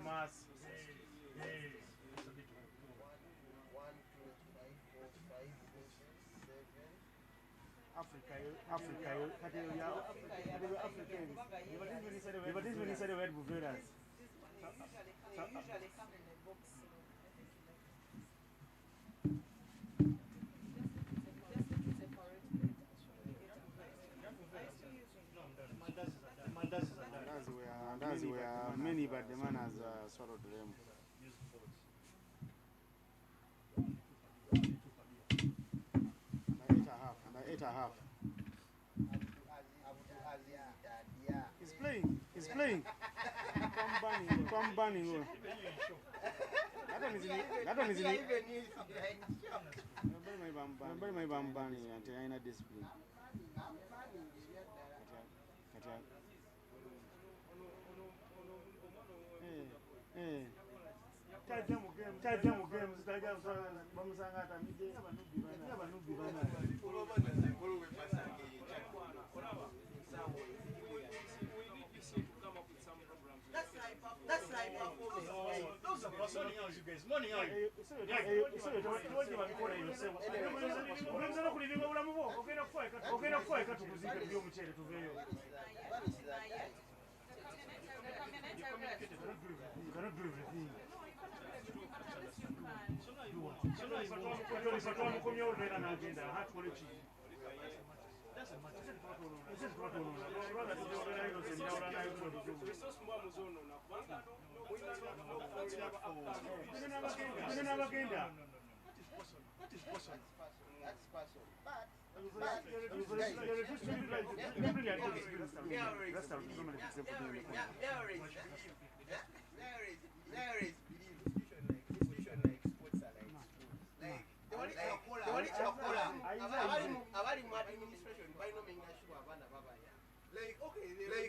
us. Hey. Africa, Africans. But this when he said the word Buveras. They usually come in a box. That's where many, but the man has swallowed them. And I ate a half. He's playing. Come banning. That one is in it. My bambani until I not discipline. That's like performance. Those are money hours, you guys. Money hours.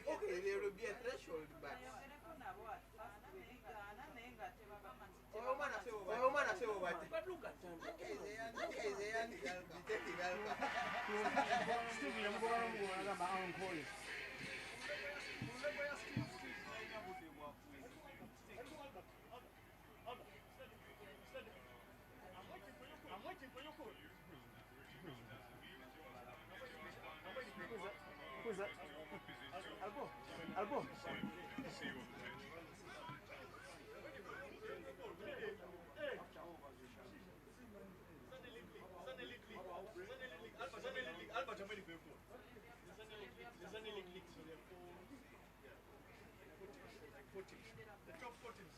Okay, there will be a threshold, but look at them. Who's that? Albo.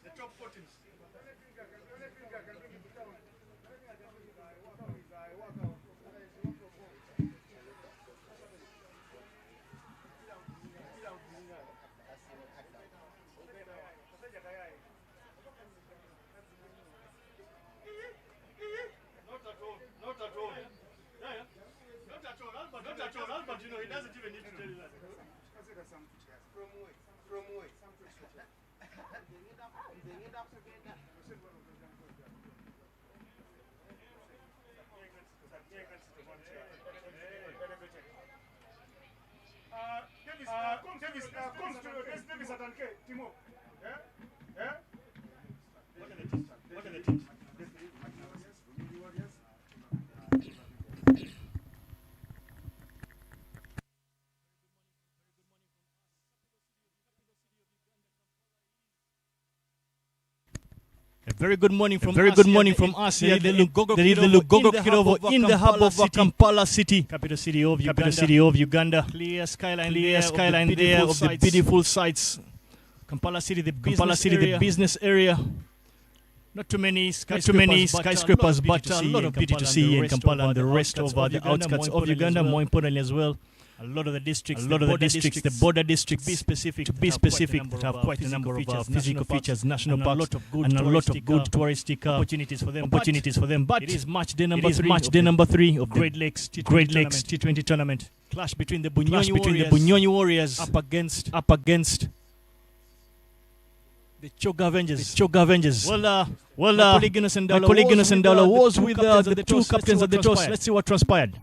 The top 14s. Albert, you know, he doesn't even need to tell you that. From where? Davis Atanke, Timo. Yeah? What are the teams? Very good morning from us here. The Lugogo kid over in the hub of Kampala City, capital city of Uganda. Clear skyline there of the beautiful sights. Kampala City, the business area. Not too many skyscrapers, but a lot of beauty to see in Kampala and the rest of the outskirts of Uganda. More importantly as well, a lot of the districts, the border districts, to be specific, that have quite a number of physical features, national parks, and a lot of good touristic opportunities for them. But it is match day number 3 of Great Lakes T20 tournament. Clash between the Bunyonyi Warriors up against the Choga Avengers. Well, my colleague Innocent Dala was with the two captains at the toss. Let's see what transpired.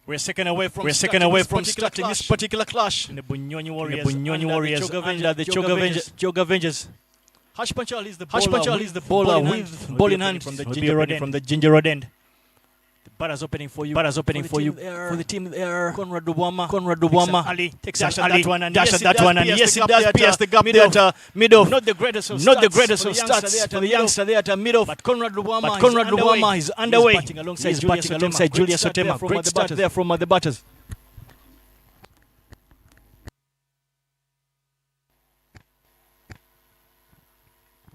We're second away from starting this particular clash. In the Bunyoni Warriors, under the Choga Avengers. Hash Panchal is the bowler with ball in hand from the Ginger Road end. The batters opening for you. For the team there. Conrad Dubwama. Ali takes that one and yes, it does pierce the gap mid-off. Not the greatest of starts for the youngster there at mid-off. But Conrad Dubwama is underway. He's batting alongside Julius Otema. Great start there from the batters.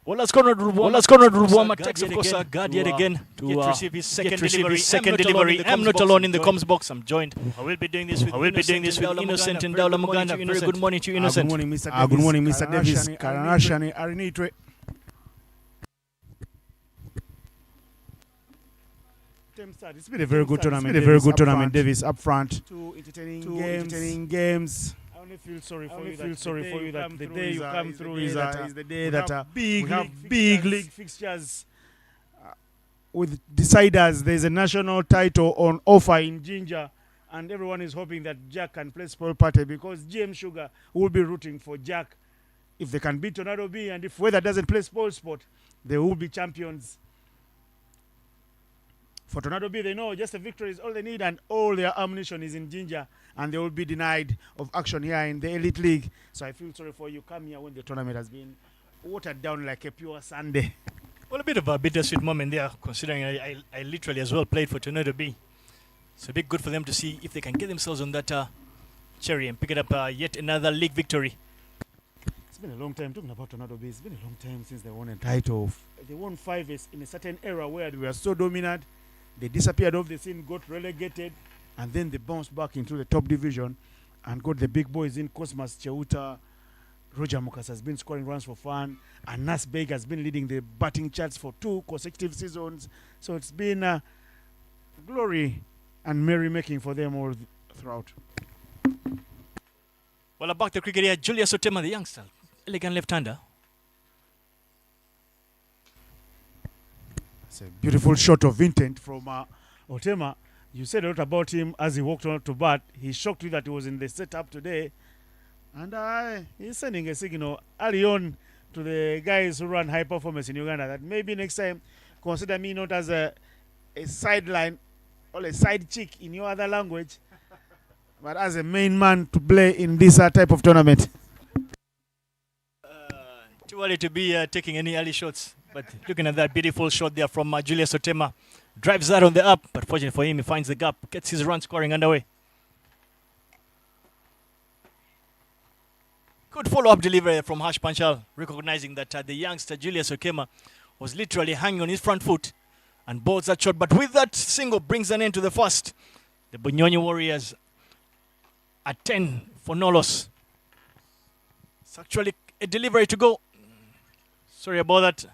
Well, let's Conrad Dubwama takes, of course, a guard yet again to receive his second delivery. I'm not alone in the comms box. I'm joined. I will be doing this with Innocent and Daula Muganda. Very good morning to you, Innocent. Good morning, Mr. Davis. Karanashani Arinitwe. It's been a very good tournament. Davis up front. Two entertaining games. I only feel sorry for you that the day you come through is the day that we have big league fixtures with deciders. There's a national title on offer in Ginger, and everyone is hoping that Jack can play spoil party because GM Sugar will be rooting for Jack if they can beat Tornado B, and if Weather doesn't play spoil sport, they will be champions. For Tornado B, they know just a victory is all they need, and all their ammunition is in Ginger, and they will be denied of action here in the Elite League. So I feel sorry for you. Come here when the tournament has been watered down like a pure Sunday. Well, a bit of a bittersweet moment there, considering I literally as well played for Tornado B. So a bit good for them to see if they can get themselves on that cherry and pick it up yet another league victory. It's been a long time talking about Tornado B. It's been a long time since they won a title. They won 5 in a certain era where they were so dominant. They disappeared off the scene, got relegated, and then they bounced back into the top division and got the big boys in. Cosmas Cheuta, Roger Mukas has been scoring runs for fun, and Nas Beg has been leading the batting charts for 2 consecutive seasons. So it's been glory and merrymaking for them all throughout. Well, back to cricket here, Julius Otema, the youngster, elegant left-hander. It's a beautiful shot of intent from Otema. You said a lot about him as he walked on to bat. He shocked you that he was in the setup today. And he's sending a signal early on to the guys who run high performance in Uganda that maybe next time consider me not as a sideline or a side chick in your other language, but as a main man to play in this type of tournament. Too early to be taking any early shots. But looking at that beautiful shot there from Julius Otema. Drives that on the up, but fortunately for him, he finds the gap, gets his run scoring underway. Good follow-up delivery from Hash Panchal, recognizing that the youngster Julius Otema was literally hanging on his front foot and bowls that shot. But with that single, brings an end to the first. The Bunyoni Warriors at 10 for no loss. It's actually a delivery to go. Sorry about that.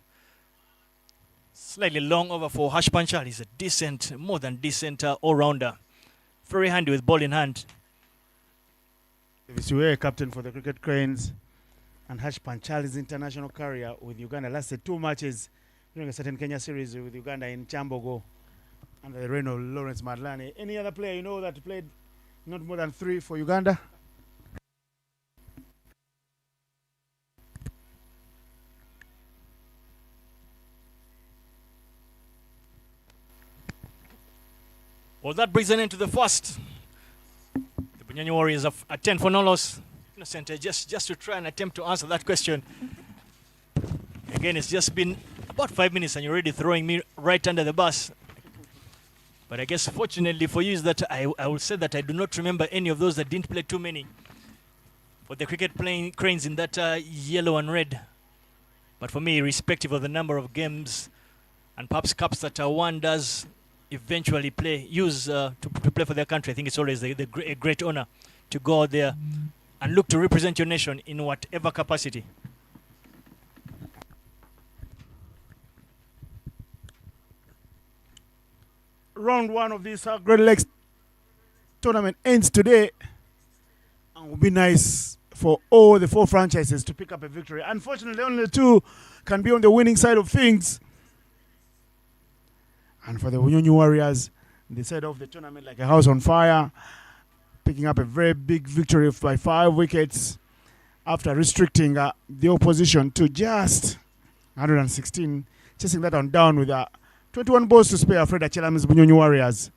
Slightly long over for Hash Panchal. He's a decent, more than decent all-rounder. Very handy with ball in hand. Davis Uwe, captain for the Cricket Cranes, and Hash Panchal is international career with Uganda. Lasted 2 matches during a certain Kenya series with Uganda in Chambogo under the reign of Lawrence Madlani. Any other player you know that played not more than 3 for Uganda? Well, that brings an end to the first. The Bunyanya Warriors are at 10 for no loss. Innocent, just to try and attempt to answer that question. Again, it's just been about 5 minutes and you're already throwing me right under the bus. But I guess fortunately for you is that I will say that I do not remember any of those that didn't play too many for the cricket playing Cranes in that yellow and red. But for me, irrespective of the number of games and perhaps cups that one does eventually use to play for their country, I think it's always a great honor to go out there and look to represent your nation in whatever capacity. Round 1 of this Great Lakes tournament ends today, and it will be nice for all the 4 franchises to pick up a victory. Unfortunately, only 2 can be on the winning side of things. And for the Bunyanya Warriors, they set off the tournament like a house on fire, picking up a very big victory by 5 wickets after restricting the opposition to just 116, chasing that on down with 21 balls to spare. Fred Achelami's Bunyanya Warriors.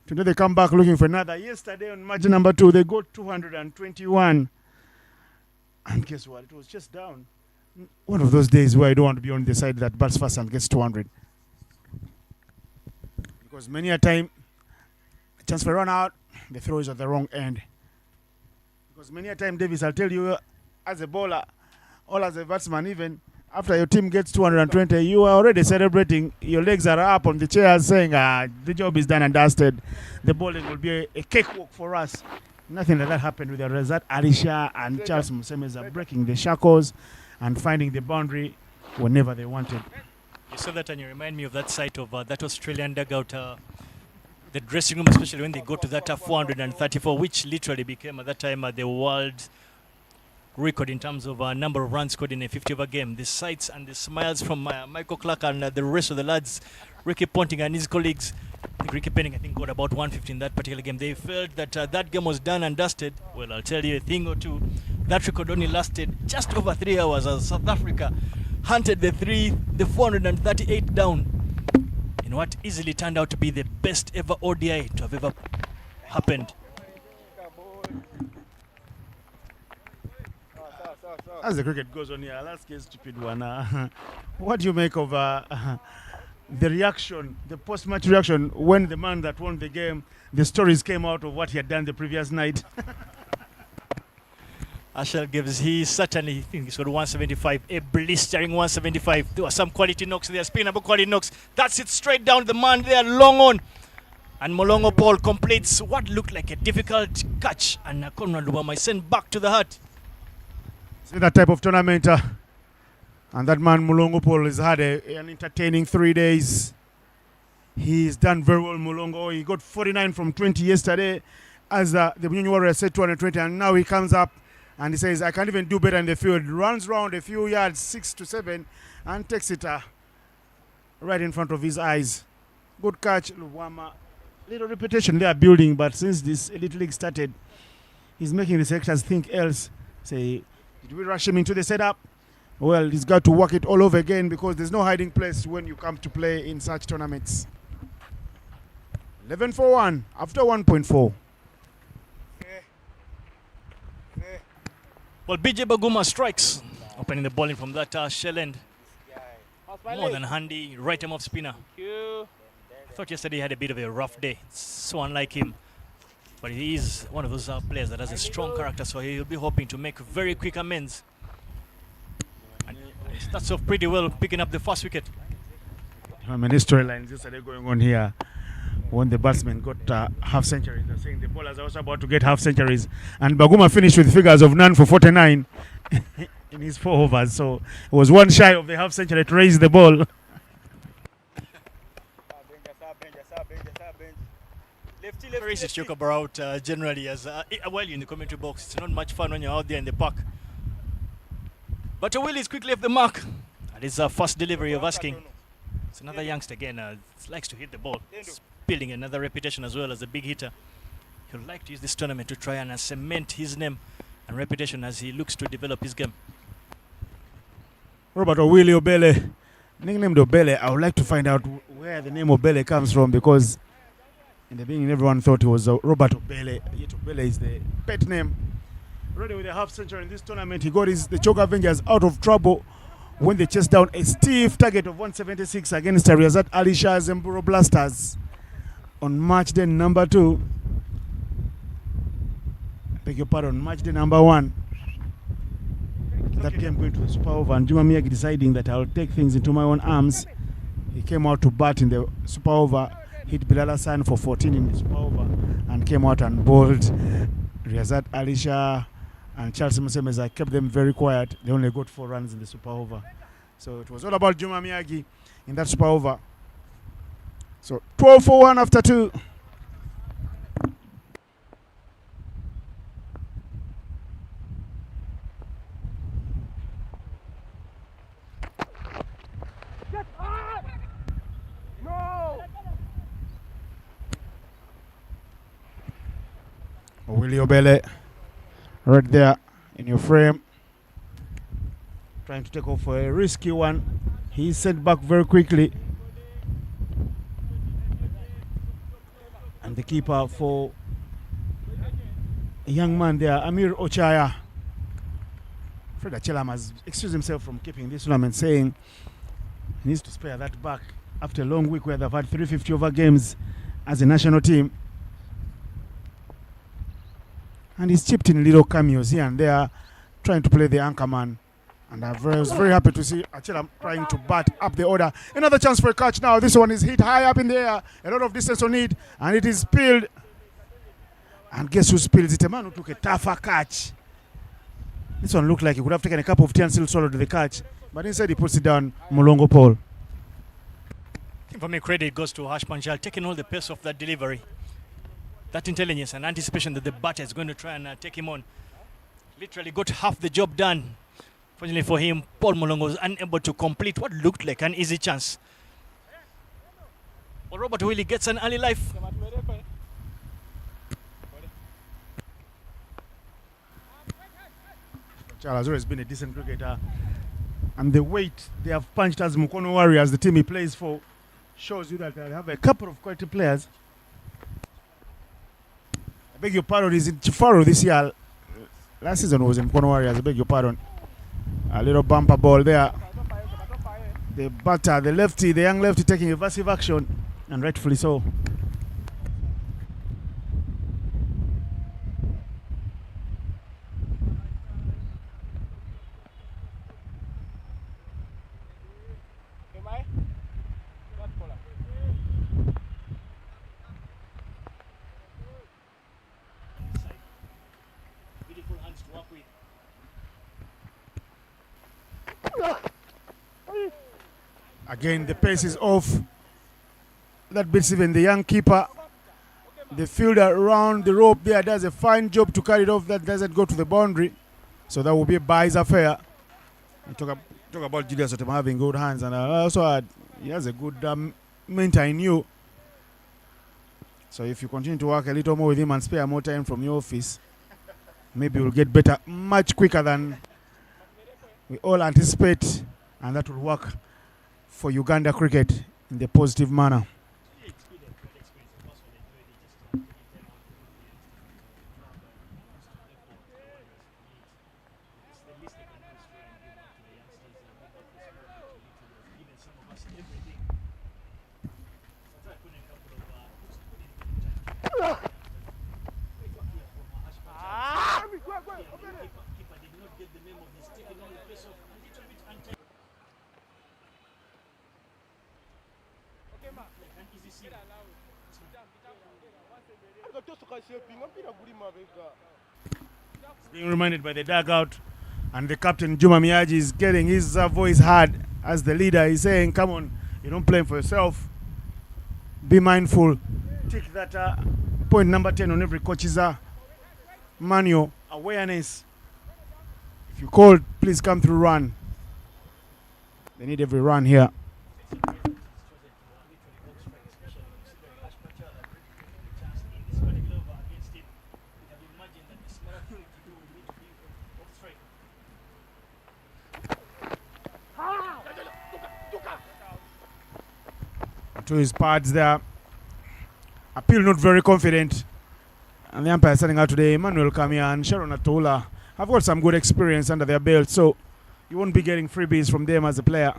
Today they come back looking for another. Yesterday on match number 2, they got 221. And guess what? It was just down. One of those days where I don't want to be on the side that bats first and gets 200. Because many a time, a chance for run out, the throw is at the wrong end. Because many a time, Davis, I'll tell you, as a bowler, or as a batsman even, after your team gets 220, you are already celebrating. Your legs are up on the chairs saying, the job is done and dusted. The bowling will be a cakewalk for us. Nothing like that happened with the Razat Alisha and Charles Musemeza breaking the shackles and finding the boundary whenever they wanted. You saw that and you remind me of that sight of that Australian dugout, the dressing room, especially when they go to that 434, which literally became at that time the world record in terms of number of runs scored in a 50-over game. The sights and the smiles from Michael Clark and the rest of the lads, Ricky Ponting and his colleagues. Ricky Penning, I think, got about 150 in that particular game. They felt that that game was done and dusted. Well, I'll tell you a thing or two. That record only lasted just over 3 hours as South Africa hunted the 438 down in what easily turned out to be the best ever ODI to have ever happened. As the cricket goes on here, I'll ask you a stupid one. What do you make of the reaction, the post-match reaction, when the man that won the game, the stories came out of what he had done the previous night? Ashel gives, he certainly thinks he's got 175, a blistering 175. There was some quality knocks there, spinable quality knocks. That's it straight down the man there, long on. And Molongo Paul completes what looked like a difficult catch. And Conrad Luama is sent back to the hut. See that type of tournament. And that man, Mulongo Paul, has had an entertaining 3 days. He's done very well, Mulongo. He got 49 from 20 yesterday as the Bunyanya Warriors said 220. And now he comes up and he says, I can't even do better in the field. Runs round a few yards, 6 to 7, and takes it right in front of his eyes. Good catch, Luwama. Little reputation they are building, but since this Elite League started, he's making the selectors think else. Say, did we rush him into the setup? Well, he's got to work it all over again because there's no hiding place when you come to play in such tournaments. 11 for 1 after 1.4. Well, BJ Baguma strikes, opening the ball in from that shell end. More than handy, right arm off spinner. I thought yesterday he had a bit of a rough day. So unlike him. But he is one of those players that has a strong character, so he'll be hoping to make very quick amends. And he starts off pretty well, picking up the first wicket. Many storylines yesterday going on here. When the batsmen got half centuries, they're saying the bowlers are also about to get half centuries. And Baguma finished with figures of none for 49 in his 4 overs. So it was one shy of the half century to raise the ball. Very easy to joke about generally as while you're in the commentary box. It's not much fun when you're out there in the park. But Will is quickly off the mark. That is first delivery of asking. It's another youngster again. Likes to hit the ball. It's building another reputation as well as a big hitter. He'll like to use this tournament to try and cement his name and reputation as he looks to develop his game. Robert Willie Obele, nicknamed Obele. I would like to find out where the name Obele comes from, because in the beginning everyone thought it was Robert Obele. Yet Obele is the pet name. Already with a half century in this tournament, he got the Choke Avengers out of trouble when they chased down a stiff target of 176 against Riyazat Ali Shah's Mburo Blasters on match day number 2. Beg your pardon, match day number 1. That game going to the super over, and Juma Miyagi deciding that I'll take things into my own arms. He came out to bat in the super over, hit Bilal Hassan for 14 in the super over, and came out and bowled Riyazat Ali Shah and Charles Musemeza. Kept them very quiet. They only got 4 runs in the super over. So it was all about Juma Miyagi in that super over. So 12 for 1 after 2. Willie Obele right there in your frame, trying to take off a risky one. He's sent back very quickly, and the keeper for a young man there, Amir Ochaya, Fred Achelam, has excused himself from keeping this tournament, saying he needs to spare that back after a long week where they've had 350 over games as a national team. And he's chipped in little cameos here and there, trying to play the anchor man. And I was very happy to see Achelam trying to bat up the order. Another chance for a catch now. This one is hit high up in the air. A lot of distance on it. And it is spilled. And guess who spills it? A man who took a tougher catch. This one looked like he could have taken a cup of tea and still swallowed the catch. But instead he puts it down, Mulongo Paul. For me, credit goes to Harsh Panchal, taking all the pace off that delivery. That intelligence and anticipation that the batter is going to try and take him on. Literally got half the job done. Fortunately for him, Paul Mulongo was unable to complete what looked like an easy chance. Well, Robert Willie gets an early life. Charles has always been a decent cricketer. And the weight they have punched as Mukono Warriors, the team he plays for, shows you that they have a couple of quality players. I beg your pardon, he's in Chifaro this year. Last season was in Mukono Warriors, I beg your pardon. A little bumper ball there. The batter, the lefty, the young lefty taking evasive action, and rightfully so. Again, the pace is off. That beats even the young keeper. The fielder around the rope there does a fine job to carry it off. That doesn't go to the boundary. So that will be a buy's affair. I talk about Julius Otem having good hands, and I also had he has a good mentor in you. So if you continue to work a little more with him and spare more time from your office, maybe you'll get better much quicker than we all anticipate, and that will work for Uganda cricket in the positive manner. Being reminded by the dugout And the captain, Juma Miyaji, is getting his voice heard as the leader. He's saying, come on, you don't play for yourself. Be mindful. Take that point number 10 on every coach's manual. Awareness. If you called, please come through run. They need every run here. To his pads there. Appeal not very confident. And the umpire standing out today, Emmanuel Kamia and Sharon Atola, have got some good experience under their belt, so you won't be getting freebies from them as a player.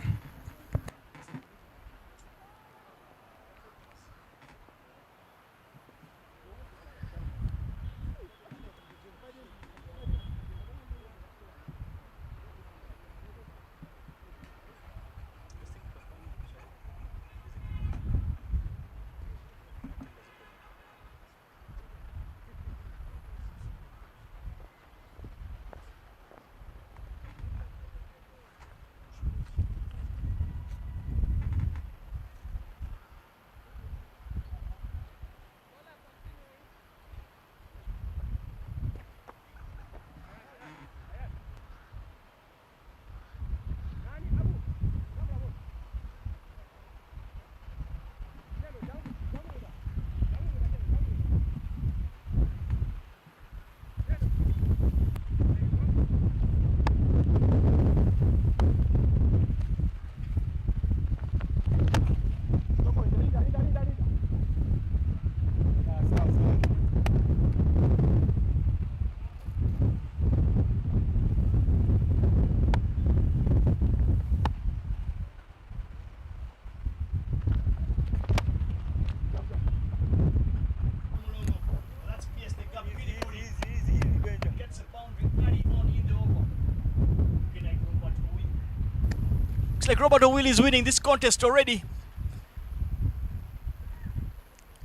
Looks like Robert O'Willy is winning this contest already.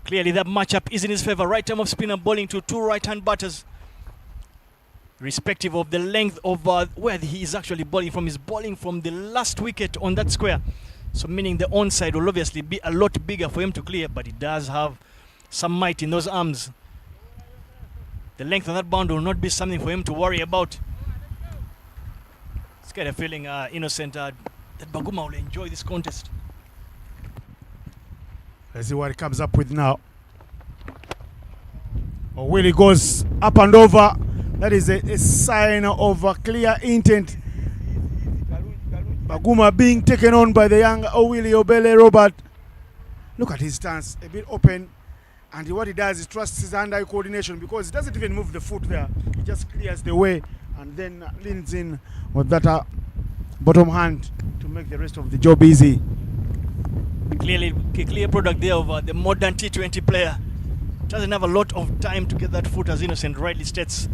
Clearly that matchup is in his favor. Right arm of spinner bowling to two right-hand batters. Respective of the length of where he is actually bowling from. He's bowling from the last wicket on that square. So meaning the onside will obviously be a lot bigger for him to clear, but he does have some might in those arms. The length of that boundary will not be something for him to worry about. It's kind of feeling innocent that Baguma will enjoy this contest. Let's see what he comes up with now. O'Willy goes up and over. That is a sign of a clear intent. Baguma being taken on by the young O'Willy Obele Robert. Look at his stance, a bit open. And what he does is trusts his hand-eye coordination, because he doesn't even move the foot there. He just clears the way and then leans in with that bottom hand to make the rest of the job easy. Clearly, a clear product there of the modern T20 player. Doesn't have a lot of time to get that foot, as Innocent rightly states.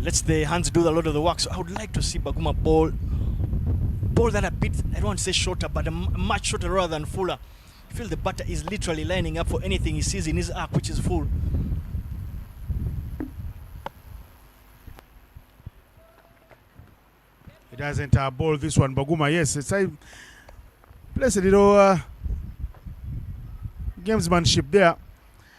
Lets the hands do a lot of the work. So I would like to see Baguma bowl that a bit, I don't want to say shorter, but much shorter rather than fuller. I feel the batter is literally lining up for anything he sees in his arc, which is full. He doesn't bowl this one, Baguma. Yes, it's a place a little gamesmanship there.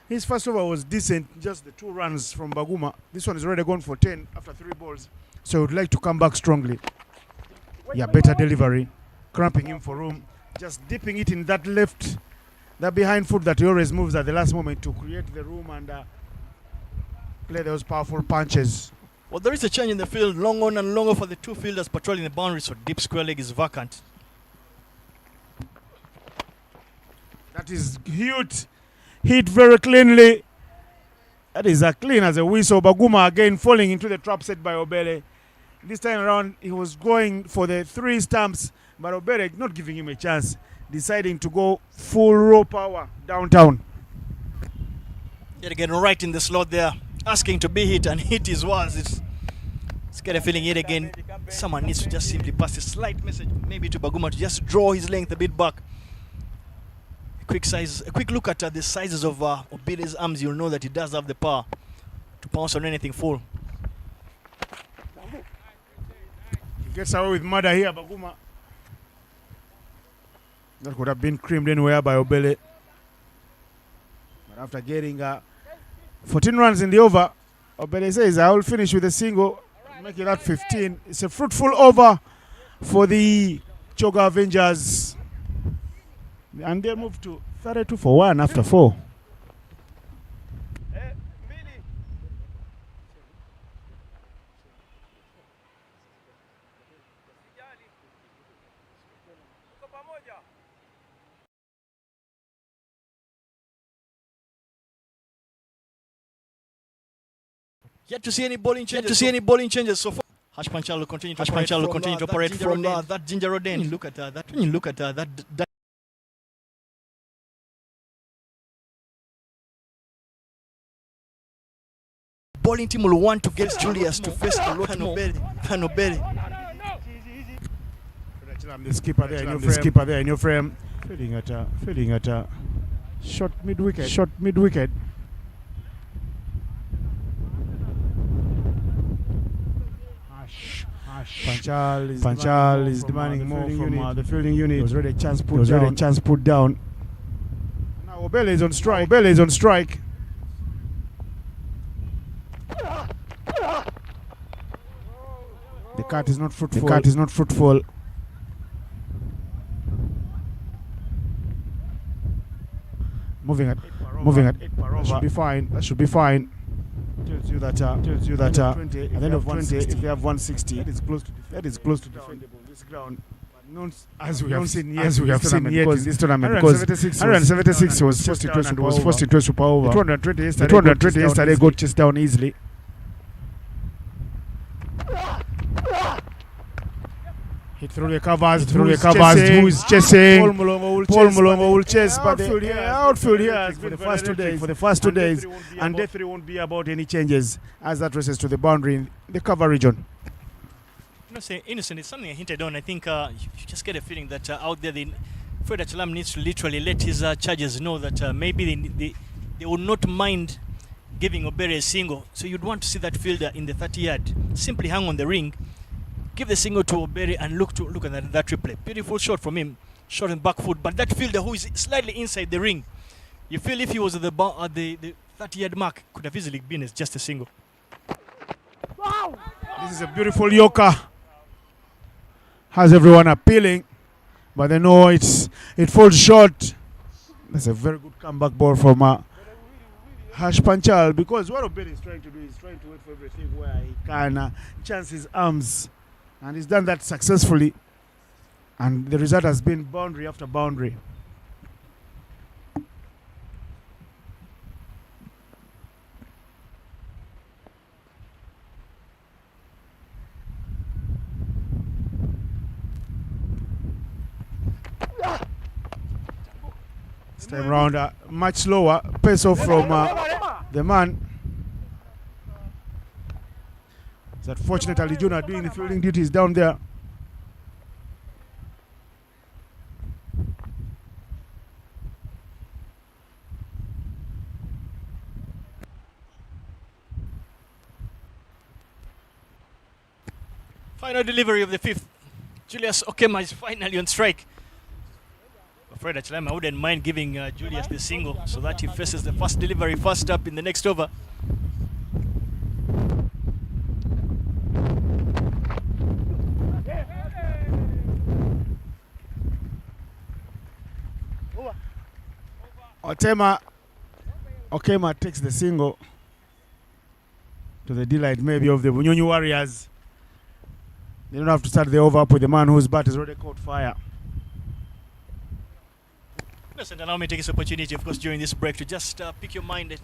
His first over was decent, just the 2 runs from Baguma. This one is already gone for 10 after 3 balls. So I would like to come back strongly. Yeah, better delivery. Cramping him for room. Just dipping it in that left, that behind foot that he always moves at the last moment to create the room and play those powerful punches. Well, there is a change in the field. Long on and longer for the 2 fielders patrolling the boundary, so deep square leg is vacant. That is huge. Hit very cleanly. That is as clean as a whistle. Baguma again falling into the trap set by Obele. This time around, he was going for the 3 stumps, but Obele not giving him a chance, deciding to go full raw power downtown. Yet again, right in the slot there, asking to be hit, and hit is was. It's kind of feeling yet again. Someone needs to just simply pass a slight message, maybe to Baguma, to just draw his length a bit back. A quick look at the sizes of Obele's arms. You'll know that he does have the power to pounce on anything full. Gets away with murder here, Baguma. That could have been creamed anywhere by Obele. But after getting 14 runs in the over, Obele says, I will finish with a single, make it at 15. It's a fruitful over for the Choga Avengers. And they move to 32 for 1 after 4. Yet to see any bowling changes. So far. Hash Panchal will continue to operate from that ginger road end. Look at that. When you look at that bowling team will want to get Julius to face a lot more. The skipper there in your frame. Feeling at a short mid wicket. Panchal is demanding more from the fielding unit. It was already a chance put down. Now Obele is on strike. The cut is not fruitful. Moving at 8 per over. That should be fine. Tells you that at the end of 20, if you have 160, that is close to defendable on this ground. Not as we have seen yet in this tournament, because 176 was first interest to power over. 220 yesterday got chased down easily. Hit through the covers. Who's chasing? Paul Mulongo will chase, but the outfield here has been for the first 2 days, and day 3 won't be about any changes as that races to the boundary in the cover region. Innocent, it's something I hinted on. I think you just get a feeling that out there, Fred Achalam needs to literally let his charges know that maybe they will not mind giving Obere a single. So you'd want to see that fielder in the 30-yard simply hang on the ring, give the single to Obere, and look at that replay. Beautiful shot from him, shot in back foot. But that fielder who is slightly inside the ring, you feel if he was at the 30-yard mark, could have easily been as just a single. Wow! This is a beautiful Yorker. Has everyone appealing, but they know it falls short. That's a very good comeback ball from Hash Panchal, because what Obere is trying to do is trying to wait for everything where he can chance his arms, and he's done that successfully, and the result has been boundary after boundary. This time round, much slower pace off from the man. It's unfortunate Ali Juna doing the fielding duties down there. Final delivery of the 5th. Julius Okema is finally on strike. Fred Achalam, I wouldn't mind giving Julius the single so that he faces the first delivery first up in the next over. Okema takes the single to the delight maybe of the Bunyonyi Warriors. They don't have to start the over up with the man whose bat has already caught fire. And allow me to take this opportunity, of course, during this break to just pick your mind and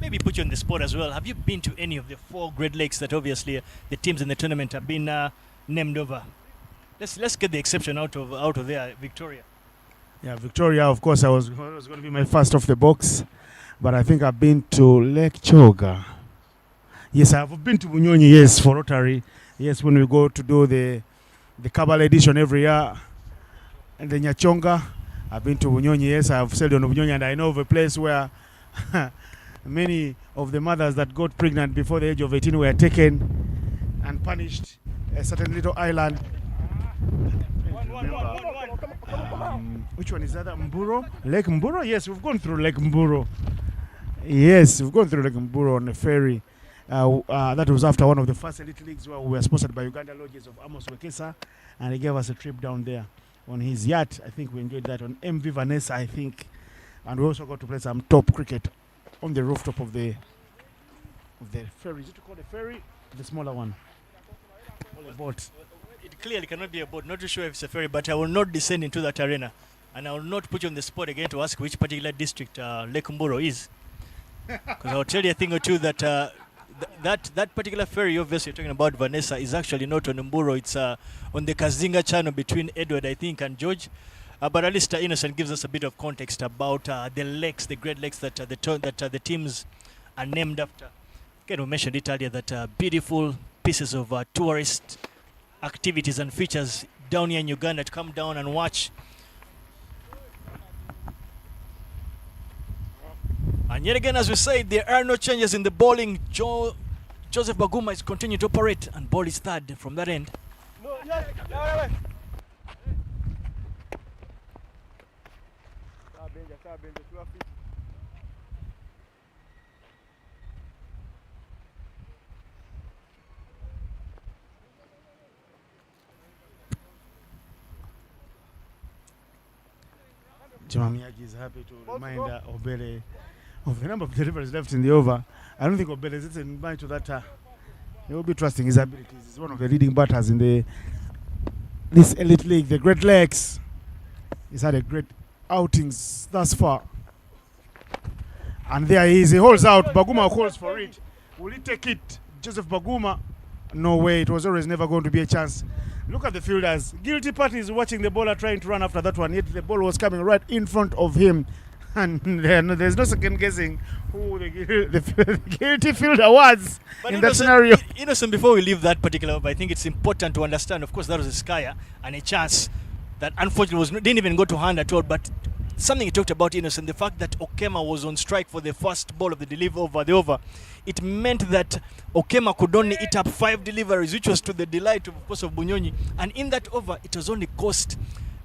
maybe put you on the spot as well. Have you been to any of the 4 Great Lakes that obviously the teams in the tournament have been named over? Let's get the exception out of there, Victoria. Yeah, Victoria, of course, was going to be my first off the box, but I think I've been to Lake Choga. Yes, I've been to Bunyonyi, yes, for Rotary. Yes, when we go to do the Kabbalah edition every year, and the Nyachonga. I've been to Bunyonyi, yes, I've sailed on Bunyonyi, and I know of a place where many of the mothers that got pregnant before the age of 18 were taken and punished a certain little island. Which one is that? Mburo? Lake Mburo? Yes, we've gone through Lake Mburo. Yes, we've gone through Lake Mburo on a ferry. That was after one of the first elite leagues where we were sponsored by Uganda Lodges of Amos Wekesa, and he gave us a trip down there on his yacht. I think we enjoyed that on MV Vanessa, I think. And we also got to play some top cricket on the rooftop of the ferry. Is it called a ferry? The smaller one. Or a boat. It clearly cannot be a boat. Not too sure if it's a ferry, but I will not descend into that arena. And I will not put you on the spot again to ask which particular district Lake Mburo is. Because I'll tell you a thing or two that that particular ferry, obviously you're talking about Vanessa, is actually not on Mburo. It's on the Kazinga channel between Edward, I think, and George. But at least Innocent gives us a bit of context about the lakes, the great lakes that the teams are named after. Again, we mentioned it earlier that beautiful pieces of tourist activities and features down here in Uganda to come down and watch. And yet again, as we said, there are no changes in the bowling. Joseph Baguma is continuing to operate, and ball is third from that end. Jimamiaki is happy to remind Obele of the number of deliveries left in the over. I don't think Obele is in mind to that. He will be trusting his abilities. He's one of the leading batters in this elite league, the Great Lakes. He's had a great outings thus far. And there he is. He holds out. Baguma calls for it. Will he take it? Joseph Baguma? No way. It was always never going to be a chance. Look at the fielders. Guilty party is watching the bowler trying to run after that one. Yet the ball was coming right in front of him. And there's no second guessing who the guilty fielder was in that scenario. Innocent, before we leave that particular over, I think it's important to understand, of course, that was a skier and a chance that unfortunately didn't even go to hand at all. But something he talked about, Innocent, the fact that Okema was on strike for the first ball of the delivery over the over, it meant that Okema could only eat up 5 deliveries, which was to the delight, of course, of Bunyonyi. And in that over, it was only cost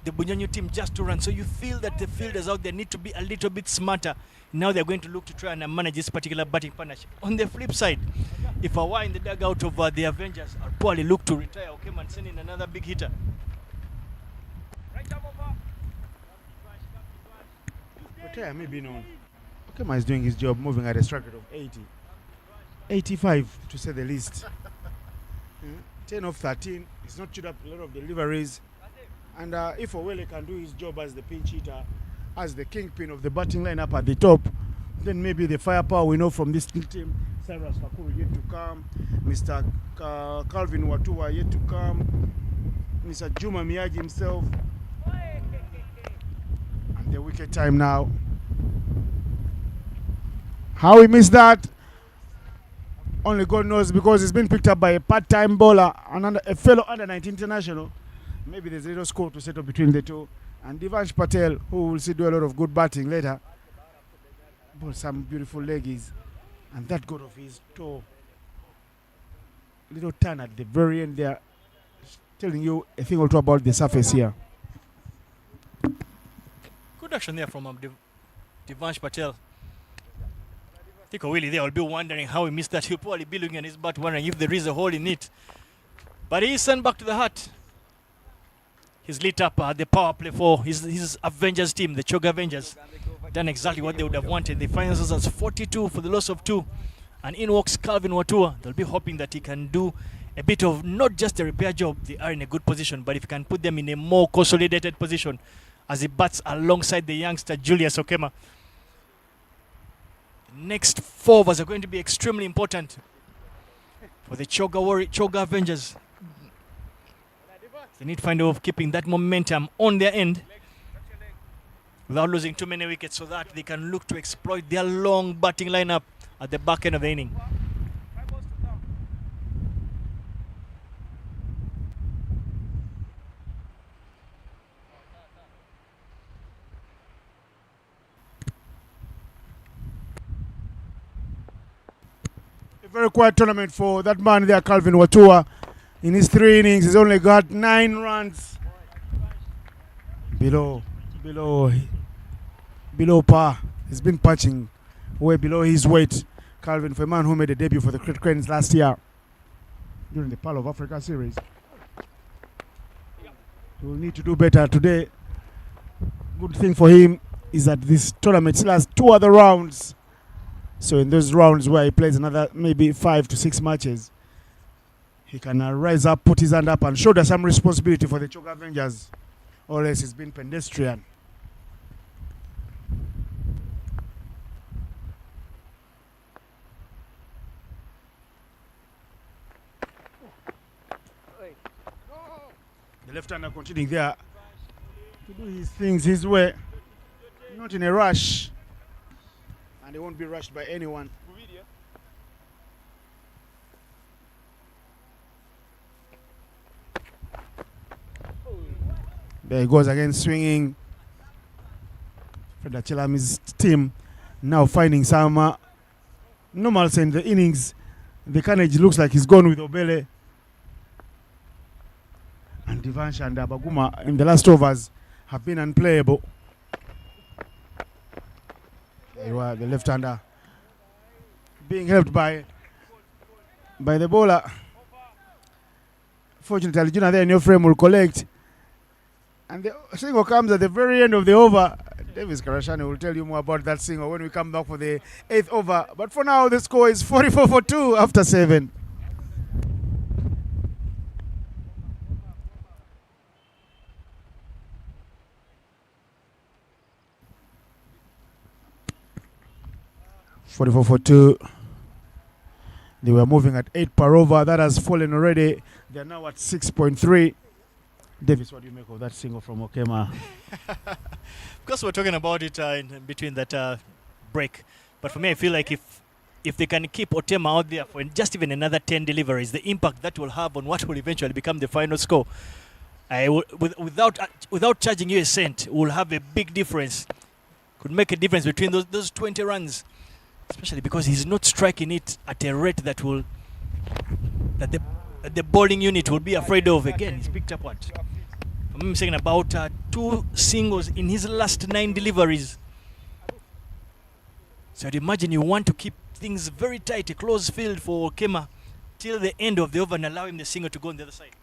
the Bunyonyi team just to run. So you feel that the fielders out there need to be a little bit smarter. Now they're going to look to try and manage this particular batting partnership. On the flip side, if I were in the dugout of the Avengers, I'll probably look to retire Okema and send in another big hitter. Retire maybe no. Okema is doing his job, moving at a strike rate of 80. 85 to say the least. 10 of 13. He's not chewed up a lot of deliveries. And if Owele can do his job as the pinch hitter, as the kingpin of the batting lineup at the top, then maybe the firepower we know from this team, Cyrus Fakuru yet to come, Mr. Calvin Watua yet to come, Mr. Juma Miyagi himself. And the wicket time now. How we missed that? Only God knows, because it's been picked up by a part-time bowler and a fellow under-19 international. Maybe there's a little score to settle between the two. And Divansh Patel, who will see do a lot of good batting later. But some beautiful leggies. And that got off his toe. Little turn at the very end there. Telling you a thing or two about the surface here. Good action there from Divansh Patel. I think Willie there will be wondering how he missed that. He'll probably be looking at his bat wondering if there is a hole in it. But he is sent back to the hut. He's lit up the power play for his Avengers team, the Choga Avengers. Done exactly what they would have wanted. They find themselves as 42 for the loss of 2. And in walks Calvin Watua. They'll be hoping that he can do a bit of not just a repair job. They are in a good position, but if he can put them in a more consolidated position as he bats alongside the youngster Julius Okema. Next 4 overs are going to be extremely important for the Choga Avengers. They need to find a way of keeping that momentum on their end without losing too many wickets, so that they can look to exploit their long batting lineup at the back end of the inning. A very quiet tournament for that man there, Calvin Watua. In his 3 innings, he's only got 9 runs. Below par. He's been punching way below his weight. Calvin, for a man who made a debut for the Cranes last year during the Pearl of Africa series. He will need to do better today. Good thing for him is that this tournament still has 2 other rounds. So in those rounds where he plays another maybe 5 to 6 matches, he can rise up, put his hand up and shoulder some responsibility for the Choga Avengers. Or else he's been pedestrian. The left-hander continuing there to do his things his way, not in a rush, and he won't be rushed by anyone. There he goes again, swinging. Fred Achelami's team now finding some normalcy in the innings. The carnage looks like he's gone with Obele. And Divansh and Baguma in the last overs have been unplayable. There you are, the left-hander being helped by the bowler. Fortunately, Juna there in your frame will collect. And the single comes at the very end of the over. Davis Karashani will tell you more about that single when we come back for the 8th over. But for now, the score is 44 for 2 after 7. They were moving at 8 per over. That has fallen already. They are now at 6.3. Davis, what do you make of that single from Okema? Of course, we're talking about it in between that break. But for me, I feel like if they can keep Otema out there for just even another 10 deliveries, the impact that will have on what will eventually become the final score, without charging you a cent, will have a big difference. Could make a difference between those 20 runs, especially because he's not striking it at a rate that the bowling unit will be afraid of. Again, he's picked up what? I'm saying about 2 singles in his last 9 deliveries. So I'd imagine you want to keep things very tight, a close field for Kema till the end of the over and allow him the single to go on the other side.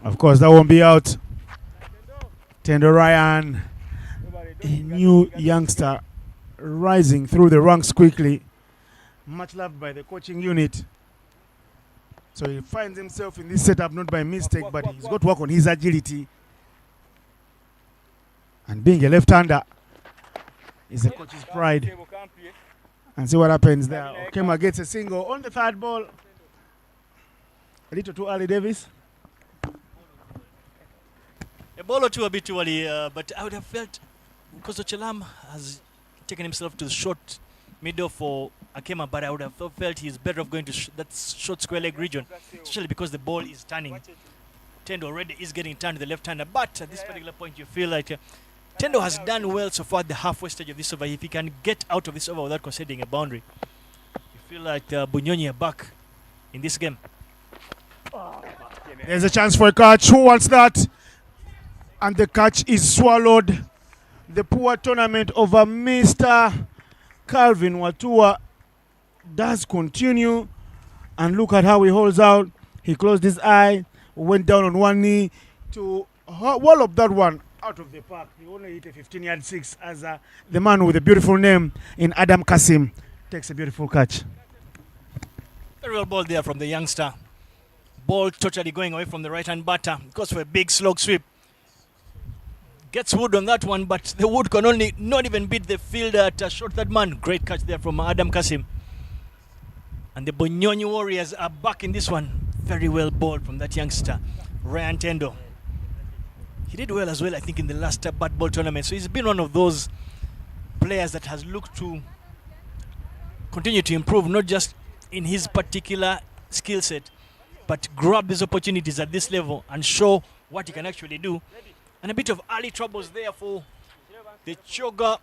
Of course, that won't be out. Tendo Ryan, a new youngster rising through the ranks quickly. Much loved by the coaching unit. So he finds himself in this setup not by mistake, but he's got to work on his agility. And being a left-hander is the coach's pride. And see what happens there. Okema gets a single on the 3rd ball. A little too early, Davis. A ball or two a bit too early, but I would have felt, because Ochelam has taken himself to the short middle for Akema, but I would have felt he's better off going to that short square leg region, especially because the ball is turning. Tendo already is getting turned to the left-hander, but at this particular point you feel like Tendo has done well so far at the halfway stage of this over. If he can get out of this over without conceding a boundary, you feel like Bunyonyi are back in this game. There's a chance for a catch. Who wants that? And the catch is swallowed. The poor tournament over Mr. Calvin Watua does continue. And look at how he holds out. He closed his eye, went down on one knee to wall up that one out of the park. He only hit a 15-yard 6 as the man with a beautiful name in Adam Kasim takes a beautiful catch. Very well ball there from the youngster. Ball totally going away from the right-hand batter. Goes for a big slog sweep. Gets wood on that one, but the wood can only not even beat the fielder at short third man. Great catch there from Adam Kasim. And the Bunyonyi Warriors are back in this one. Very well bowled from that youngster, Ryan Tendo. He did well as well, I think, in the last bat ball tournament. So he's been one of those players that has looked to continue to improve, not just in his particular skill set, but grab these opportunities at this level and show what he can actually do. And a bit of early troubles there for the Choga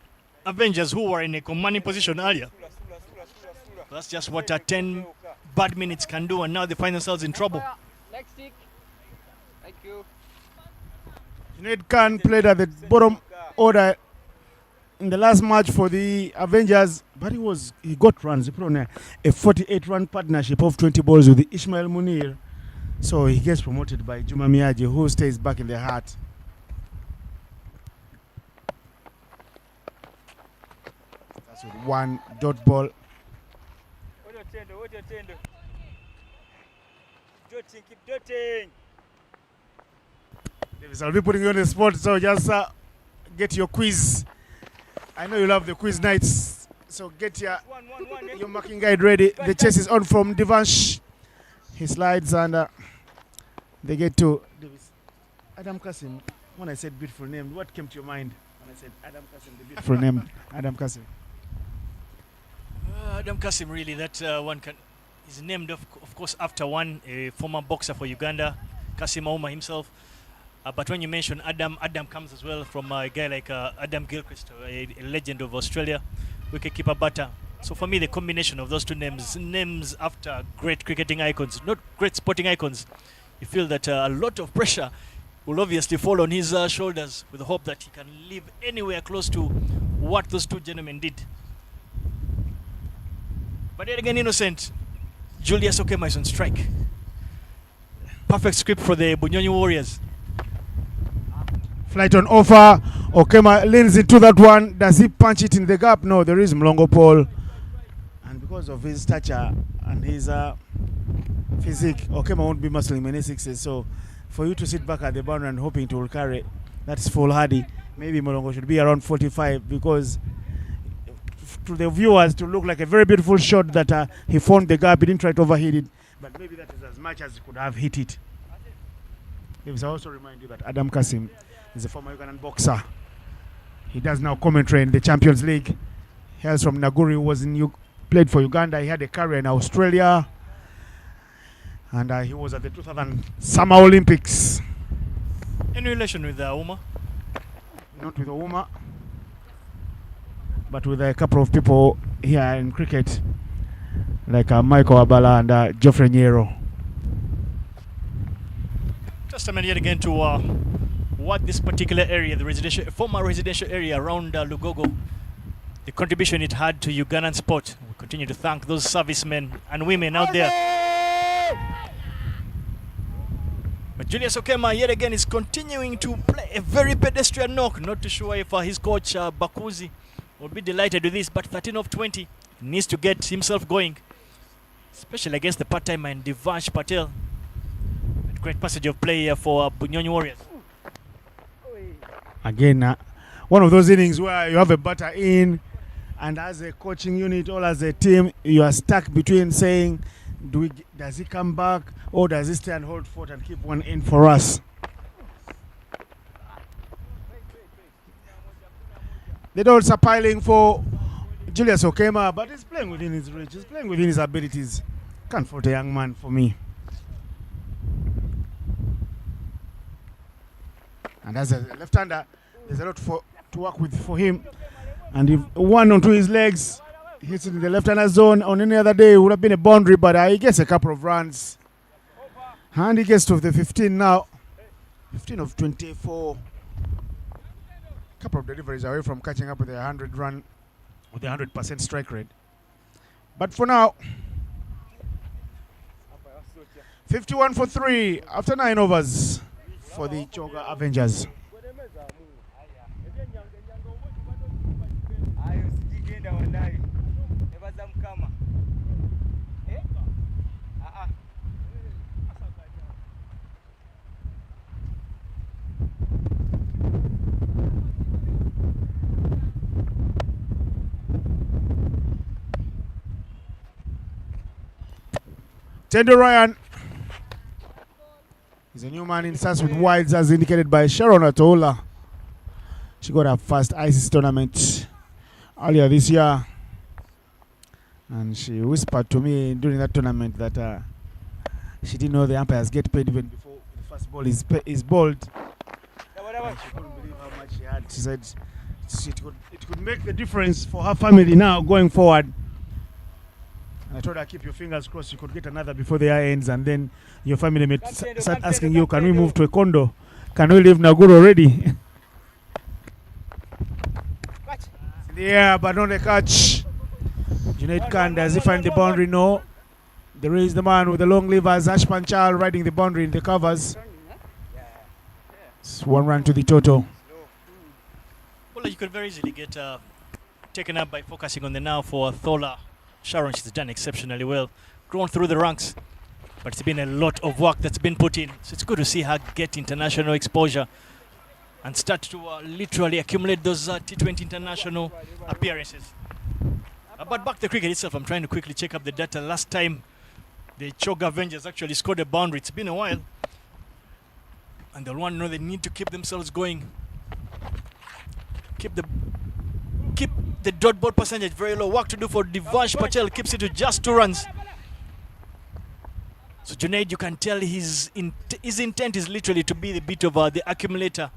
Avengers, who were in a commanding position earlier. That's just what 10 bad minutes can do, and now they find themselves in trouble. Next stick. Thank you. Junaid Khan played at the bottom order in the last match for the Avengers, but he got runs. He put on a 48-run partnership of 20 balls with Ismail Munir. So he gets promoted by Juma Miyaji, who stays back in the heart. That's with one dot ball. Keep dotting. Davis, I'll be putting you on the spot, so just get your quiz. I know you love the quiz nights, so get your marking guide ready. The chase is on from Divansh. He slides and they get to Davis. Adam Kasim. When I said beautiful name, what came to your mind when I said Adam Kasim, the beautiful name? Adam Kasim. Adam Kasim, really, that one is named, of course, after one, a former boxer for Uganda, Kasim Ouma himself. But when you mention Adam comes as well from a guy like Adam Gilchrist, a legend of Australia, wicketkeeper batter. So for me, the combination of those two names after great cricketing icons, not great sporting icons, you feel that a lot of pressure will obviously fall on his shoulders with the hope that he can live anywhere close to what those two gentlemen did. But yet again, innocent. Julius Okema is on strike. Perfect script for the Bunyonyi Warriors. Flight on offer. Okema leans into that one. Does he punch it in the gap? No, there is Mlongo Paul. And because of his stature and his physique, Okema won't be muscling many sixes. So for you to sit back at the boundary and hoping to carry, that's foolhardy. Maybe Mlongo should be around 45, because to the viewers to look like a very beautiful shot that he found the gap. He didn't try to overhit it, but maybe that is as much as he could have hit it. I also remind you that Adam Kasim is a former Ugandan boxer. He does now commentary in the Champions League. He hails from Naguri, played for Uganda. He had a career in Australia, and he was at the 2000 Summer Olympics. Any relation with Ouma? Not with Ouma, but with a couple of people here in cricket, like Michael Abala and Geoffrey Nyero. Testament yet again to what this particular area, the former residential area around Lugogo, the contribution it had to Ugandan sport. We continue to thank those servicemen and women out there. But Julius Okema yet again is continuing to play a very pedestrian knock. Not too sure if his coach Bakuzi will be delighted with this, but 13 of 20 needs to get himself going, especially against the part-timer and Divansh Patel. Great passage of play here for Bunyonyi Warriors. Again, one of those innings where you have a batter in, and as a coaching unit or as a team, you are stuck between saying, does he come back, or does he stay and hold fort and keep one in for us? The dots are piling for Julius Okema, but he's playing within his range. He's playing within his abilities. Can't fault a young man for me. And as a left-hander, there's a lot to work with for him. And if one onto his legs hits it in the left-hander zone, on any other day it would have been a boundary, but he gets a couple of runs. And he gets to the 15 now. 15 of 24. Couple of deliveries away from catching up with a 100 strike rate. But for now, 51 for 3 after 9 overs for the Choga Avengers. Tendo Ryan is a new man in starts with wides, as indicated by Sharon Atola. She got her first ICC tournament earlier this year, and she whispered to me during that tournament that she didn't know the umpires get paid even before the first ball is bowled. And she couldn't believe how much she had. She said it could make the difference for her family now going forward. I told her, keep your fingers crossed. You could get another before the year ends, and then your family may start asking you, can we move to a condo? Can we leave Naguru already? Yeah, but not a catch. Junaid Khan, does he find the boundary? No. There is the man with the long levers, Ash Panchal, riding the boundary in the covers. It's 1 run to the total. Well, you could very easily get taken up by focusing on the now for Thola Sharon. She's done exceptionally well, grown through the ranks, but it's been a lot of work that's been put in. So it's good to see her get international exposure and start to literally accumulate those T20 international appearances. But back to the cricket itself, I'm trying to quickly check up the data. Last time the Choga Avengers actually scored a boundary, it's been a while, and they'll want to know they need to keep themselves going. Keep the dot ball percentage very low. Work to do for Divansh Patel, keeps it to just 2 runs. So Junaid, you can tell his intent is literally to be the bit of the accumulator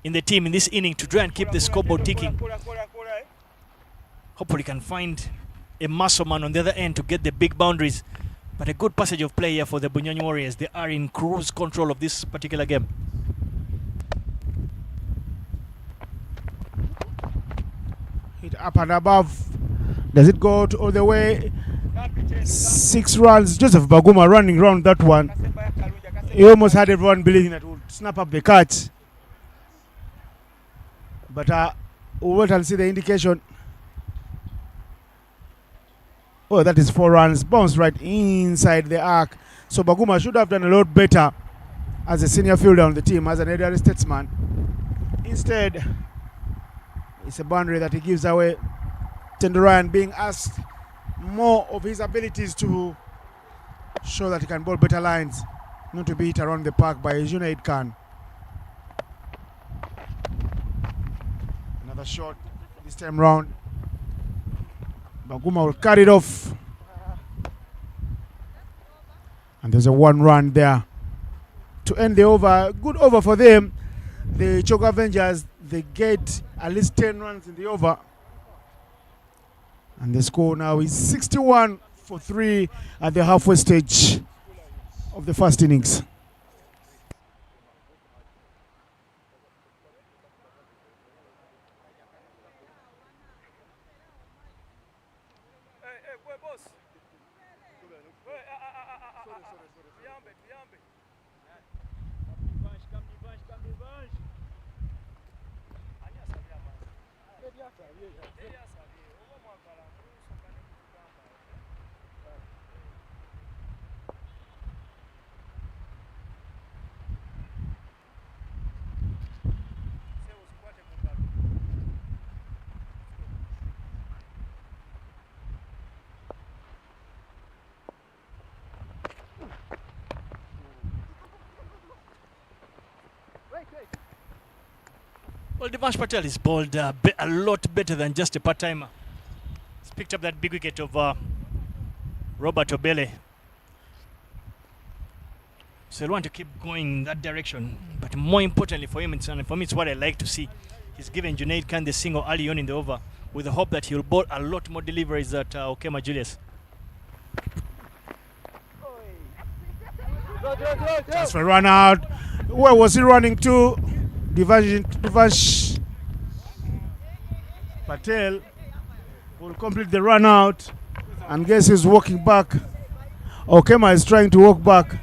in the team in this inning, to try and keep the scoreboard ticking. Hopefully he can find a muscle man on the other end to get the big boundaries. But a good passage of play here for the Bunyani Warriors. They are in cruise control of this particular game. Hit up and above. Does it go all the way? 6 runs. Joseph Baguma running around that one. He almost had everyone believing that he would snap up the catch. But we'll wait and see the indication. Oh, that is 4 runs. Bounced right inside the arc. So Baguma should have done a lot better as a senior fielder on the team, as an elderly statesman. Instead, it's a boundary that he gives away. Tendurayan being asked more of his abilities to show that he can bowl better lines, not to be hit around the park by Junaid Khan. Another shot this time round. Baguma will carry it off. And there's a 1 run there to end the over. Good over for them. The Choga Avengers, they get at least 10 runs in the over. And the score now is 61 for 3 at the halfway stage of the first innings. Well, Divansh Patel is bowled a lot better than just a part-timer. He's picked up that big wicket of Robert Obele. So he'll want to keep going in that direction. But more importantly for him, and for me, it's what I like to see. He's given Junaid Khan the single early on in the over with the hope that he'll bowl a lot more deliveries at Okema Julius. That's for run out. Where was he running to? Divansh Patel will complete the run out, and guess who's walking back? Okema is trying to walk back,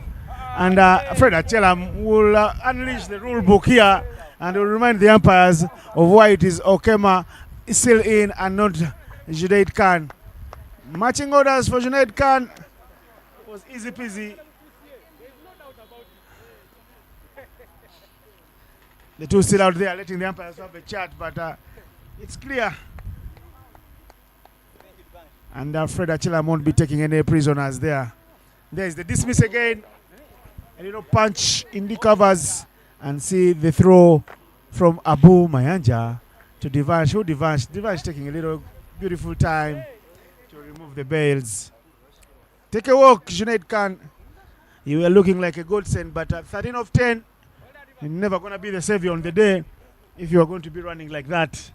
and Fred Achelam will unleash the rule book here and will remind the umpires of why it is Okema is still in and not Junaid Khan. Matching orders for Junaid Khan was easy peasy. The two still out there letting the umpires have a chat, but it's clear. And Fred Achelam won't be taking any prisoners there. There's the dismiss again. A little punch in the covers, and see the throw from Abu Mayanja to Divansh. Divansh taking a little beautiful time to remove the bails. Take a walk, Junaid Khan. You were looking like a godsend, but 13 of 10. You're never going to be the savior on the day if you are going to be running like that.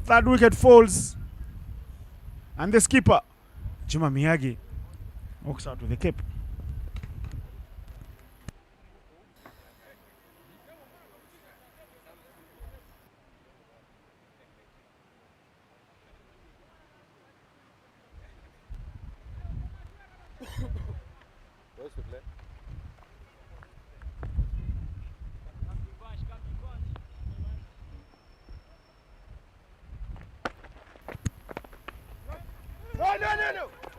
Third wicket falls. And the skipper, Juma Miyagi, walks out with the cape.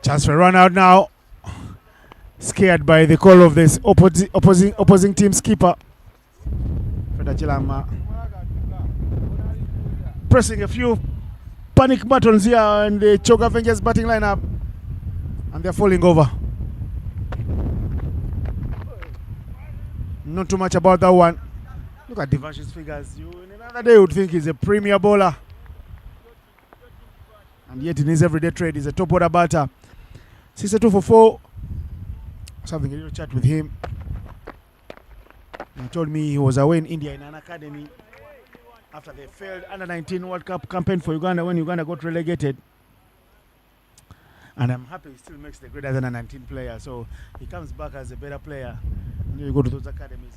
Chance for a run out now. Scared by the call of this opposing team's keeper. Pressing a few panic buttons here in the Choke Avengers batting lineup. And they're falling over. Not too much about that one. Look at Devansh's figures. You in another day would think he's a premier bowler. And yet in his everyday trade, he's a top order batter. 62 for 4. I was having a little chat with him. He told me he was away in India in an academy after they failed under-19 World Cup campaign for Uganda when Uganda got relegated. And I'm happy he still makes the grade as an under-19 player. So he comes back as a better player. And you go to those academies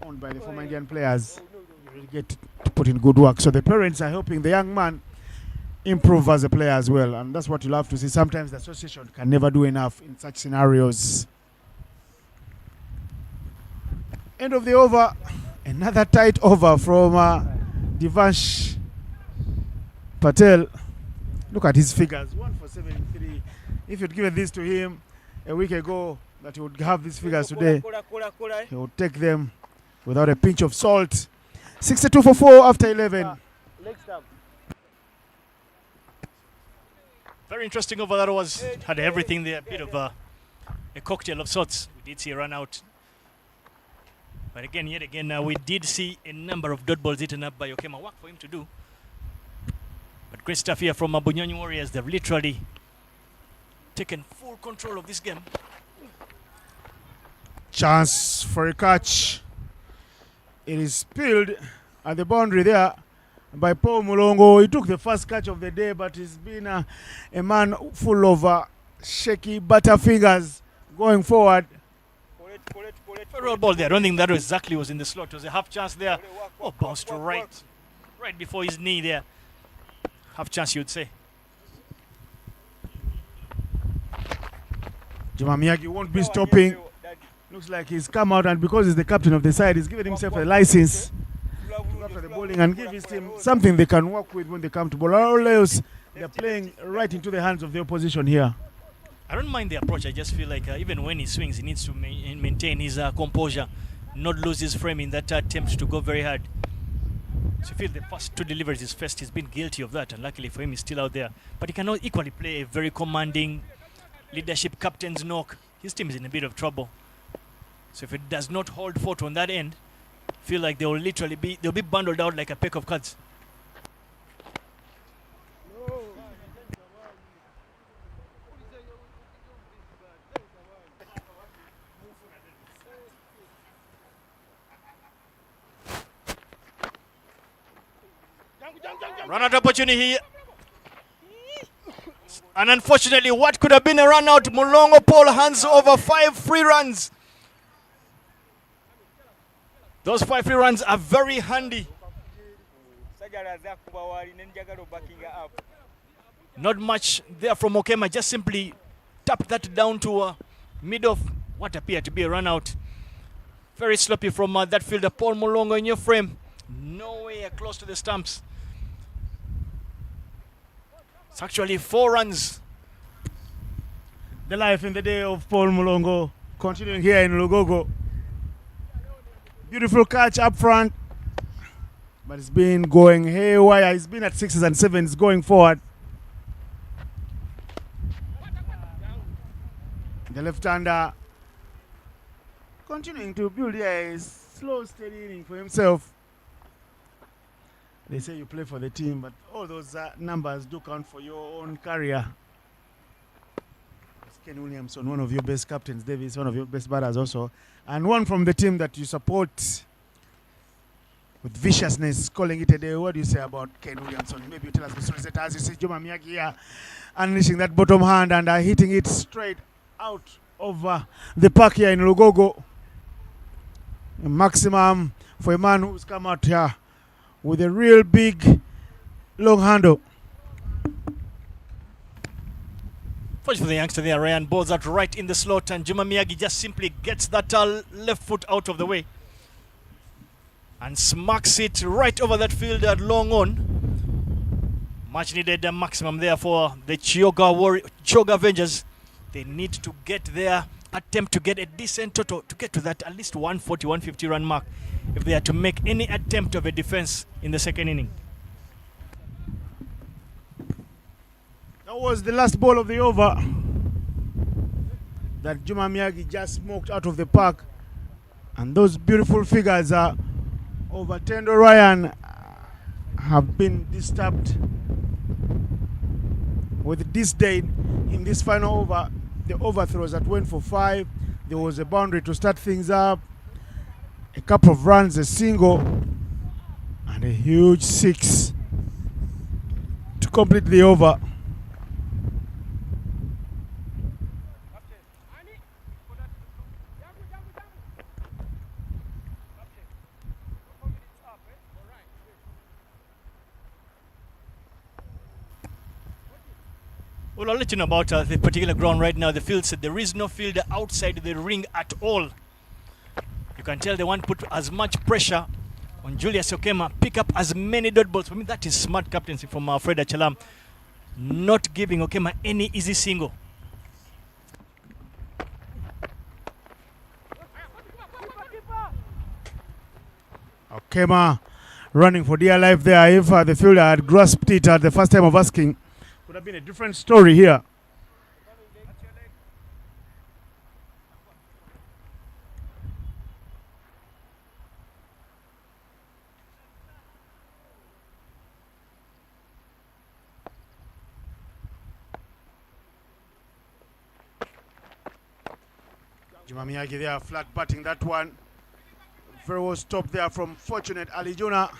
owned by the former Indian players. You really get to put in good work. So the parents are helping the young man improve as a player as well, and that's what you'll have to see. Sometimes the association can never do enough in such scenarios. End of the over. Another tight over from Devansh Patel. Look at his figures. 1 for 73. If you'd given this to him a week ago, that he would have these figures today, he would take them without a pinch of salt. 62 for 4 after 11. Very interesting over that was. Had everything there, a bit of a cocktail of sorts. We did see a run out. But again, yet again, we did see a number of dot balls eaten up by Okema. Work for him to do. But great stuff here from Bunyonyi Warriors. They've literally taken full control of this game. Chance for a catch. It is spilled at the boundary there by Paul Mulongo. He took the first catch of the day, but he's been a man full of shaky butterfingers going forward. Very ball there. I don't think that exactly was in the slot. It was a half chance there. Oh, bounced right before his knee there. Half chance, you'd say. Juma Miyagi won't be stopping. Looks like he's come out, and because he's the captain of the side, he's given himself a license to go after the bowling and give his team something they can work with when they come to bowl. All else, they're playing right into the hands of the opposition here. I don't mind the approach. I just feel like even when he swings, he needs to maintain his composure, not lose his frame in that attempt to go very hard. So I feel the first two deliveries is first. He's been guilty of that, and luckily for him, he's still out there. But he cannot equally play a very commanding leadership captain's knock. His team is in a bit of trouble. So if it does not hold fort on that end, I feel like they'll be bundled out like a pack of cards. Run out opportunity here. And unfortunately, what could have been a run out, Mulongo Paul hands over 5 free runs. Those 5 free runs are very handy. Not much there from Okema, just simply tapped that down to mid of what appeared to be a run out. Very sloppy from that fielder, Paul Mulongo in your frame. Nowhere close to the stumps. It's actually 4 runs. The life in the day of Paul Mulongo continuing here in Lugogo. Beautiful catch up front, but it's been going haywire. He's been at 6s and 7s going forward. The left-hander continuing to build here a slow, steady inning for himself. They say you play for the team, but all those numbers do count for your own career. It's Ken Williamson, one of your best captains. Davis, one of your best batters also. And one from the team that you support with viciousness, calling it a day. What do you say about Ken Williamson? Maybe you tell us the story as you see Juma Miyagi here unleashing that bottom hand and hitting it straight out of the park here in Lugogo. A maximum for a man who's come out here with a real big long handle. First for the youngster there, Ryan balls that right in the slot, and Juma Miyagi just simply gets that left foot out of the way and smacks it right over that fielder long on. Much needed maximum there for the Chioga Avengers. They need to get their attempt to get a decent total to get to that at least 140, 150 run mark if they are to make any attempt of a defense in the second inning. That was the last ball of the over that Juma Miyagi just smoked out of the park. And those beautiful figures of Tendo Ryan have been disturbed with disdain in this final over. The overthrows that went for 5. There was a boundary to start things up. A couple of runs, a single, and a huge 6 to complete the over. Well, I'll let you know about the particular ground right now. The field said there is no fielder outside the ring at all. You can tell they want to put as much pressure on Julius Okema, pick up as many dot balls. For me, that is smart captaincy from Fred Achalam, not giving Okema any easy single. Okema running for dear life there. If the fielder had grasped it at the first time of asking, would have been a different story here. Juma Miyagi there, flat batting that one. Very well stopped there from Fortunate Alijuna.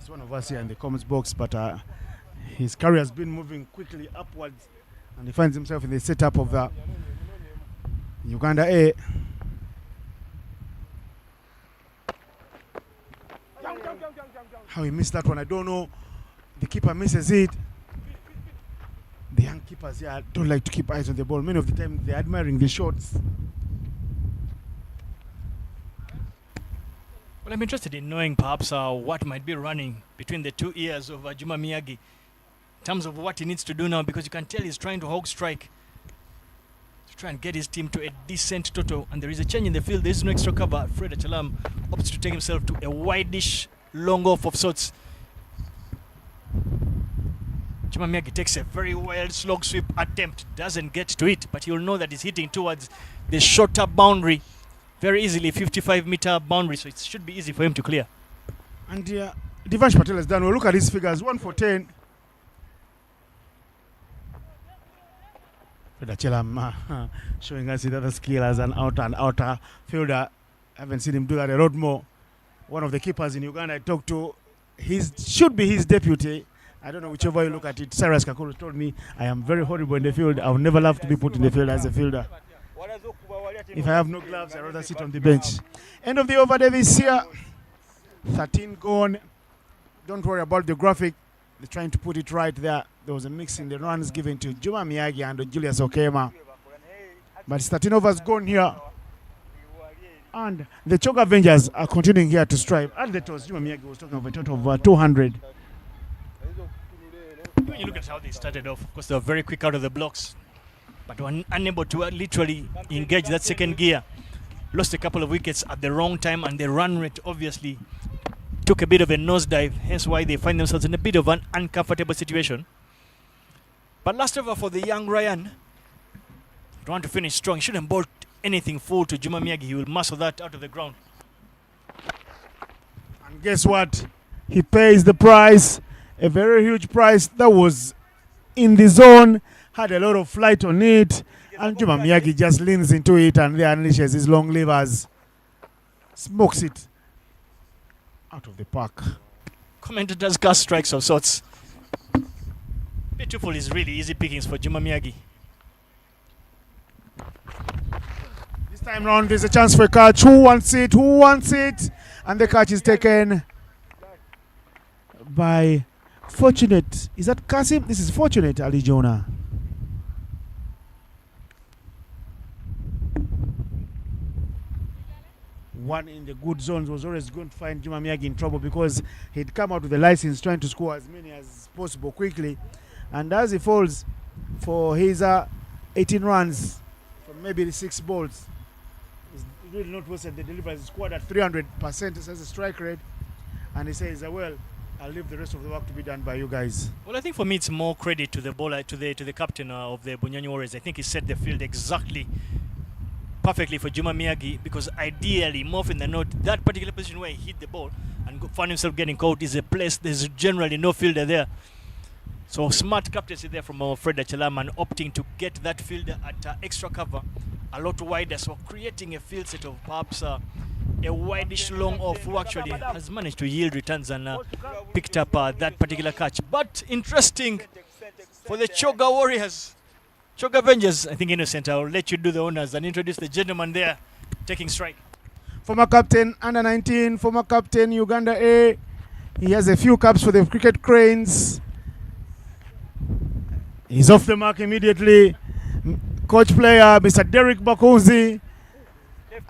It's one of us here in the comments box, but his career has been moving quickly upwards, and he finds himself in the setup of the Uganda A. How he missed that one, I don't know. The keeper misses it. The young keepers here don't like to keep eyes on the ball. Many of the time they're admiring the shots. Well, I'm interested in knowing perhaps what might be running between the 2 ears of Juma Miyagi in terms of what he needs to do now, because you can tell he's trying to hog strike to try and get his team to a decent total, and there is a change in the field. There is no extra cover. Fred Achalam opts to take himself to a wide-ish long off of sorts. Juma Miyagi takes a very wild slog sweep attempt, doesn't get to it, but you'll know that he's hitting towards the shorter boundary very easily, 55-meter boundary, so it should be easy for him to clear. And Divansh Patel has done well. Look at his figures, 1 for 10. Fred Achalam showing us the other skill as an outer fielder. I haven't seen him do that a lot more. One of the keepers in Uganda I talked to, should be his deputy. I don't know, whichever you look at it. Cyrus Kakuru told me, I am very horrible in the field. I would never love to be put in the field as a fielder. If I have no gloves, I'd rather sit on the bench. End of the over, Davis here. 13 gone. Don't worry about the graphic. They're trying to put it right there. There was a mix in the runs given to Juma Miyagi and Julius Okema. But it's 13 overs gone here. And the Chioga Avengers are continuing here to strive. At the toss, Juma Miyagi was talking of a total of 200. When you look at how they started off, of course they were very quick out of the blocks, but were unable to literally engage that second gear. Lost a couple of wickets at the wrong time, and the run rate obviously took a bit of a nosedive, hence why they find themselves in a bit of an uncomfortable situation. But last over for the young Ryan. They want to finish strong. He shouldn't bolt anything full to Juma Miyagi. He will muscle that out of the ground. And guess what? He pays the price. A very huge price that was in the zone, had a lot of flight on it, and Juma Miyagi just leans into it and there unleashes his long levers, smokes it Out of the park. Commentators cast strikes of sorts. Beautiful is really easy pickings for Juma Miyagi. This time round, there's a chance for a catch. Who wants it? Who wants it? And the catch is taken by Fortunate. Is that Kasim? This is Fortunate, Ali Jonah. One in the good zones was always going to find Juma Miyagi in trouble because he'd come out with the license trying to score as many as possible quickly. And as he falls for his 18 runs from maybe the 6 balls, he's really not wasted the delivery. He scored at 300% as a strike rate. And he says, well, I'll leave the rest of the work to be done by you guys. Well, I think for me it's more credit to the bowler, to the captain of the Bunyani Warriors. I think he set the field exactly perfectly for Juma Miyagi, because ideally, more often than not, that particular position where he hit the ball and found himself getting caught is a place there's generally no fielder there. So smart captaincy there from Fred Achalaman, opting to get that fielder at extra cover a lot wider, so creating a field set of perhaps a wideish long off, who actually has managed to yield returns and picked up that particular catch. But interesting for the Choga Warriors. Choga Avengers, I think Innocent, I'll let you do the honors and introduce the gentleman there taking strike. Former captain, under 19, former captain, Uganda A. He has a few caps for the Cricket Cranes. He's off the mark immediately. Coach player, Mr. Derek Bakunzi.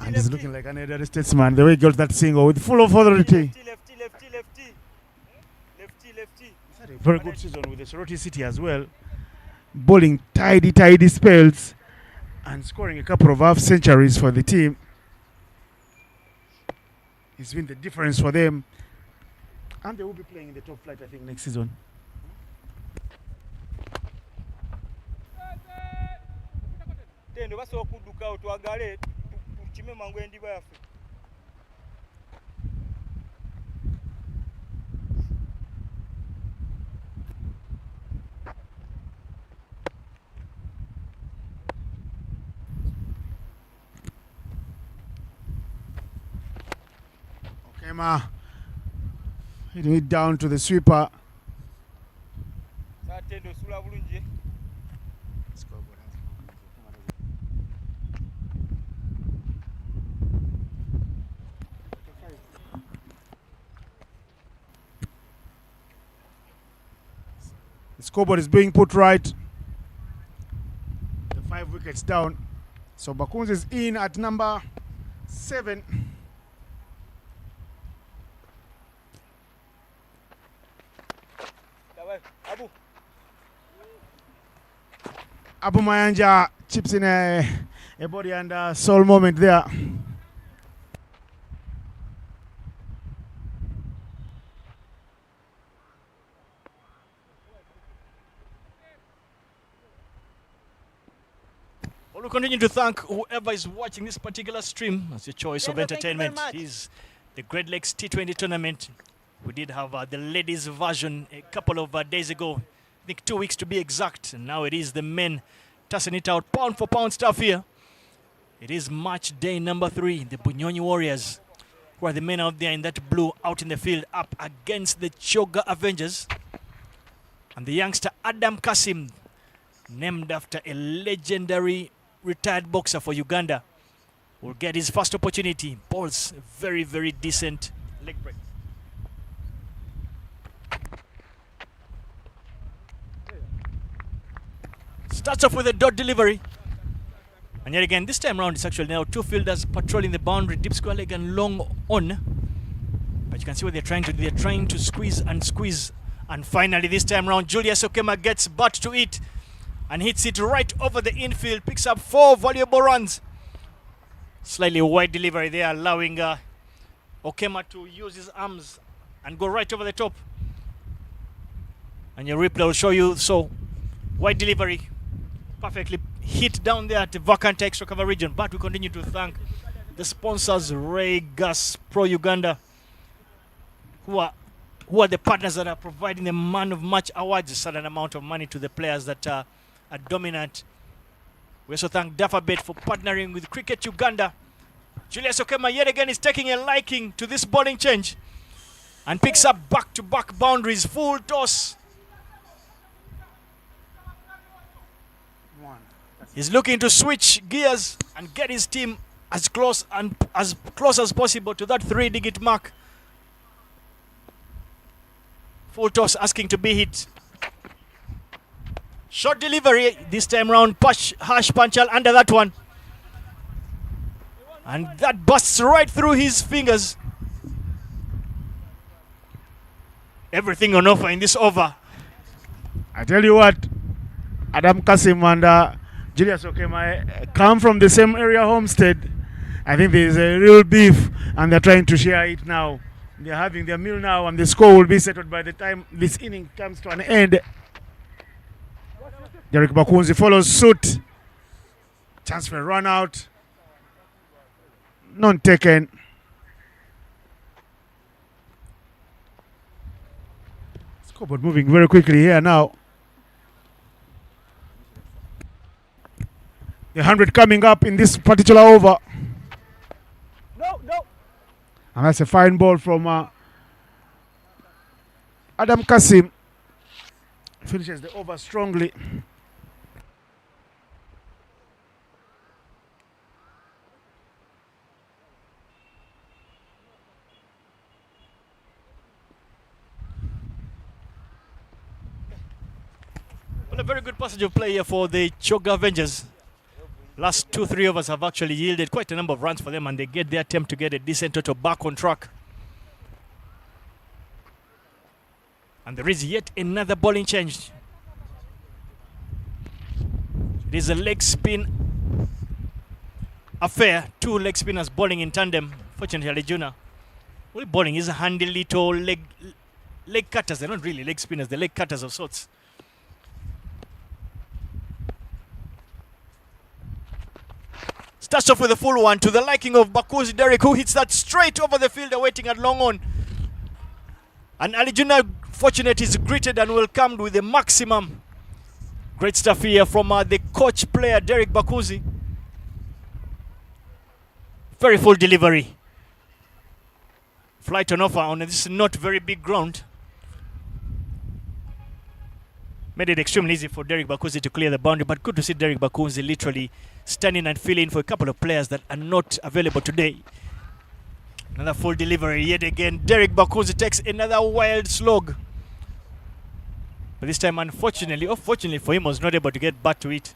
And he's looking like an elderly statesman, the way he got that single with full authority. Lefty. He's had a very good season with the Soroti City as well. Bowling tidy spells and scoring a couple of half centuries for the team. He's been the difference for them. And they will be playing in the top flight, I think, next season. Tendo basobola okuddukawo twagale tukime mangu endiba yaffe. Okay, ma. Hitting it down to the sweeper. Saa Tendo osula bulungi. The scoreboard is being put right. The 5 wickets down. So Bakunzi is in at number 7. Abu Mayanja chips in a body and soul moment there. Well, we continue to thank whoever is watching this particular stream as your choice of entertainment. Is the Great Lakes T20 tournament. We did have the ladies version a couple of days ago. I think 2 weeks to be exact. And now it is the men tossing it out pound for pound stuff here. It is match day number 3. The Bunyonyi Warriors, who are the men out there in that blue out in the field, up against the Choga Avengers. And the youngster Adam Kasim, named after a legendary retired boxer for Uganda, will get his first opportunity. Bowls very, very decent leg break. Starts off with a dot delivery. And yet again, this time around, it's actually now 2 fielders patrolling the boundary, deep square leg and long on. But you can see what they're trying to do. They're trying to squeeze and squeeze. And finally, this time around, Julius Okema gets butt to it and hits it right over the infield. Picks up 4 valuable runs. Slightly wide delivery there, allowing Okema to use his arms and go right over the top. And your replay will show you. So, wide delivery. Perfectly hit down there at the vacant extra cover region. But we continue to thank the sponsors, Ray Gas Pro Uganda, who are the partners that are providing the Man of Match awards, a certain amount of money to the players that are dominant. We also thank Dafabet for partnering with Cricket Uganda. Julius Okema yet again is taking a liking to this bowling change. and picks up back-to-back boundaries. Full toss. He's looking to switch gears and get his team as close as possible to that 3-digit mark. Full toss asking to be hit. Short delivery this time round. Harsh Panchal under that one. And that busts right through his fingers. Everything on offer in this over. I tell you what, Adam Kasim and Julius Okema come from the same area, Homestead. I think there is a real beef and they're trying to share it now. They're having their meal now and the score will be settled by the time this inning comes to an end. Derek Bakunzi follows suit. Chance for a run out. None taken. Scoreboard moving very quickly here now. The 100 coming up in this particular over. No. And that's a fine ball from Adam Kasim. Finishes the over strongly. Well, a very good passage of play here for the Choga Avengers. Last 2-3 overs have actually yielded quite a number of runs for them, and they get their attempt to get a decent total back on track. And there is yet another bowling change. It is a leg spin affair. 2 leg spinners bowling in tandem. Fortunately, Alijuna, well, bowling is a handy little leg cutters. They're not really leg spinners, they're leg cutters of sorts. Starts off with a full one to the liking of Bakuzi Derek, who hits that straight over the fielder waiting at long on. And Alijuna, fortunate, is greeted and welcomed with the maximum. Great stuff here from the coach player Derek Bakuzi. Very full delivery. Flight on offer on this not very big ground. Made it extremely easy for Derek Bakuzi to clear the boundary, but good to see Derek Bakuzi literally standing and filling for a couple of players that are not available today. Another full delivery yet again. Derek Bakuzi takes another wild slog. But this time, unfortunately, or fortunately for him, was not able to get back to it.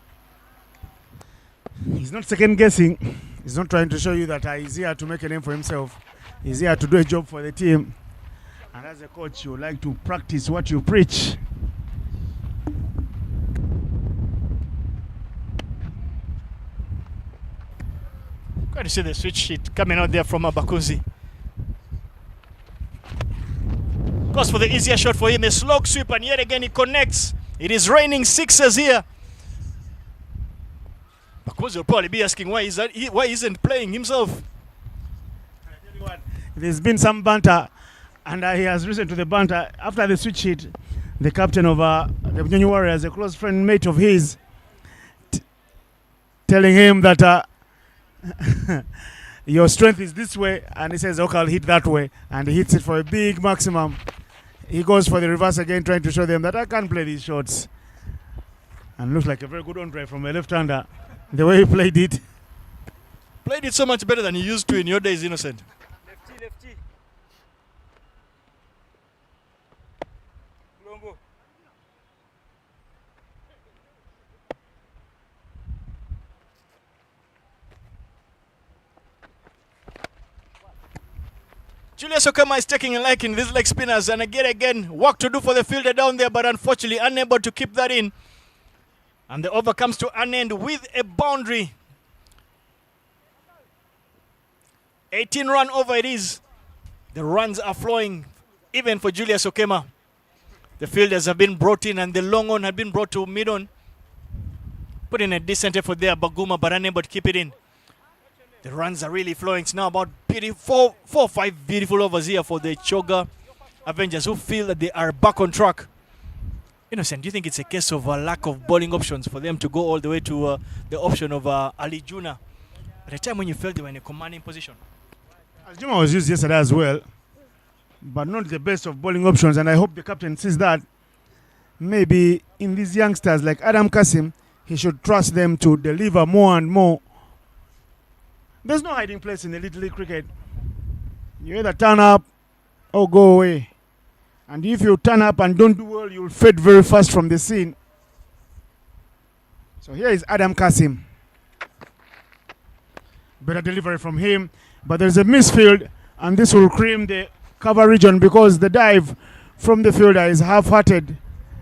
He's not second guessing. He's not trying to show you that he's here to make a name for himself. He's here to do a job for the team. And as a coach, you like to practice what you preach. Got to see the switch hit coming out there from Bakuzi. Goes for the easier shot for him, a slog sweep, and yet again he connects. It is raining sixes here. Bakuzi will probably be asking why isn't playing himself. There's been some banter, and he has risen to the banter after the switch hit. The captain of the Bunyonyi Warriors, a close friend mate of his, telling him that your strength is this way, and he says, okay, I'll hit that way, and he hits it for a big maximum. He goes for the reverse again, trying to show them that I can play these shots. And looks like a very good on drive from a left-hander. The way he played it. Played it so much better than he used to in your days, Innocent. Lefty. Lugogo. Julius Okema is taking a liking these leg spinners, and again, work to do for the fielder down there, but unfortunately unable to keep that in. And the over comes to an end with a boundary. 18-run over it is. The runs are flowing, even for Julius Okema. The fielders have been brought in, and the long on had been brought to mid-on. Put in a decent effort there, Baguma, but unable to keep it in. The runs are really flowing. It's now about 4 or 5 beautiful overs here for the Choga Avengers, who feel that they are back on track. Innocent, do you think it's a case of a lack of bowling options for them to go all the way to the option of Alijuna at a time when you felt they were in a commanding position? Alijuna was used yesterday as well. but not the best of bowling options, and I hope the captain sees that. Maybe in these youngsters like Adam Kasim, he should trust them to deliver more and more. There's no hiding place in the Little League cricket. You either turn up or go away. And if you turn up and don't do well, you'll fade very fast from the scene. So here is Adam Kasim. Better delivery from him. But there's a misfield, and this will cream the cover region because the dive from the fielder is half-hearted.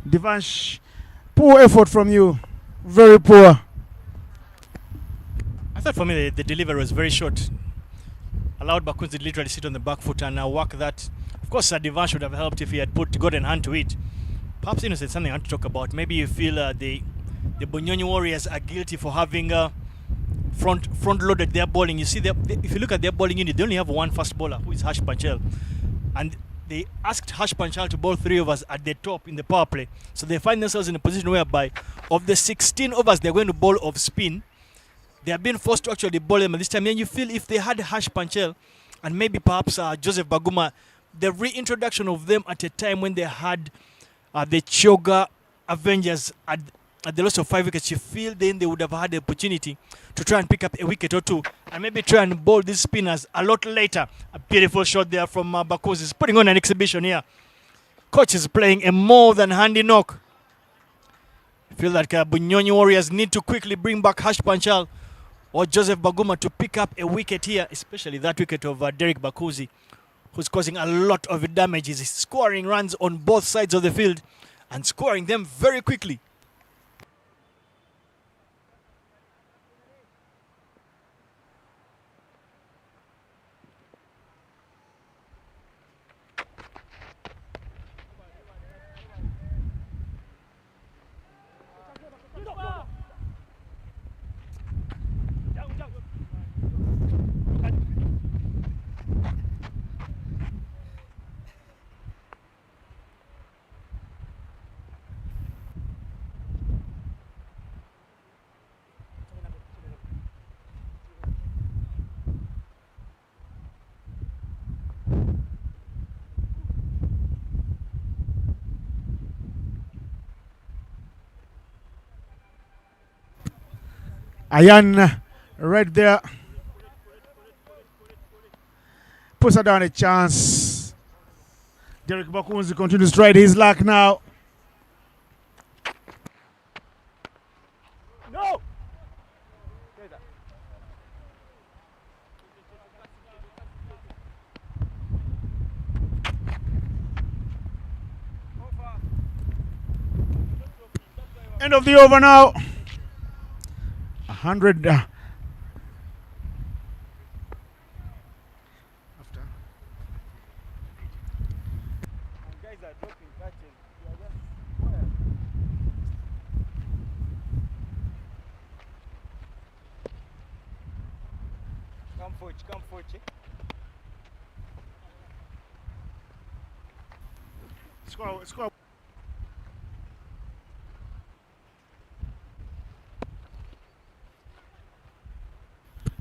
Devansh, poor effort from you. Very poor. I thought for me the delivery was very short. Allowed Bakunzi to literally sit on the back foot and work that. Of course, Devansh would have helped if he had gotten hand to it. Perhaps Innocent, something I want to talk about. Maybe you feel the Bunyonyi Warriors are guilty for having front-loaded their bowling. You see, if you look at their bowling unit, they only have one fast bowler, who is Harsh Panchal. And they asked Harsh Panchal to bowl 3 overs at the top in the power play. So they find themselves in a position whereby of the 16 overs they're going to bowl of spin, they have been forced to actually bowl them at this time. And you feel if they had Harsh Panchal and maybe perhaps Joseph Baguma, the reintroduction of them at a time when they had the Choga Avengers at the loss of 5 wickets, you feel then they would have had the opportunity to try and pick up a wicket or two and maybe try and bowl these spinners a lot later. A beautiful shot there from Bakos. He's putting on an exhibition here. Coach is playing a more than handy knock. I feel that Bunyonyi Warriors need to quickly bring back Harsh Panchal or Joseph Baguma to pick up a wicket here, especially that wicket of Derek Bakuzi, who's causing a lot of damage. He's scoring runs on both sides of the field and scoring them very quickly. Ayan right there. Puts her down a chance. Derek Bakunzi continues to ride his luck now. No! End of the over now. 100. After. Guys are dropping catches. Come for it. Score.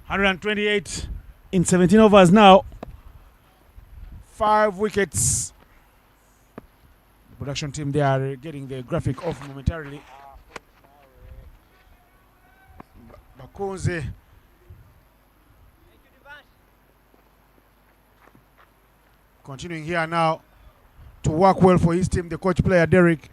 128 in 17 overs now. 5 wickets. The production team, they are getting the graphic off momentarily. Bakonze. Continuing here now to work well for his team, the coach player Derek.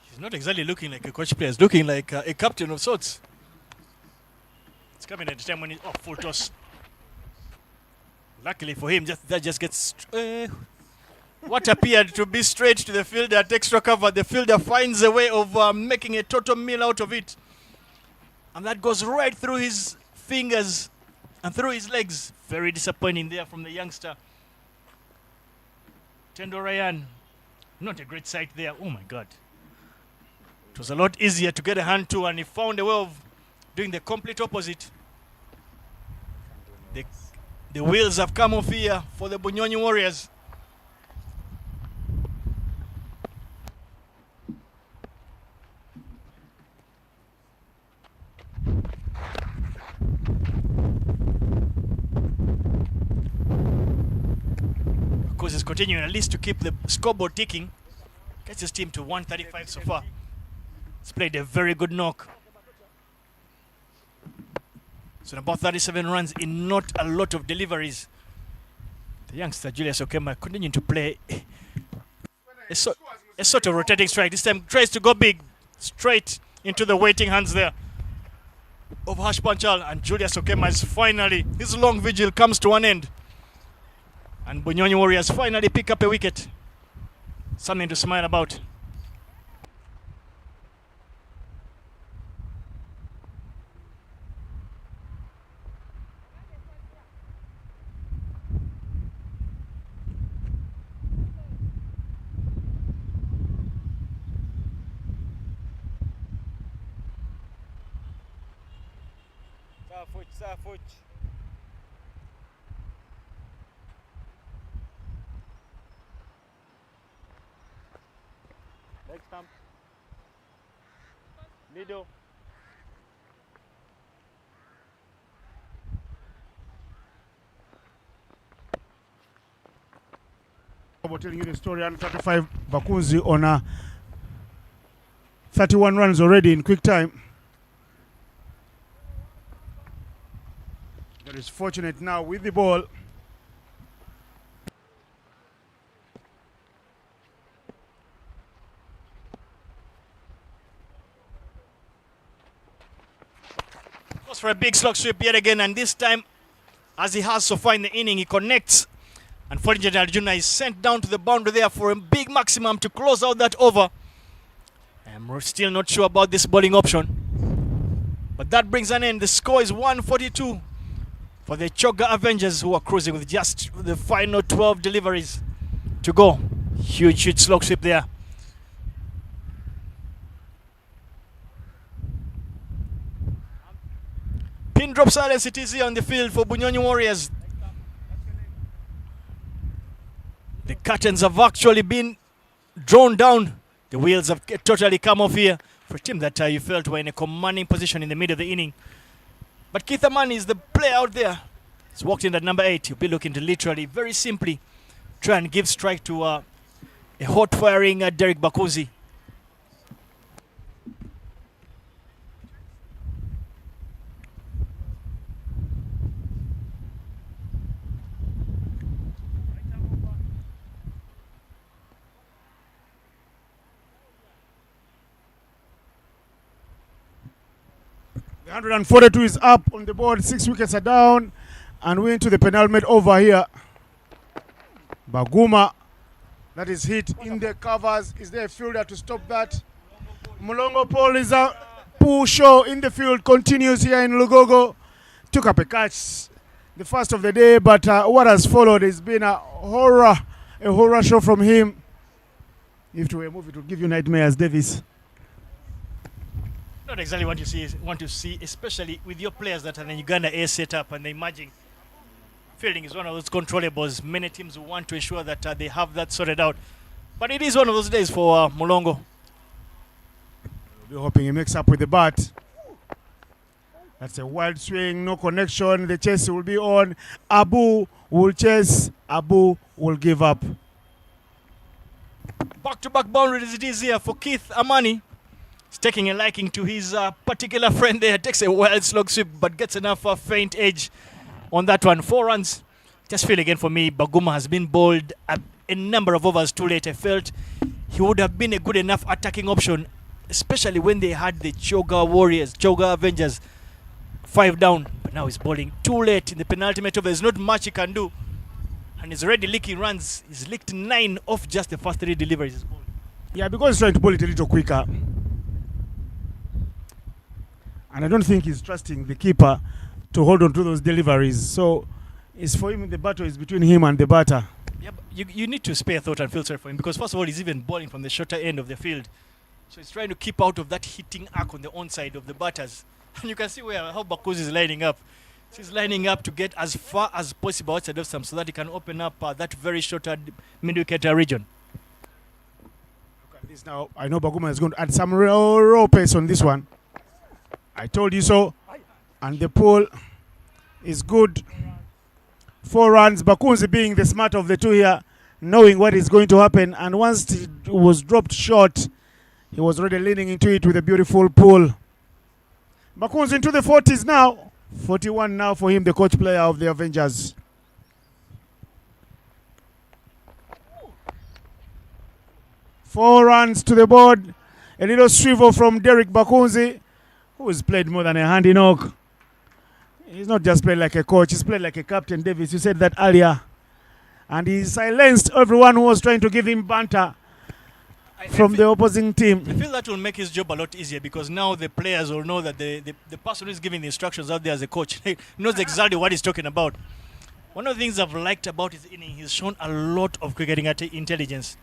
He's not exactly looking like a coach player. He's looking like a captain of sorts. It's coming at the time when he's off full toss. Luckily for him, that just gets... what appeared to be straight to the fielder at extra cover. The fielder finds a way of making a total meal out of it. And that goes right through his fingers and through his legs. Very disappointing there from the youngster. Tendo Ryan. Not a great sight there. Oh my God. It was a lot easier to get a hand to, and he found a way of doing the complete opposite. The wheels have come off here for the Bunyonyi Warriors. Bakuzi is continuing at least to keep the scoreboard ticking. Gets his team to 135 so far. He's played a very good knock. So about 37 runs in not a lot of deliveries. The youngster Julius Okema continuing to play a sort of rotating strike. This time tries to go big, straight into the waiting hands there of Harsh Panchal, and Julius Okema is finally, his long vigil comes to an end. And Bunyonyi Warriors finally pick up a wicket. Something to smile about. Safuch. Leg stump. Middle. About telling you the story, 135 Bakuzi on 31 runs already in quick time. That is fortunate now with the ball. Goes for a big slog sweep yet again, and this time, as he has so far in the inning, he connects. And Fortune Arjuna is sent down to the boundary there for a big maximum to close out that over. I'm still not sure about this bowling option. But that brings an end. The score is 142 for the Choga Avengers, who are cruising with just the final 12 deliveries to go. Huge slog sweep there. Pin drop silence it is here on the field for Bunyonyi Warriors. The curtains have actually been drawn down. The wheels have totally come off here for a team that you felt were in a commanding position in the middle of the inning. But Keith Amani is the player out there. He's walked in at number 8. He'll be looking to literally, very simply, try and give strike to a hot-firing Derek Bakuzi. The 142 is up on the board. 6 wickets are down. And we're into the penultimate over here. Baguma, that is hit in the covers. Is there a fielder to stop that? Mulongo Paul is a push show in the field. Continues here in Lugogo. Took up a catch, the first of the day, but what has followed has been a horror show from him. If it were a movie, it would give you nightmares, Davis. Not exactly what you want to see, especially with your players that are in Uganda A setup and the emerging. Fielding is one of those controllables. Many teams want to ensure that they have that sorted out. But it is one of those days for Mulongo. We're hoping he makes up with the bat. That's a wild swing, no connection. The chase will be on. Abu will chase. Abu will give up. Back-to-back boundaries it is here for Keith Amani. He's taking a liking to his particular friend there. Takes a wild slog sweep, but gets enough faint edge on that one. 4 runs. Just feel again for me, Baguma has been bowled a number of overs too late. I felt he would have been a good enough attacking option, especially when they had the Choga Warriors, Choga Avengers 5 down. But now he's bowling too late in the penultimate over. There's not much he can do. And he's already leaking runs. He's leaked 9 off just the first 3 deliveries. Yeah, because he's trying to bowl it a little quicker. And I don't think he's trusting the keeper to hold on to those deliveries. So it's for him, the battle is between him and the batter. Yeah, but you need to spare thought and feel sorry for him, because first of all, he's even bowling from the shorter end of the field. So he's trying to keep out of that hitting arc on the onside of the batters. And you can see how Bakuzi is lining up. So he's lining up to get as far as possible outside of some so that he can open up that very shorter mid-wicket region. Look at this now. I know Baguma is going to add some raw pace on this one. I told you so. And the pull is good. 4 runs. Bakunzi being the smart of the two here. knowing what is going to happen. And once it was dropped short, he was already leaning into it with a beautiful pull. Bakunzi into the 40s now. 41 now for him, the coach player of the Avengers. Four runs to the board. A little swivel from Derek Bakunzi, who has played more than a handy knock. He's not just played like a coach, he's played like a captain, Davis. You said that earlier. And he silenced everyone who was trying to give him banter from the opposing team. I feel that will make his job a lot easier because now the players will know that the person who is giving the instructions out there as a coach knows exactly what he's talking about. One of the things I've liked about his inning, he's shown a lot of cricketing intelligence.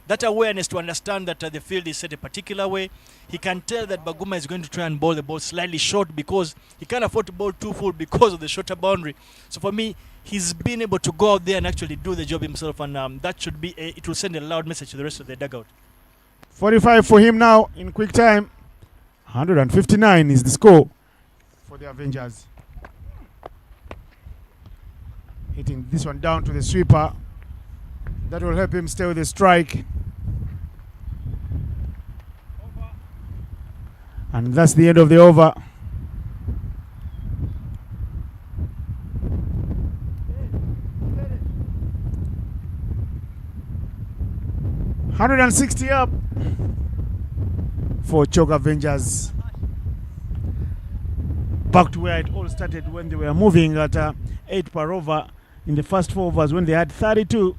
That awareness to understand that the field is set a particular way. He can tell that Baguma is going to try and bowl the ball slightly short because he can't afford to bowl too full because of the shorter boundary. So for me, he's been able to go out there and actually do the job himself, and that should be it will send a loud message to the rest of the dugout. 45 for him now in quick time. 159 is the score for the Avengers. Hitting this one down to the sweeper. That will help him stay with the strike. And that's the end of the over. $160 up for Chok Avengers. Back to where it all started when they were moving at 8 per over in the first 4 overs when they had 32.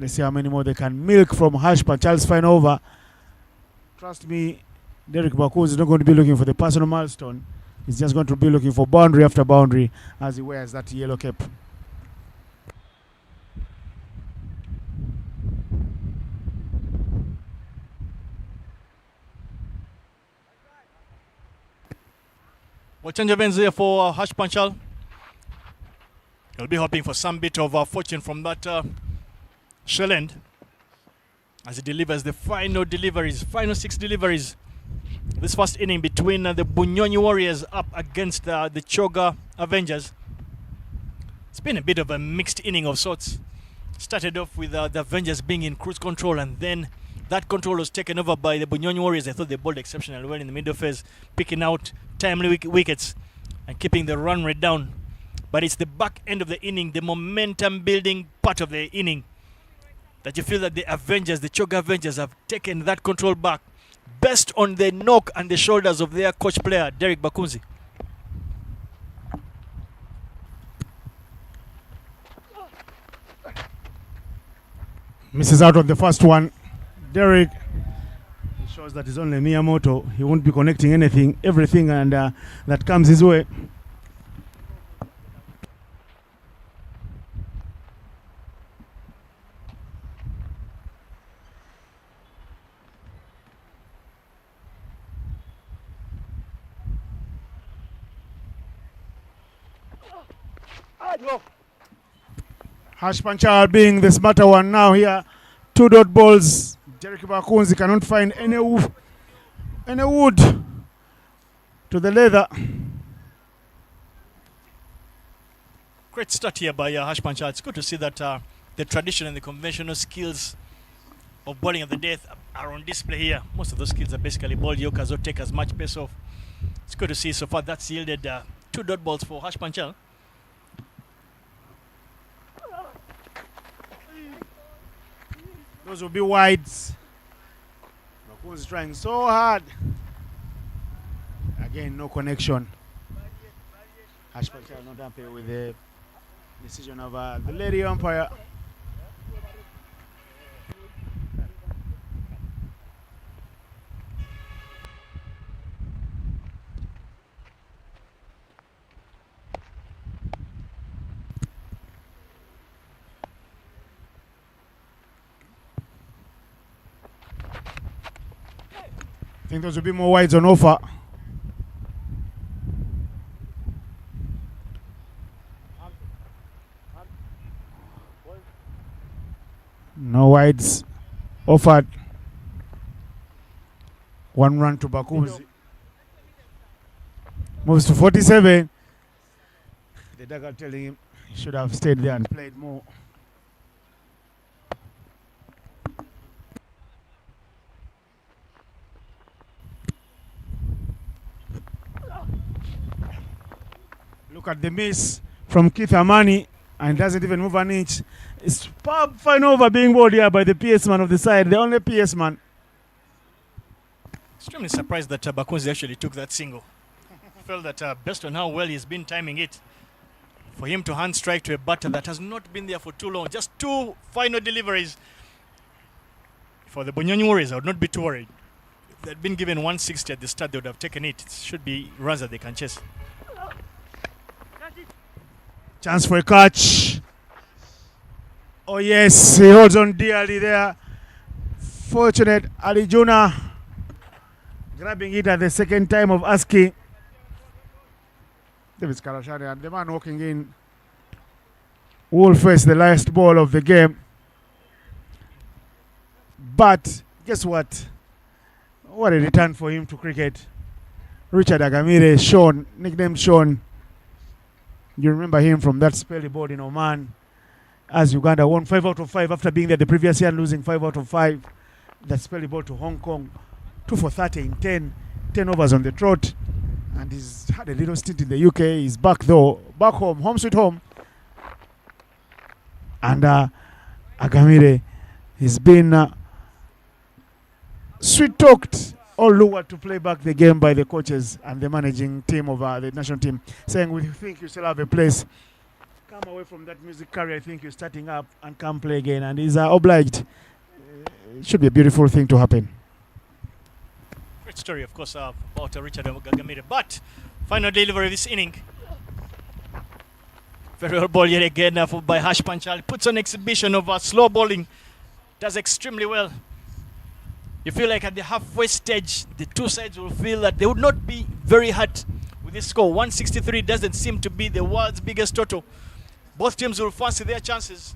Let's see how many more they can milk from Harsh Panchal's final over. Trust me, Derek Bakunzi is not going to be looking for the personal milestone. He's just going to be looking for boundary after boundary as he wears that yellow cap. Well, change of ends there for Harsh Panchal. He'll be hoping for some bit of fortune from that shell end as he delivers the final 6 deliveries. This first inning between the Bunyonyi Warriors up against the Choga Avengers. It's been a bit of a mixed inning of sorts. Started off with the Avengers being in cruise control, and then that control was taken over by the Bunyonyi Warriors. I thought they bowled exceptionally well in the middle phase, picking out timely wickets and keeping the run rate down. But it's the back end of the inning, the momentum building part of the inning, that you feel that the Avengers, the Choga Avengers, have taken that control back, based on the knock and the shoulders of their coach player, Derek Bakunzi. Misses out on the first one. Derek shows that he's only Miyamoto. He won't be connecting everything and that comes his way. Harsh Panchal being the smarter one now here. 2 dot balls. Derek Bakunzi cannot find any wood to the leather. Great start here by Harsh Panchal. It's good to see that the tradition and the conventional skills of bowling of the death are on display here. Most of those skills are basically ball yokers or take as much pace off. It's good to see so far that's yielded 2 dot balls for Harsh Panchal. Those will be wides. Bakunzi trying so hard. Again, no connection. Harsh Panchal not happy with the decision of the lady umpire. I think those will be more wides on offer. No wides offered. 1 run to Bakunzi. Moves to 47. The dugout telling him He should have stayed there and played more. Look at the miss from Keith Amani, and doesn't even move an inch. It's fine over being bowled here by the PS man of the side, the only PS man. Extremely surprised that Bakunzi actually took that single. Felt that based on how well he's been timing it, for him to hand strike to a batter that has not been there for too long, just 2 final deliveries. For the Bunyonyi Warriors, I would not be too worried. If they'd been given 160 at the start, they would have taken it. It should be runs that they can chase. Chance for a catch. Oh yes, he holds on dearly there. Fortunate Ali Juna grabbing it at the second time of asking. Davis Karashani and the man walking in will face the last ball of the game. But guess what? What a return for him to cricket. Richard Agamire, Sean, nicknamed Sean. You remember him from that spell he bowled in Oman as Uganda won 5 out of 5 after being there the previous year and losing 5 out of 5. That spell he bowled to Hong Kong. 2 for 30 in 10 overs on the trot. And he's had a little stint in the UK. He's back though. Back home sweet home. And Agamire has been sweet-talked all lured to play back the game by the coaches and the managing team of the national team, saying, we think you still have a place. Come away from that music career, I think you're starting up and come play again. And he's obliged. It should be a beautiful thing to happen. Great story, of course, about Richard Agamire. But final delivery of this inning. Very well ball yet again by Harsh Panchal. Puts on exhibition of slow bowling. Does extremely well. You feel like at the halfway stage, the two sides will feel that they would not be very hurt with this score. 163 doesn't seem to be the world's biggest total. Both teams will fancy their chances.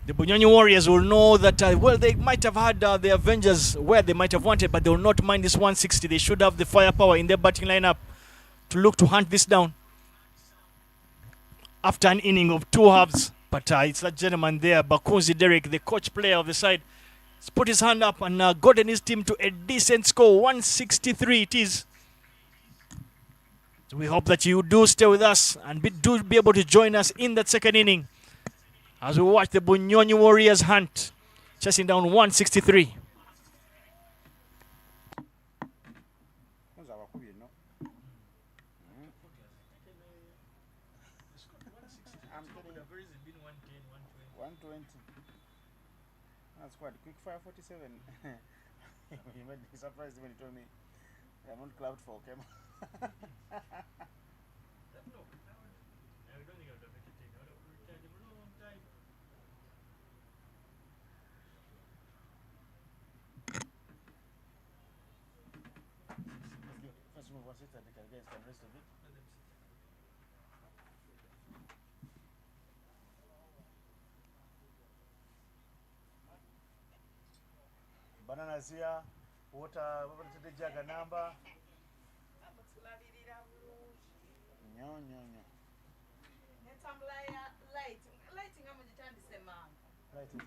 The Bunyonyi Warriors will know that, well, they might have had the Avengers where they might have wanted, but they will not mind this 160. They should have the firepower in their batting lineup to look to hunt this down after an inning of 2 halves. But it's that gentleman there, Bakunzi Derek, the coach player of the side. He's put his hand up and gotten his team to a decent score. 163 it is. So we hope that you do stay with us and do be able to join us in that second inning as we watch the Bunyonyi Warriors hunt, chasing down 163. That's quite quick fire 47. You made me surprised when you told me I'm on cloud for camera. First move was it and they can get the rest of it. Bananas here, water, the jug a number. No. Lighting.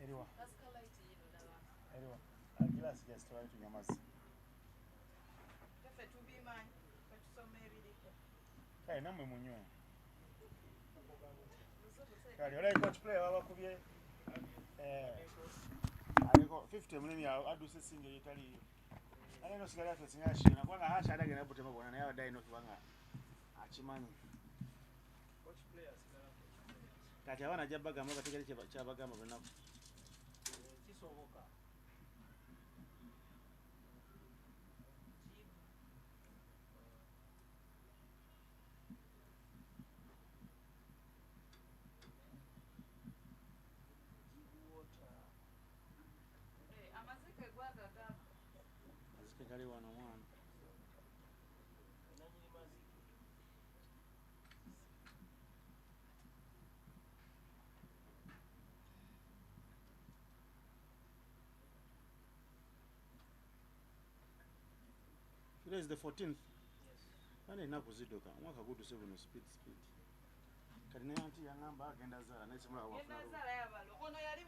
Anyway. Glass just trying to yamas. Hey, namwe munyo. Kali olai coach player babakubye. Aliko 50 munene aduse singe yitali. Aleno sigala tusingashi na kwanga hasha adage na butema bona nayo dai no kwanga. Achimanyi. Coach players kati abana jabbaga mbaga tegere kyabaga mabona. Kisoboka. Today is the 14th. Yes. Kandi ennaku zidduka omwaka guduse buno speed kati naye anti yaŋŋamba agenda zaala naye simulaba wafuna ono yali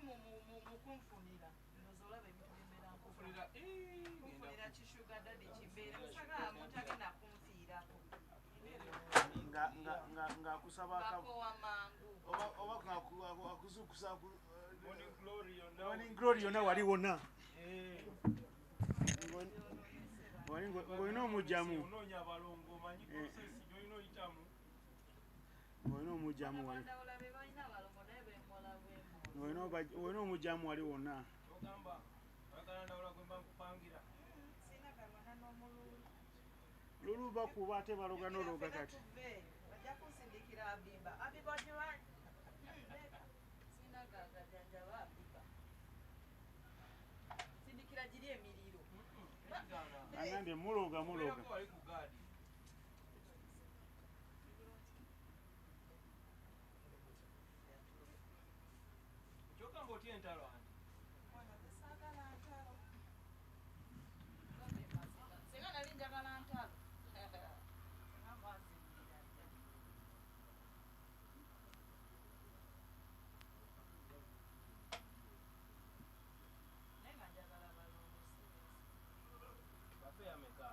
mukunfunira nozolaba ebintu byembeera nkunfunira kishuga dadi kimbeera musaka muntu agenda kunfiirako ng'akusaba bakowa mangu oba akuzukusa glory yonna wali wonna ng'olina omugyamu ng'olina omugyamu wali wonna lulu bakuba ate baloga n'ologa kati bajja kunsindikira abiba giwanyi sina gagajanjaba abiba sindikira giri emiriro agambye muloga kyogamba otya entalo anti singa nali njagala ntalo bafe yameka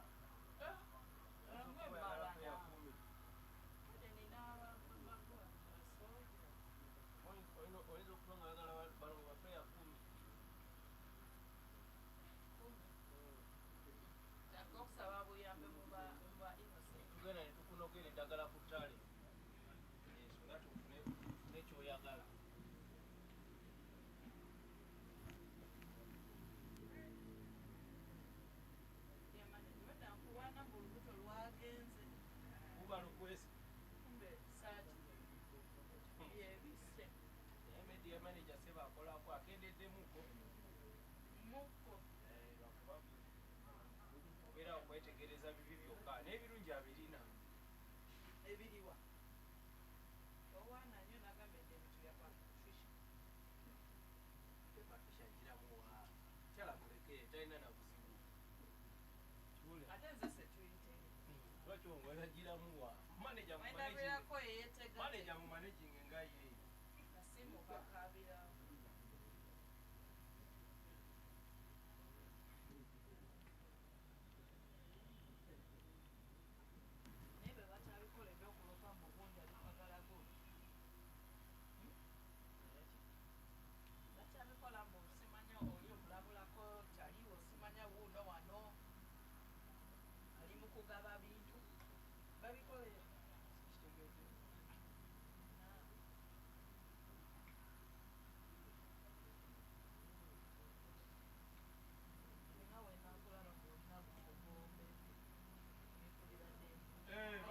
oyinza okuba nga yagala balongo bafe ya 10 okusaba buyambe muba innocent tugenda ne tukunogera eddagala ku ttale nga tufune kyoyagala nkuwana mu lubuto lwagenze kuba lukwesi kumbe saati yebise media manager seba akolako akendeddemuko mukko obeera okwetegereza bibi byokka n'ebirungi abirina ebiriwa owaana nnyo nagambedde ebintu yakwafisha tepafisha giramuwa kyala muleke talina na buzibu ate nze setuyite lwaki ongwera giramuwa manager endavirako yeyetegate mu managing engaye nasimu kakabira naye bwe batabikola ebyokulopa mu bundi alipagalago batabikola mbu simanya oli omulabulako kyaliwo simanya wuuno wano ali mu kugaba bintu babikole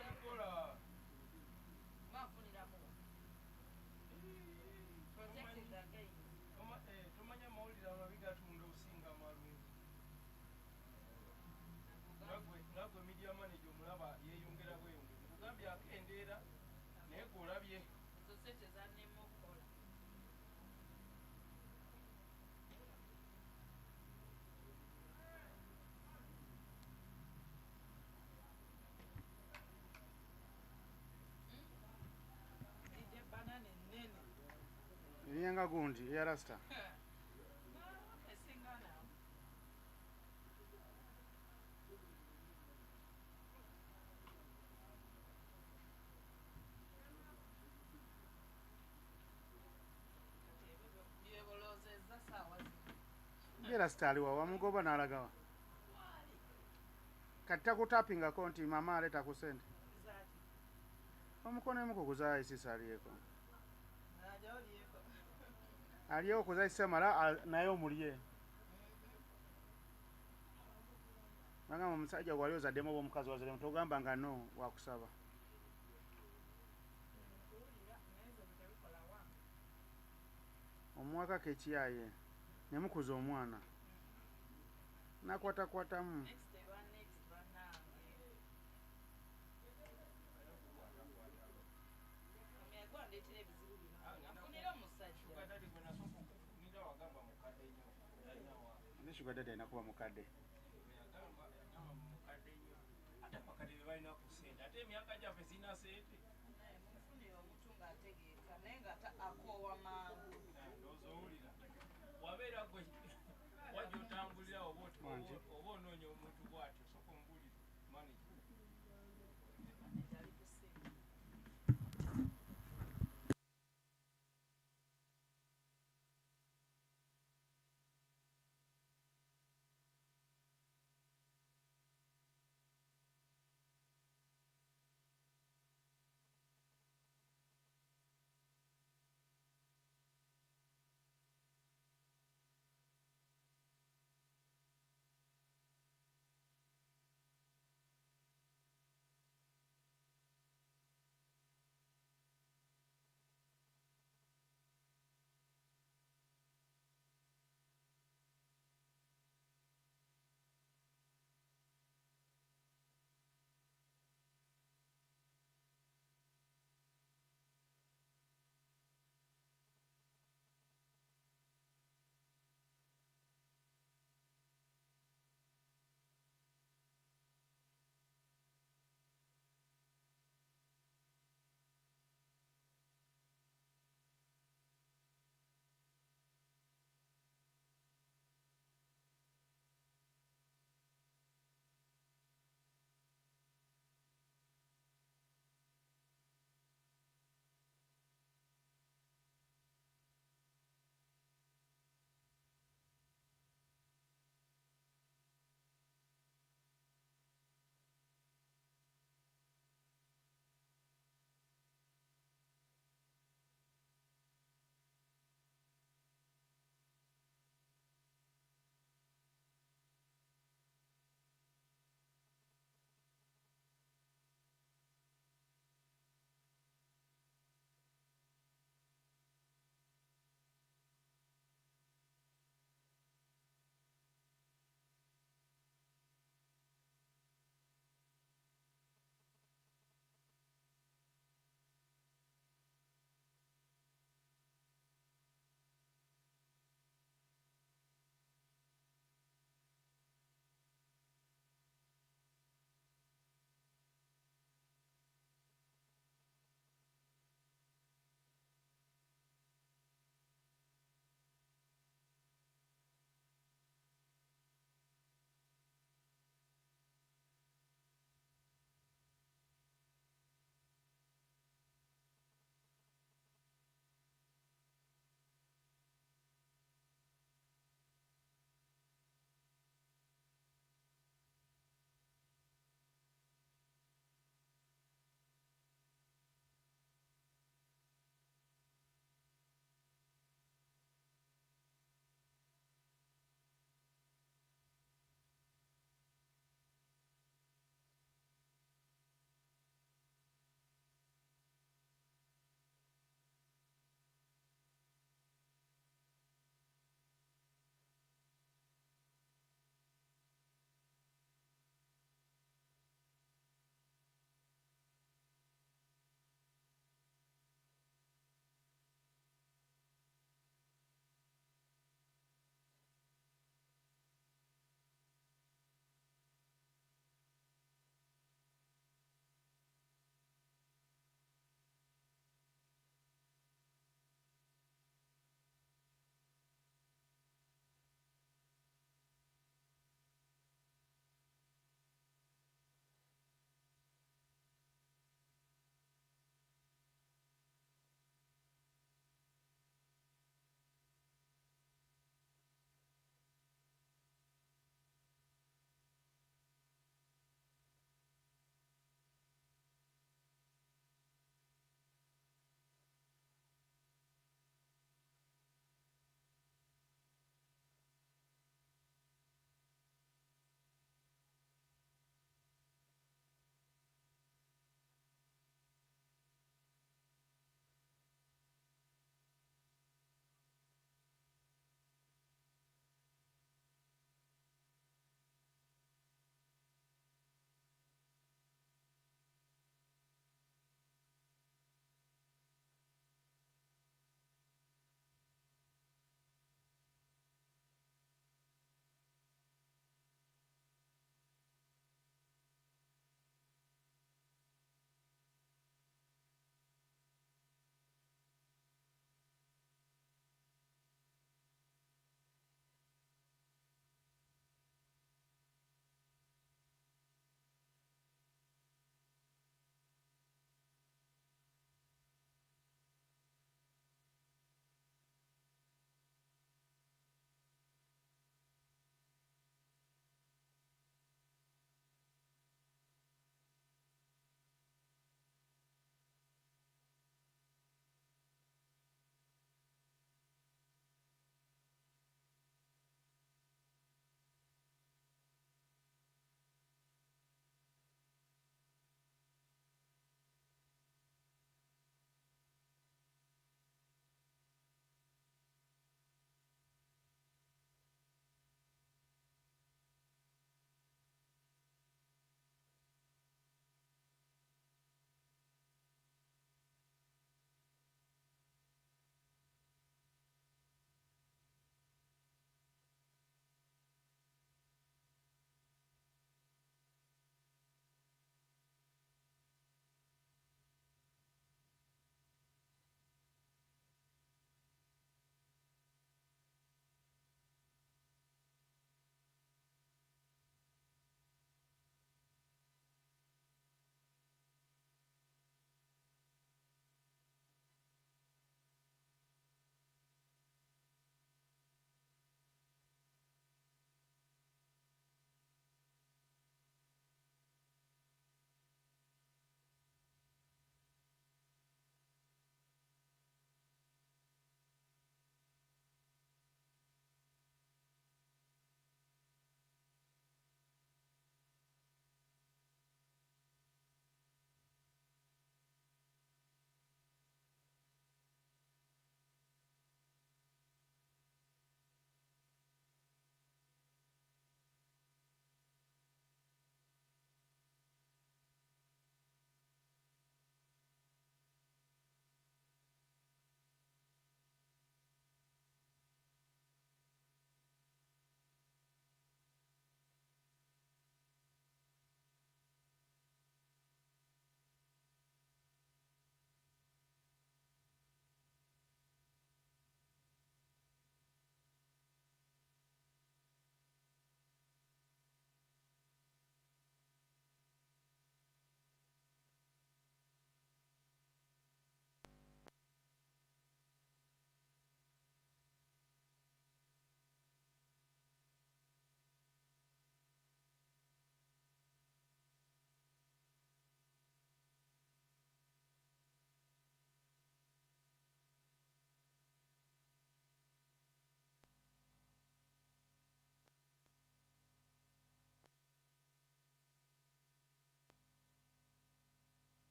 babikola tomanya amawulire amabi gatunda osinga amalungi nagwe media manager omulaba yeyongera bweyongera kugambye akendeera naye golabye sosete zanema okukola ije banana enene eryanga gundi eya rasta esingana byebolozeza saawa ye rasta aliwa wamugoba n'alagawa kati takutapingako nti mama aleta ku sente zati omukono emu kukuzaala isisa aliyeko najolieko aliyewo kuzaisa mala naye omulye bagamba omusajja gwali ozaddemu oba omukazi wazaddemu togamba nga no wakusaba omuwakako ekiyaye nemukuza omwana nakwatakwatamu next banange amyagwandeetera ebizibu bino afunira omusajja dadi gwe nasooka okufunira wagamba mukadde nnyo talinawa ne sugar daddy alina kuba mukadde yagamba mukadde nnyo ate abakadde be balina ku sente ate emyaka gyaffe sina sente naye mufunire omuntu ng'ategeeka naye nga akoowa mangu nozowulira wabeera gwe wajja otambulira oba onoonya omuntu bw'atyo soka omubulire manager ali kusinga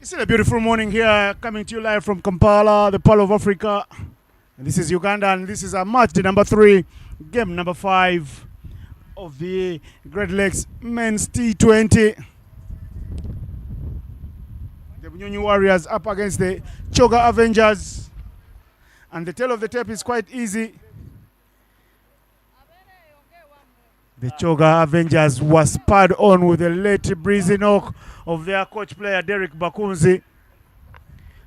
It's a beautiful morning here, coming to you live from Kampala, the Pearl of Africa. And this is Uganda, and this is our match day number 3, game number 5 of the Great Lakes Men's T20. The Bunyonyi Warriors up against the Choga Avengers. And the tale of the tape is quite easy. The Choga Avengers was spurred on with a late breezy knock of their coach player Derek Bakunzi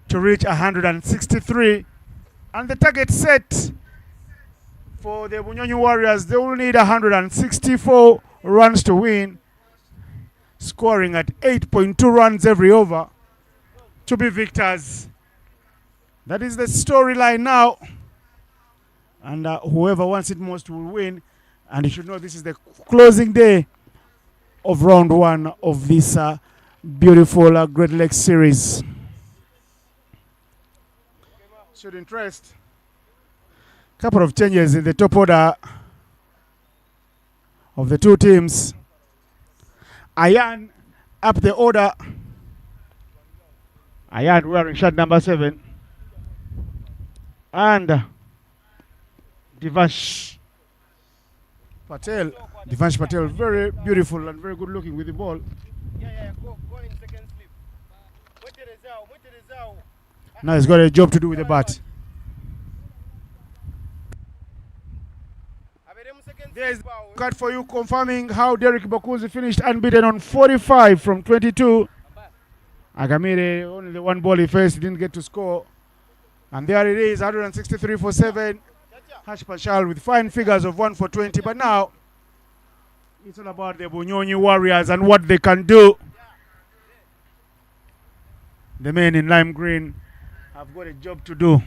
to reach 163. And the target set for the Bunyonyi Warriors, they will need 164 runs to win, scoring at 8.2 runs every over to be victors. That is the storyline now. And whoever wants it most will win. And you should know this is the closing day of round 1 of this beautiful Great Lakes series. Should interest. Couple of changes in the top order of the two teams. Ayan up the order. Ayan wearing shirt number 7. And Divansh Patel, very beautiful and very good looking with the ball. Go in second slip. Now he's got a job to do with the bat. There's a card for you confirming how Derek Bakunzi finished unbeaten on 45 from 22. Agamire, only the one ball he faced, didn't get to score. And there it is, 163 for 7. Hash Pashal with fine figures of 1 for 20. But now, it's all about the Bunyonyi Warriors and what they can do. The men in lime green have got a job to do.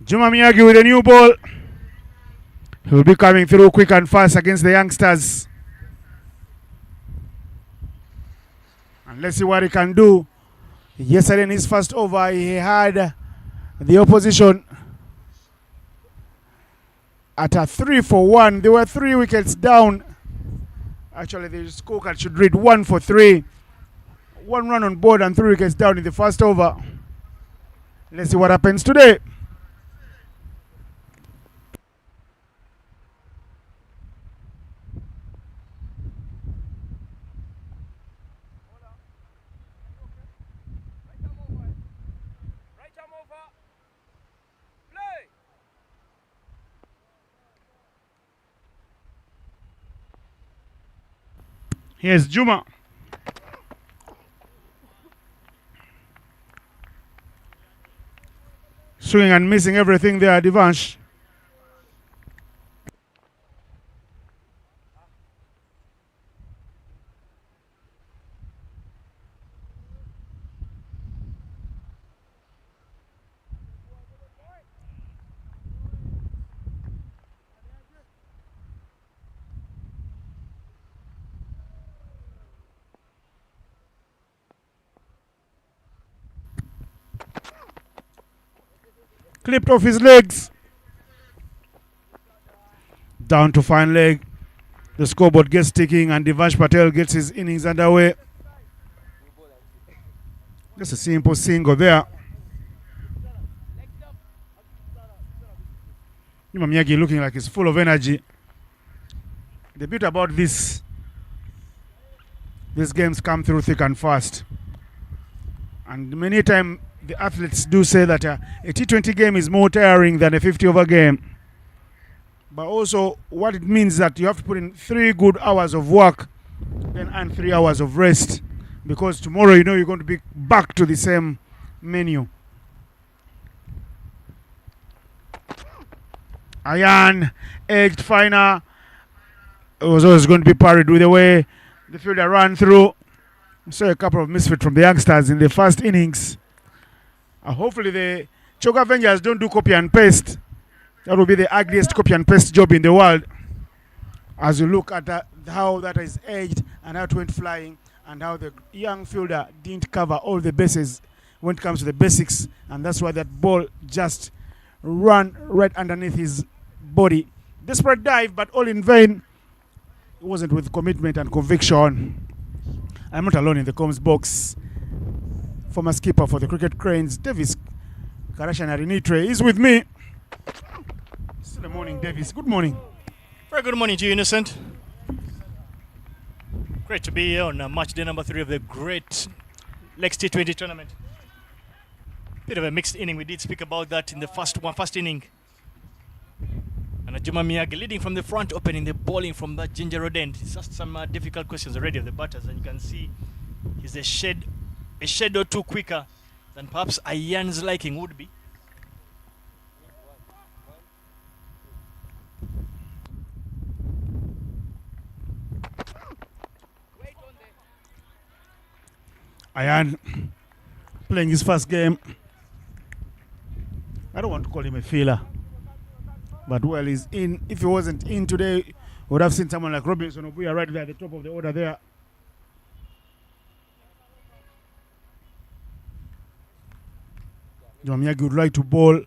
Juma Miyagi with a new ball. He will be coming through quick and fast against the youngsters. And let's see what he can do. Yesterday in his first over, he had the opposition at a 3 for 1. They were 3 wickets down. Actually, the scorecard should read 1 for 3. 1 run on board and 3 wickets down in the first over. Let's see what happens today. Here's Juma. Swinging and missing everything there, Divansh. Clipped off his legs. Down to fine leg. The scoreboard gets ticking and Divansh Patel gets his innings underway. Just a simple single there. Miyagi looking like he's full of energy. The beauty about these games come through thick and fast. And many times the athletes do say that a T20 game is more tiring than a 50-over game. But also what it means is that you have to put in 3 good hours of work and 3 hours of rest. Because tomorrow you know you're going to be back to the same menu. Ayan, edged finer. It was always going to be parried with the way the fielder ran through. Saw a couple of misfits from the youngsters in the first innings. Hopefully the Choga Avengers don't do copy and paste. That will be the ugliest copy and paste job in the world. As you look at how that is edged and how it went flying and how the young fielder didn't cover all the bases when it comes to the basics, and that's why that ball just ran right underneath his body. Desperate dive, but all in vain. It wasn't with commitment and conviction. I'm not alone in the comms box. Former skipper for the Cricket Cranes, Davis Karashanarinitre, is with me. It's the morning, Davis. Good morning. Very good morning to you, Innocent. Great to be here on match day number 3 of the great Lex T20 tournament. Bit of a mixed inning. We did speak about that in the first inning. And Juma Miyagi leading from the front, opening the bowling from that ginger road end. It's just some difficult questions already of the batters, and you can see he's a shade or two quicker than perhaps Ayan's liking would be. Ayan playing his first game. I don't want to call him a filler, but well, he's in. If he wasn't in today, we would have seen someone like Robinson Obuya right there at the top of the order there. Miyagi would like to bowl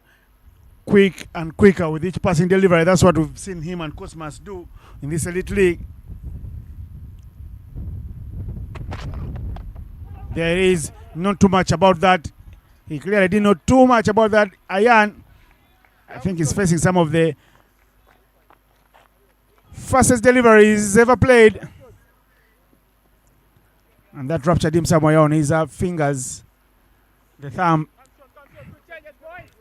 quick and quicker with each passing delivery. That's what we've seen him and Cosmas do in this elite league. There is not too much about that. He clearly didn't know too much about that. Ayan, I think he's facing some of the fastest deliveries ever played. And that ruptured him somewhere on his fingers, the thumb.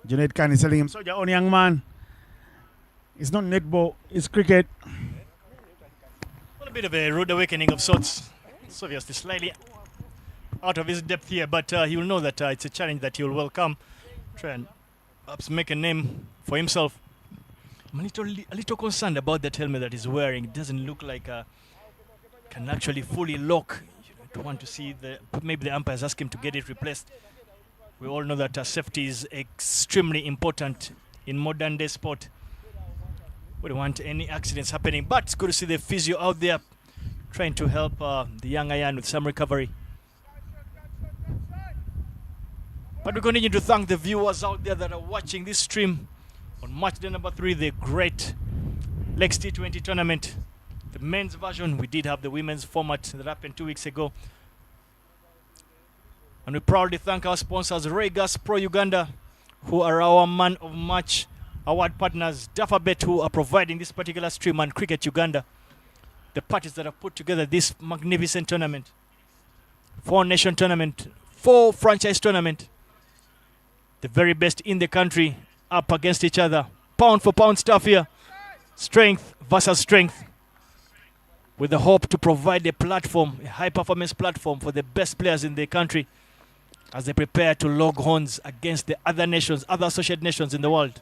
Junaid Khan is telling him, "Soldier on, young man. It's not netball, it's cricket." Well, a bit of a rude awakening of sorts. It's obviously slightly out of his depth here, but he will know that it's a challenge that he will welcome. Try and perhaps make a name for himself. I'm a little concerned about that helmet that he's wearing. It doesn't look like can actually fully lock. You don't want to see maybe the umpires ask him to get it replaced. We all know that safety is extremely important in modern day sport. We don't want any accidents happening, but it's good to see the physio out there trying to help the young Ayan with some recovery. But we continue to thank the viewers out there that are watching this stream on match day number 3, the great Lex T20 tournament. The men's version, we did have the women's format that happened 2 weeks ago. And we proudly thank our sponsors, Regas Pro Uganda, who are our man of match award partners, Dafabet, who are providing this particular stream, and Cricket Uganda, the parties that have put together this magnificent tournament. 4-nation tournament, 4 franchise tournament. The very best in the country up against each other. Pound for pound stuff here. Strength versus strength. With the hope to provide a platform, a high performance platform for the best players in the country as they prepare to log horns against the other nations, other associate nations in the world.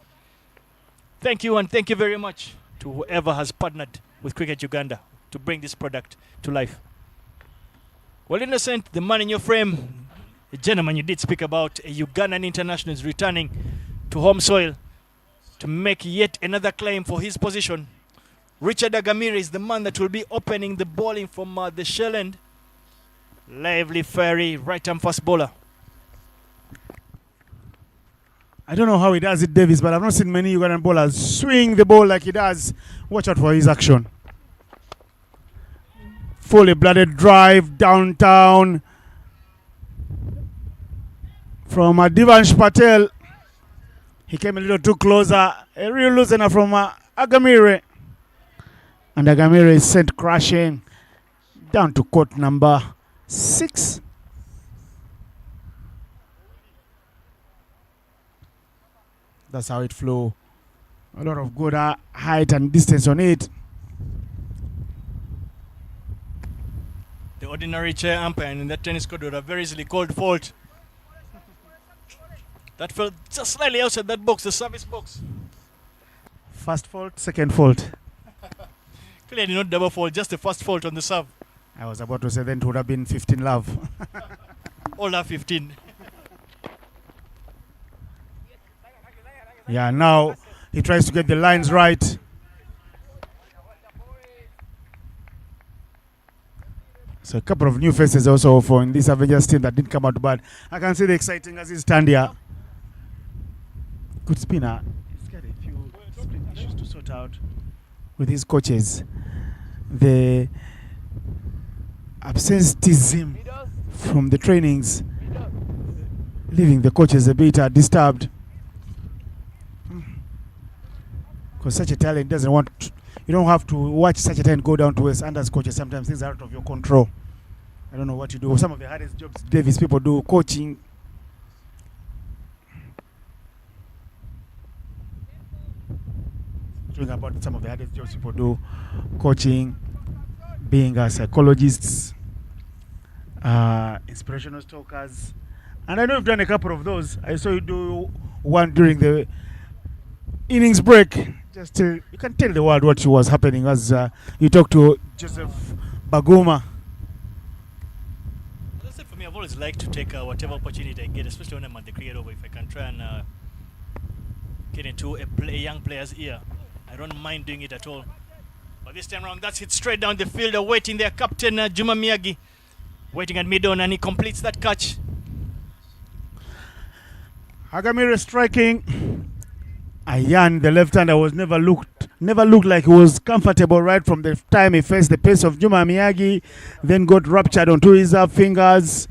Thank you, and thank you very much to whoever has partnered with Cricket Uganda to bring this product to life. Well, Innocent, the man in your frame, the gentleman you did speak about, a Ugandan international, is returning to home soil to make yet another claim for his position. Richard Agamire is the man that will be opening the bowling from the shell end. Lively, fiery, right-arm fast bowler. I don't know how he does it, Davis, but I've not seen many Ugandan bowlers swing the ball like he does. Watch out for his action. Fully blooded drive downtown from Divansh Patel. He came a little too closer. A real loosener from Agamire. And Agamire is sent crashing down to court number 6. That's how it flew. A lot of good height and distance on it. The ordinary chair umpire in that tennis court would have very easily called fault. That fell just slightly outside that box, the service box. First fault, second fault. Clearly not double fault, just the first fault on the serve. I was about to say then it would have been 15 love. All are 15. Yeah, now he tries to get the lines right. So a couple of new faces also for in this Avengers team that didn't come out bad. I can see the exciting as he stand here. Good spinner. He's got a few spin issues to sort out with his coaches. The absenteeism from the trainings leaving the coaches a bit disturbed. Because such a talent doesn't want to, you don't have to watch such a talent go down to waste under as coaches. Sometimes things are out of your control. I don't know what you do. Some of the hardest jobs Davis people do, coaching. Talking about some of the hardest jobs people do, coaching, being psychologists, inspirational talkers. And I know you've done a couple of those. I saw you do one during the innings break. Just you can tell the world what was happening as you talked to Joseph Baguma. As I said, for me, I've always liked to take whatever opportunity I get, especially when I'm at the cricket over. If I can try and get into a young player's ear, I don't mind doing it at all. But this time around, that's hit straight down the field, waiting there. Captain Juma Miyagi waiting at mid-on, and he completes that catch. Hagamira striking. Ayan, the left-hander, was never looked like he was comfortable right from the time he faced the pace of Juma Miyagi, then got ruptured onto his fingers.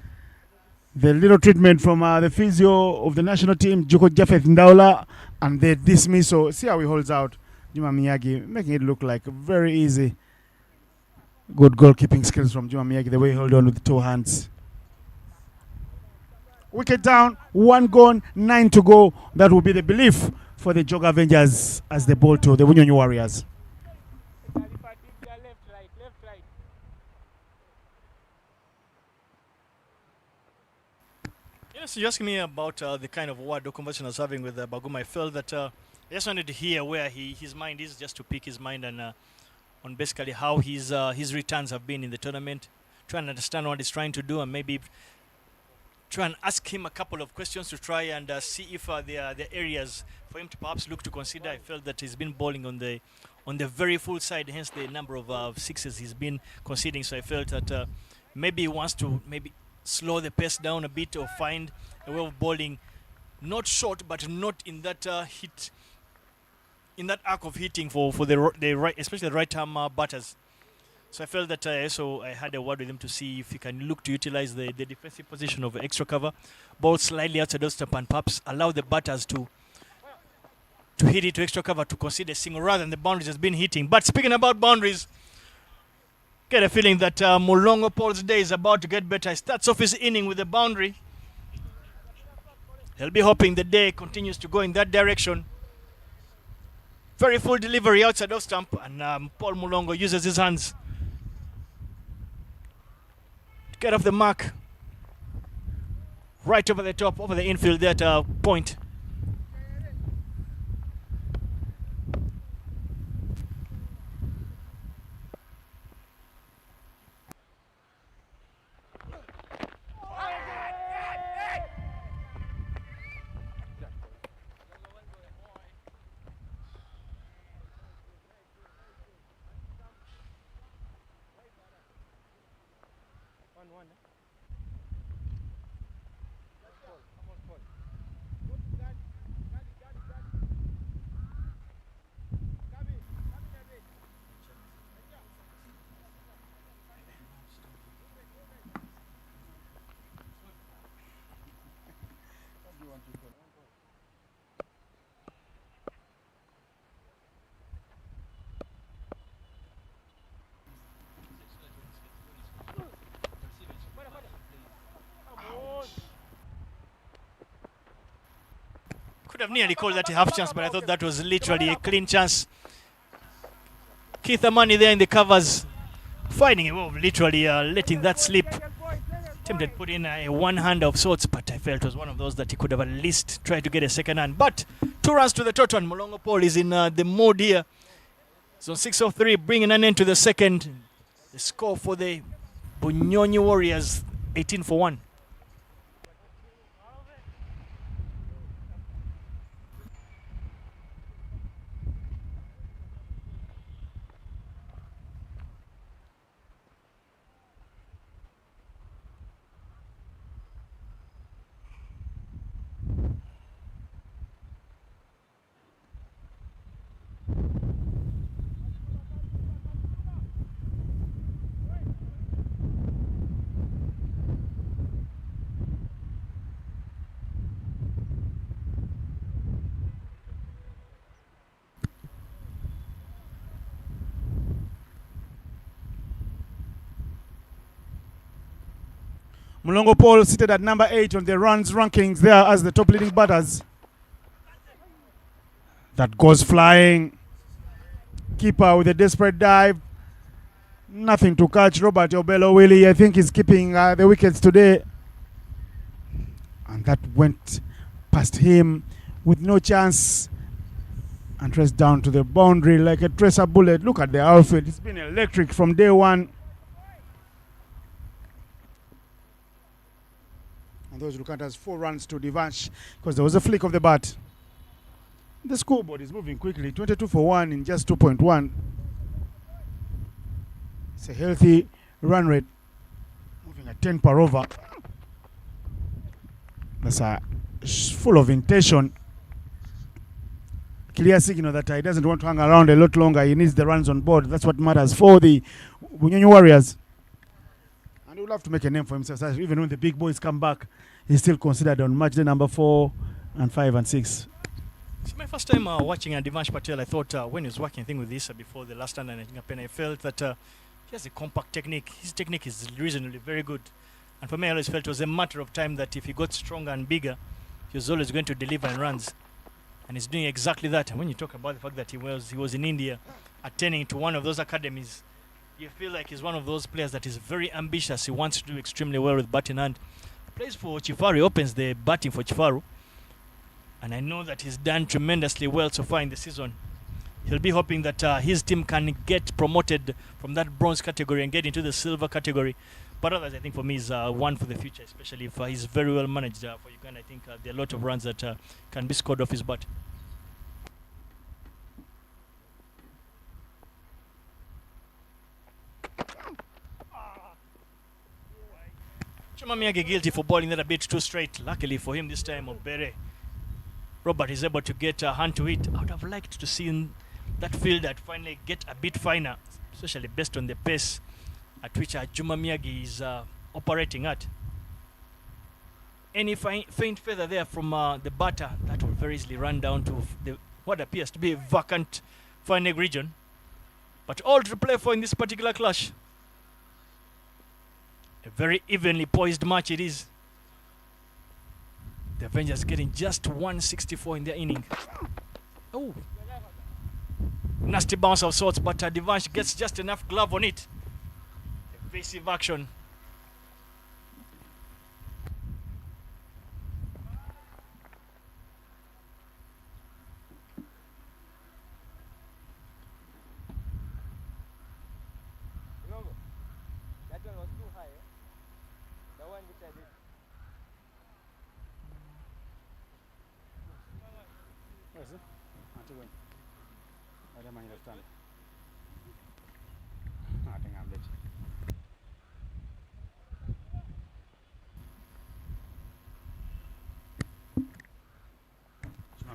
The little treatment from the physio of the national team, Juko Jafet Ndaula, and the dismissal. See how he holds out Juma Miyagi, making it look like very easy. Good goalkeeping skills from Juma Miyagi, the way he held on with the two hands. Wicket down, 1 gone, 9 to go. That will be the belief for the Jog Avengers as they bowl to the Bunyonyi Warriors. Left, right. Yes, you asked me about the kind of word or conversation I was having with Baguma. I felt that I just wanted to hear where his mind is, just to pick his mind and on basically how his returns have been in the tournament, try and understand what he's trying to do, and maybe try and ask him a couple of questions to try and see if there are the areas for him to perhaps look to consider. I felt that he's been bowling on the very full side, hence the number of sixes he's been conceding. So I felt that maybe he wants to maybe slow the pace down a bit, or find a way of bowling not short but not in that hit, in that arc of hitting for the right, especially the right arm batters. So I felt that I had a word with him to see if he can look to utilize the defensive position of extra cover, ball slightly outside of stump, and perhaps allow the batters to hit it to extra cover to concede a single rather than the boundaries has been hitting. But speaking about boundaries, get a feeling that Mulongo Paul's day is about to get better. He starts off his inning with a boundary. He'll be hoping the day continues to go in that direction. Very full delivery outside of stump, and Paul Mulongo uses his hands to get off the mark. Right over the top, over the infield at point. Could have nearly called that a half chance, but I thought that was literally a clean chance. Keith Amani there in the covers, finding a way of literally letting that slip. Attempted to put in a one hand of sorts, but I felt it was one of those that he could have at least tried to get a second hand. But 2 runs to the total, and Mulongo Paul is in the mode here. So 6 of 3, bringing an end to the second. The score for the Bunyonyi Warriors, 18 for 1. Mulongo Paul seated at number 8 on the runs rankings there as the top leading batters. That goes flying. Keeper with a desperate dive. Nothing to catch. Robert Obelo Willie, I think, is keeping the wickets today. And that went past him with no chance. And traced down to the boundary like a tracer bullet. Look at the outfit. It's been electric from day one. And those look at as 4 runs to Divansh because there was a flick of the bat. The scoreboard is moving quickly. 22 for 1 in just 2.1. It's a healthy run rate. Moving at 10 per over. That's full of intention. Clear signal that he doesn't want to hang around a lot longer. He needs the runs on board. That's what matters for the Bunyonyi Warriors. And he will have to make a name for himself. So even when the big boys come back, he's still considered on match day number 4 and 5 and 6. It's my first time watching Divansh Patel. I thought when he was working with Issa before the last time, I felt that he has a compact technique. His technique is reasonably very good. And for me, I always felt it was a matter of time that if he got stronger and bigger, he was always going to deliver in runs. And he's doing exactly that. And when you talk about the fact that he was in India, attending to one of those academies, you feel like he's one of those players that is very ambitious. He wants to do extremely well with bat in hand. Plays for Chifaru, he opens the batting for Chifaru. And I know that he's done tremendously well so far in the season. He'll be hoping that his team can get promoted from that bronze category and get into the silver category. But others, I think for me, is one for the future, especially if he's very well managed for Uganda. I think there are a lot of runs that can be scored off his bat. Chumamiage guilty for bowling that a bit too straight. Luckily for him this time, Obere. Robert is able to get a hand to it. I would have liked to see that field that finally get a bit finer, especially based on the pace at which Juma Miyagi is operating at. Any faint feather there from the batter, that will very easily run down to what appears to be a vacant fine egg region. But all to play for in this particular clash. A very evenly poised match it is. The Avengers getting just 164 in their inning. Oh, nasty bounce of sorts, but Divansh gets just enough glove on it. Evasive action. Lugogo, that one was too high. The one which I did.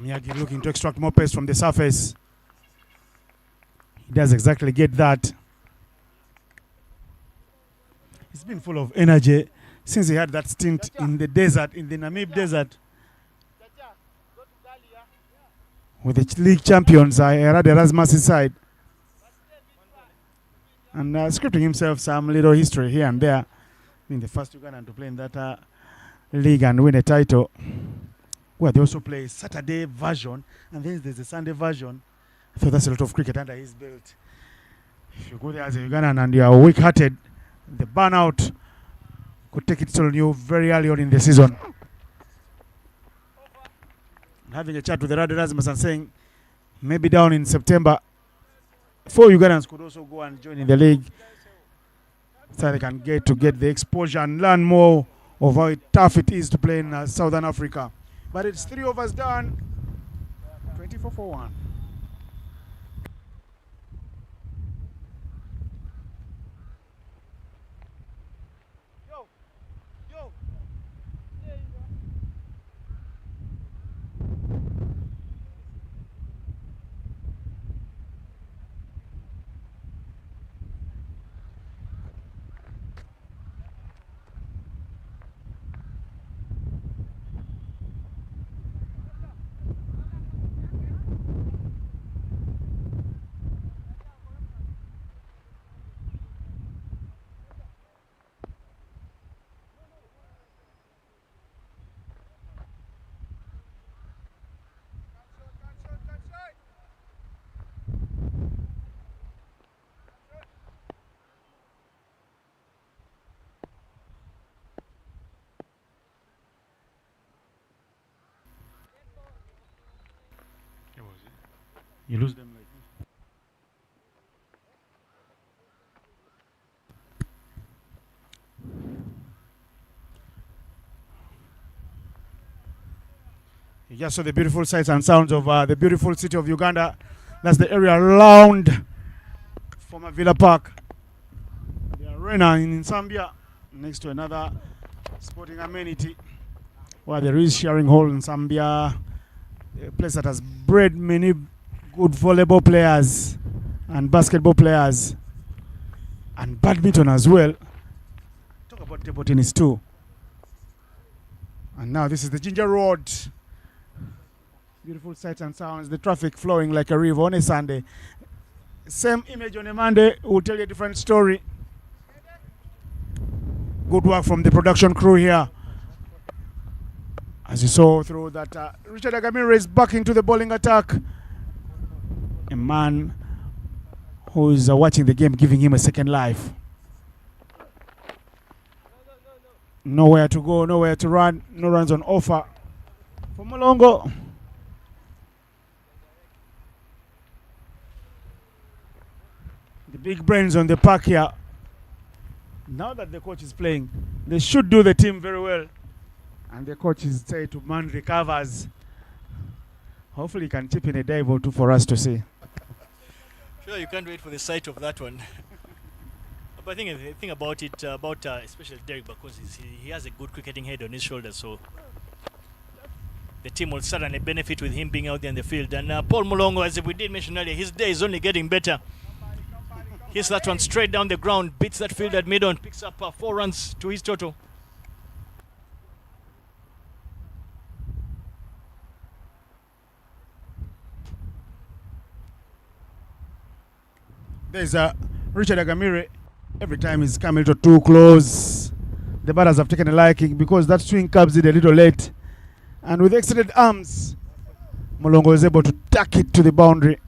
Miyagi looking to extract more pace from the surface. He does exactly get that. He's been full of energy since he had that stint in the desert, in the Namib desert, with the league champions, Herad Erasmus' side. And scripting himself some little history here and there. Being the first Ugandan to play in that league and win a title. Where they also play Saturday version, and then there's a Sunday version. So that's a lot of cricket under his belt. If you go there as a Ugandan and you are weak-hearted, the burnout could take its toll on you very early on in the season. Having a chat with the Herad Erasmus and saying maybe down in September, 4 Ugandans could also go and join in the league so they can get the exposure and learn more of how tough it is to play in Southern Africa. But it's 3 overs done. 24 for 1. You lose them like you just saw the beautiful sights and sounds of the beautiful city of Uganda. That's the area around former Villa Park, the arena in Zambia, next to another sporting amenity where there is sharing hall in Zambia, a place that has bred many good volleyball players and basketball players and badminton as well. Talk about table tennis too. And now this is the Ginger Road. Beautiful sights and sounds, the traffic flowing like a river on a Sunday. Same image on a Monday will tell you a different story. Good work from the production crew here. As you saw through that, Richard Agamire is back into the bowling attack. A man who is watching the game, giving him a second life. Nowhere to go, nowhere to run, no runs on offer for Mulongo. The big brains on the park here. Now that the coach is playing, they should do the team very well. And the coach is saying to man recovers. Hopefully he can chip in a dive or two for us to see. Sure, you can't wait for the sight of that one. But I think the thing about it, especially Derek, because he has a good cricketing head on his shoulders, so the team will certainly benefit with him being out there in the field. And Paul Mulongo, as we did mention earlier, his day is only getting better. Hits that one straight down the ground, beats that field at mid-on, picks up 4 runs to his total. There's Richard Agamire. Every time he's coming to too close, the batters have taken a liking because that swing comes in a little late. And with extended arms, Mulongo is able to tack it to the boundary.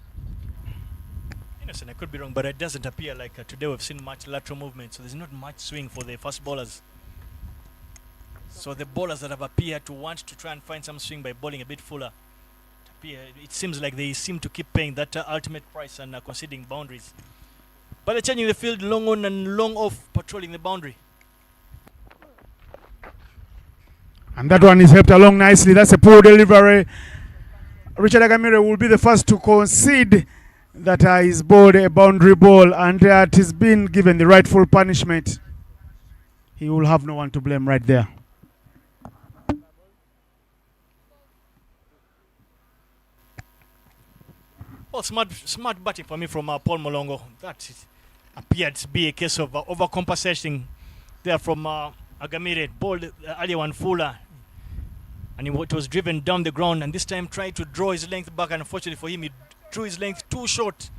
Innocent, I could be wrong, but it doesn't appear like today we've seen much lateral movement, so there's not much swing for the fast bowlers. So the bowlers that have appeared to want to try and find some swing by bowling a bit fuller, it seems like they seem to keep paying that ultimate price and conceding boundaries. But they're changing the field long on and long off, patrolling the boundary. And that one is helped along nicely. That's a poor delivery. Richard Agamire will be the first to concede that he's bowled a boundary ball, and that he's been given the rightful punishment. He will have no one to blame right there. Well, smart batting for me from Paul Mulongo. That appeared to be a case of overcompensating there from Agamire. Bowled earlier one fuller, and it was driven down the ground, and this time tried to draw his length back, and unfortunately for him, he drew his length too short,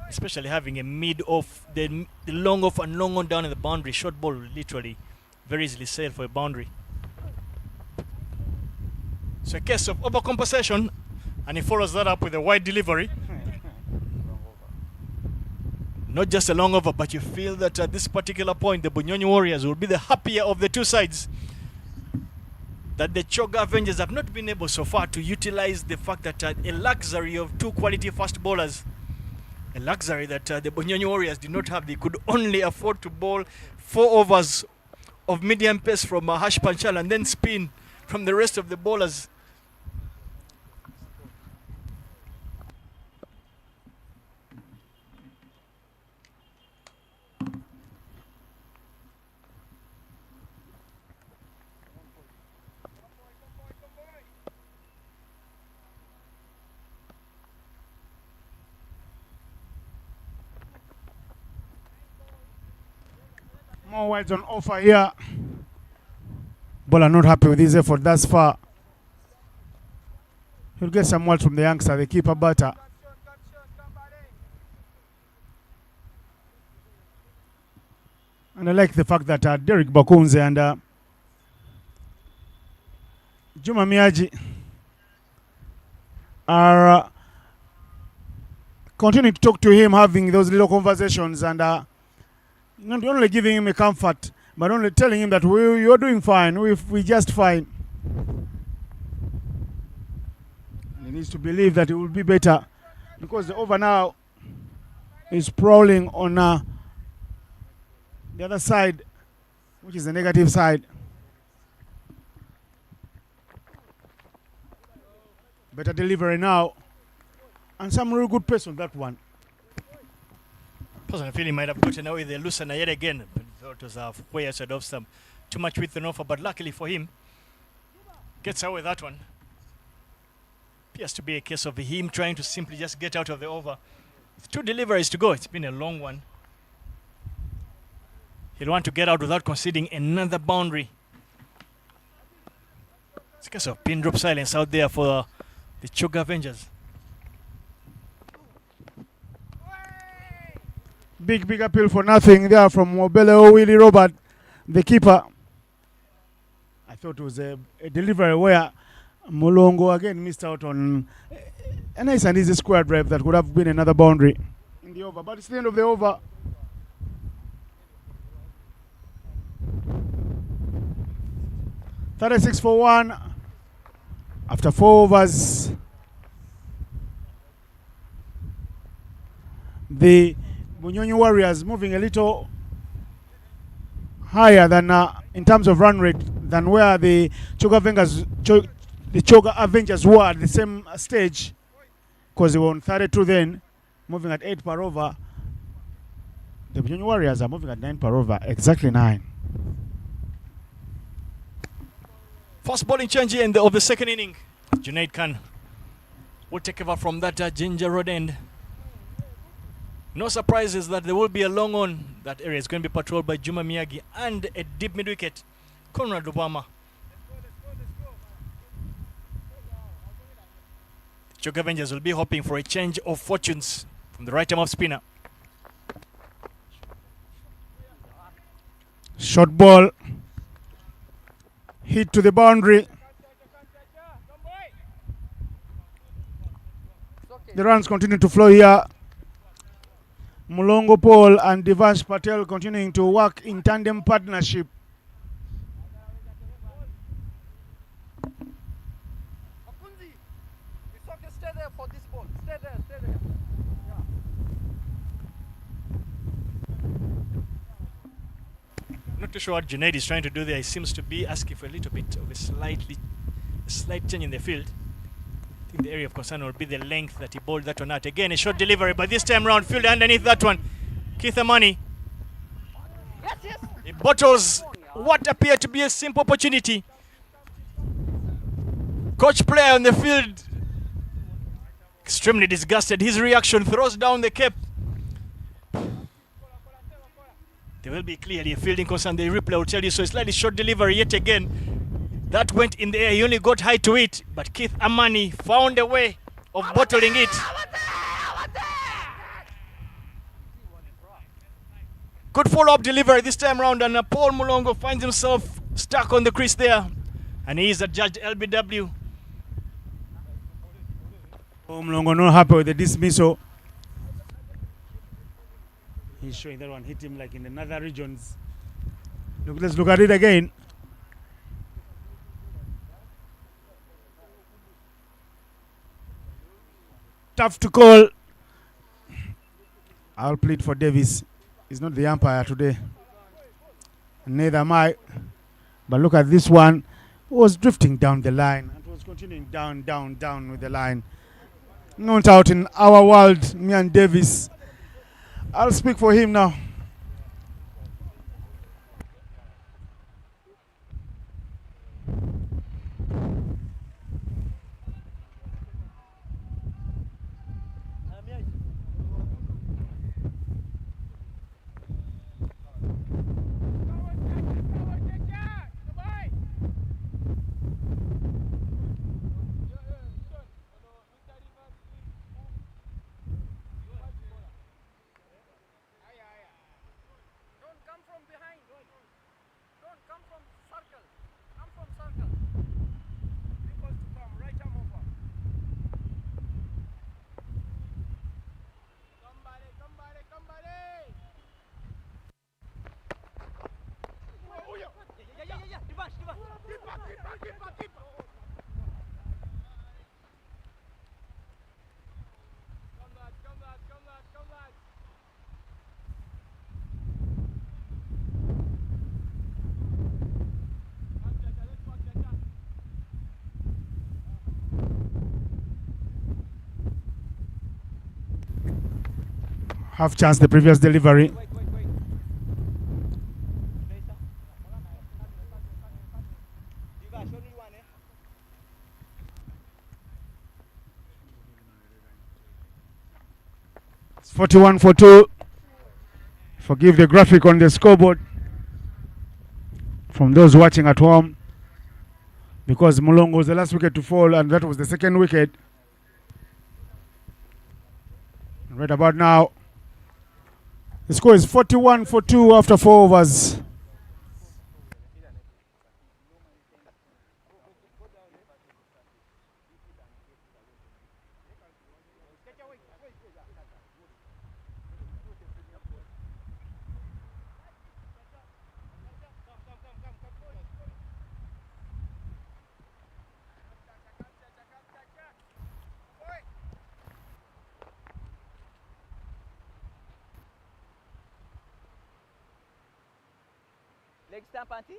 especially having a mid off, the long off and long on down in the boundary. Short ball literally very easily sailed for a boundary. So a case of overcompensation, and he follows that up with a wide delivery. Not just a long over, but you feel that at this particular point, the Bunyonyi Warriors will be the happier of the two sides. That the Choga Avengers have not been able so far to utilize the fact that a luxury of 2 quality fast bowlers, a luxury that the Bunyonyi Warriors did not have. They could only afford to bowl 4 overs of medium pace from Hash Panchal and then spin from the rest of the bowlers. More wides on offer here. Bowler not happy with his effort thus far. He'll get some words from the youngster, the keeper batter. And I like the fact that Derek Bakunze and Juma Miyaji are continuing to talk to him, having those little conversations, and not only giving him a comfort, but only telling him that you're doing fine, we're just fine. He needs to believe that it will be better because the over now is prowling on the other side, which is the negative side. Better delivery now. And some real good pace on that one. Personally, I feel he might have gotten away the loosener yet again. But it was way outside of some. Too much width and offer, but luckily for him, gets away that one. Appears to be a case of him trying to simply just get out of the over. With 2 deliveries to go. It's been a long one. He'll want to get out without conceding another boundary. It's a case of pin drop silence out there for the Choga Avengers. Big appeal for nothing there from Mobele Willie Robert, the keeper. I thought it was a delivery where Mulongo again missed out on a nice and easy square drive that could have been another boundary in the over. But it's the end of the over. (36-1) after 4 overs. The Bunyonyi Warriors moving a little higher than in terms of run rate than where the Choga Avengers were at the same stage, because they were on 32 then, moving at 8 per over. The Bunyonyi Warriors are moving at 9 per over, exactly 9. First bowling change here of the second inning. Junaid Khan will take over from that Ginger Road end. No surprises that there will be a long on. That area is going to be patrolled by Juma Miyagi and a deep mid wicket, Conrad Obama. The Choga Avengers will be hoping for a change of fortunes from the right arm of spinner. Short ball hit to the boundary. The runs continue to flow here. Mulongo Paul and Devansh Patel continuing to work in tandem partnership. Akunzi, it's okay, stay there for this ball. Stay there. Not too sure what Junaid is trying to do there. He seems to be asking for a little bit of a slight change in the field. I think the area of concern will be the length that he bowled that one out. Again, a short delivery, but this time round, field underneath that one. Keith Amani. Yes. He bottles what appeared to be a simple opportunity. Coach player on the field, extremely disgusted. His reaction throws down the cape. There will be clearly a fielding concern. The replay will tell you so. A slightly short delivery yet again. That went in the air. He only got high to it, but Keith Amani found a way of bottling it. Good follow-up delivery this time round, and Paul Mulongo finds himself stuck on the crease there, and he is adjudged LBW. Paul Mulongo not happy with the dismissal. He's showing that one hit him like in the nether regions. Let's look at it again. Tough to call. I'll plead for Davis. He's not the umpire today. Neither am I. But look at this one. It was drifting down the line. It was continuing down with the line. Not out in our world, me and Davis. I'll speak for him now. half chance the previous delivery. It's 41-42. Forgive the graphic on the scoreboard from those watching at home, because Mulongo was the last wicket to fall and that was the second wicket. Right about now, the score is 41-42 after 4 overs. Leg stamp, auntie.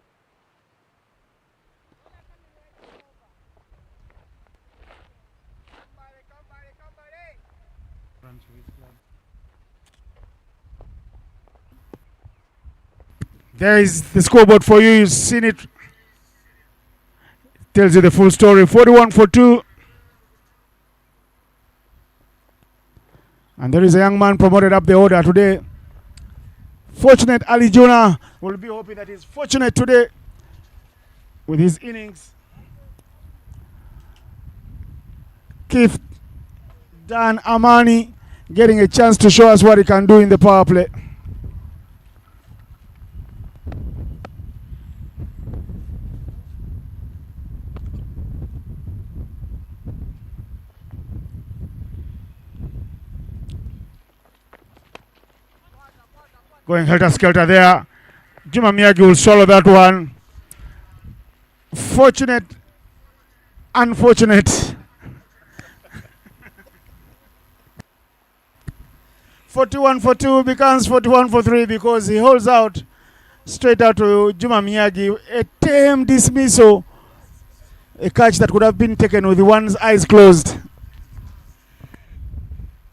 There is the scoreboard for you. You've seen it. Tells you the full story. 41-42. And there is a young man promoted up the order today. Fortunate Ali Juna will be hoping that he's fortunate today with his innings. Keith Dan Amani getting a chance to show us what he can do in the power play. Going helter-skelter there. Juma Miyagi will swallow that one. Fortunate, unfortunate. 41-42 becomes 41-43 because he holds out straight out to Juma Miyagi. A tame dismissal. A catch that could have been taken with one's eyes closed.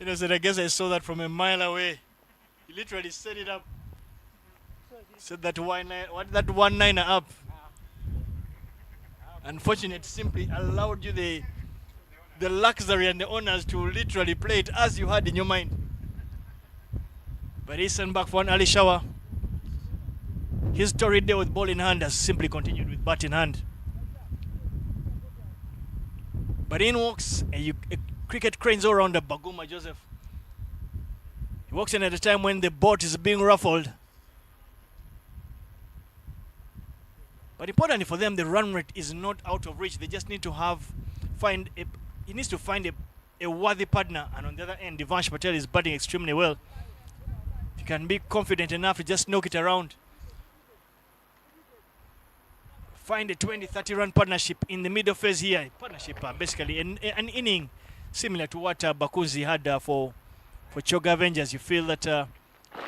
Innocent, I guess I saw that from a mile away. He literally set it up. Set that one-niner up. Unfortunate simply allowed you the luxury and the honors to literally play it as you had in your mind. But he sent back for an early shower. His story there with ball in hand has simply continued with bat in hand. But in walks a cricket cranes all around the Baguma Joseph. He walks in at a time when the boat is being ruffled. But importantly for them, the run rate is not out of reach. They just need to he needs to find a worthy partner. And on the other end, Devansh Patel is batting extremely well. He can be confident enough to just knock it around. Find a 20-30 run partnership in the middle phase here. Partnership, basically an inning similar to what Bakuzi had for Choga Avengers. You feel that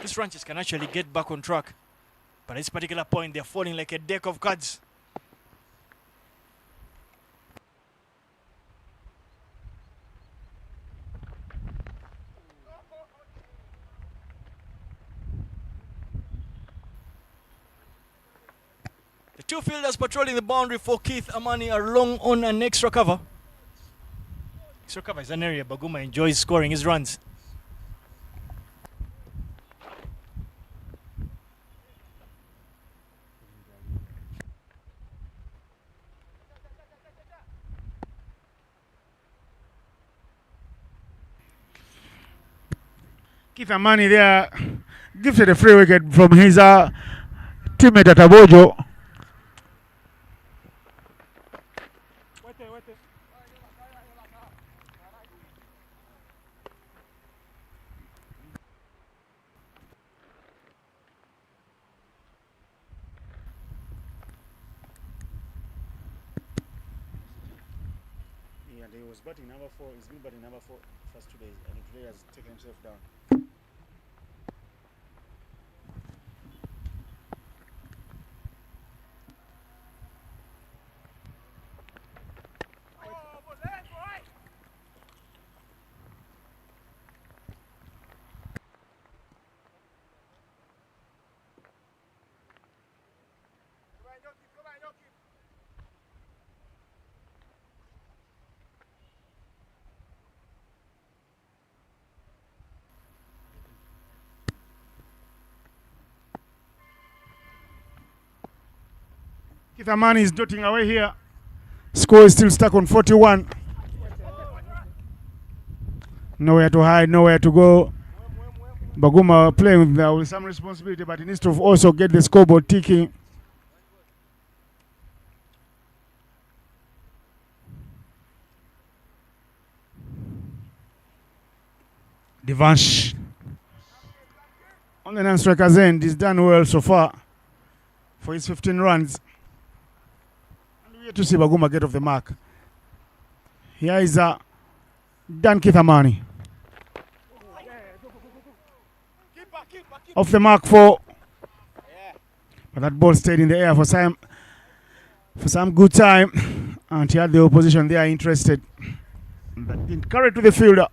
these ranches can actually get back on track. But at this particular point, they're falling like a deck of cards. The two fielders patrolling the boundary for Keith Amani are long on an extra cover. Extra cover is an area Baguma enjoys scoring his runs. Keith Amani there gifted a free wicket from his teammate at Abojo. Yeah, he was batting number 4. He's been batting number 4 first 2 days, and today has taken himself down. Kithamani is dotting away here. Score is still stuck on 41. Nowhere to hide, nowhere to go. Baguma playing with some responsibility, but he needs to also get the scoreboard ticking. Devansh on the non-striker's end. He's done well so far for his 15 runs. And we have to see Baguma get off the mark. Here is Dan Kithamani. Off the mark but that ball stayed in the air for some good time, and he had the opposition there interested. That didn't carry to the fielder.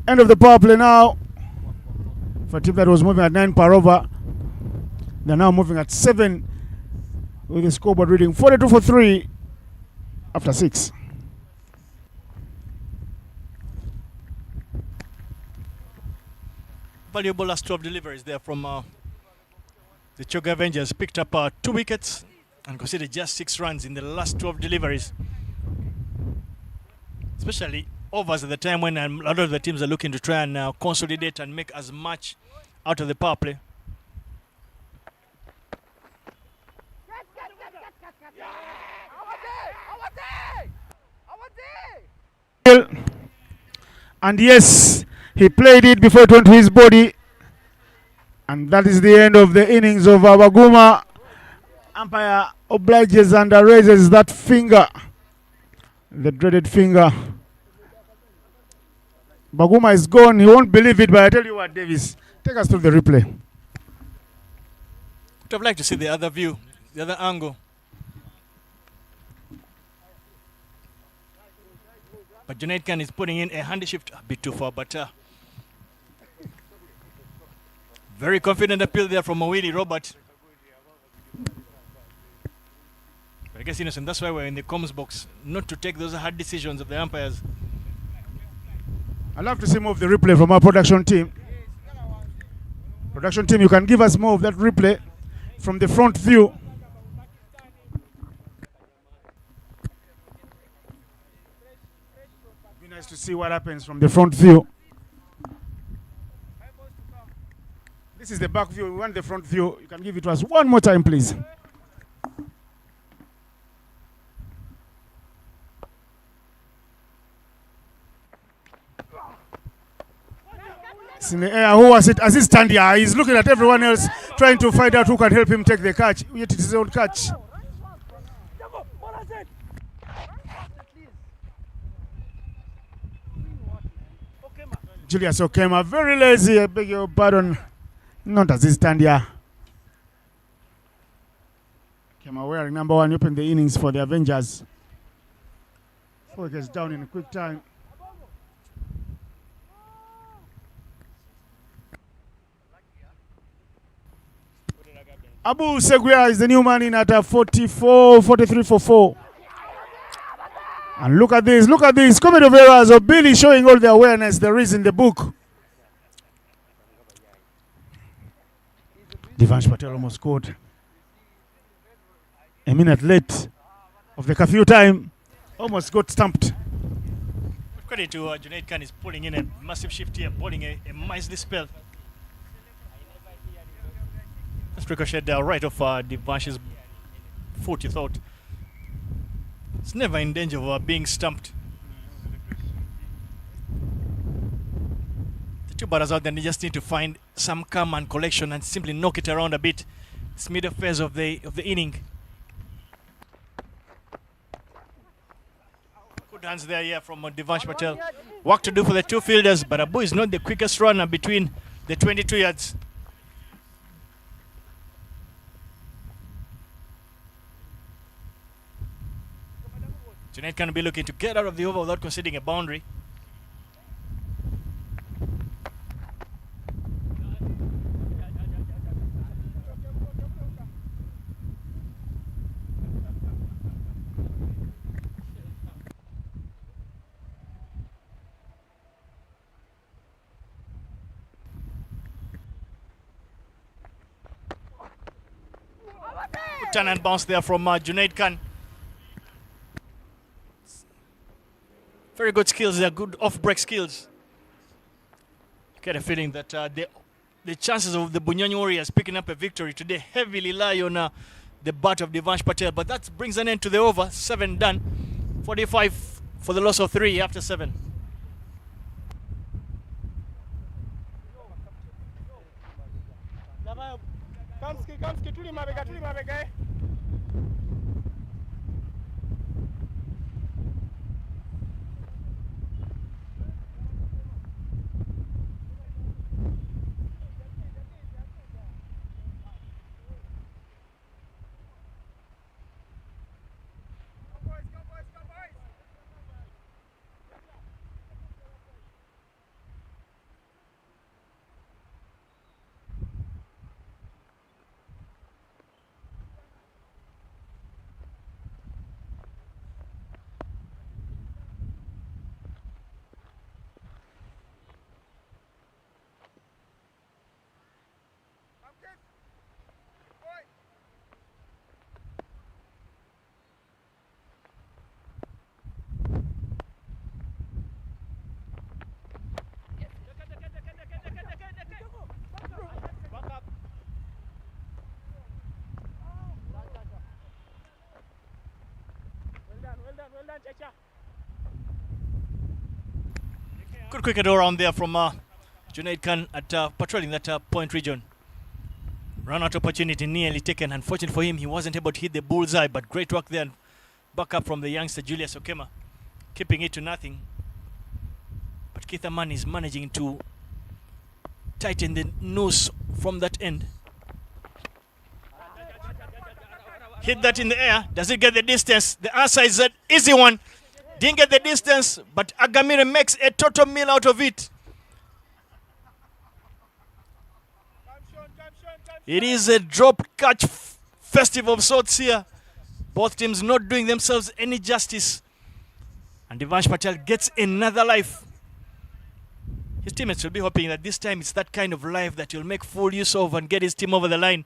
End of the power play now. For a team that was moving at 9 per over, they're now moving at 7 with the scoreboard reading 42 for 3 after 6. Valuable last 12 deliveries there from the Choga Avengers. Picked up 2 wickets and conceded just 6 runs in the last 12 deliveries. Especially overs at the time when a lot of the teams are looking to try and consolidate and make as much out of the power play. And yes, he played it before it went to his body. And that is the end of the innings of Baguma. Umpire obliges and raises that finger, the dreaded finger. Baguma is gone. He won't believe it, but I tell you what, Davis, take us through the replay. Would have liked to see the other view, the other angle. But Junaid Khan is putting in a handy shift, a bit too far, but very confident appeal there from Mawili Robert. But I guess, Innocent, that's why we're in the comms box, not to take those hard decisions of the umpires. I'd love to see more of the replay from our production team. Production team, you can give us more of that replay from the front view. Be nice to see what happens from the front view. This is the back view. We want the front view. You can give it to us one more time, please. It's in the air. Who was it? As he stand here, he's looking at everyone else, trying to find out who can help him take the catch. Yet it is his own catch. Julius Okema, very lazy. I beg your pardon. Not as he stand here. Okema wearing number 1, open the innings for the Avengers. 4 gets down in a quick time. Abu Seguia is the new man in at 43 for 4. And look at this, comment of errors of Billy showing all the awareness there is in the book. Devansh Patel almost scored a minute late of the curfew time, almost got stumped. Credit to Junaid Khan is pulling in a massive shift here, bowling a miserly spell. Let's ricochet right off Devansh's foot, you thought. It's never in danger of being stumped. The two batters out there, they just need to find some calm and collection and simply knock it around a bit. It's middle phase of the inning. Good hands there, yeah, from Devansh Patel. Work to do for the two fielders, but Abu is not the quickest runner between the 22 yards. Junaid can be looking to get out of the over without conceding a boundary. turn and bounce there from Junaid Khan. Very good skills there, good off-break skills. You get a feeling that the chances of the Bunyani Warriors picking up a victory today heavily lie on the bat of Devansh Patel. But that brings an end to the over. 7 done. 45 for the loss of 3 after 7. Kamski, tuli mabega. Well done, Chacha. Good cricket all around there from Junaid Khan at patrolling that point region. Run out opportunity nearly taken. Unfortunately for him, he wasn't able to hit the bullseye, but great work there and back up from the youngster Julius Okema, keeping it to nothing. But Keith Aman is managing to tighten the noose from that end. Hit that in the air. Does it get the distance? The answer is an easy one. Didn't get the distance, but Agamire makes a total meal out of it. It is a drop catch festival of sorts here. Both teams not doing themselves any justice. And Devansh Patel gets another life. His teammates will be hoping that this time it's that kind of life that he'll make full use of and get his team over the line.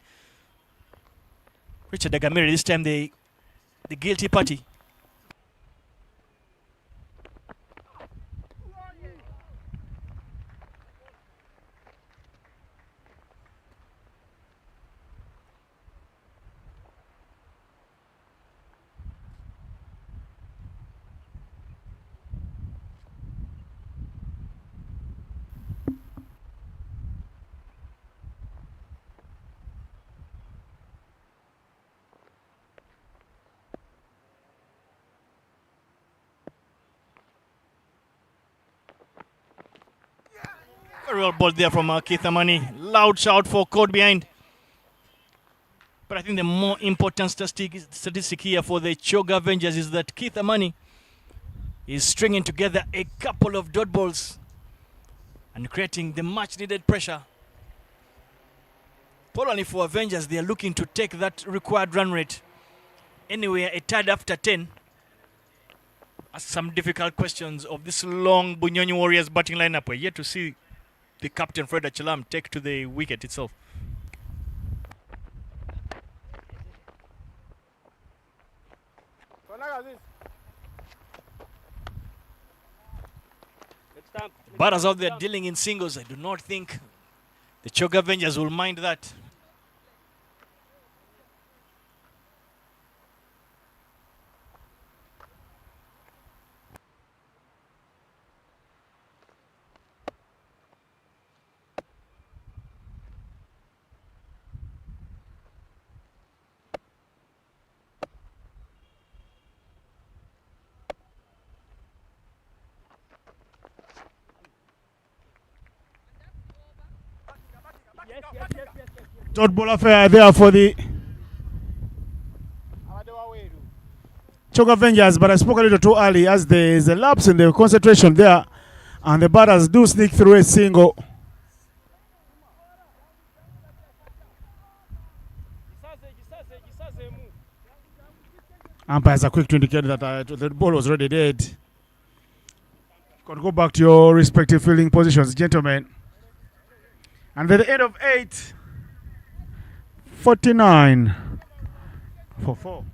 Richard Agamire, this time the guilty party. Very well ball there from Keith Amani. Loud shout for caught behind. But I think the more important statistic here for the Choga Avengers is that Keith Amani is stringing together a couple of dot balls and creating the much needed pressure. Probably for Avengers, they are looking to take that required run rate anywhere a third after 10. Ask some difficult questions of this long Bunyani Warriors batting lineup. We're yet to see the captain Fred Achilam take to the wicket itself. Batters out there dealing in singles. I do not think the Choga Avengers will mind that. Dot ball affair there for the Choga Avengers, but I spoke a little too early as there is a lapse in the concentration there, and the batters do sneak through a single. Umpires are quick to indicate that the ball was already dead. Got to go back to your respective fielding positions, gentlemen. And at the end of 8, 49. For 4.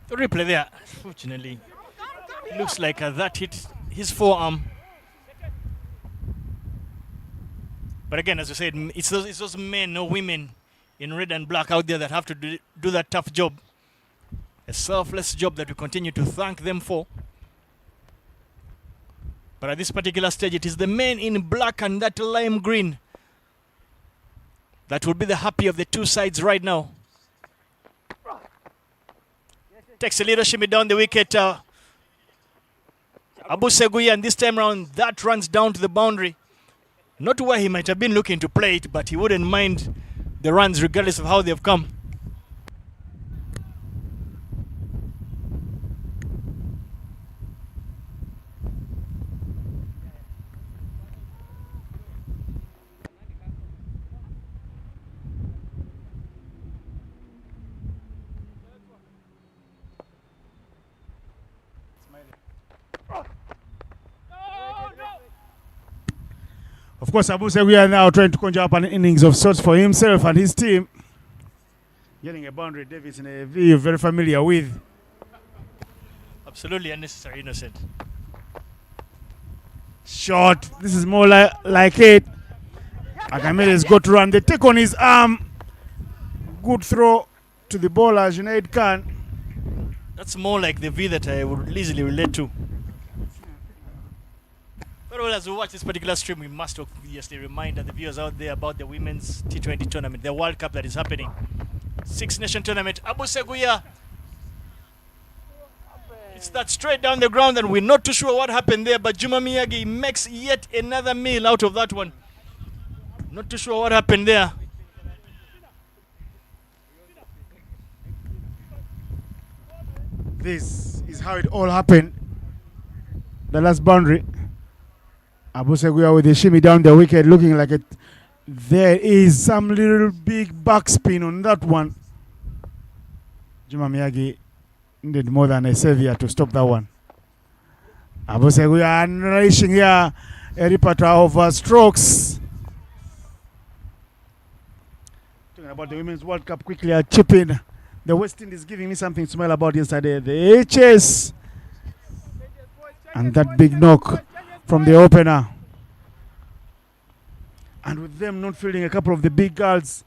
The replay there, fortunately, looks like that hit his forearm. But again, as you said, it's those men or women in red and black out there that have to do that tough job. A selfless job that we continue to thank them for. But at this particular stage, it is the men in black and that lime green that will be the happy of the two sides right now. Takes a little shimmy down the wicket. Abu Seguya, and this time around, that runs down to the boundary. Not where he might have been looking to play it, but he wouldn't mind the runs regardless of how they've come. Of course, Abu Seguya now trying to conjure up an innings of sorts for himself and his team. Getting a boundary, Davis, in a view very familiar with. Absolutely unnecessary, innocent. Shot. This is more like it. Agamedes got to run. They take on his arm. Good throw to the bowler, Junaid Khan. That's more like the V that I would easily relate to. But well, as we watch this particular stream, we must obviously remind the viewers out there about the women's T20 tournament, the World Cup that is happening. Six-nation tournament. Abu Seguya. It's that straight down the ground, and we're not too sure what happened there, but Juma Miyagi makes yet another meal out of that one. Not too sure what happened there. This is how it all happened. The last boundary. Abu Seguya with a shimmy down the wicket, looking like it. There is some little big backspin on that one. Juma Miyagi needed more than a savior to stop that one. Abu Seguya unleashing here a repertoire of strokes. Talking about the Women's World Cup quickly, chipping. The West Indies giving me something to smile about yesterday. The HS. And that big knock from the opener. And with them not fielding a couple of the big girls,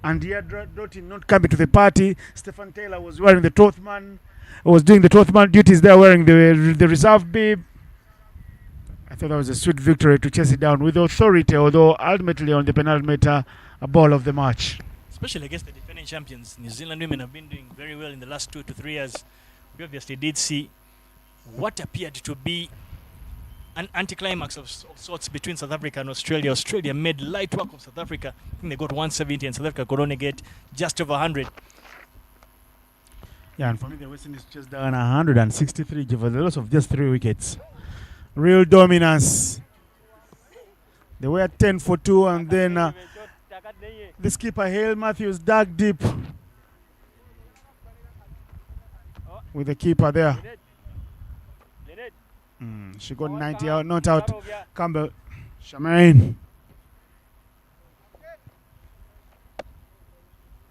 and Dottin not coming to the party, Stephen Taylor was wearing the 12th man, was doing the 12th man duties there, wearing the reserve bib. I thought that was a sweet victory to chase it down with authority, although ultimately on the penultimate ball of the match. Especially against the defending champions. New Zealand women have been doing very well in the last 2 to 3 years. We obviously did see what appeared to be an anticlimax of sorts between South Africa and Australia. Australia made light work of South Africa. I think they got 170 and South Africa could only get just over 100. Yeah, and for me the West Indies just down 163 for the loss of just 3 wickets. Real dominance. They were 10 for 2, and then the skipper Hale Matthews dug deep with the keeper there. She got 90 out, not out. Campbell, Shamaine.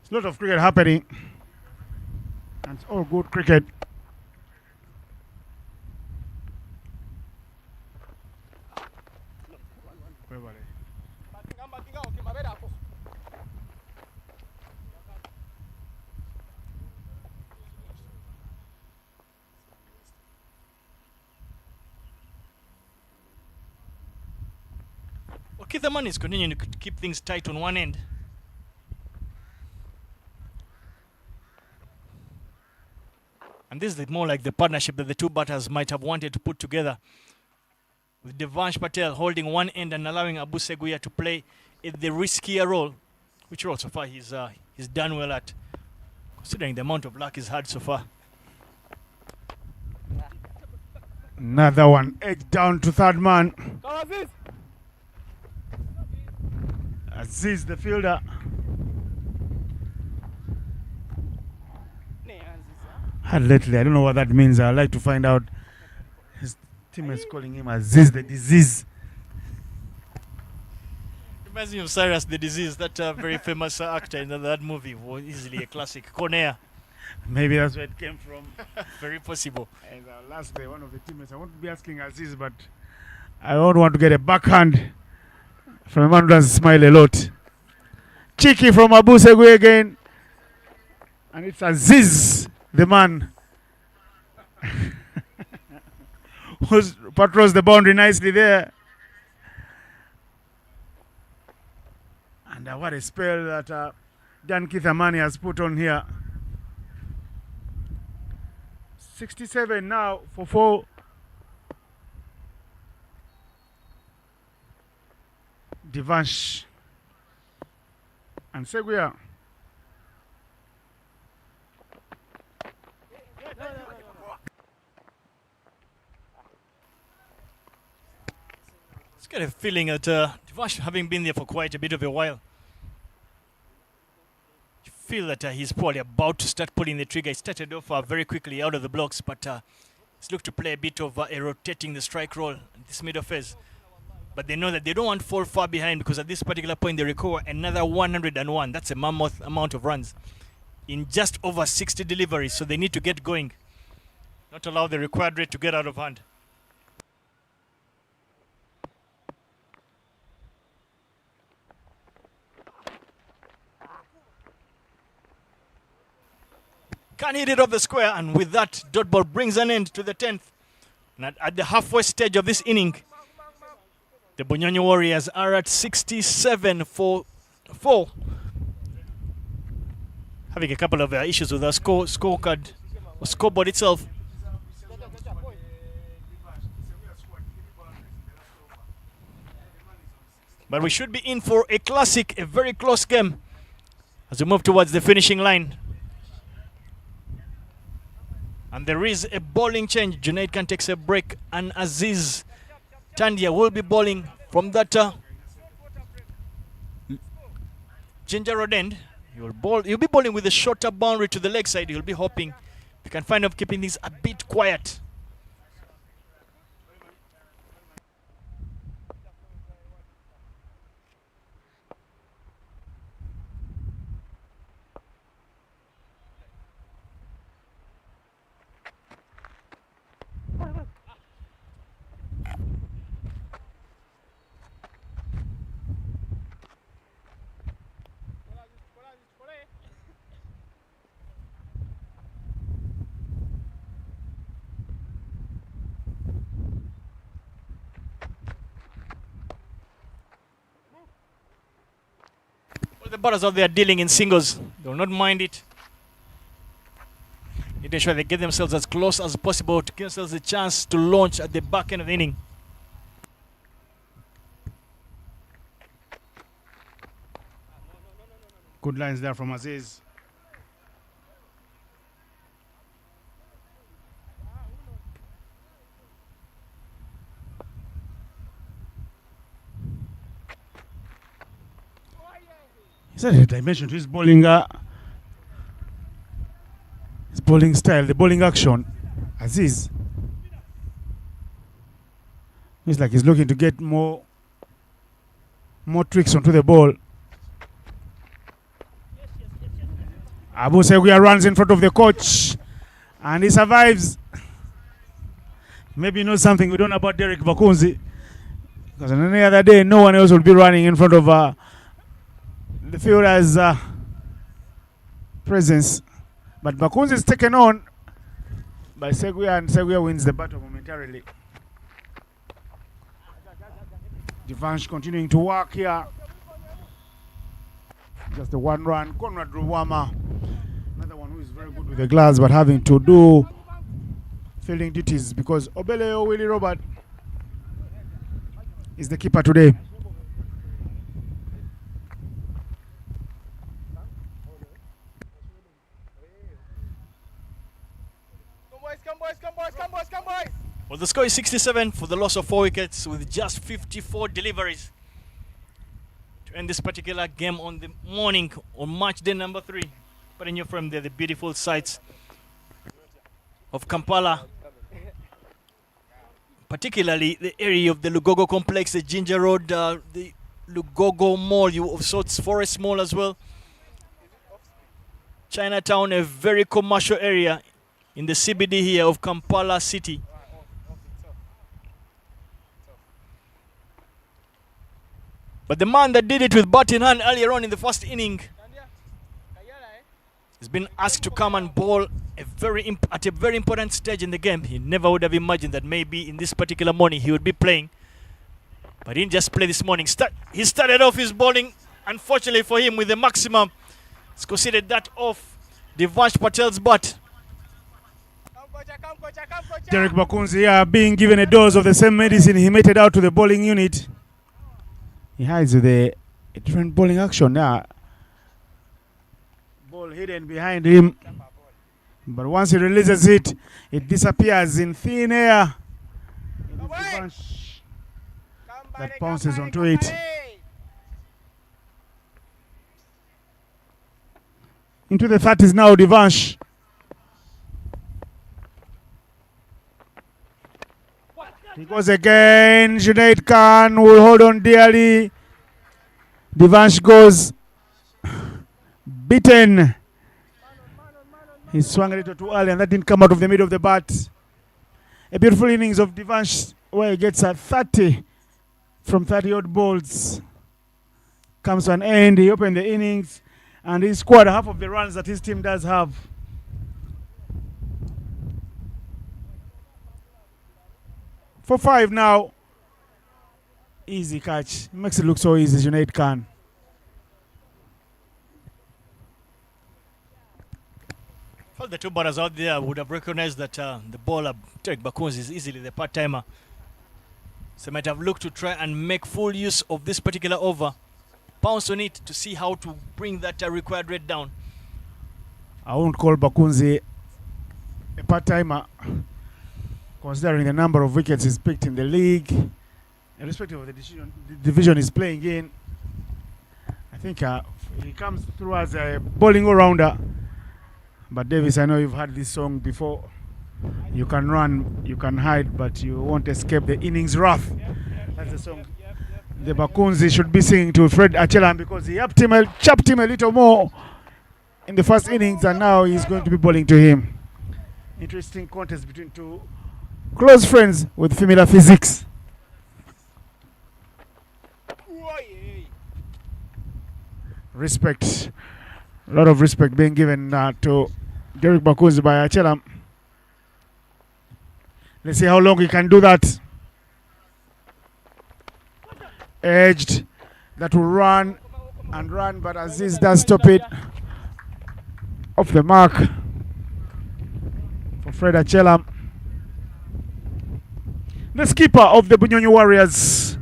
It's a lot of cricket happening. And it's all good cricket. Okay, the man is continuing to keep things tight on one end. And this is more like the partnership that the two batters might have wanted to put together, with Devansh Patel holding one end and allowing Abu Seguya to play the riskier role, which role so far he's done well at, considering the amount of luck he's had so far. Another one, edge down to third man. Aziz, the fielder. And lately, I don't know what that means. I'd like to find out. His teammates calling him Aziz, the disease. Reminds me of Cyrus the Disease, that very famous actor in that movie. Was easily a classic. Cornea. Maybe that's where it came from. Very possible. And last day, one of the teammates, I want to be asking Aziz, but I don't want to get a backhand from a man who doesn't smile a lot. Cheeky from Abu Segui again. And it's Aziz, the man who patrols the boundary nicely there. And what a spell that Dan Kithamani has put on here. 67 now for 4. Divansh and Seguia. It's got a feeling that Divansh, having been there for quite a bit of a while, you feel that he's probably about to start pulling the trigger. He started off very quickly out of the blocks, but he's looked to play a bit of a rotating the strike role in this middle phase. But they know that they don't want to fall far behind, because at this particular point they require another 101. That's a mammoth amount of runs in just over 60 deliveries. So they need to get going, not allow the required rate to get out of hand. Can't hit it off the square, and with that, dot ball brings an end to the 10th. And at the halfway stage of this inning, the Bunyonyi Warriors are at 67 for 4. Having a couple of issues with our scorecard or scoreboard itself. But we should be in for a classic, a very close game as we move towards the finishing line. And there is a bowling change. Junaid Khan takes a break, and Aziz Tandia will be bowling from that Ginger Road end. He'll be bowling with a shorter boundary to the leg side. He'll be hoping we can find out keeping things a bit quiet. The batters out there dealing in singles, they will not mind it. Need to ensure they get themselves as close as possible to give themselves a chance to launch at the back end of the inning. Good lines there from Aziz. Is that a dimension to his bowling style, the bowling action? Aziz. It's like he's looking to get more tricks onto the ball. Abu Seguia runs in front of the coach, and he survives. Maybe you know something we don't know about Derek Bakunzi, because on any other day, no one else will be running in front of the fielder's presence. But Bakunzi is taken on by Seguia, and Seguia wins the battle momentarily. Divansh continuing to work here. Just the one run. Conrad Ruwama, another one who is very good with the gloves, but having to do fielding duties because Obeleo Willie Robert is the keeper today. Come boys. Well, the score is 67 for the loss of 4 wickets with just 54 deliveries to end this particular game on the morning on match day number 3. Put in your frame there the beautiful sights of Kampala, particularly the area of the Lugogo complex, the Ginger Road, the Lugogo Mall, you of sorts, Forest Mall as well. Chinatown, a very commercial area in the CBD here of Kampala City. But the man that did it with bat in hand earlier on in the first inning has been asked to come and bowl at a very important stage in the game. He never would have imagined that maybe in this particular morning he would be playing. But he didn't just play this morning. He started off his bowling, unfortunately for him, with the maximum. He's conceded that off Devansh Patel's bat. Derek Bakunzi being given a dose of the same medicine he meted out to the bowling unit. He hides with a different bowling action now. Ball hidden behind him. But once he releases it, it disappears in thin air. That bounces onto it. Into the 30s now, Devansh. He goes again. Junaid Khan will hold on dearly. Devansh goes beaten. He swung a little too early and that didn't come out of the middle of the bat. A beautiful innings of Devansh where he gets a 30 from 30 odd balls. Comes to an end. He opened the innings and he scored half of the runs that his team does have. For 5 now. Easy catch. Makes it look so easy, Junaid Khan. Well, the two batters out there would have recognized that the bowler, Derek Bakunzi, is easily the part-timer. So might have looked to try and make full use of this particular over. Pounce on it to see how to bring that required rate down. I won't call Bakunzi a part-timer, considering the number of wickets he's picked in the league, irrespective of the division he's playing in. I think he comes through as a bowling all-rounder. But Davis, I know you've heard this song before. You can run, you can hide, but you won't escape the innings wrath. That's the song the Bakunzi should be singing to Fred Achelam, because he chopped him a little more in the first innings, and now he's going to be bowling to him. Interesting contest between two close friends with similar physics. Respect. A lot of respect being given to Derek Bakunzi by Achelam. Let's see how long he can do that. Edged. That will run and run, but Aziz does stop it. Off the mark for Fred Achelam. The skipper of the Bunyonyi Warriors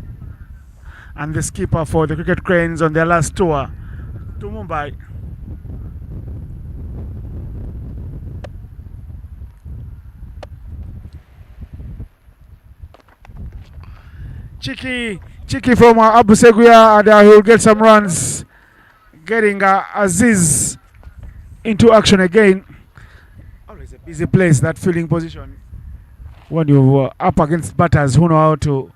and the skipper for the Cricket Cranes on their last tour to Mumbai. Cheeky from Abu Seguya, and he will get some runs, getting Aziz into action again. Always a busy place, that fielding position, when you're up against batters who know how to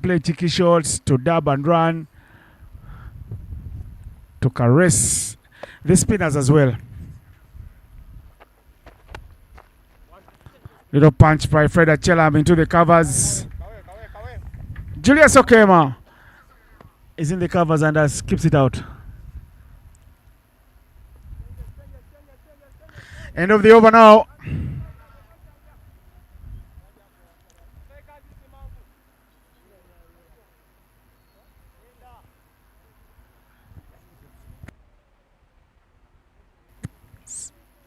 play cheeky shots, to dab and run, to caress the spinners as well. Little punch by Fred Achelam into the covers. Julius Okema is in the covers and skips it out. End of the over now.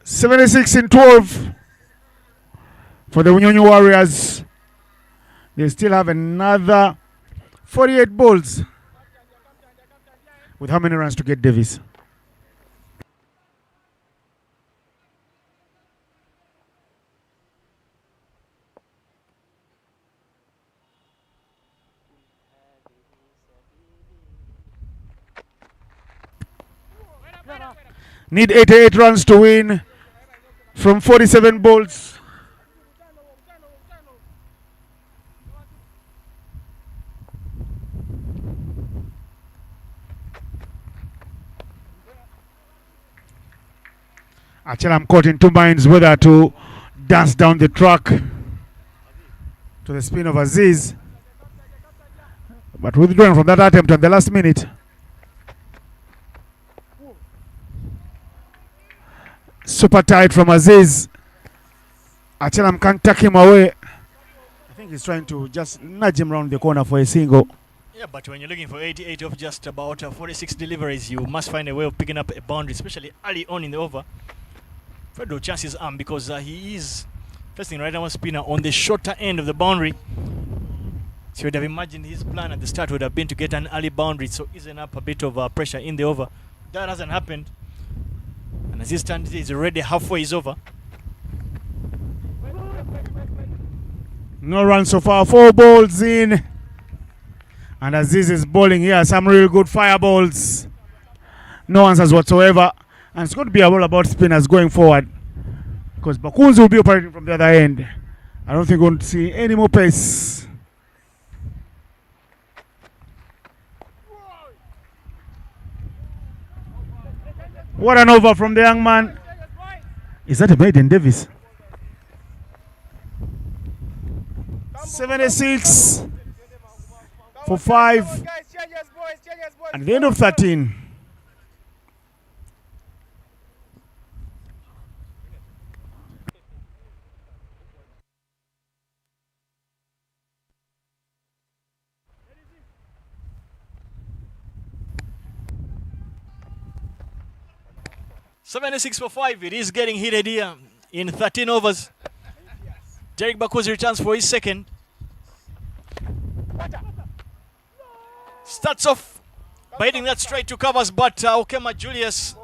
$76 in 12 for the Bunyonyi Warriors. They still have another 48 balls. With how many runs to get, Davis? Need 88 runs to win from 47 balls. Actually, I'm caught in two minds whether to dance down the track to the spin of Aziz, but withdrawing from that attempt at the last minute. Super tight from Aziz. Achelam can't tuck him away. I think he's trying to just nudge him around the corner for a single. Yeah, but when you're looking for 88 of just about 46 deliveries, you must find a way of picking up a boundary, especially early on in the over. Fredo chances arm because he is facing right arm spinner on the shorter end of the boundary. So you would have imagined his plan at the start would have been to get an early boundary, so easing up a bit of pressure in the over. That hasn't happened. And as he stands, he's already halfway over. No run so far, 4 balls in. And Aziz is bowling here, some real good fire balls. No answers whatsoever. And it's going to be all about spinners going forward, because Bakunzi will be operating from the other end. I don't think we're going to see any more pace. What an over from the young man. Is that a maiden Davis? 76 for 5 at the end of 13. $76 for 5. It is getting heated here in 13 overs. Derek Bakuzi returns for his second. Starts off by hitting that straight to covers, but Okema Julius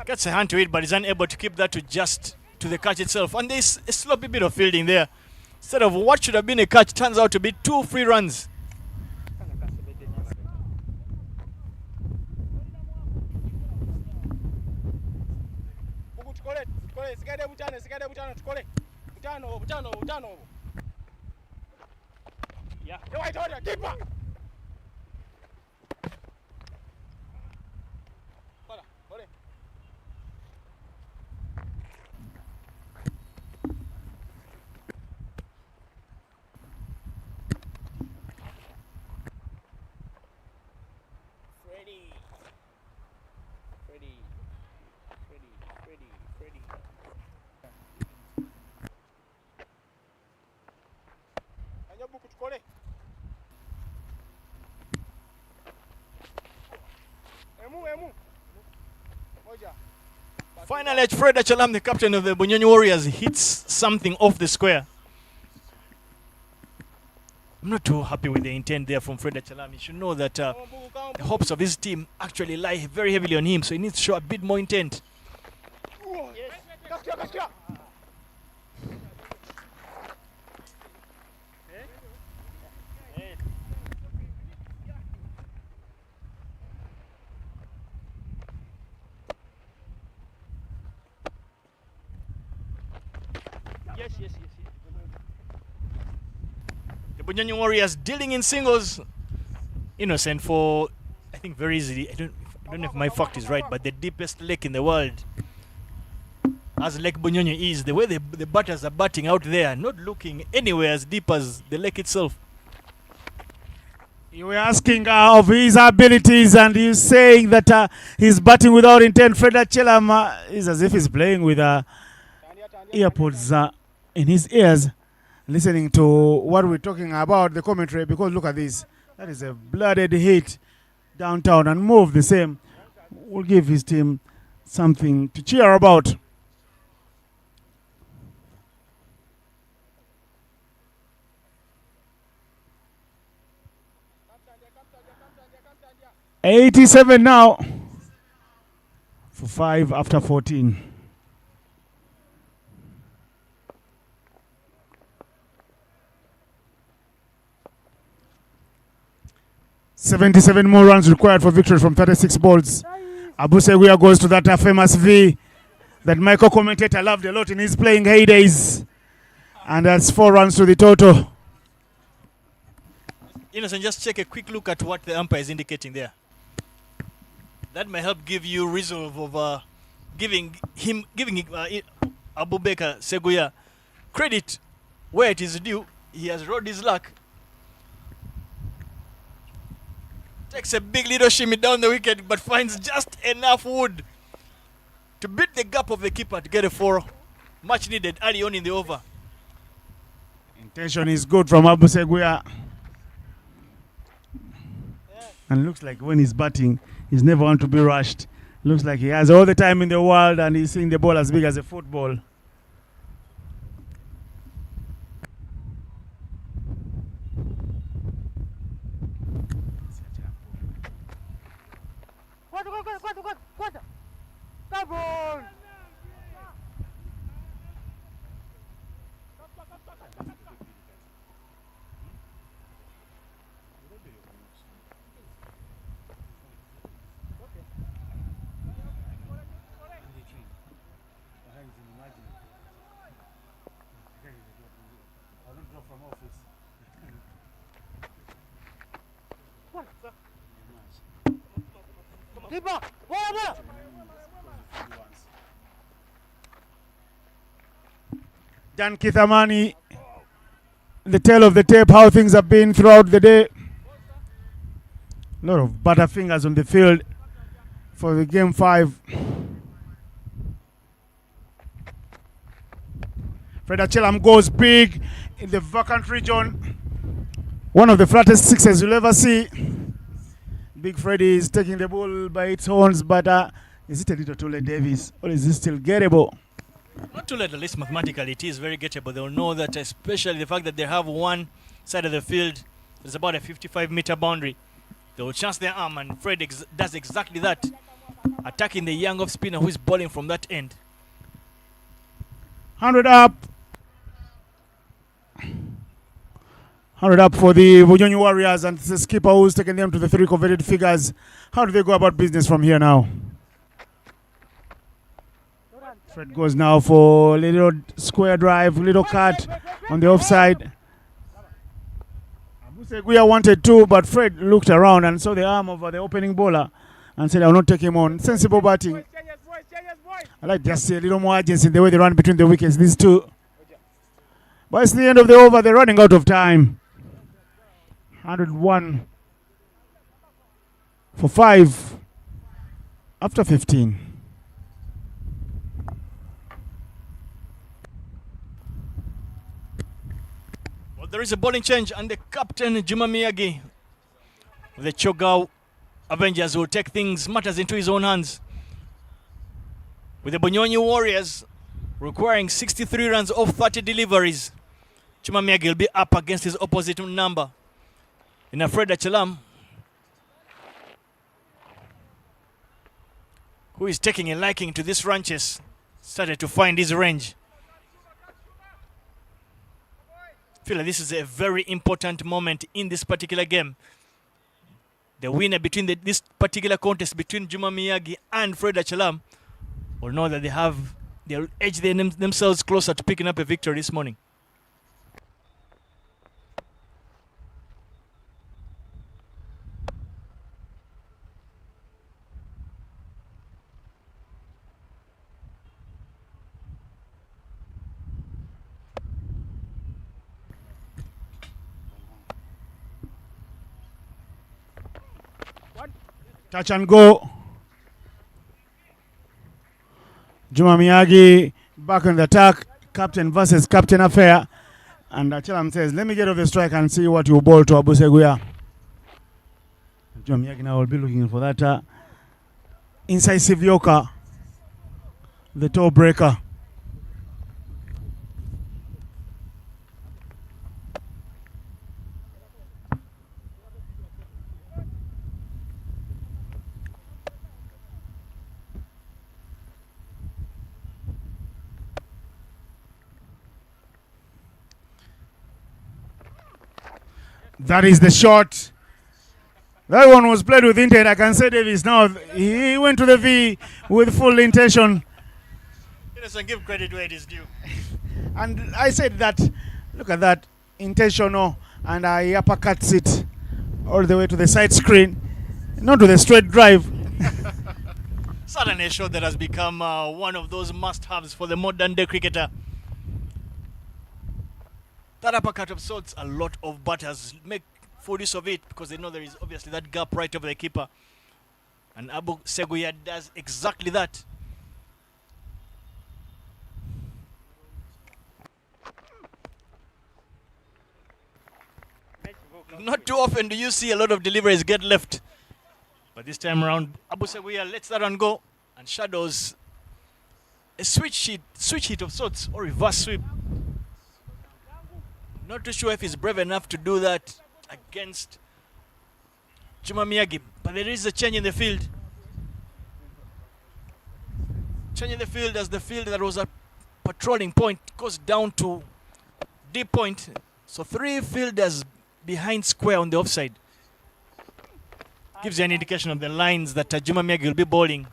gets a hand to it, but is unable to keep that to just to the catch itself. And there's a sloppy bit of fielding there. Instead of what should have been a catch, turns out to be 2 free runs. Finally, Fred Achalam, the captain of the Bunyonyi Warriors, hits something off the square. I'm not too happy with the intent there from Fred Achalam. He should know that the hopes of his team actually lie very heavily on him, so he needs to show a bit more intent. The Bunyonyi Warriors dealing in singles. Innocent for, I think, very easily. I don't know if my fact is right, but the deepest lake in the world, as Lake Bunyonyi is, the way the batters are batting out there, not looking anywhere as deep as the lake itself. You were asking of his abilities, and you saying that he's batting without intent. Fred Achelam is as if he's playing with earpods in his ears, listening to what we're talking about, the commentary, because look at this. That is a blooded hit downtown, and move the same will give his team something to cheer about. $87 now for 5 after 14. $77 more runs required for victory from 36 balls. Abu Seguya goes to that famous V that Michael commentator loved a lot in his playing heydays. And that's 4 runs to the total. Innocent, just take a quick look at what the umpire is indicating there. That may help give you resolve of giving Abu Bakar Seguya credit where it is due. He has rode his luck. Takes a big little shimmy down the wicket, but finds just enough wood to beat the gap of the keeper to get a 4. Much needed early on in the over. Intention is good from Abu Seguya. And looks like when he's batting, he's never want to be rushed. Looks like he has all the time in the world and he's seeing the ball as big as a football. Dan Kithamani, the tail of the tape, how things have been throughout the day. A lot of butterfingers on the field for the game 5. Fred Achelam goes big in the vacant region. One of the flattest sixes you'll ever see. Big Freddy is taking the ball by its horns, but is it a little too late, Davis, or is it still gettable? Not too late, at least mathematically, it is very gettable. They'll know that, especially the fact that they have one side of the field, there's about a 55-meter boundary. They will chance their arm, and Fred does exactly that, attacking the young off-spinner who is bowling from that end. 100 up. 100 up for the Bunyonyi Warriors, and the skipper who's taken them to the 3 coveted figures. How do they go about business from here now? Fred goes now for a little square drive, little cut on the offside. Abu Seguya wanted 2, but Fred looked around and saw the arm of the opening bowler and said, I will not take him on. Sensible batting. I like just see a little more urgency in the way they run between the wickets, these two. But it's the end of the over, they're running out of time. 101 for 5 after 15. Well, there is a bowling change, and the captain, Juma Miyagi, of the Chogao Avengers, will take matters into his own hands. With the Bunyonyi Warriors requiring 63 runs off 30 deliveries, Juma Miyagi will be up against his opposite number in Fred Achelam, who is taking a liking to this ranches, started to find his range. I feel like this is a very important moment in this particular game. The winner between this particular contest between Juma Miyagi and Fred Achelam will know that they'll edge themselves closer to picking up a victory this morning. Touch and go. Juma Miyagi back on the attack. Captain versus captain affair. And Achelam says, let me get off the strike and see what you bowl to Abu Seguya. Juma Miyagi now will be looking for that incisive yorker, the toe breaker. That is the shot. That one was played with intent. I can say Davis now. He went to the V with full intention. He doesn't give credit where it is due. And I said that, look at that, intentional, and I uppercuts it all the way to the side screen, not to the straight drive. Certainly a shot that has become one of those must-haves for the modern-day cricketer. That uppercut of sorts, a lot of batters make full use of it because they know there is obviously that gap right over the keeper. And Abu Seguya does exactly that. Not too often do you see a lot of deliveries get left. But this time around, Abu Seguya lets that one go and shadows a switch hit of sorts or reverse sweep. Not too sure if he's brave enough to do that against Juma Miyagi, but there is a change in the field. Change in the field as the field that was a patrolling point goes down to deep point. So 3 fielders behind square on the offside. Gives you an indication of the lines that Juma Miyagi will be bowling.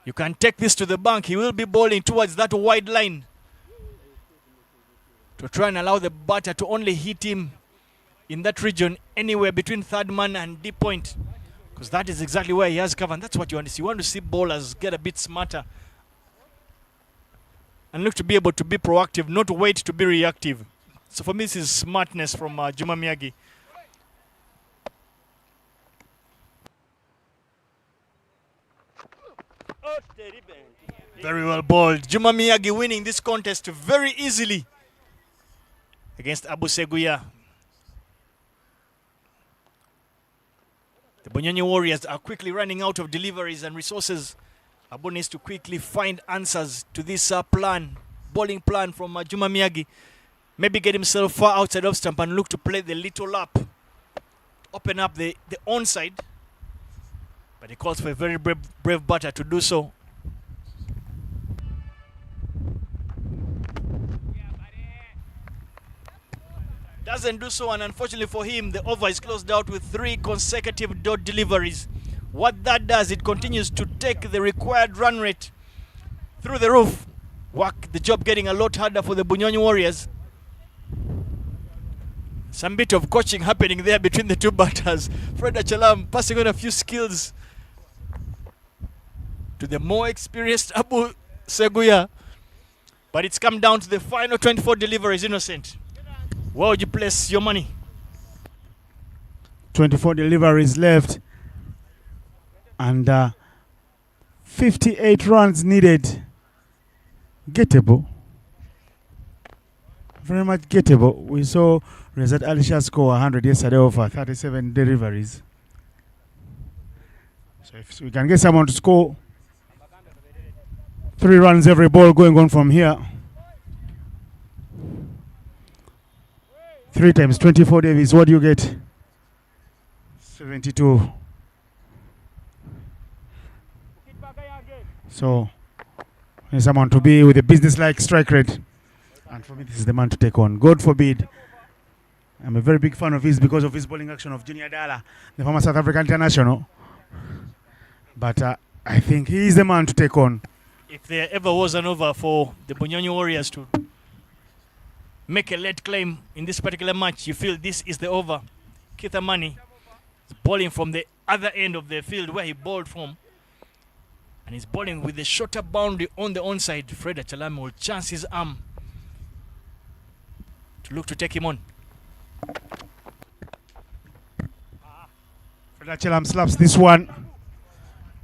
You can take this to the bank. He will be bowling towards that wide line to try and allow the batter to only hit him in that region anywhere between third man and deep point, because that is exactly where he has cover, and that's what you want to see. You want to see bowlers get a bit smarter and look to be able to be proactive, not wait to be reactive. So for me, this is smartness from Juma Miyagi. Very well bowled. Juma Miyagi winning this contest very easily against Abu Seguya. The Bunyonyi Warriors are quickly running out of deliveries and resources. Abu needs to quickly find answers to this bowling plan from Juma Miyagi. Maybe get himself far outside off stump and look to play the little up. Open up the onside. But he calls for a very brave batter to do so. Doesn't do so, and unfortunately for him, the over is closed out with 3 consecutive dot deliveries. What that does, it continues to take the required run rate through the roof. Work the job getting a lot harder for the Bunyonyi Warriors. Some bit of coaching happening there between the two batters. Fred Achalam passing on a few skills to the more experienced Abu Seguya. But it's come down to the final 24 deliveries, Innocent. Where would you place your money? 24 deliveries left. And 58 runs needed. Gettable. Very much gettable. We saw Rezat Alisha score 100 yesterday over 37 deliveries. So if we can get someone to score 3 runs every ball going on from here. 3 times 24 Davis, what do you get? 72. So, there's someone to be with a business-like strike rate. And for me, this is the man to take on. God forbid. I'm a very big fan of his because of his bowling action of Junior Dala, the former South African international. But I think he is the man to take on. If there ever was an over for the Bunyonyi Warriors to make a late claim in this particular match, you feel this is the over. Keith Amani is bowling from the other end of the field where he bowled from. And he's bowling with the shorter boundary on the onside. Fred Achalam will chance his arm to look to take him on. Fred Achalam slaps this one.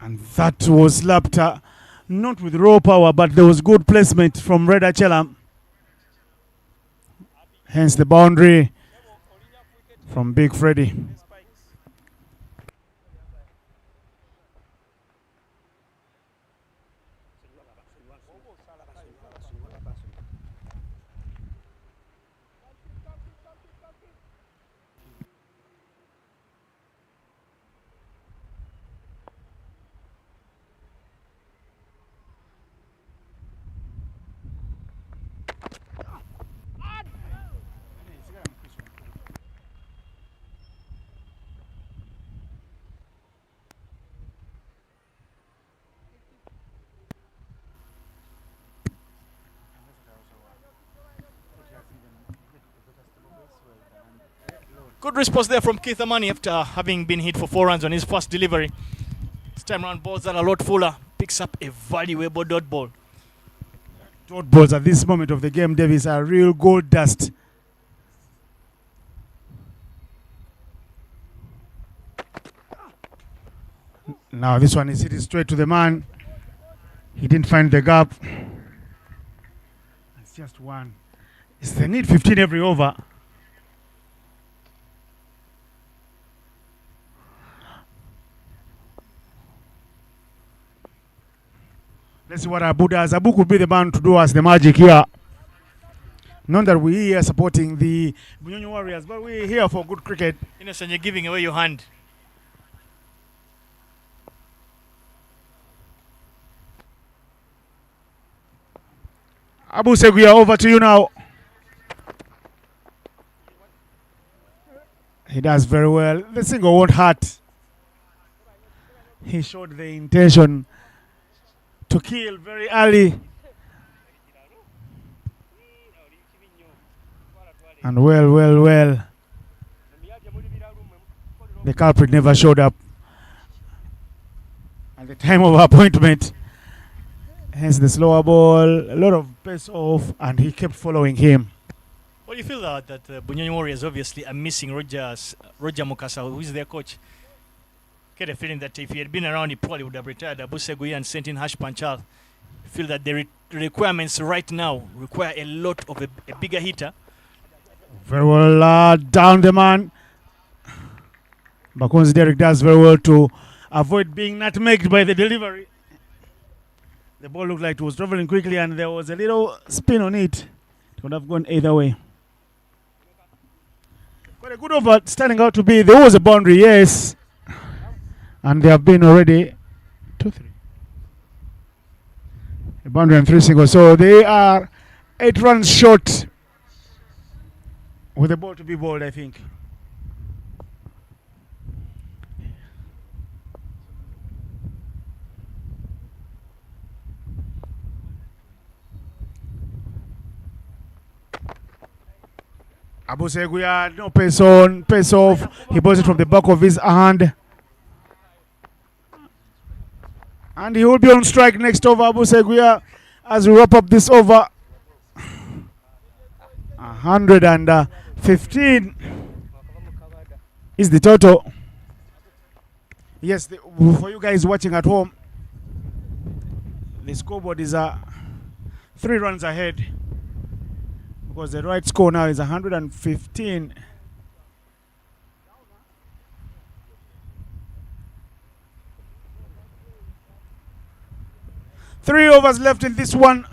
And that was slapped not with raw power, but there was good placement from Fred Achalam. Hence the boundary from Big Freddy. Good response there from Keith Amani after having been hit for 4 runs on his first delivery. This time round, balls are a lot fuller. Picks up a valuable dot ball. Dot balls at this moment of the game, Davis, are real gold dust. Now this one is hitting straight to the man. He didn't find the gap. It's just one. It's the need 15 every over. Let's see what Abu does. Abu could be the man to do us the magic here. Not that we're here supporting the Bunyonyi Warriors, but we're here for good cricket. Innocent, you're giving away your hand. Abu Seguya, over to you now. He does very well. The single won't hurt. He showed the intention to kill very early. And well. The culprit never showed up at the time of appointment. Hence the slower ball, a lot of pace off, and he kept following him. Well, you feel that Bunyonyi Warriors obviously are missing Roger Mukasa, who is their coach. Get a feeling that if he had been around, he probably would have retired Abu Seguya and sent in Hash Panchal. Feel that the requirements right now require a lot of a bigger hitter. Very well down the man. Bakonzi Derek does very well to avoid being nutmegged by the delivery. The ball looked like it was traveling quickly and there was a little spin on it. It would have gone either way. But a good over standing out to be, there was a boundary, yes. And they have been already 2-3. A boundary and 3 singles. So they are 8 runs short with the ball to be bowled, I think. Abu Seguya, no pace on, pace off. He bowls it from the back of his hand. And he will be on strike next over, Abu Seguya, as we wrap up this over. 115 is the total. Yes, for you guys watching at home, the scoreboard is 3 runs ahead. Because the right score now is 115. Three overs left in this one.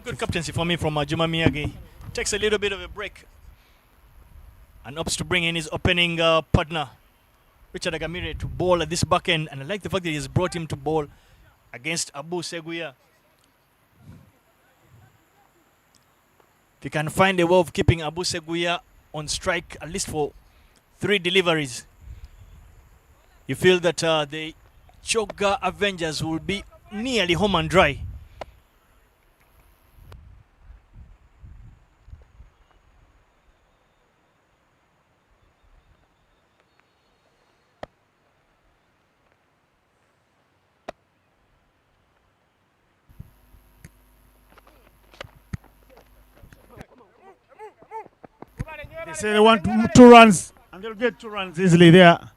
Good captaincy for me from Juma Miyagi. Takes a little bit of a break and opts to bring in his opening partner, Richard Agamire, to bowl at this back end. And I like the fact that he's brought him to bowl against Abu Seguya. If you can find a way of keeping Abu Seguya on strike at least for 3 deliveries, you feel that the Choga Avengers will be nearly home and dry. They say they want 2 runs, and they'll get 2 runs easily there.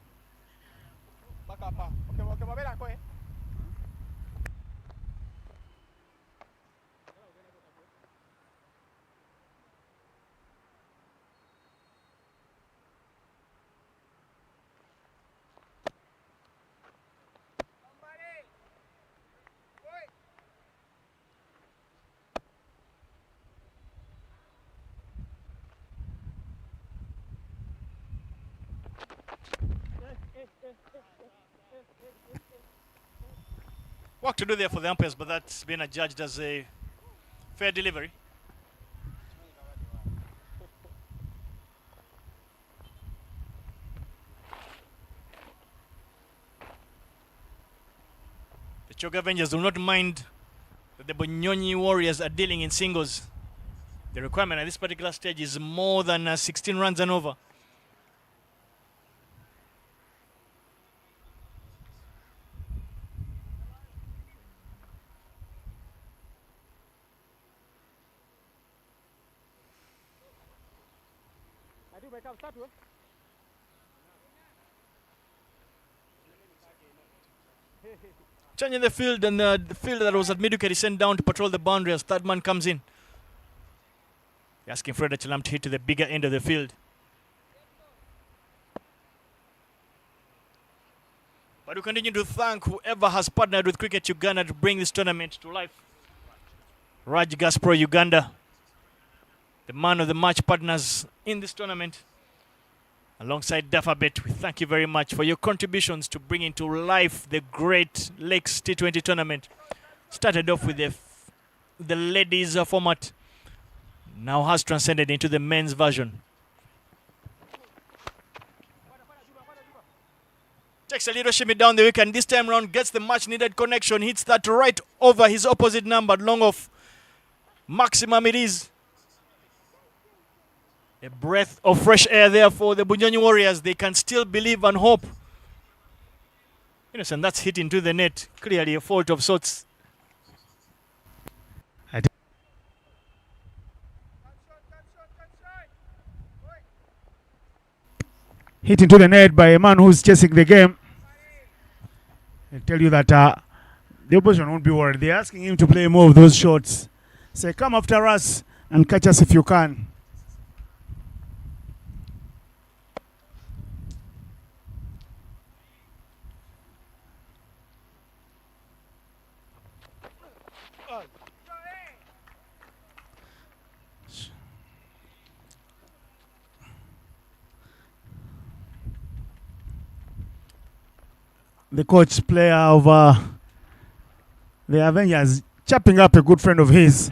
Work to do there for the umpires, but that's been adjudged as a fair delivery. Choga Avengers do not mind that the Bunyonyi Warriors are dealing in singles. The requirement at this particular stage is more than 16 runs and over. Changing the field, and the fielder that was at mid wicket is sent down to patrol the boundary as third man comes in. Asking Fred Achalam to hit to the bigger end of the field. But we continue to thank whoever has partnered with Cricket Uganda to bring this tournament to life. Raj Gaspro Uganda, the man of the match partners in this tournament. Alongside Dafabet, we thank you very much for your contributions to bringing to life the Great Lakes T20 tournament. Started off with the ladies format, now has transcended into the men's version. Takes a little shimmy down the wicket, and this time round gets the much needed connection, hits that right over his opposite number, long off. Maximum it is. A breath of fresh air there for the Bunjani Warriors. They can still believe and hope. And that's hit into the net. Clearly a fault of sorts. Hit into the net by a man who's chasing the game. I tell you that the opposition won't be worried. They're asking him to play more of those shots. Say, come after us and catch us if you can. The coach player of the Avengers chopping up a good friend of his.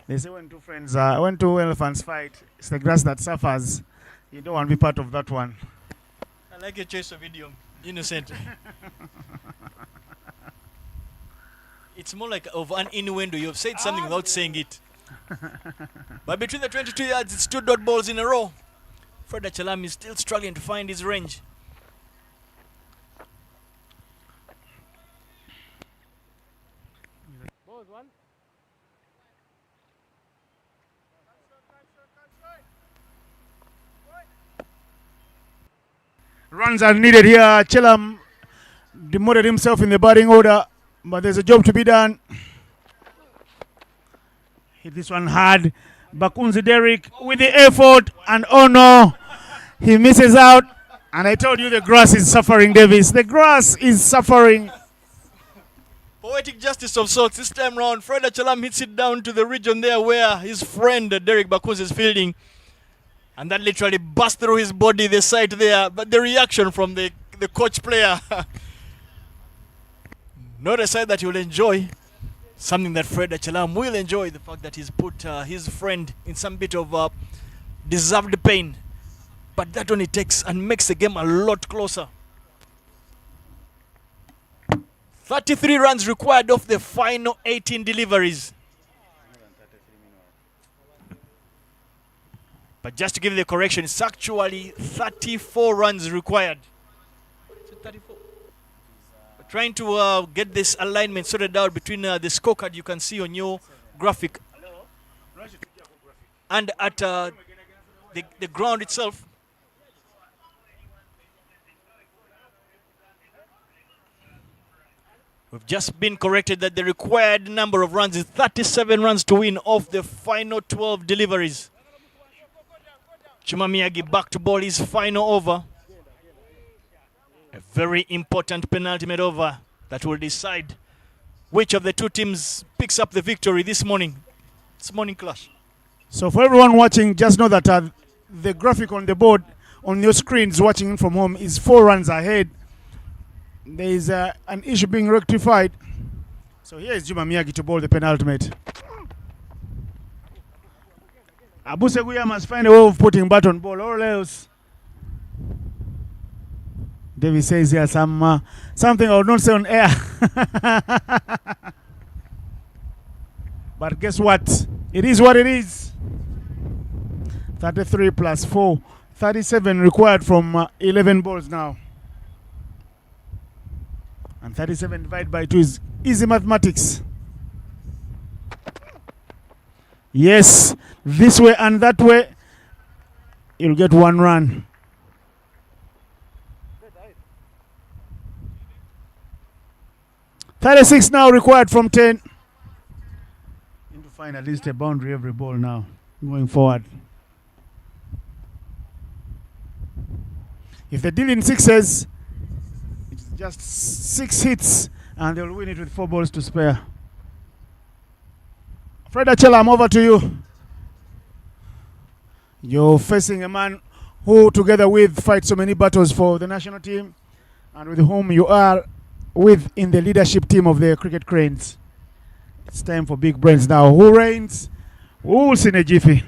They say when two elephants fight, it's the grass that suffers. You don't want to be part of that one. I like your choice of idiom. Innocent. It's more like of an innuendo. You've said something without saying it. But between the 22 yards, it's 2 dot balls in a row. Fred Achalam is still struggling to find his range. Runs are needed here. Chelam demoted himself in the batting order, but there's a job to be done. Hit this one hard. Bakunzi Derek with the effort, and oh no, he misses out. And I told you the grass is suffering, Davis. The grass is suffering. Poetic justice of sorts. This time round, Fred Achalam hits it down to the region there where his friend Derek Bakunzi is fielding. And that literally burst through his body, the sight there. But the reaction from the coach player, not a sight that he will enjoy. Something that Fred Achalam will enjoy. The fact that he's put his friend in some bit of deserved pain. But that only takes and makes the game a lot closer. 33 runs required off the final 18 deliveries. But just to give you the correction, it's actually 34 runs required. Is it 34? We're trying to get this alignment sorted out between the scorecard you can see on your graphic and at the ground itself. We've just been corrected that the required number of runs is 37 runs to win off the final 12 deliveries. Chuma Miyagi back to ball his final over. A very important penultimate over that will decide which of the two teams picks up the victory this morning. It's morning clash. So for everyone watching, just know that the graphic on the board, on your screens watching from home, is 4 runs ahead. There is an issue being rectified. So here is Juma Miyagi to bowl the penultimate. Abu Seguya must find a way of putting bat on ball, or else. David says here something I would not say on air. But guess what? It is what it is. 33 plus 4. 37 required from 11 balls now. And 37 divided by 2 is easy mathematics. Yes, this way and that way, you'll get 1 run. .36 now required from 10. Need to find at least a boundary every ball now, going forward. If they deal in sixes, it's just 6 hits, and they'll win it with 4 balls to spare. Fred Achela, I'm over to you. You're facing a man who, together with, fights so many battles for the national team, and with whom you are with in the leadership team of the Cricket Cranes. It's time for big brains now. Who reigns? Who'll see in a jiffy?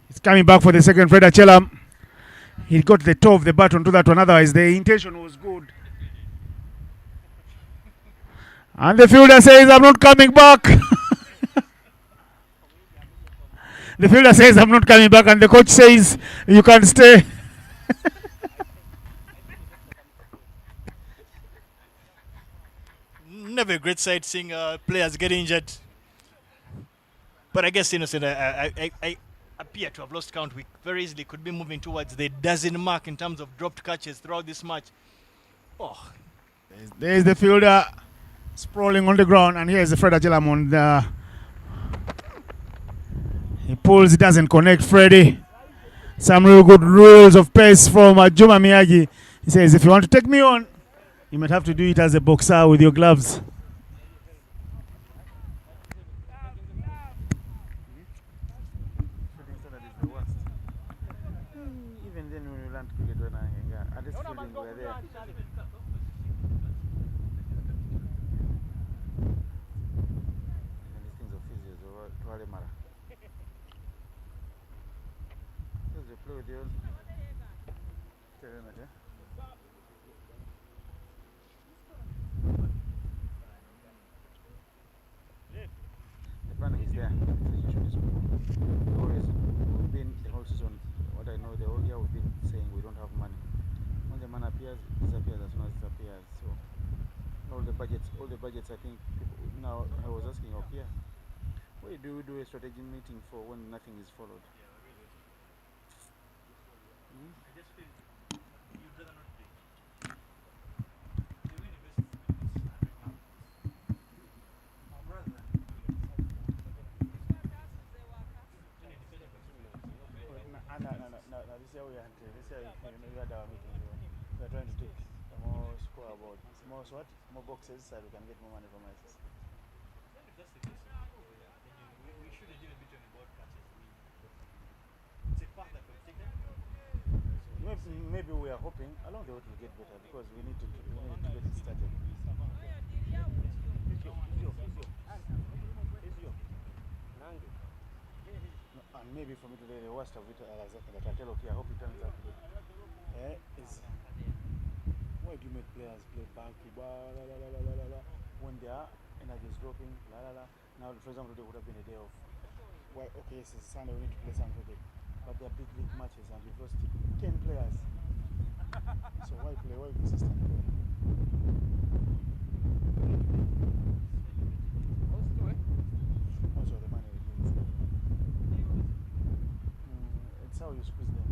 It's coming back for the second. Fred Achela. He got the toe of the bat onto that one. Otherwise, the intention was good. And the fielder says, I'm not coming back. The fielder says, I'm not coming back. And the coach says, you can stay. Never a great sight seeing players get injured. But I guess, Innocent, I appear to have lost count. We very easily could be moving towards the dozen mark in terms of dropped catches throughout this match. Oh. There's the fielder sprawling on the ground, and here's the Fred Achela on the... He pulls, it doesn't connect. Freddie. Some real good rules of pace from Juma Miyagi. He says, if you want to take me on, you might have to do it as a boxer with your gloves. Even then when we learned cricket at this fielding we were there. These things of physios or to matter. They play with the old the planning is there. The situation is always we've been the whole season. What I know, the whole year we've been saying we don't have money. When the money appears, it disappears as soon as it disappears. So all the budgets I think people, now I was asking here, why do we do a strategy meeting for when nothing is followed? I just feel you'd rather not play. No, this year we had we had our meeting. We are trying to take more scoreboard, more what? More boxes so we can get more money from ISIS. Then if that's the case, then we should have given a bit on the board catches. It's a path that we've taken. Maybe we are hoping along the way to get better because we need to get it started. And maybe for me today, the worst of it, that I tell okay, I hope it turns out good. Is why do you make players play back when their energy is dropping? Now, for example, there would have been a day of, well, okay, yes, it's Sunday, we need to play some cricket. But they're big league matches and we've lost 10 players. So why play? Why consistent play? Also the money remains. It's how you squeeze them.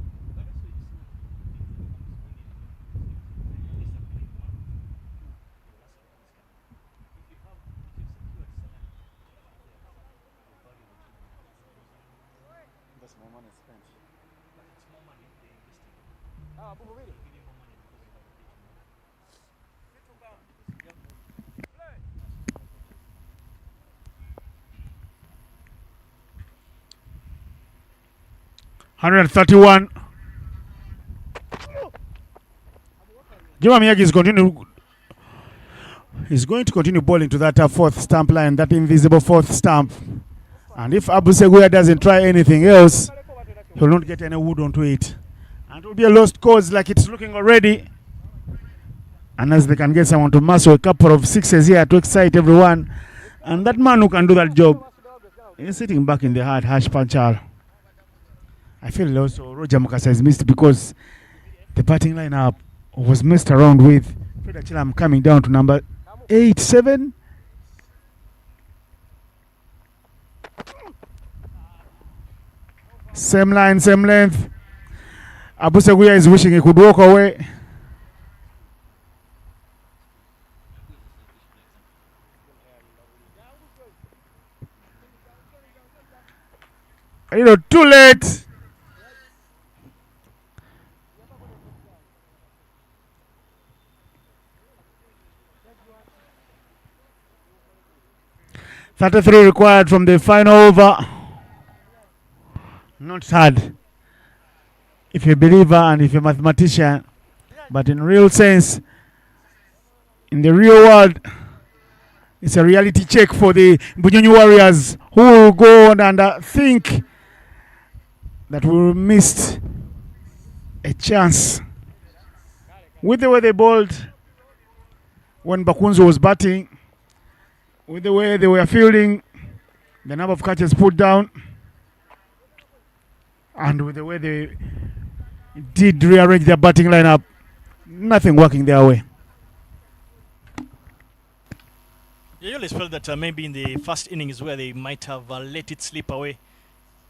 That's more money spent. But it's more money if they invest in it. Ah, Bubu, really? Give you more money because you have a big team. Yep. 131. Juma Miyagi is going to continue bowling to that fourth stump line, that invisible fourth stump. And if Abu Seguya doesn't try anything else, he'll not get any wood onto it. And it will be a lost cause like it's looking already. unless they can get someone to muscle a couple of sixes here to excite everyone. And that man who can do that job is sitting back in the hard Hash Panchal. I feel also Roger Mukasa is missed because the batting lineup was messed around with. Fred Achilam coming down to number 8-7. Same line, same length. Abu Seguya is wishing he could walk away. Too late. .33 required from the final over. Not hard if you're a believer and if you're a mathematician, but in real sense, in the real world, it's a reality check for the Bunyonyi Warriors who will go on and think that we missed a chance. With the way they bowled when Bakunzo was batting, with the way they were fielding, the number of catches put down, and with the way they did rearrange their batting lineup, nothing working their way. You always felt that maybe in the first innings where they might have let it slip away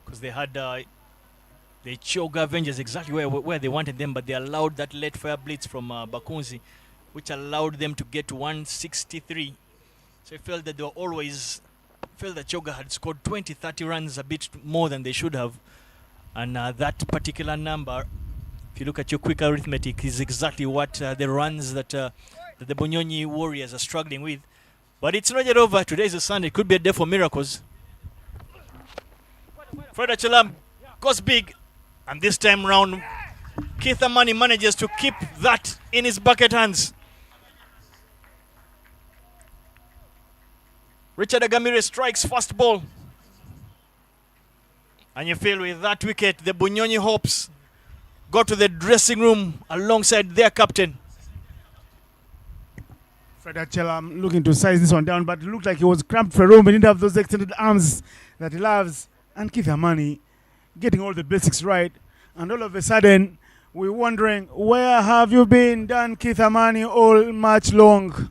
because they had the Choga Avengers exactly where they wanted them, but they allowed that late fire blitz from Bakunzi, which allowed them to get to 163. So I felt that they were always felt that Choga had scored 20-30 runs, a bit more than they should have. And that particular number, if you look at your quick arithmetic, is exactly what the runs that the Bunyonyi Warriors are struggling with. But it's not yet over. Today is a Sunday. It could be a day for miracles. Fred Achilam goes big. And this time round, Keith Amani manages to keep that in his bucket hands. Richard Agamire strikes first ball. And you feel with that wicket, the Bunyonyi Hopes go to the dressing room alongside their captain. Fred Achilam looking to size this one down, but it looked like he was cramped for room. He didn't have those extended arms that he loves. And Keith Amani getting all the basics right. And all of a sudden, we're wondering, where have you been, Dan Keith Amani, all match long?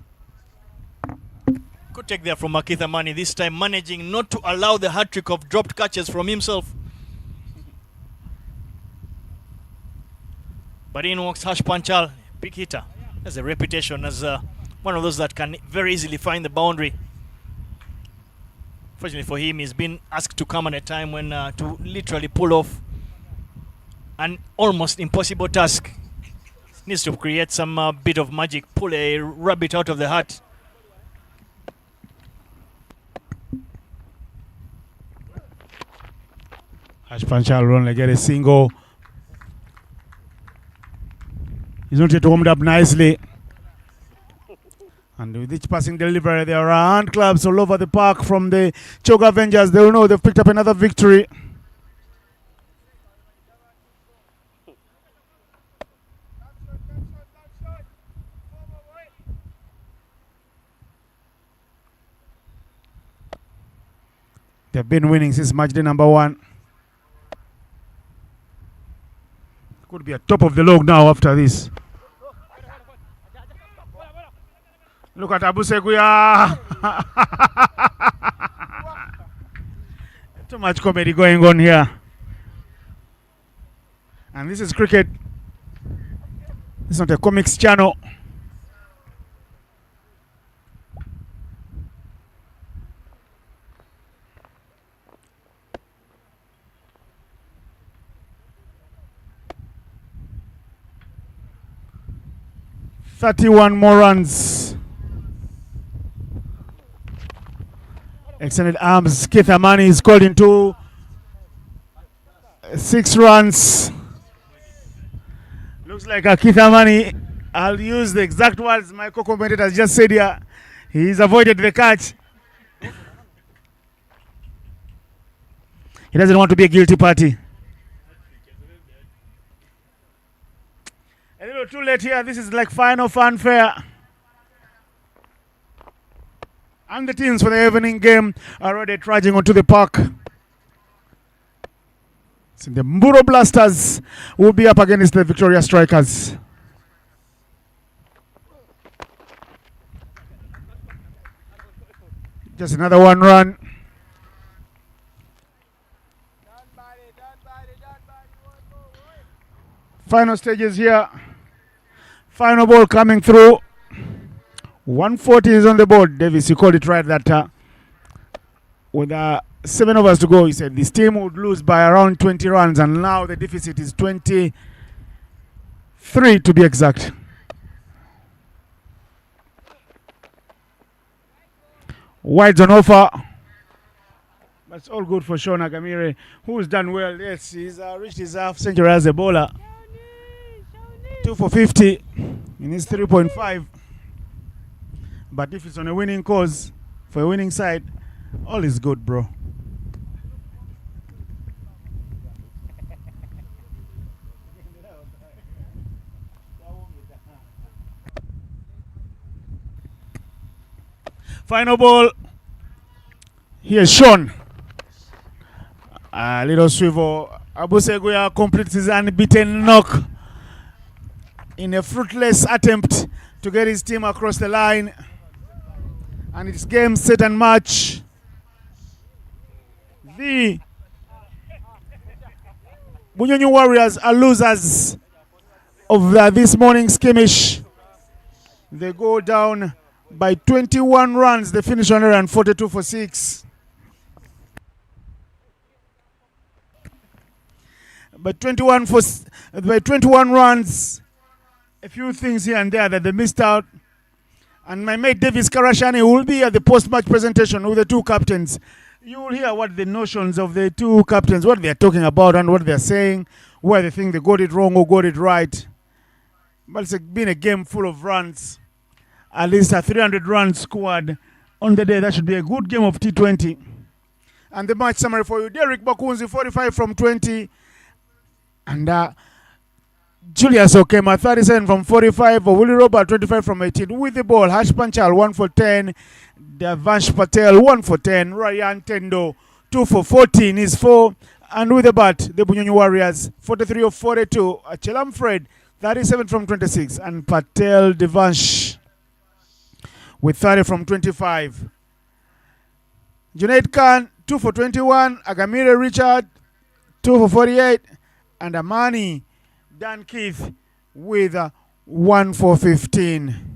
Good take there from Keith Amani, this time managing not to allow the hat-trick of dropped catches from himself. But in walks Hash Panchal, big hitter. Has a reputation as one of those that can very easily find the boundary. Fortunately for him, he's been asked to come at a time when to literally pull off an almost impossible task. Needs to create some bit of magic, pull a rabbit out of the hat. Hash Panchal will only get a single. He's not yet warmed up nicely. And with each passing delivery, there are hand claps all over the park from the Choga Avengers. They will know they've picked up another victory. They've been winning since match day number 1. Could be at top of the log now after this. Look at Abu Seguya. Too much comedy going on here. And this is cricket. It's not a comics channel. .31 more runs. Extended arms. Keith Amani is called into 6 runs. Looks like Keith Amani, I'll use the exact words my co-commentator has just said here. He's avoided the catch. He doesn't want to be a guilty party. A little too late here. This is like final fanfare. And the teams for the evening game are already trudging onto the park. So the Mburo Blasters will be up against the Victoria Strikers. Just another one run. Final stages here. Final ball coming through. 140 is on the board. Davis, you called it right that with 7 overs to go, he said this team would lose by around 20 runs, and now the deficit is 23 to be exact. Wides on offer. That's all good for Sean Agamire, who's done well. Yes, he's reached his half century as a bowler. 2 for 50 in his 3.5. But if it's on a winning cause, for a winning side, all is good, bro. Final ball. Here's Sean. A little swivel. Abu Seguya completes his unbeaten knock in a fruitless attempt to get his team across the line. And it's game, set and match. The Bunyonyi Warriors are losers of this morning's skirmish. They go down by 21 runs. They finish 142 for 6. By 21 runs, a few things here and there that they missed out. And my mate Davis Karashani will be at the post-match presentation with the two captains. You will hear what the notions of the two captains, what they are talking about and what they are saying, where they think they got it wrong or got it right. But it's been a game full of runs. At least a 300 runs scored on the day. That should be a good game of T20. And the match summary for you. Derek Bakunzi, 45 from 20. And Julius Okema, 37 from 45. Willie Robert, 25 from 18. With the ball, Harsh Panchal, 1 for 10. Devansh Patel, 1 for 10. Ryan Tendo, 2 for 14 is 4. And with the bat, the Bunyonyi Warriors, 43 of 42. Chelam Fred, 37 from 26. And Patel Devansh with 30 from 25. Junaid Khan, 2 for 21. Agamire Richard, 2 for 48. And Amani Dan Keith with 1 for 15.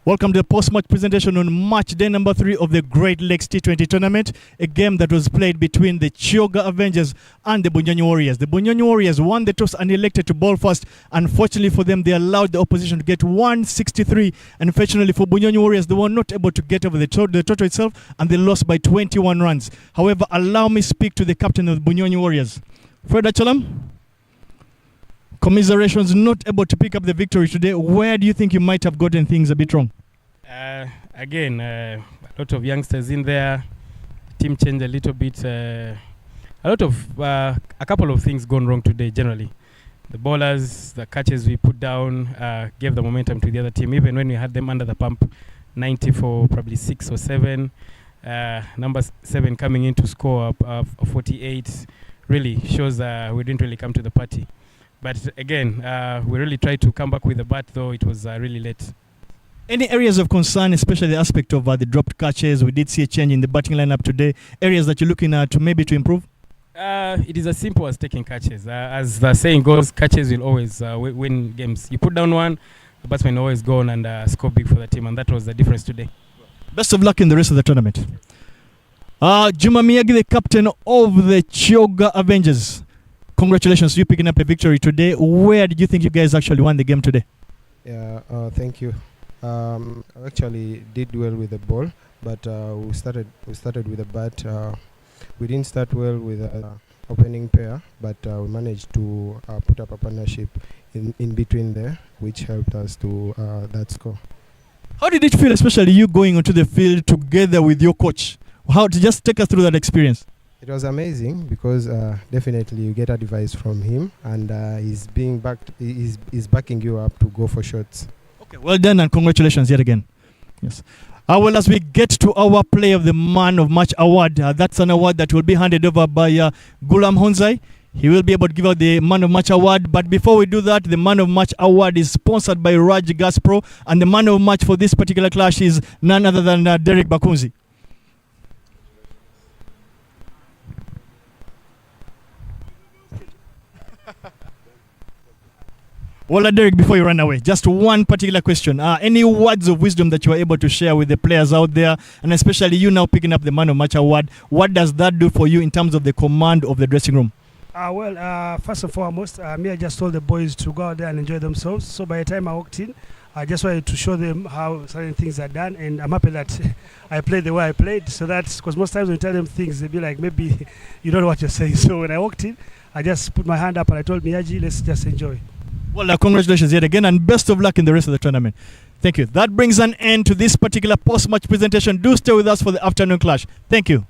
Welcome to the post-match presentation on match day number 3 of the Great Lakes T20 tournament, a game that was played between the Chioga Avengers and the Bunyonyi Warriors. The Bunyonyi Warriors won the toss and elected to bowl first. Unfortunately for them, they allowed the opposition to get 163, and unfortunately for Bunyonyi Warriors, they were not able to get over the total itself, and they lost by 21 runs. However, allow me speak to the captain of the Bunyonyi Warriors. Fred Acholam, commiserations, not able to pick up the victory today. Where do you think you might have gotten things a bit wrong? Again, a lot of youngsters in there. Team changed a little bit. A couple of things gone wrong today. Generally, the bowlers, the catches we put down gave the momentum to the other team. Even when we had them under the pump, 90 for probably 6 or 7. Number 7 coming in to score 48 really shows we didn't really come to the party. But again, we really tried to come back with the bat, though it was really late. Any areas of concern, especially the aspect of the dropped catches? We did see a change in the batting lineup today. Areas that you're looking at to maybe to improve? It is as simple as taking catches. As the saying goes, catches will always win games. You put down one, the batsman always go on and score big for the team, and that was the difference today. Best of luck in the rest of the tournament. Juma Miyagi, the captain of the Chioga Avengers. Congratulations, you picking up a victory today. Where did you think you guys actually won the game today? Yeah, thank you. I actually did well with the ball, but we started with the bat. We didn't start well with opening pair, but we managed to put up a partnership in between there, which helped us to that score. How did it feel, especially you going onto the field together with your coach? How to just take us through that experience? It was amazing because definitely you get advice from him, and he's backing you up to go for shots. Okay, well done and congratulations yet again. Yes. Well, as we get to our Play of the Man of Match award, that's an award that will be handed over by Gulam Honzai. He will be able to give out the Man of Match award. But before we do that, the Man of Match award is sponsored by Raj Gas Pro, and the Man of Match for this particular clash is none other than Derek Bakunzi. Well, Derek, before you run away, just one particular question. Any words of wisdom that you are able to share with the players out there, and especially you now picking up the Man of Match award, what does that do for you in terms of the command of the dressing room? First and foremost, I just told the boys to go out there and enjoy themselves. So by the time I walked in, I just wanted to show them how certain things are done, and I'm happy that I played the way I played. So that's because most times when you tell them things, they'll be like, maybe you don't know what you're saying. So when I walked in, I just put my hand up and I told Miyagi, let's just enjoy. Well, congratulations yet again, and best of luck in the rest of the tournament. Thank you. That brings an end to this particular post-match presentation. Do stay with us for the afternoon clash. Thank you.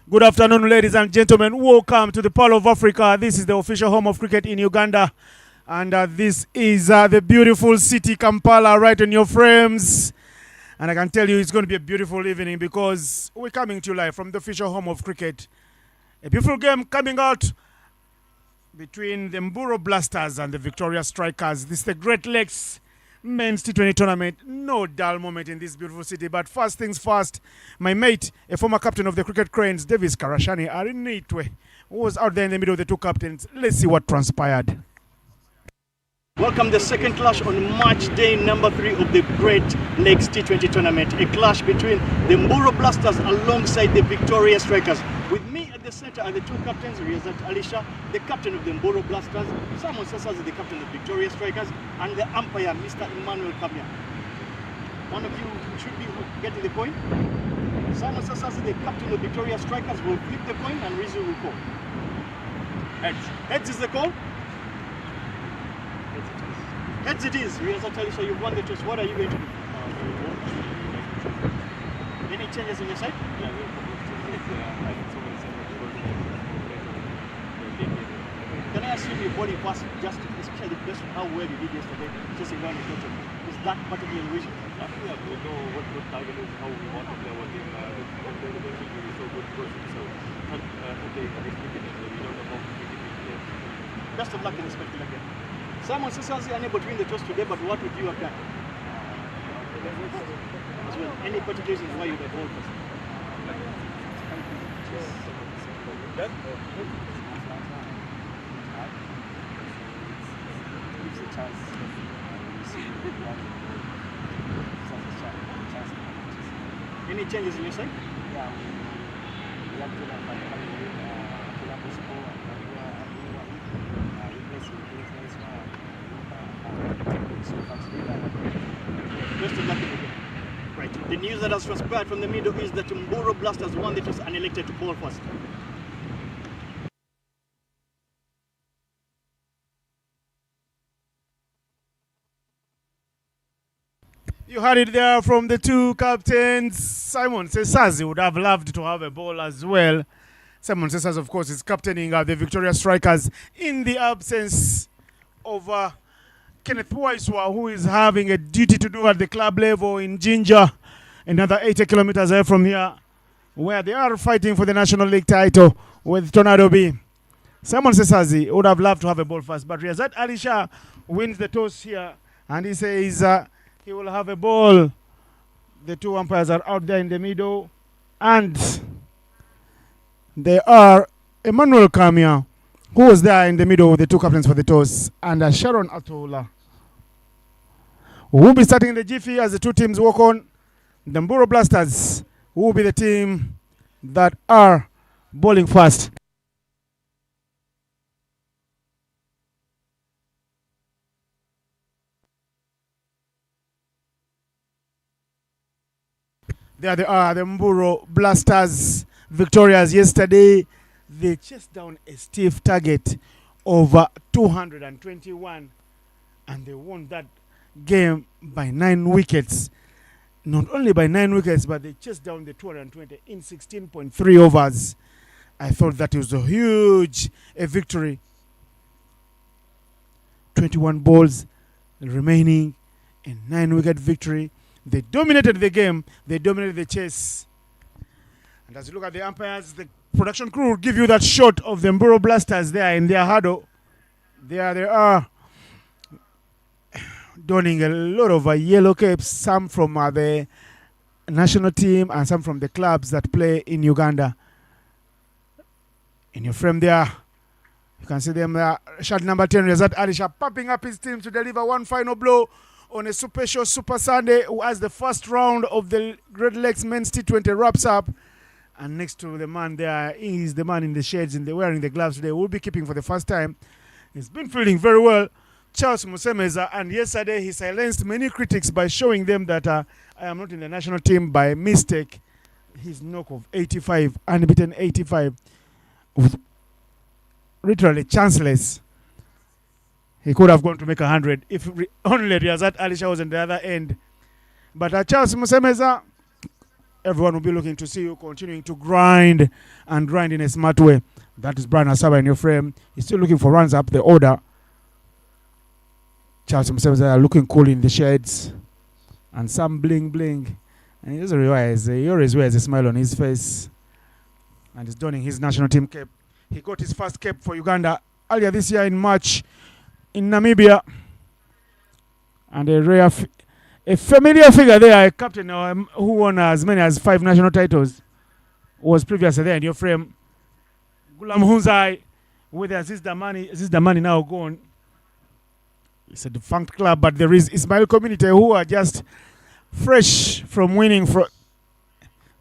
Good afternoon, ladies and gentlemen. Welcome to the Pearl of Africa. This is the official home of cricket in Uganda. And this is the beautiful city, Kampala, right in your frames. And I can tell you it's going to be a beautiful evening because we're coming to you live from the official home of cricket. A beautiful game coming out between the Mburo Blasters and the Victoria Strikers. This is the Great Lakes Men's T20 tournament. No dull moment in this beautiful city. But first things first, my mate, a former captain of the Cricket Cranes, Davis Karashani Arinitwe, who was out there in the middle of the two captains. Let's see what transpired. Welcome the second clash on match day number 3 of the Great Lakes T20 tournament. A clash between the Mburo Blasters alongside the Victoria Strikers. With me at the center are the two captains, Riyazat Alisha, the captain of the Mburo Blasters, Simon Sesas, the captain of the Victoria Strikers, and the umpire, Mr. Emmanuel Kamya. One of you should be getting the coin. Simon Sesas, the captain of Victoria Strikers, will flip the coin and Rizzo will call. Heads. Heads is the call. Heads it is. Riyazat Alisha, you've won the toss. What are you going to do? Any changes on your side? Can I assume your body pass just especially based on how well you did yesterday, just around the total? Is that part of the illusion? I think we know what target is, how we want to play our game. The will be so good for us. So, okay, we don't know how to play. Best of luck in the spectacular game. Simon Sesas unable to win the toss today, but what would you have done? As well, any particular reasons why you would have won first? Any changes in your side? Yeah, we have to Best of luck in the game. Right. The news that has transpired from the middle is that Mburo Blasters won the toss and elected to ball first. You heard it there from the two captains. Simon Sesas would have loved to have a ball as well. Simon Sesas, of course, is captaining the Victoria Strikers in the absence of Kenneth Waiswa, who is having a duty to do at the club level in Jinja, another 80 kilometers away from here, where they are fighting for the National League title with Tornado B. Simon Sesas would have loved to have a ball first, but Riyazat Alisha wins the toss here, and he says he will have a ball. The two umpires are out there in the middle, and they are Emmanuel Kamya, who was there in the middle with the two captains for the toss, and Sharon Atola, who will be starting the jiffy as the two teams walk on. The Mburo Blasters will be the team that are bowling first. There they are, the Mburo Blasters victorious yesterday. They chased down a stiff target of 221, and they won that game by 9 wickets. Not only by 9 wickets, but they chased down the 220 in 16.3 overs. I thought that was a huge victory. 21 balls remaining, a 9-wicket victory. They dominated the game. They dominated the chase. And as you look at the umpires, the production crew will give you that shot of the Mburo Blasters there in their huddle. There they are, donning a lot of yellow capes, some from the national team and some from the clubs that play in Uganda. In your frame there, you can see them there. Shot number 10, Riyazat Alisha, pumping up his team to deliver one final blow on a super show Super Sunday, who has the first round of the Great Lakes Men's T20 wraps up. And next to the man there is the man in the shades and wearing the gloves today. Will be keeping for the first time. He's been fielding very well, Charles Musemeza, and yesterday he silenced many critics by showing them that I am not in the national team by mistake. His knock of 85, unbeaten 85, was literally chanceless. He could have gone to make 100 if only Riyazat Alisha was on the other end. But Charles Musemeza everyone will be looking to see you continuing to grind and grind in a smart way. That is Brian Asaba in your frame. He's still looking for runs up the order. Charles himself are looking cool in the shades. And some bling bling. And he doesn't realize he always wears a smile on his face. And he's donning his national team cap. He got his first cap for Uganda earlier this year in March in Namibia. And a familiar figure there, a captain who won as many as 5 national titles, was previously there in your frame. Gulam Hunzai, with Aziz Damani now gone. It's a defunct club, but there is Ismail Community who are just fresh from winning for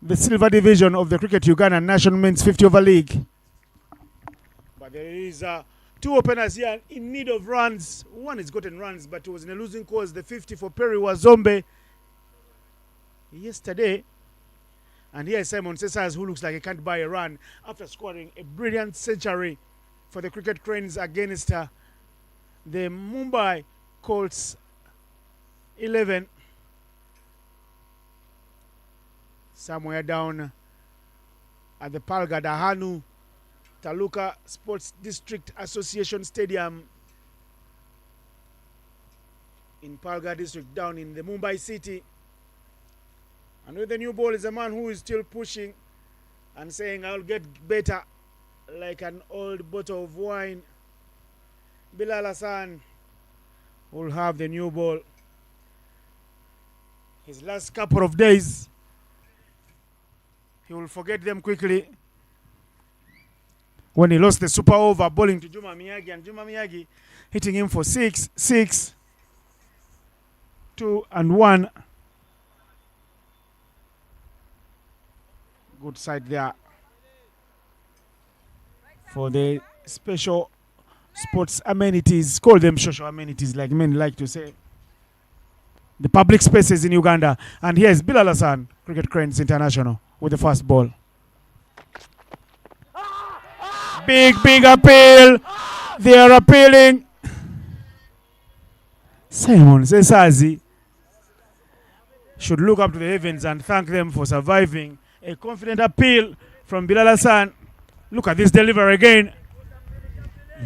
the silver division of the Cricket Uganda National Men's 50 Over League. But there is 2 openers here in need of runs. One has gotten runs, but it was in a losing cause. The 50 for Perry Wazombe yesterday. And here is Simon Cesars, who looks like he can't buy a run after scoring a brilliant century for the Cricket Cranes against the Mumbai Colts 11. Somewhere down at the Palga Dahanu Taluka Sports District Association Stadium in Palga District down in the Mumbai city. And with the new ball is a man who is still pushing and saying, I'll get better, like an old bottle of wine. Bilal Hassan will have the new ball. His last couple of days, he will forget them quickly. When he lost the super over, bowling to Juma Miyagi, and Juma Miyagi hitting him for 6, 6, 2 and 1. Good side there for the special sports amenities. Call them social amenities, like men like to say. The public spaces in Uganda. And here's Bilal Hassan, Cricket Cranes International, with the first ball. Big appeal. They are appealing. Simon Sesazi should look up to the heavens and thank them for surviving. A confident appeal from Bilal Hassan. Look at this delivery again.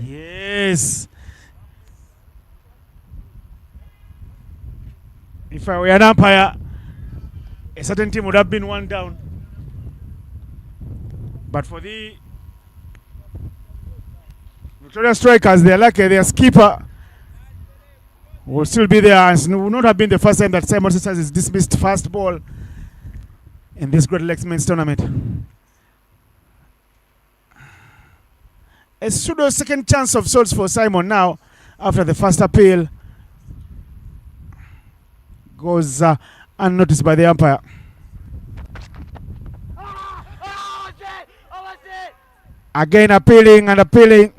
Yes. If I were an umpire, a certain team would have been 1 down. But for the Victoria Strikers, they're lucky their skipper will still be there, and it will not have been the first time that Simon Sisters is dismissed first ball in this Great Lakes Men's Tournament. A pseudo second chance of sorts for Simon now after the first appeal goes unnoticed by the umpire. Again appealing and appealing.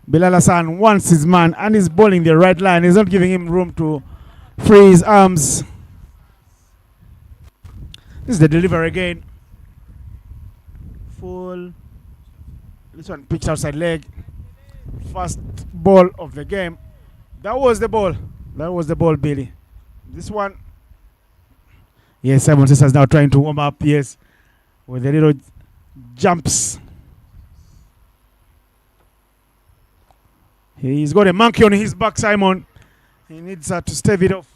Bilal Hassan wants his man and is bowling the right line. He's not giving him room to free his arms. This is the delivery again. Full. This one pitched outside leg. First ball of the game. That was the ball. That was the ball, Billy. This one. Yes, Simon Sisters now trying to warm up. Yes. With the little jumps. He's got a monkey on his back, Simon. He needs to stave it off.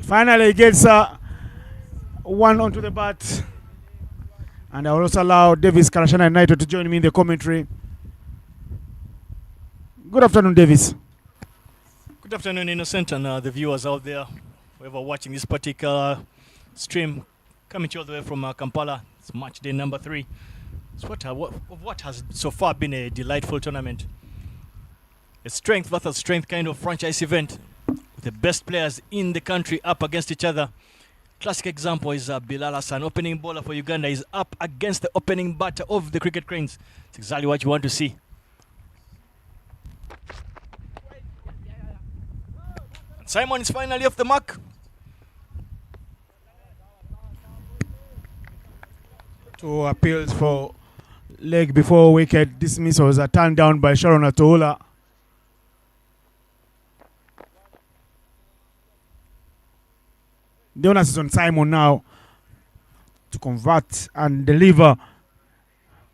Finally, he gets one onto the bat. And I will also allow Davis Karashana and Naito to join me in the commentary. Good afternoon, Davis. Good afternoon, Innocent, and the viewers out there, whoever watching this particular stream, coming to you all the way from Kampala. It's match day number 3. So what has so far been a delightful tournament. A strength versus strength kind of franchise event with the best players in the country up against each other. Classic example is Bilal Hassan, opening bowler for Uganda, is up against the opening batter of the Cricket Cranes. It's exactly what you want to see. Simon is finally off the mark. 2 appeals for leg before wicket dismissals are turned down by Sharon Atoula. The onus is on Simon now to convert and deliver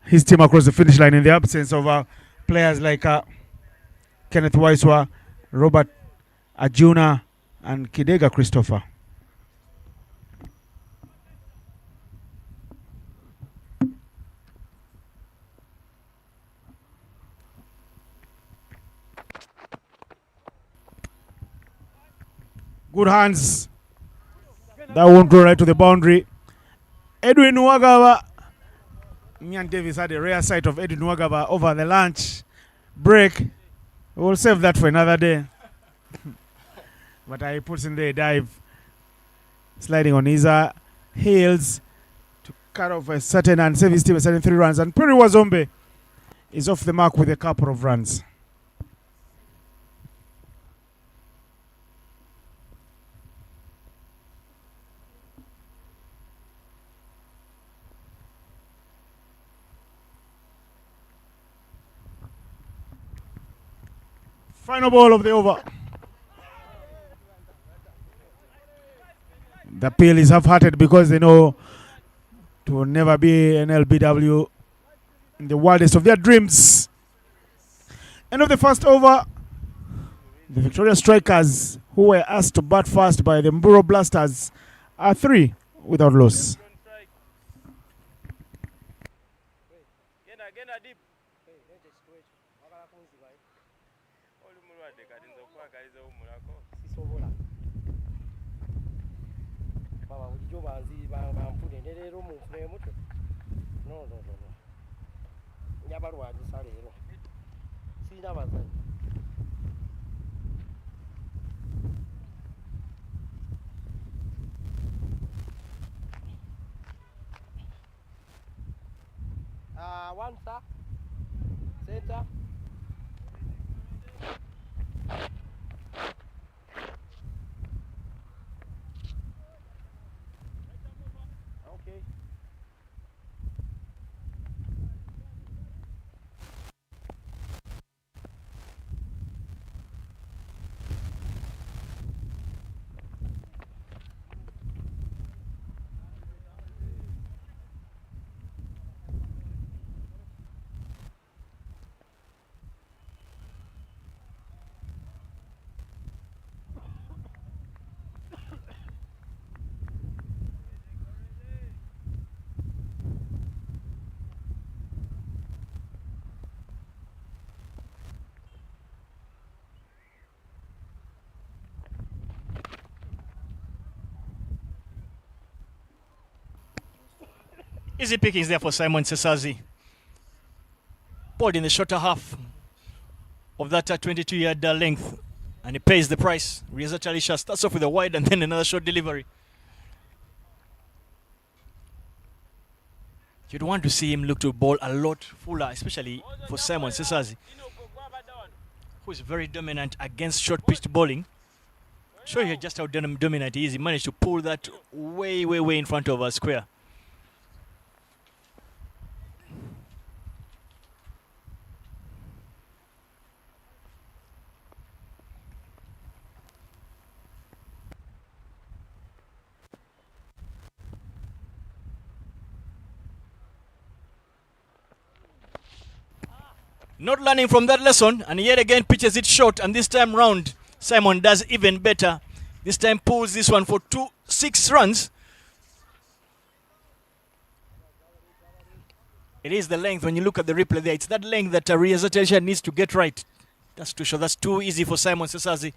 his team across the finish line in the absence of players like Kenneth Waiswa, Robert Ajuna, and Kidega Christopher. Good hands. That won't go right to the boundary. Edwin Nwagaba. Me and Davis had a rare sight of Edwin Nwagaba over the lunch break. We'll save that for another day. But he puts in the dive, sliding on his heels to cut off a certain and save his team a certain 3 runs. And Peri Wazombe is off the mark with a couple of runs. Final ball of the over. The appeal is half-hearted because they know it will never be an LBW in the wildest of their dreams. End of the first over. The Victoria Strikers, who were asked to bat first by the Mburo Blasters, are 3 without loss. One sir. Center. Okay. Easy pickings there for Simon Sesazi. Balled in the shorter half of that 22-yard length, and he pays the price. Reza Chalisha starts off with a wide and then another short delivery. You'd want to see him look to ball a lot fuller, especially for Simon Sesazi, who is very dominant against short-pitched bowling. Show you just how dominant he is. He managed to pull that way in front of a square. Not learning from that lesson, and yet again pitches it short, and this time round Simon does even better. This time pulls this one for 6 runs. It is the length. When you look at the replay there, it's that length that Reza Chalisha needs to get right. That's too short. That's too easy for Simon Sesazi.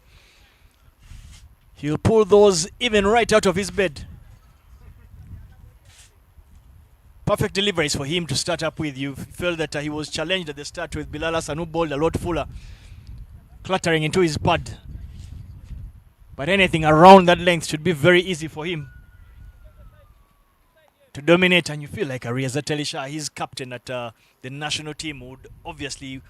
He'll pull those even right out of his bed. Perfect deliveries for him to start up with. You felt that he was challenged at the start with Bilal Hassan, who bowled a lot fuller, cluttering into his pad. But anything around that length should be very easy for him to dominate. And you feel like Reza Chalisha, his captain at the national team, would obviously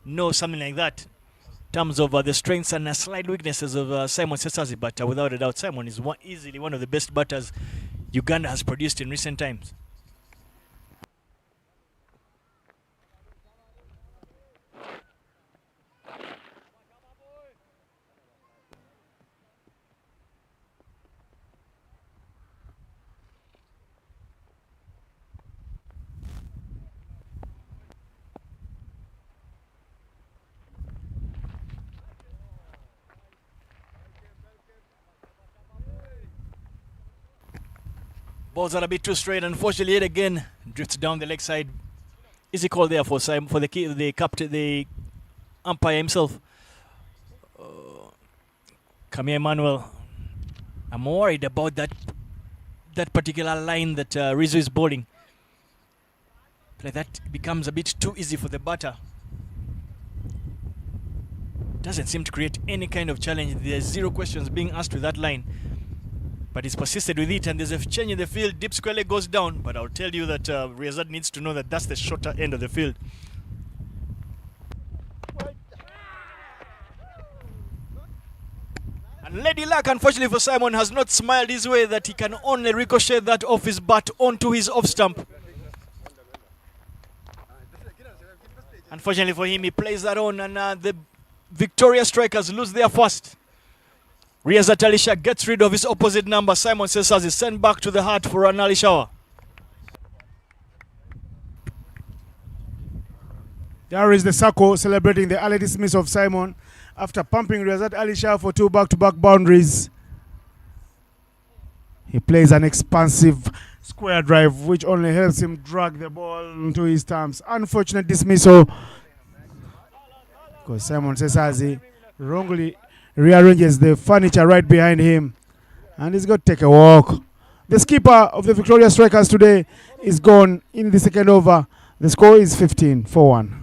know something like that in terms of the strengths and slight weaknesses of Simon Sesazi. But without a doubt, Simon is easily one of the best batters Uganda has produced in recent times. Balls are a bit too straight. Unfortunately, yet again, drifts down the leg side. Easy call there for Simon, for the captain, the umpire himself. Come here, Emmanuel. I'm worried about that particular line that Rizzo is bowling. Like that becomes a bit too easy for the batter. Doesn't seem to create any kind of challenge. There's zero questions being asked with that line. But he's persisted with it, and there's a change in the field. Deep square leg goes down, but I'll tell you that Riyazat needs to know that that's the shorter end of the field. And Lady Luck, unfortunately for Simon, has not smiled his way that he can only ricochet that off his bat onto his off stump. Unfortunately for him, he plays that on, and the Victoria strikers lose their first. Riyazat Ali Shah gets rid of his opposite number. Simon Sessas is sent back to the heart for an early shower. There is the Sako celebrating the early dismiss of Simon after pumping Riyazat Ali Shah for 2 back-to-back boundaries. He plays an expansive square drive which only helps him drag the ball into his stumps. Unfortunate dismissal because Simon Sessasi wrongly rearranges the furniture right behind him and he's got to take a walk. The skipper of the Victoria Strikers today is gone in the second over. The score is 15-1.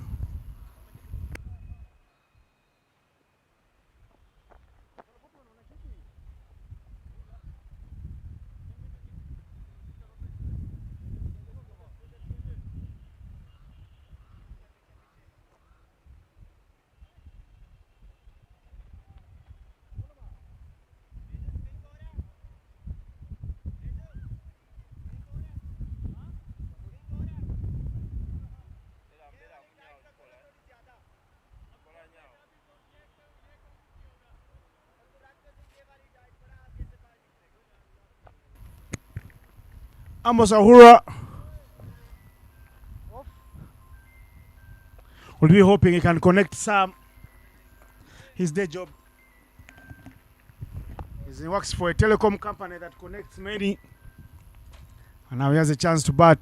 Amos Ahura will be hoping he can connect Sam. His day job is he works for a telecom company that connects many. And now he has a chance to bat.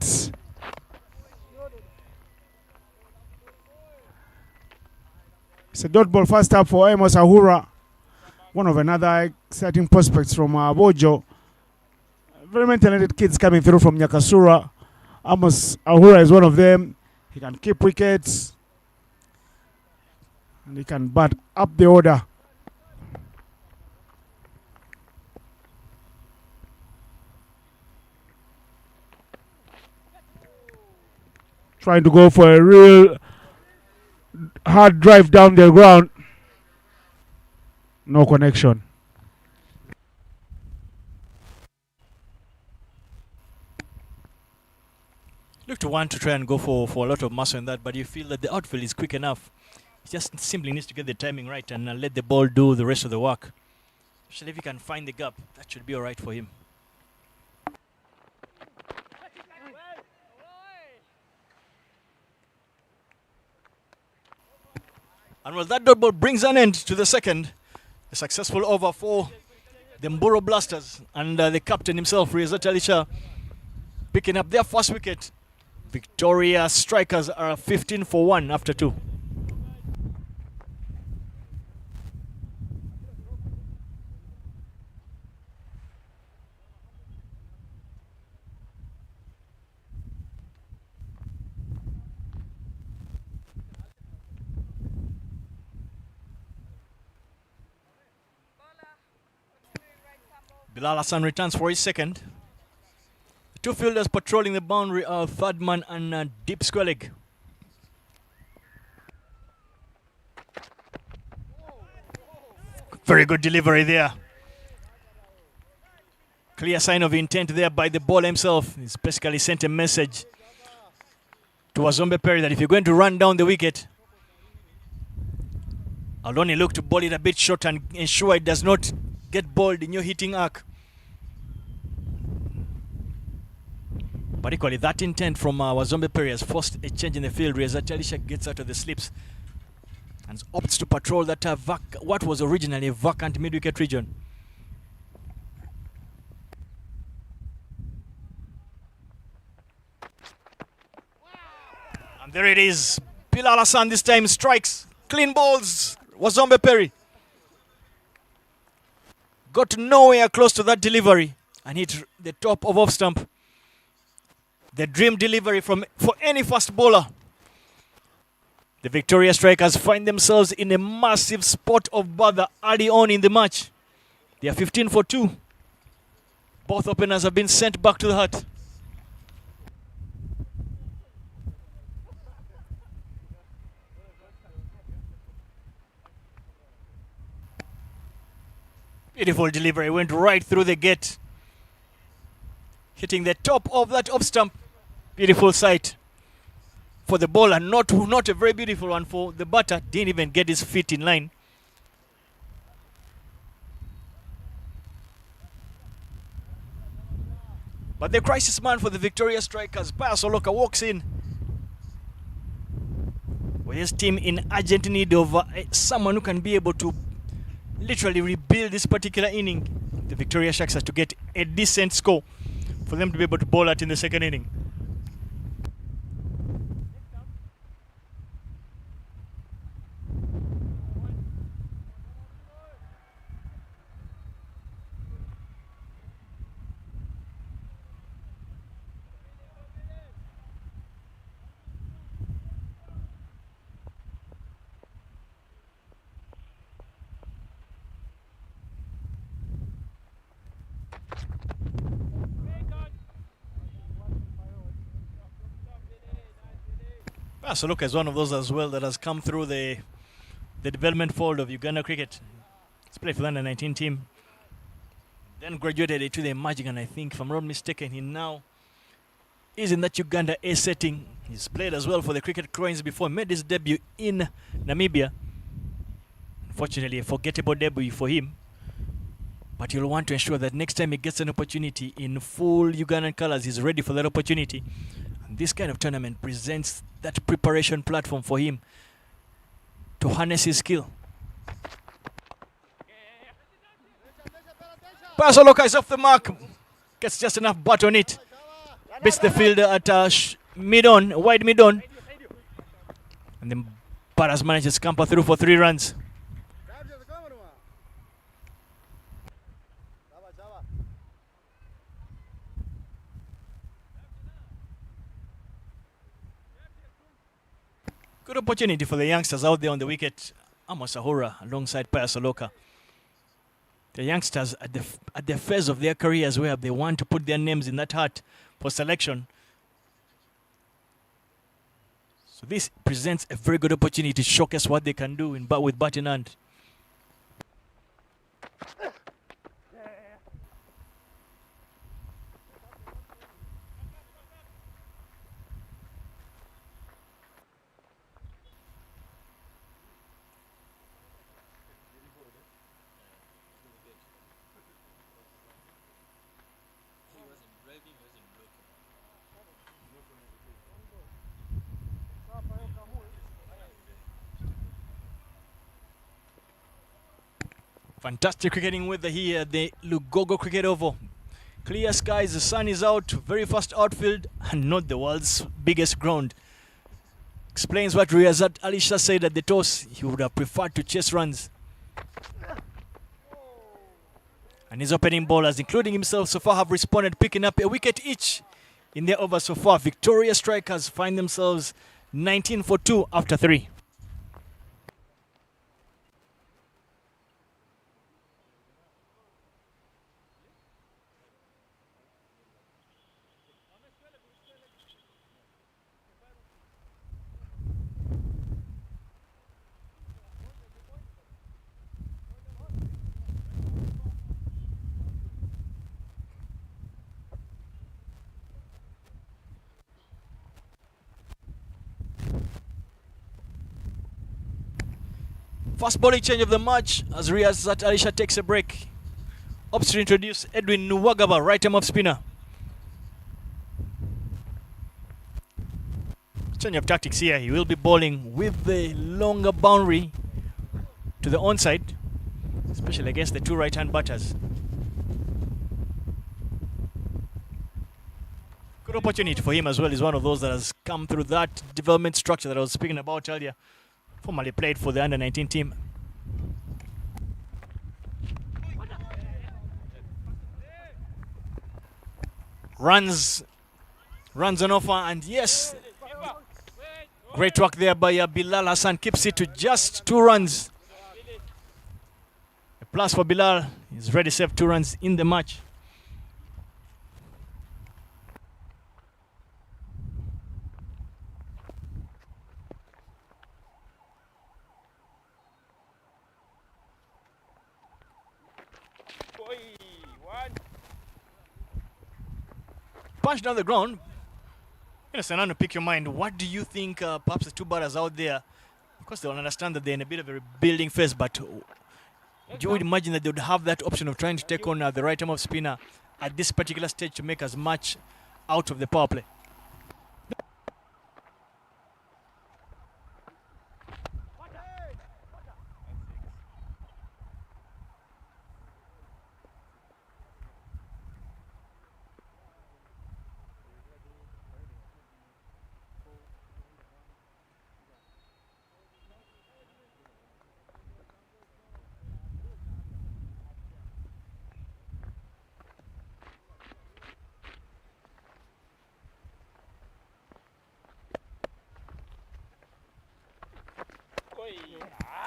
It's a dot ball first up for Amos Ahura, one of another exciting prospects from Bojo. Very many talented kids coming through from Nyakasura. Amos Ahura is one of them. He can keep wickets. And he can bat up the order. Trying to go for a real hard drive down the ground. No connection. Look to want to try and go for a lot of muscle in that, but you feel that the outfield is quick enough. He just simply needs to get the timing right and let the ball do the rest of the work. Especially if he can find the gap, that should be all right for him. And well, that dot ball brings an end to the second. A successful over for the Mburo Blasters and the captain himself, Riyazat Ali Shah, picking up their first wicket. Victoria Strikers are 15-1 after 2. Bilal Hassan returns for his second. Two fielders patrolling the boundary are third man and deep square leg. Very good delivery there. Clear sign of intent there by the bowler himself. He's basically sent a message to Wazombe Perry that if you're going to run down the wicket, I'll only look to bowl it a bit short and ensure it does not get bowled in your hitting arc. But equally, that intent from Wazombe Perry has forced a change in the field. Riyazat Ali Shah gets out of the slips and opts to patrol that what was originally a vacant mid-wicket region. And there it is. Bilal Hassan this time strikes. Clean balls. Wazombe Perry. Got nowhere close to that delivery and hit the top of off stump. The dream delivery for any fast bowler. The Victoria Strikers find themselves in a massive spot of bother early on in the match. They are 15 for 2. Both openers have been sent back to the hut. Beautiful delivery, went right through the gate. Hitting the top of that off stump. Beautiful sight for the bowler, not a very beautiful one for the batter. Didn't even get his feet in line. But the crisis man for the Victoria Strikers, Pius Oloka, walks in with his team in urgent need of someone who can be able to literally rebuild this particular inning. The Victoria Sharks to get a decent score for them to be able to bowl at in the second inning. Soloka is one of those as well that has come through the development fold of Uganda cricket. He's played for the under-19 team. Then graduated to the emerging, and I think, if I'm not mistaken, he now is in that Uganda A setting. He's played as well for the Cricket Cranes before he made his debut in Namibia. Unfortunately, a forgettable debut for him. But you'll want to ensure that next time he gets an opportunity in full Ugandan colours, he's ready for that opportunity. And this kind of tournament presents that preparation platform for him to harness his skill. Pasoloka is off the mark. Gets just enough butt on it. Beats the fielder at mid-on, wide mid-on. And then Paras manages to scamper through for 3 runs. Good opportunity for the youngsters out there on the wicket. Amos Ahura alongside Pius Oloka. The youngsters at the phase of their careers where they want to put their names in that hat for selection. So this presents a very good opportunity to showcase what they can do with bat in hand. Fantastic cricketing weather here at the Lugogo Cricket Oval. Clear skies, the sun is out, very fast outfield, and not the world's biggest ground. Explains what Riyazat Alisha said at the toss. He would have preferred to chase runs. And his opening bowlers, including himself, so far have responded, picking up a wicket each in their over so far. Victoria Strikers find themselves 19 for 2 after 3. First bowling change of the match as Riyazat Alisha takes a break. Opts to introduce Edwin Nuwagaba, right-arm off spinner. Change of tactics here. He will be bowling with the longer boundary to the onside, especially against the 2 right-hand batters. Good opportunity for him as well. He's one of those that has come through that development structure that I was speaking about earlier. Formerly played for the under-19 team. Runs on offer, and yes, great work there by Bilal Hassan. Keeps it to just 2 runs. A plus for Bilal. He's ready to save 2 runs in the match. Punch down the ground. Yes, and I want to pick your mind. What do you think perhaps the 2 batters out there, because they will understand that they're in a bit of a rebuilding phase, but you would imagine that they would have that option of trying to take on the right arm of spinner at this particular stage to make as much out of the power play?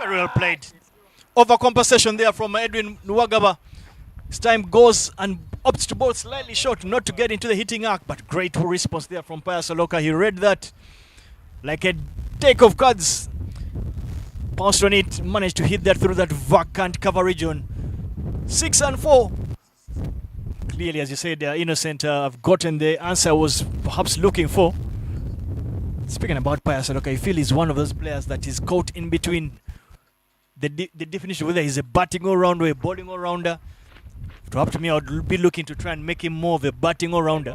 Very well played. Overcompensation there from Edwin Nwagaba. His time goes and opts to bowl slightly short, not to get into the hitting arc, but great response there from Pius Aloka. He read that like a deck of cards. Pounced on it, managed to hit that through that vacant cover region. 6 and 4. Clearly, as you said, Innocent have gotten the answer I was perhaps looking for. Speaking about Pius Aloka, I feel he's one of those players that is caught in between the definition, whether he's a batting all-rounder or a bowling all-rounder. If it were up to me, I would be looking to try and make him more of a batting all-rounder.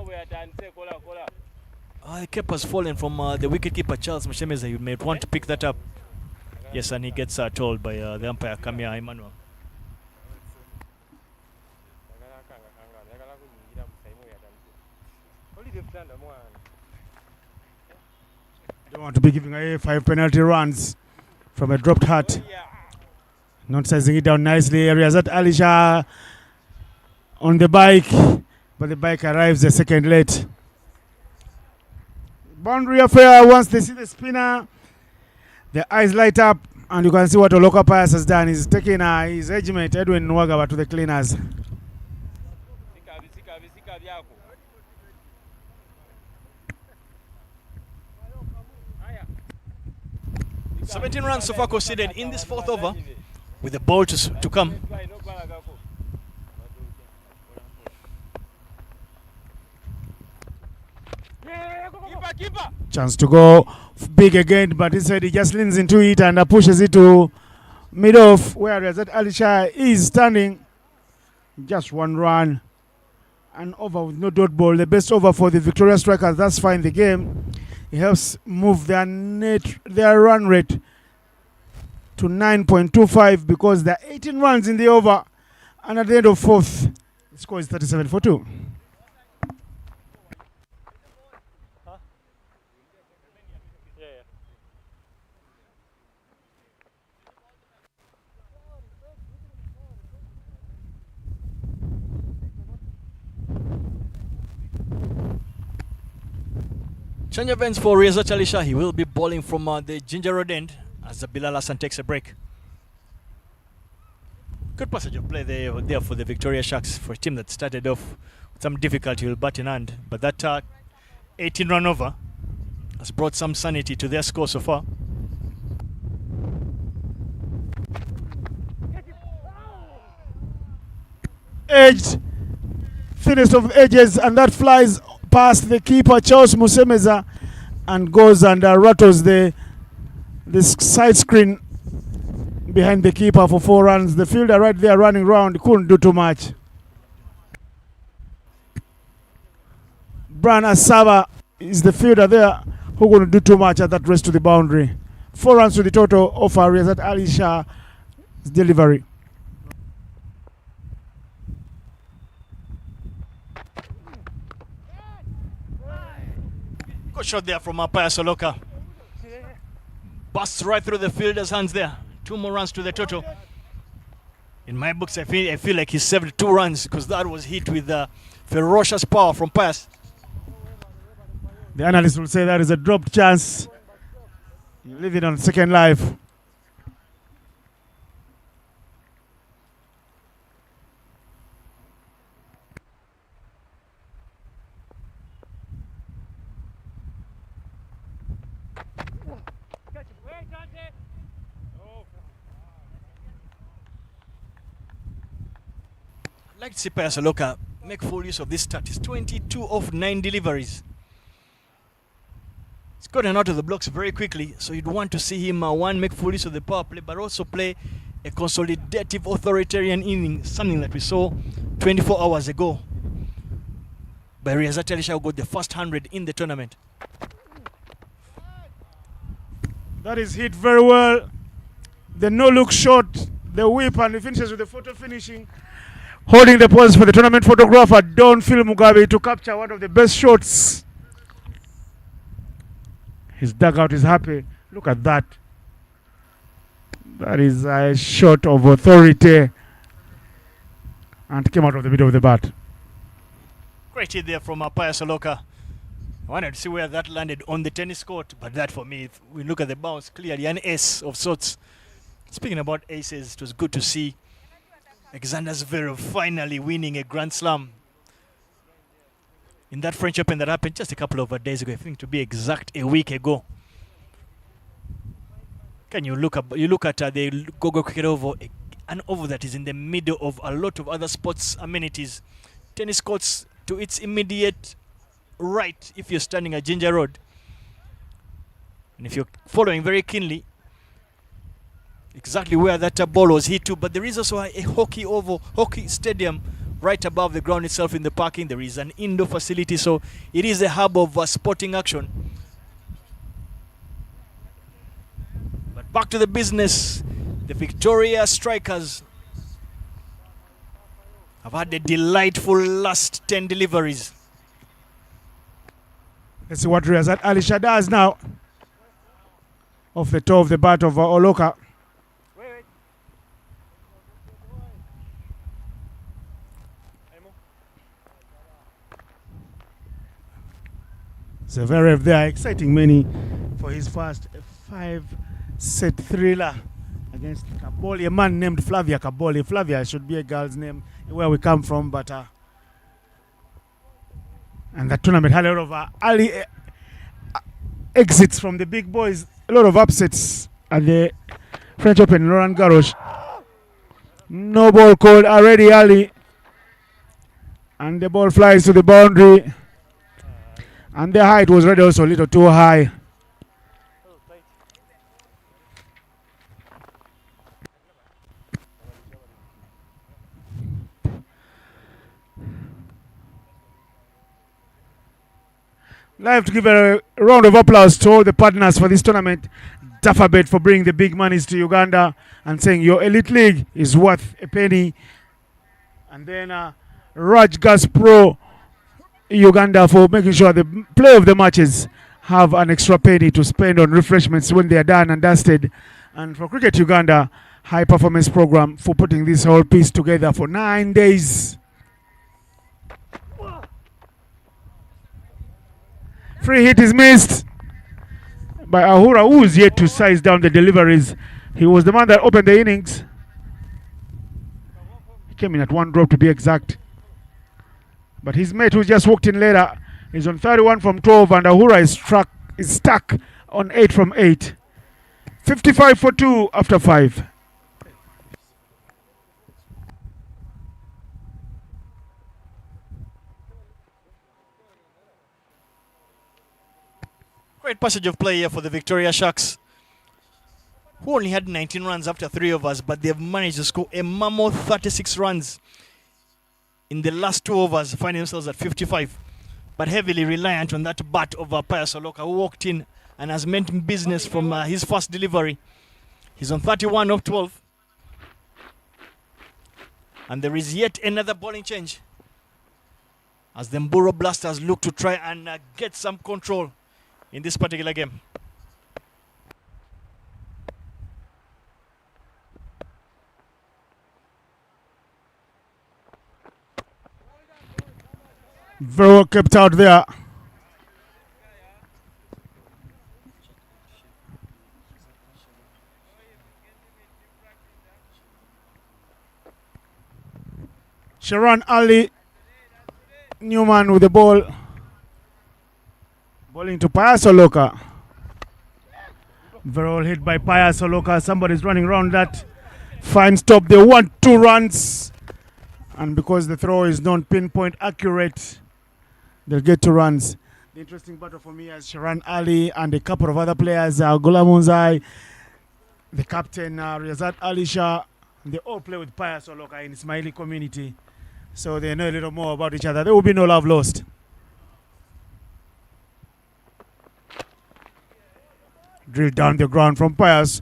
The cap has fallen from the wicketkeeper, Charles Mshemeza. You may want to pick that up. Yes, and he gets told by the umpire, Kamia Emmanuel. Don't want to be giving away 5 penalty runs from a dropped hat. Not sizing it down nicely. Riazat Alisha on the bike, but the bike arrives a second late. Boundary affair. Once they see the spinner, the eyes light up, and you can see what Oloka Pius has done. He's taking his regiment, Edwin Nwagaba, to the cleaners. 17 runs so far conceded in this 4th over, with the ball to come. Chance to go big again, but instead he just leans into it and pushes it to mid-off, whereas that Alisha is standing. Just 1 run, and over with no dot ball. The best over for the Victoria Strikers. That's fine. The game, it helps move their run rate to 9.25 because there are 18 runs in the over, and at the end of 4th, the score is 37-2. Change of ends for Riazat Alisha. He will be bowling from the Ginger Road end as Bilal Hassan takes a break. Good passage of play there for the Victoria Sharks, for a team that started off with some difficulty with bat in hand. But that 18-run over has brought some sanity to their score so far. Edged, thinnest of edges, and that flies past the keeper Charles Musemeza and goes and rattles the side screen behind the keeper for 4 runs. The fielder right there running round couldn't do too much. Bran Asaba is the fielder there who couldn't do too much at that race to the boundary. 4 runs to the total of Riazat Alisha's delivery. Good shot there from Apaya Soloka. Busts right through the fielder's hands there. 2 more runs to the total. In my books, I feel like he saved 2 runs because that was hit with ferocious power from Pius. The analyst will say that is a dropped chance. You live it on second life. I'd like to see Pius Soloka make full use of this stat. He's 22 of 9 deliveries. He's gotten out of the blocks very quickly, so you'd want to see him make full use of the power play, but also play a consolidative authoritarian inning, something that we saw 24 hours ago by Riazat Alisha, who got the first 100 in the tournament. That is hit very well. The no-look shot, the whip, and he finishes with the photo finishing. Holding the pose for the tournament photographer, Don Phil Mugabe, to capture one of the best shots. His dugout is happy. Look at that. That is a shot of authority. And came out of the middle of the bat. Great hit there from Apaya Soloka. I wanted to see where that landed on the tennis court, but that for me, if we look at the bounce, clearly an ace of sorts. Speaking about aces, it was good to see Alexander Zverev finally winning a Grand Slam in that French Open that happened just a couple of days ago. I think to be exact, a week ago. Can you look at the Lugogo cricket oval, an oval that is in the middle of a lot of other sports amenities, tennis courts to its immediate right if you're standing at Ginger Road, and if you're following very keenly exactly where that ball was hit to. But there is also a hockey stadium right above the ground itself in the parking. There is an indoor facility, so it is a hub of sporting action. But back to the business. The Victoria Strikers have had a delightful last 10 deliveries. Let's see what Riazat Alisha does now. Off the toe of the bat of Oloka. Zverev there, exciting many for his first 5-set thriller against Kaboli, a man named Flavia Kaboli. Flavia should be a girl's name where we come from, but and that tournament had a lot of early exits from the big boys, a lot of upsets at the French Open. Laurent Garros, no ball called already early, and the ball flies to the boundary. And the height was already also a little too high. Like to give a round of applause to all the partners for this tournament. Dafabet for bringing the big monies to Uganda and saying your elite league is worth a penny. And then Raj Gas Pro Uganda for making sure the play of the matches have an extra penny to spend on refreshments when they are done and dusted. And for Cricket Uganda, high performance program for putting this whole piece together for 9 days. Free hit is missed by Ahura, who is yet to size down the deliveries. He was the man that opened the innings. He came in at 1 drop to be exact. But his mate, who just walked in later, is on 31 from 12, and Ahura is stuck on 8 from 8. 55 for 2 after 5. Great passage of play here for the Victoria Sharks, who only had 19 runs after 3 overs, but they've managed to score a mammoth 36 runs in the last 2 overs, finding themselves at 55, but heavily reliant on that bat of Pius Soloka, who walked in and has meant business from his first delivery. He's on 31 of 12. And there is yet another bowling change as the Mburo Blasters look to try and get some control in this particular game. Very well kept out there. Sharon Ali Newman with the ball. Bowling to Pius Oloka. Very well hit by Pius Oloka. Somebody's running around that. Fine stop. They want 2 runs. And because the throw is not pinpoint accurate, they'll get 2 runs. The interesting battle for me is Sharon Ali and a couple of other players, Gola Munzai, the captain, Riyazat Ali Shah. They all play with Pius Oloka in Ismaili community. So they know a little more about each other. There will be no love lost. Drill down the ground from Pius,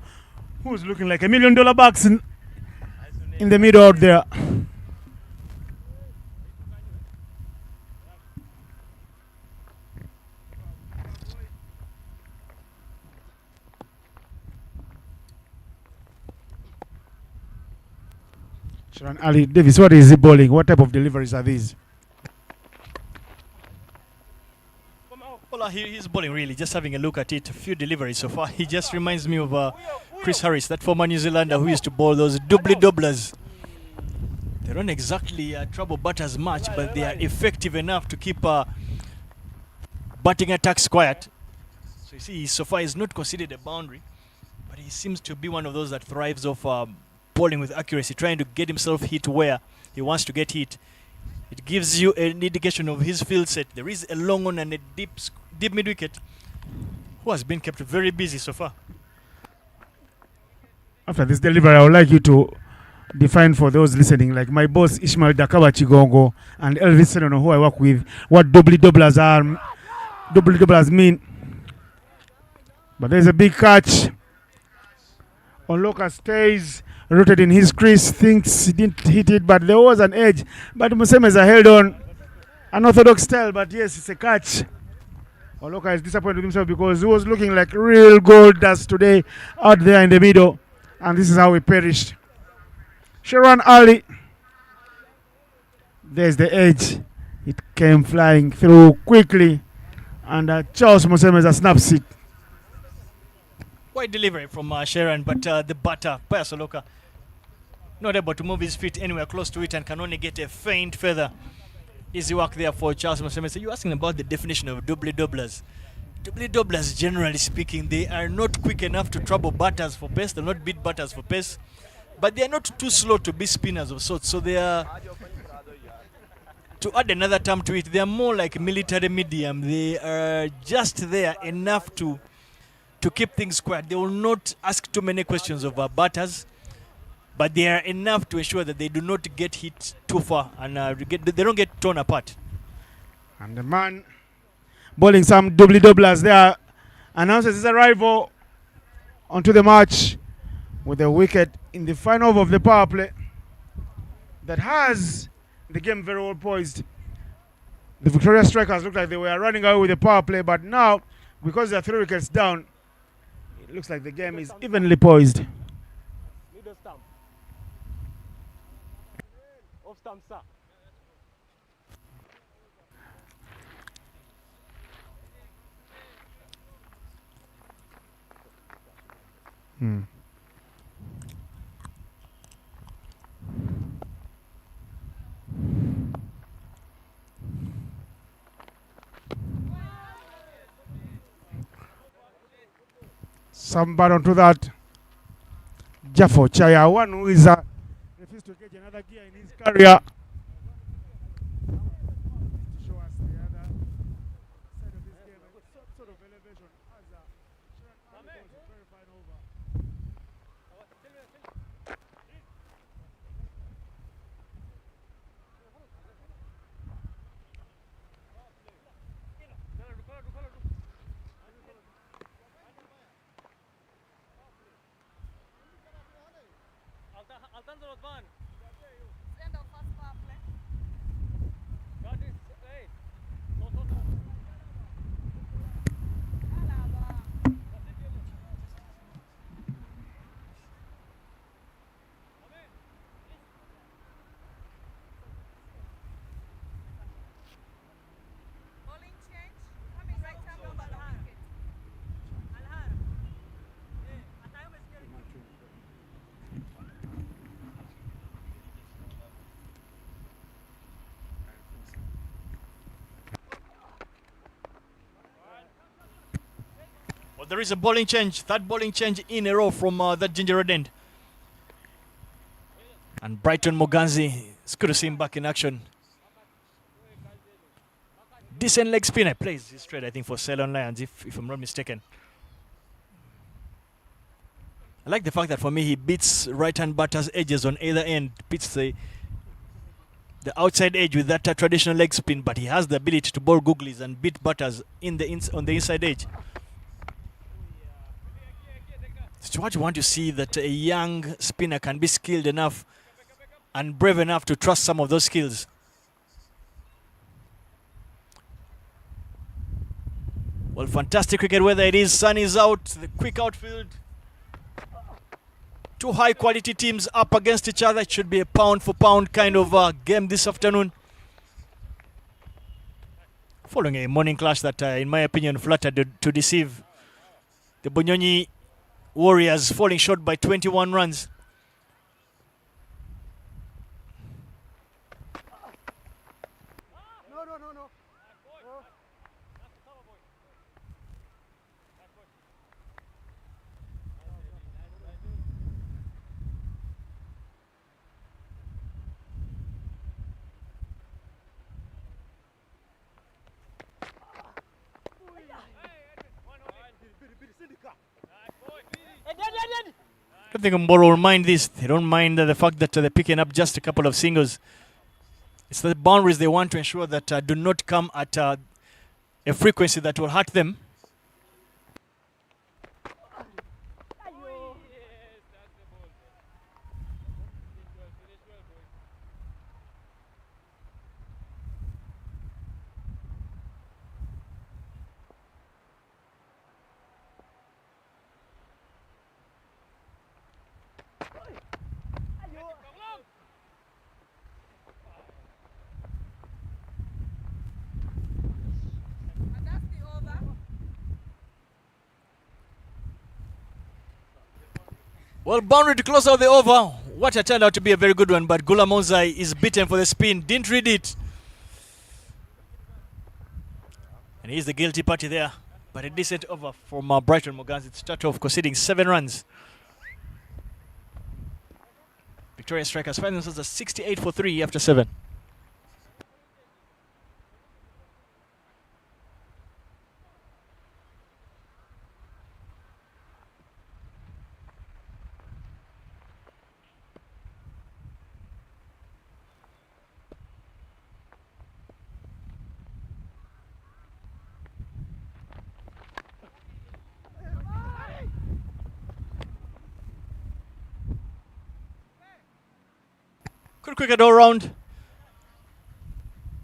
who's looking like $1 million bucks in the middle out there. Sharon Ali Davis, what is he bowling? What type of deliveries are these? Well, he's bowling really, just having a look at it, a few deliveries so far. He just reminds me of Chris Harris, that former New Zealander who used to bowl those doublers. They don't exactly trouble batters much, but they are effective enough to keep batting attacks quiet. So you see, so far he's not considered a boundary, but he seems to be one of those that thrives off bowling with accuracy, trying to get himself hit where he wants to get hit. It gives you an indication of his field set. There is a long one and a deep mid-wicket who has been kept very busy so far. After this delivery, I would like you to define for those listening, like my boss Ishmael Dakaba Chigongo and Elvis Senono, who I work with, what doublers are, doublers mean. But there's a big catch. Oloka stays rooted in his crease, thinks he didn't hit it, but there was an edge. But Musemeza held on. Unorthodox style, but yes, it's a catch. Oloka is disappointed with himself because he was looking like real gold dust today out there in the middle. And this is how he perished. Sharon Ali. There's the edge. It came flying through quickly. And Charles Musemeza snaps it. Quite delivery from Sharon, but the batter, Pius Oloka, not able to move his feet anywhere close to it and can only get a faint feather. Easy work there for Charles Musemeza. So you're asking about the definition of doublers. Doublers, generally speaking, they are not quick enough to trouble batters for pace. They'll not beat batters for pace. But they are not too slow to be spinners of sorts. So they are, to add another term to it, they are more like military medium. They are just there enough to keep things quiet. They will not ask too many questions of our batters, but they are enough to ensure that they do not get hit too far and they don't get torn apart. And the man bowling some doublers there announces his arrival onto the match with a wicket in the final over of the power play that has the game very well poised. The Victoria Strikers looked like they were running away with the power play, but now, because they're 3 wickets down, it looks like the game is evenly poised. Middle stump. Off stump, sir. Somebody onto that. Jaffo Chaya, one who is refused to get another gear in his career. To show us the other side of this game, sort of elevation as Sharon Ali was a very fine over. Altanzo Rodvan. End of first power play. Got it. Hey. No. there is a bowling change, third bowling change in a row from that ginger red end. And Brighton Moganzi, it's good to see him back in action. Decent leg spinner, plays straight I think for Ceylon Lions if I'm not mistaken. I like the fact that for me he beats right-hand batters' edges on either end, beats the outside edge with that traditional leg spin, but he has the ability to bowl googlies and beat batters on the inside edge. So what you want to see that a young spinner can be skilled enough and brave enough to trust some of those skills. Well, fantastic cricket weather it is. Sun is out, the quick outfield. Two high quality teams up against each other. It should be a pound for pound kind of game this afternoon. Following a morning clash that, in my opinion, flattered to deceive the Bunyonyi Warriors, falling short by 21 runs. I don't think Mboro will mind this. They don't mind the fact that they're picking up just a couple of singles. It's the boundaries they want to ensure that do not come at a frequency that will hurt them. Well, boundary to close out the over. What turned out to be a very good one, but Gula Monzai is beaten for the spin. Didn't read it. And he's the guilty party there. But a decent over from Brighton Moganzi to start off, conceding 7 runs. Victoria Strikers find themselves at 68 for 3 after 7. Good cricket all round.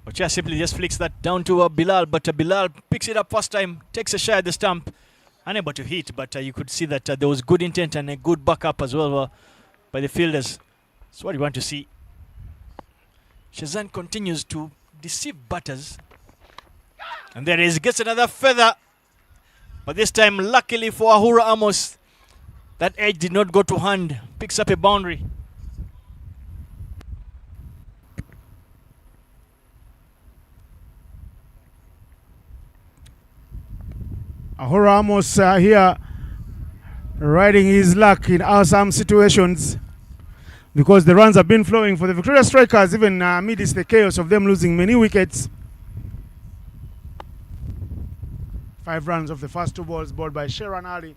Ocha simply just flicks that down to Bilal, but Bilal picks it up first time, takes a shot at the stump, unable to hit, but you could see that there was good intent and a good backup as well by the fielders. That's what you want to see. Shazan continues to deceive batters. And there he is, gets another feather. But this time, luckily for Ahura Amos, that edge did not go to hand, picks up a boundary. Ahura Amos here riding his luck in awesome situations because the runs have been flowing for the Victoria Strikers even amidst the chaos of them losing many wickets. 5 runs of the first 2 balls bowled by Sheran Ali.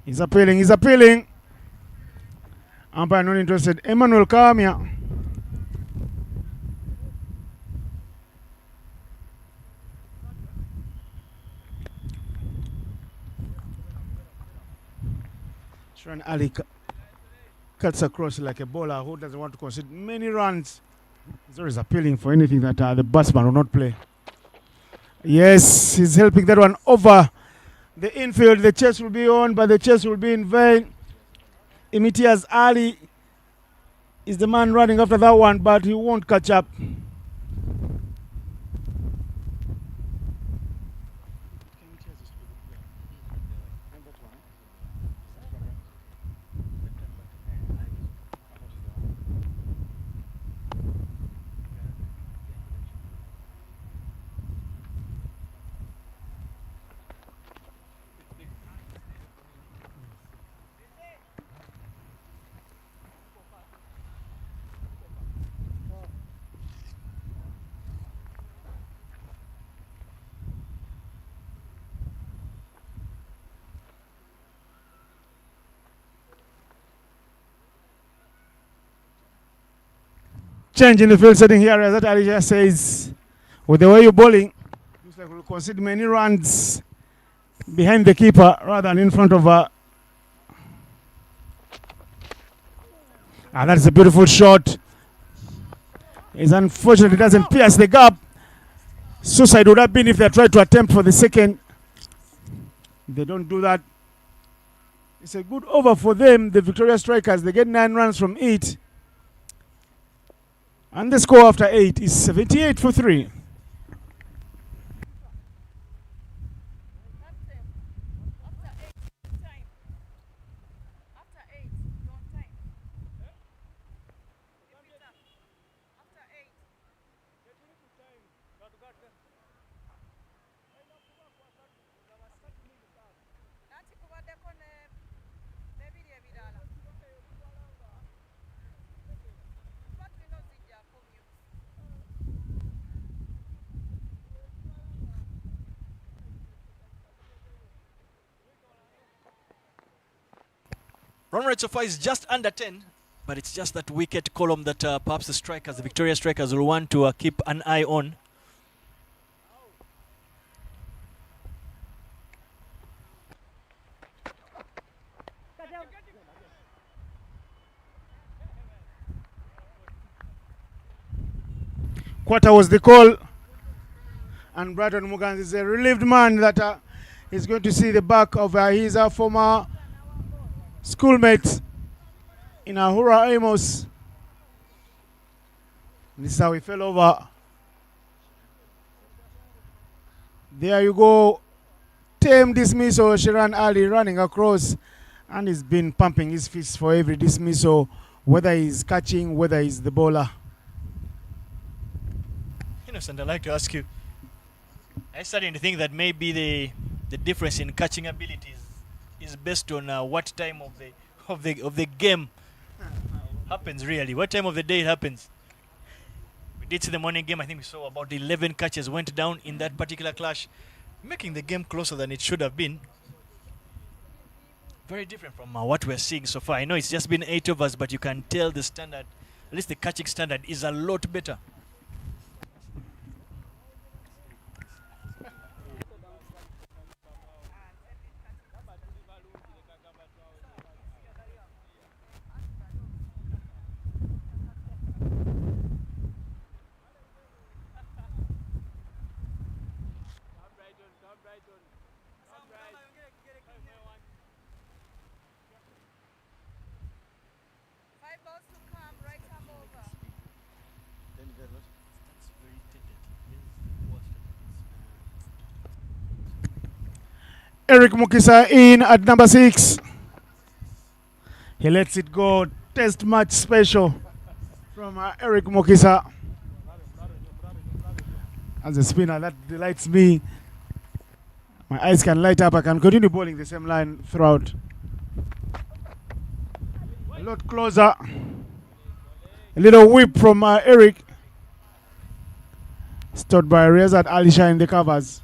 He's appealing. Umpire not interested. Emmanuel Kamia. Sheran Ali cuts across like a bowler who doesn't want to concede many runs. He's always appealing for anything that the batsman will not play. Yes, he's helping that one over the infield. The chase will be on, but the chase will be in vain. Imitiaz Ali is the man running after that one, but he won't catch up. change in the field setting here, as that Alicia says, with the way you're bowling, looks like we'll concede many runs behind the keeper rather than in front of her. And that's a beautiful shot. It's unfortunate it doesn't pierce the gap. Suicide would have been if they tried to attempt for the second. They don't do that. It's a good over for them, the Victoria Strikers. They get 9 runs from 8. And the score after 8 is 78 for 3. Run rate so far is just under 10, but it's just that wicket column that perhaps the strikers, the Victoria Strikers, will want to keep an eye on. Quarter was the call, and Brighton Muganzi is a relieved man that is going to see the back of his former schoolmate in Ahura Amos. This is how he fell over. There you go. Tame dismissal, Shiran Ali running across, and he's been pumping his fists for every dismissal, whether he's catching, whether he's the bowler. Innocent, I'd like to ask you, I'm starting to think that maybe the difference in catching abilities is based on what time of the game happens really. What time of the day it happens? We did see the morning game. I think we saw about 11 catches went down in that particular clash, making the game closer than it should have been. Very different from what we're seeing so far. I know it's just been 8 overs, but you can tell the standard, at least the catching standard, is a lot better. Eric Mukisa in at number 6. He lets it go. Test match special from Eric Mukisa. As a spinner, that delights me. My eyes can light up. I can continue bowling the same line throughout. A lot closer. A little whip from Eric. Stood by Rezat Alisha in the covers.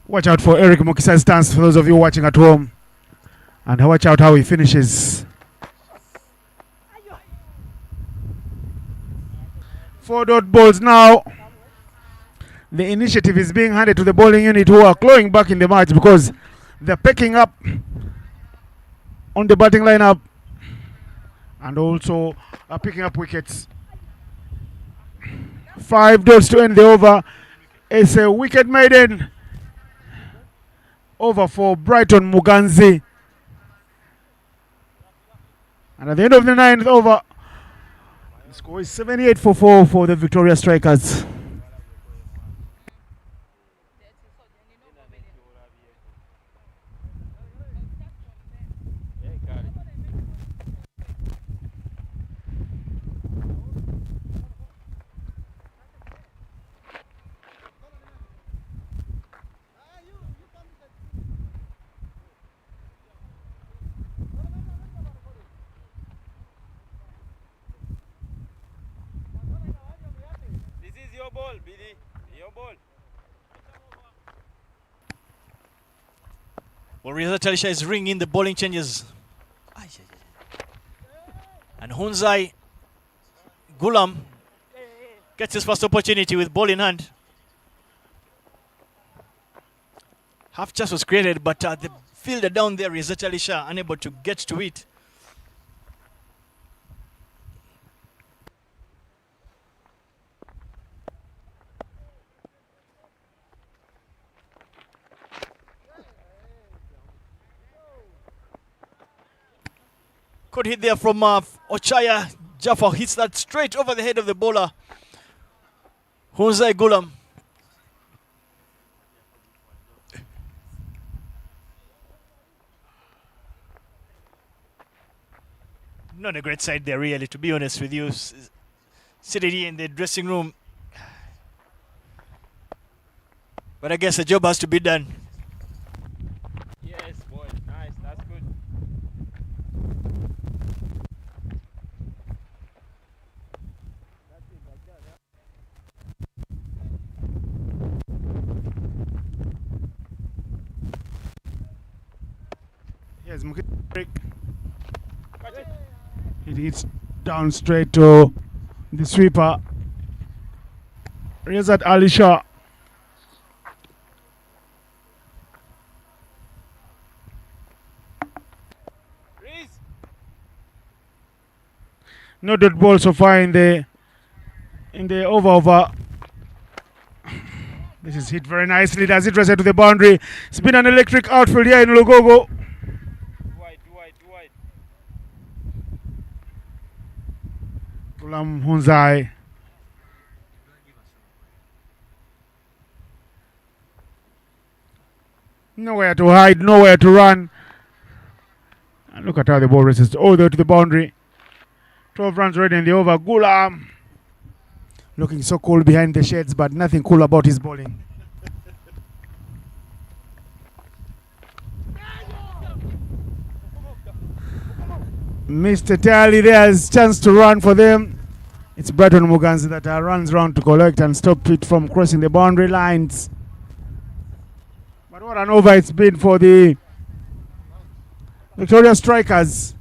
Watch out for Eric Mukisa's stance for those of you watching at home. And watch out how he finishes. 4 dot balls now. The initiative is being handed to the bowling unit, who are clawing back in the match because they're picking up on the batting lineup and also are picking up wickets. 5 dots to end the over. It's a wicket maiden over for Brighton Muganzi. And at the end of the 9th over, the score is 78 for 4 for the Victoria Strikers. your ball, Billy. Your ball. Well, Reza Talisha is ringing the bowling changes. And Hunzai Gulam gets his first opportunity with ball in hand. Half chance was created, but the fielder down there, Reza Talisha, unable to get to it. Good hit there from Ochaya. Jaffa hits that straight over the head of the bowler, Hunzai Gulam. Not a great side there, really, to be honest with you. Sitting here in the dressing room. But I guess the job has to be done. Yes, boy. Nice. That's good. Yes, Mukit. It hits down straight to the sweeper. Rezat Ali Shah. No dot ball so far in the over. This is hit very nicely. Does it reset to the boundary? It's been an electric outfield here in Lugogo. Wide. Gulam Hunzai. Nowhere to hide, nowhere to run. And look at how the ball races all the way to the boundary. 12 runs already in the over. Gulam looking so cool behind the shades, but nothing cool about his bowling. Mr. Tally, there's chance to run for them. It's Brighton Muganzi that runs round to collect and stop it from crossing the boundary lines. But what an over it's been for the Victoria Strikers.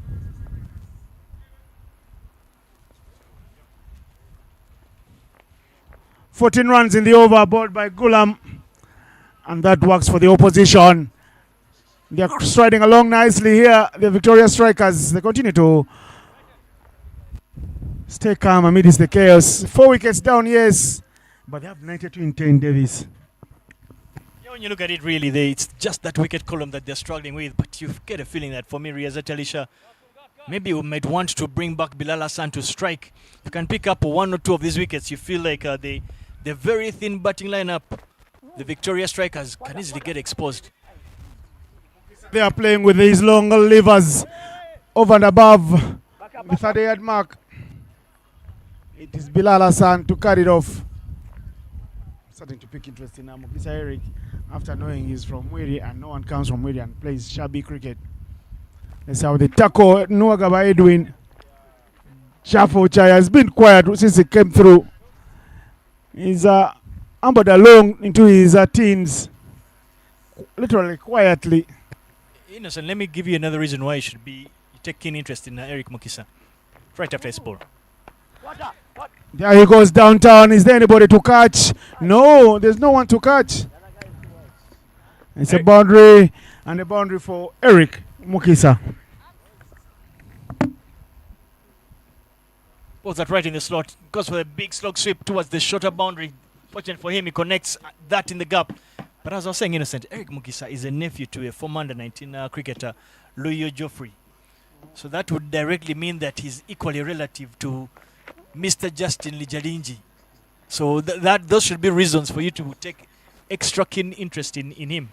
"14 runs in the over, bowled by Gulam, and that works for the opposition. They're striding along nicely here, the Victoria Strikers. They continue to stay calm amidst the chaos. 4 wickets down, yes, but they have 92 in 10, Davis. Yeah, when you look at it, really, it's just that wicket column that they're struggling with. But you get a feeling that for me, Reza Talisha, maybe we might want to bring back Bilal Hassan to strike. If you can pick up 1 or 2 of these wickets, you feel like the very thin batting lineup, the Victoria Strikers, can easily get exposed. They are playing with these longer levers over and above the 30-yard mark. It is Bilal Hassan to cut it off. Starting to pick interest in Mukisa Eric after knowing he's from Wiri and no one comes from Wiri and plays shabby cricket. Let's see how the tackle Nuagaba Edwin. Shafo Chaya has been quiet since he came through. He's ambled along into his teens, literally quietly. Innocent, let me give you another reason why you should be taking interest in Eric Mukisa right after his ball. There he goes downtown. Is there anybody to catch? No, there's no one to catch. It's a boundary, and a boundary for Eric Mukisa. Balls that right in the slot, goes for a big slog sweep towards the shorter boundary. Fortunate for him, he connects that in the gap. But as I was saying, Innocent, Eric Mukisa is a nephew to a former under-19 cricketer, Luyo Geoffrey. So that would directly mean that he's equally relative to Mr. Justin Lijalinji. So those should be reasons for you to take extra keen interest in him.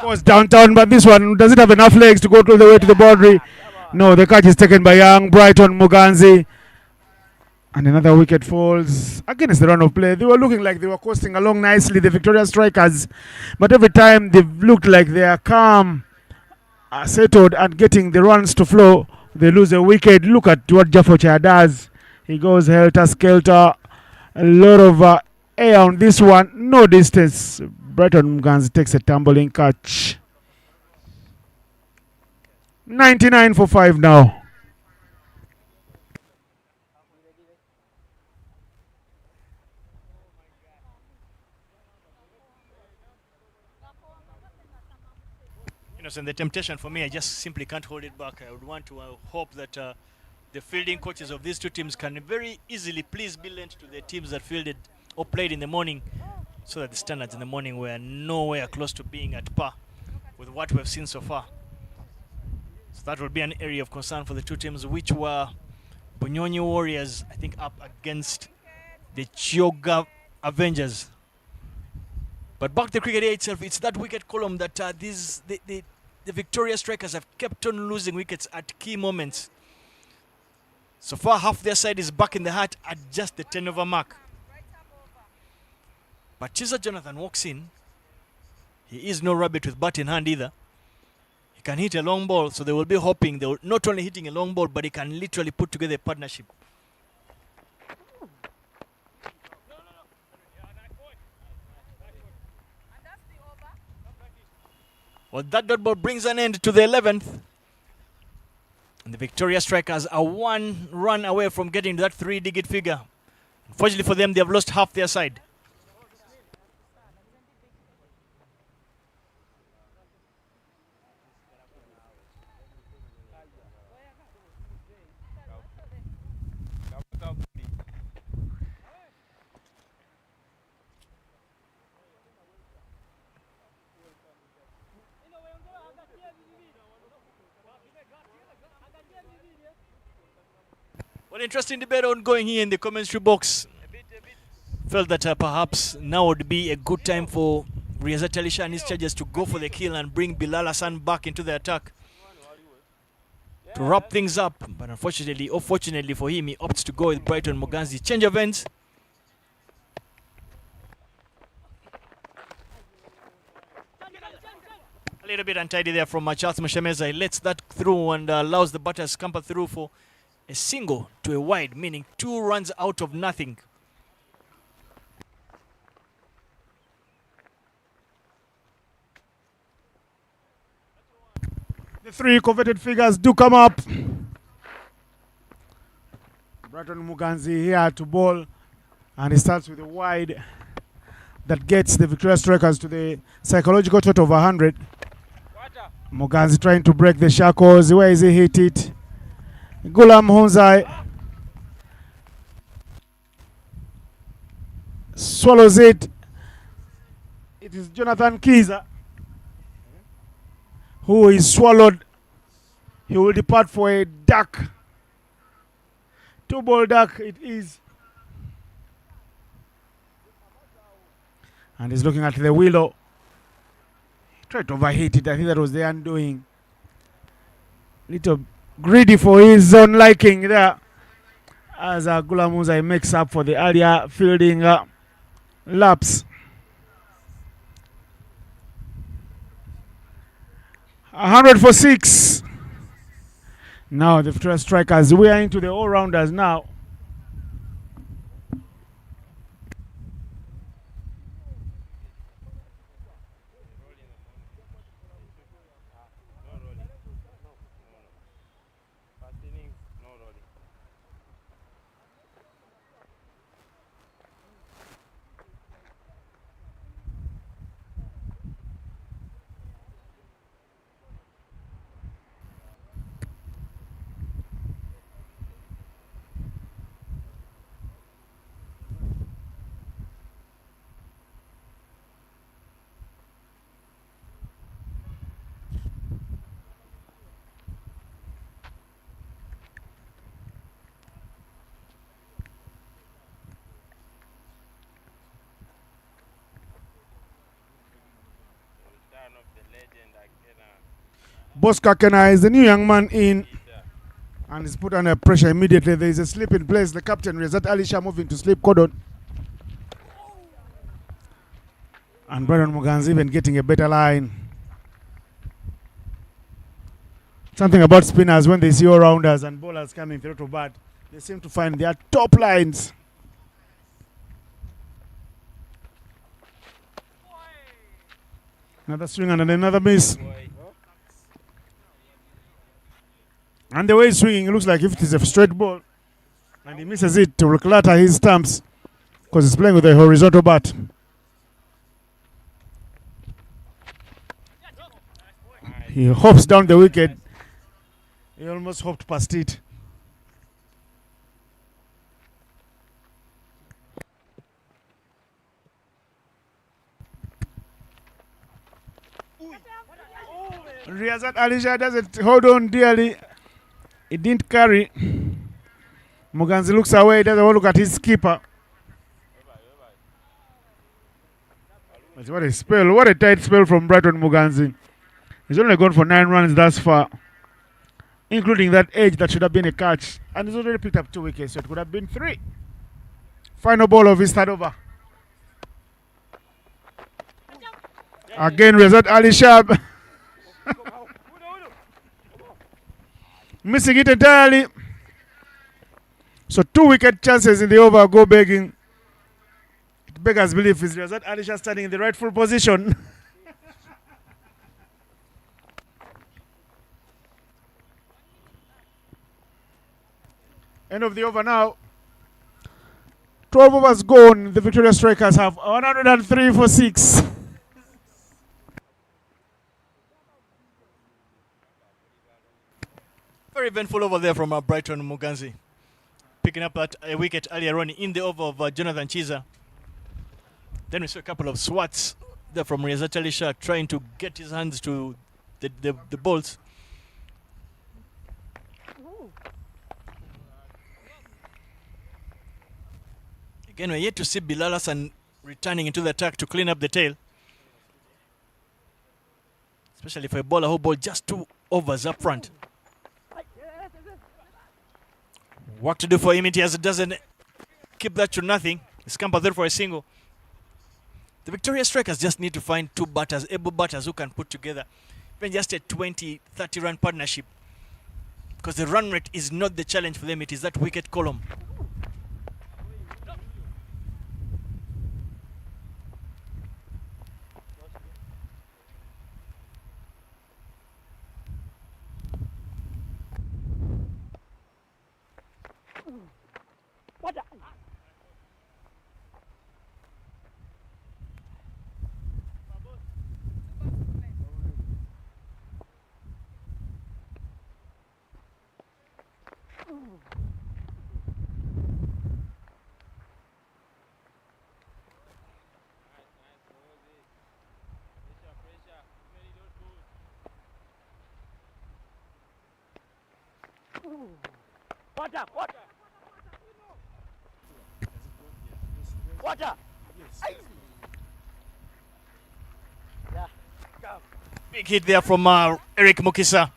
Goes downtown, but this one doesn't have enough legs to go all the way to the boundary. No, the catch is taken by young Brighton Muganzi. And another wicket falls against the run of play. They were looking like they were coasting along nicely, the Victoria Strikers. But every time they've looked like they are calm, settled, and getting the runs to flow, they lose a wicket. Look at what Jaffocha does. He goes helter-skelter. A lot of air on this one. No distance. Brighton Muganzi takes a tumbling catch. 99 for 5 now. And the temptation for me, I just simply can't hold it back. I would want to hope that the fielding coaches of these two teams can very easily please be lent to the teams that fielded or played in the morning, so that the standards in the morning were nowhere close to being at par with what we've seen so far. So that will be an area of concern for the two teams, which were Bunyonyi Warriors, I think, up against the Chioga Avengers. But back to the cricket itself, it's that wicket column that the Victoria Strikers have kept on losing wickets at key moments. So far, half their side is back in the hat at just the 10-over mark. But Chisa Jonathan walks in. He is no rabbit with bat in hand either. He can hit a long ball, so they will be hoping they will not only hitting a long ball, but he can literally put together a partnership. Well, that dot ball brings an end to the 11th. And the Victoria Strikers are one run away from getting that 3-digit figure. Unfortunately for them, they have lost half their side. Well, interesting debate ongoing here in the commentary box. Felt that perhaps now would be a good time for Riyazat Alisha and his chargers to go for the kill and bring Bilal Hassan back into the attack to wrap things up. But unfortunately, or fortunately for him, he opts to go with Brighton Muganzi. Change of ends. A little bit untidy there from Charles Mushemeza. He lets that through and allows the batters to scamper through for a single to a wide, meaning 2 runs out of nothing. The 3 coveted figures do come up. Brighton Muganzi here to bowl, and he starts with a wide that gets the Victoria Strikers to the psychological total of 100. Muganzi trying to break the shackles. Where is he hit it? Gulam Hunzai swallows it. It is Jonathan Kiza who is swallowed. He will depart for a duck. 2-ball duck it is. And he's looking at the willow. He tried to overhit it. I think that was the undoing. Little greedy for his own liking there, as Gulam Hunzai makes up for the earlier fielding laps. 100 for 6. Now the Victoria Strikers, we are into the all-rounders now. Bosca Kena is the new young man in. And he's put under pressure immediately. There is a slip in place. The captain, Rezat Ali Shah, moving to slip cordon. And Brandon Muganzi even getting a better line. Something about spinners, when they see all-rounders and bowlers coming through to bat, they seem to find their top lines. Another swing and another miss. And the way he's swinging, it looks like if it is a straight ball and he misses it, to will clatter his stumps because he's playing with a horizontal bat. He hops down the wicket. He almost hopped past it. Riyazat Alisha doesn't hold on dearly. It didn't carry. Muganzi looks away, doesn't want to look at his keeper. But what a spell, what a tight spell from Brighton Muganzi. He's only gone for 9 runs thus far, including that edge that should have been a catch. And he's already picked up 2 wickets, so it could have been 3. Final ball of his third over. Again, Rezat Ali Shab. Missing it entirely. So 2 wicket chances in the over go begging. It beggars belief is Rezat Ali Shah standing in the rightful position. End of the over now. 12 overs gone. The Victoria Strikers have 103 for 6. Very eventful over there from Brighton Muganzi. Picking up that wicket earlier on in the over of Jonathan Chiza. Then we saw a couple of swats there from Rezat Ali Shah trying to get his hands to the balls. Again, we're yet to see Bilal Hassan returning into the attack to clean up the tail. Especially for a bowler who bowled just 2 overs up front. Work to do for him, as it doesn't keep that to nothing. He's come there for a single. The Victoria Strikers just need to find 2 batters, able batters who can put together even just a 20-30 run partnership. Because the run rate is not the challenge for them, it is that wicket column. Big hit there from Eric Mukisa.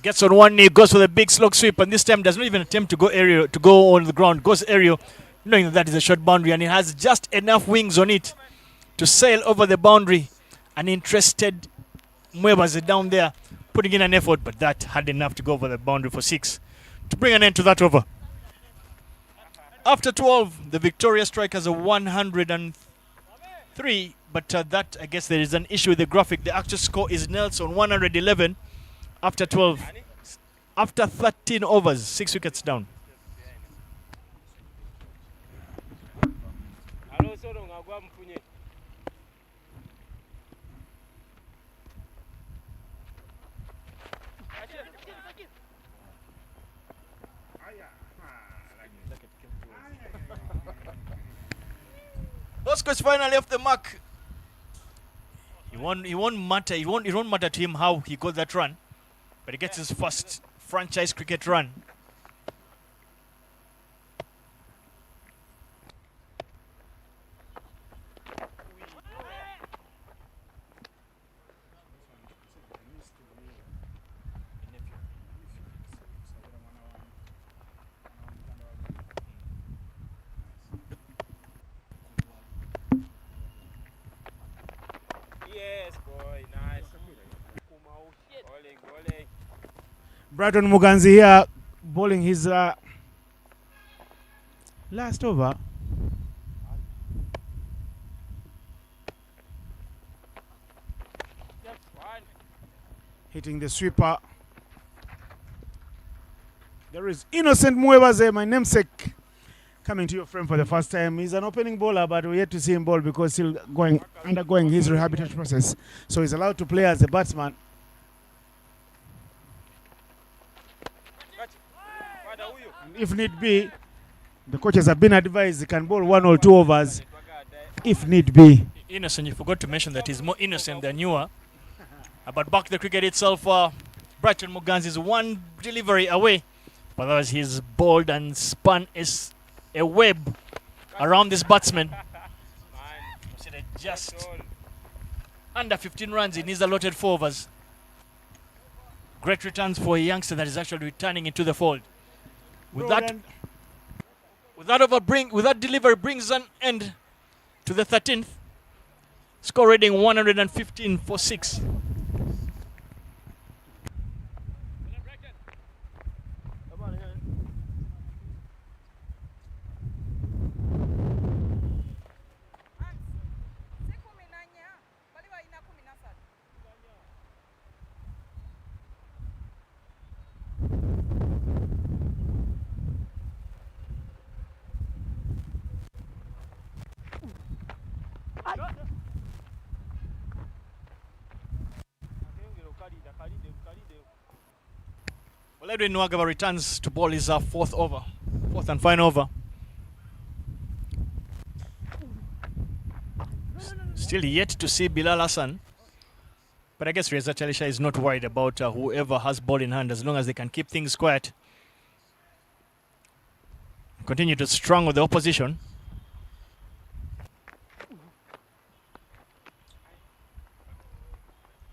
Gets on one knee, goes for the big slog sweep, and this time does not even attempt to go aerial, to go on the ground. Goes aerial, knowing that that is a short boundary, and it has just enough wings on it to sail over the boundary. An interested Mwebaze down there, putting in an effort, but that had enough to go over the boundary for 6 to bring an end to that over. After 12, the Victoria Strikers are 103, but that, I guess there is an issue with the graphic. The actual score is Nelson 111 after 12. After 13 overs, 6 wickets down. Bosco's finally off the mark. It won't matter to him how he got that run, but he gets his first franchise cricket run. Brighton Muganzi here bowling his last over. Hitting the sweeper. There is Innocent Muebaze, my namesake, coming to your frame for the first time. He's an opening bowler, but we're yet to see him bowl because he's still undergoing his rehabilitation process. So he's allowed to play as a batsman. And if need be, the coaches have been advised he can bowl 1 or 2 overs if need be. Innocent, you forgot to mention that he's more innocent than you are. But back to the cricket itself, Brighton Muganzi is one delivery away. But otherwise, he's bowled and spun a web around this batsman. Just under 15 runs in his allotted 4 overs. Great returns for a youngster that is actually returning into the fold. With that delivery brings an end to the 13th. Score rating 115 for 6. Well, Edwin Nwagaba returns to bowl his 4th and final over. Still yet to see Bilal Hassan, but I guess Reza Chalisha is not worried about whoever has ball in hand as long as they can keep things quiet. Continue to strong with the opposition.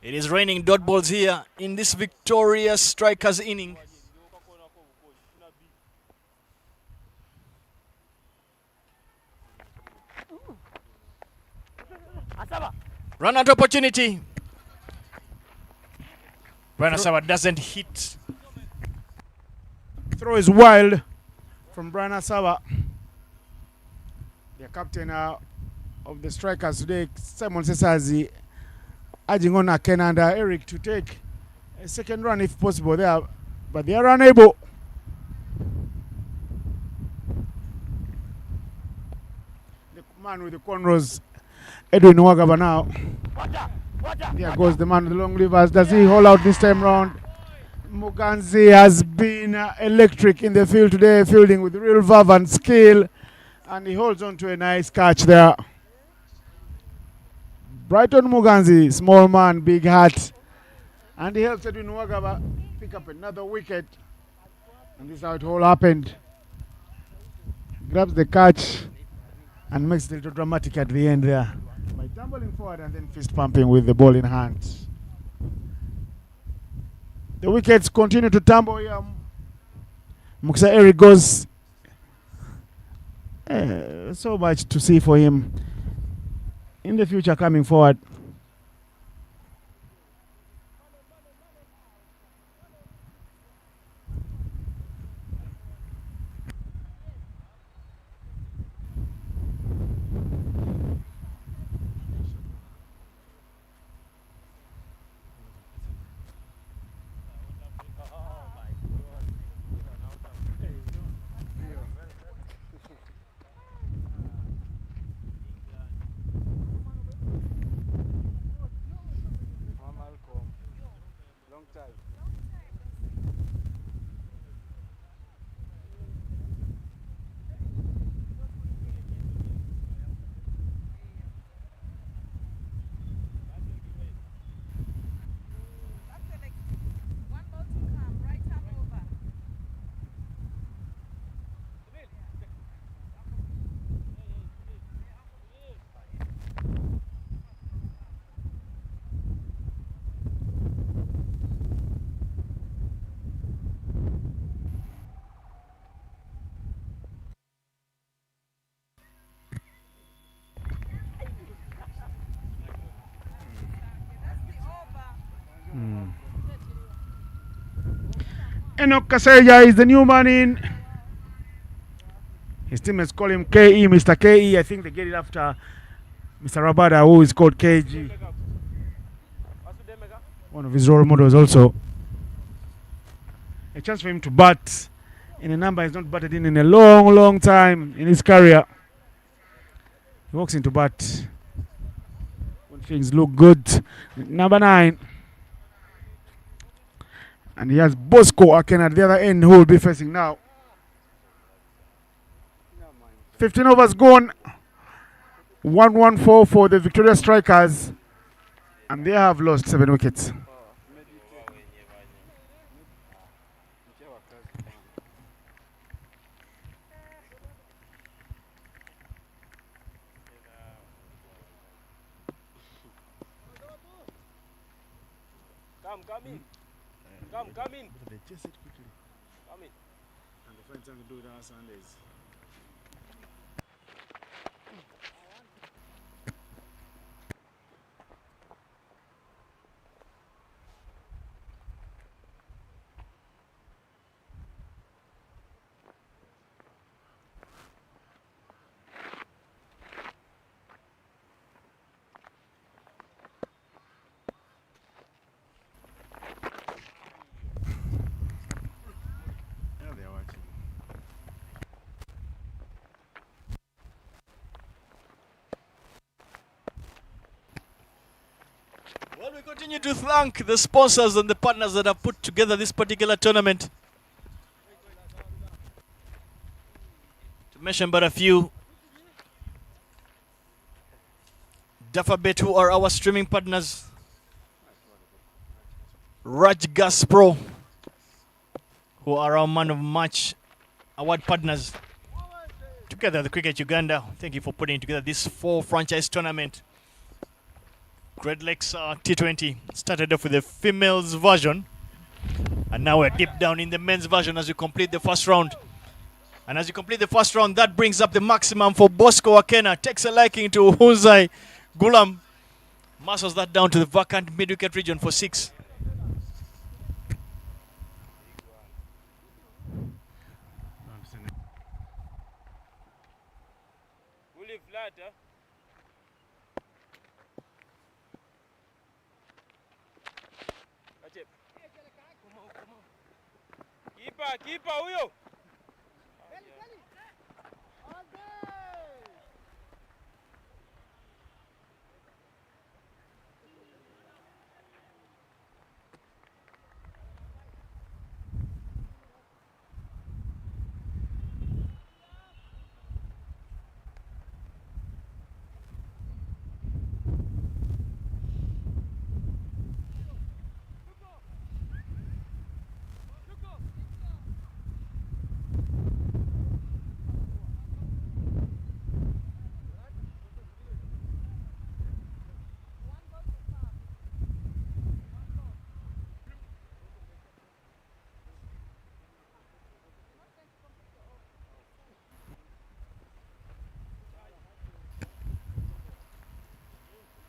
It is raining dot balls here in this victorious strikers inning. Run out opportunity. Brian Asawa doesn't hit. Throw is wild from Brian Asawa. The captain of the strikers today, Simon Sesazi, urging on Ken and Eric to take a second run if possible there, but they are unable. The man with the cornrows, Edwin Nwagaba now. There goes the man with the long levers. Does he hold out this time round? Muganzi has been electric in the field today, fielding with real verve and skill, and he holds on to a nice catch there. Brighton Muganzi, small man, big hat, and he helps Edwin Nwagaba pick up another wicket, and this is how it all happened. Grabs the catch and makes it a little dramatic at the end there by tumbling forward and then fist pumping with the ball in hand. The wickets continue to tumble here. Muksa Eric goes. So much to see for him in the future coming forward. Enoch Kaseja is the new man in. His teammates call him KE, Mr. KE. I think they get it after Mr. Rabada, who is called KG. One of his role models also. A chance for him to bat in a number he's not batted in a long, long time in his career. He walks into bat when things look good. Number 9. And he has Bosco Aken at the other end, who will be facing now. 15 overs gone. 1-1-4 for the Victoria Strikers. And they have lost 7 wickets. Come in. Come in. They chase it quickly. Come in. And they find something to do with our Sundays. Well, we continue to thank the sponsors and the partners that have put together this particular tournament. To mention but a few, Dafabet, who are our streaming partners, Raj Gas Pro, who are our Man of Match award partners. Together, the Cricket Uganda, thank you for putting together this 4 franchise tournament. Great Lakes T20 started off with the females version, and now we're deep down in the men's version as you complete the first round. And as you complete the first round, that brings up the maximum for Bosco Akena. Takes a liking to Hunzai Gulam. Muscles that down to the vacant mid-wicket region for 6. Fully flat, huh? Keeper huyo.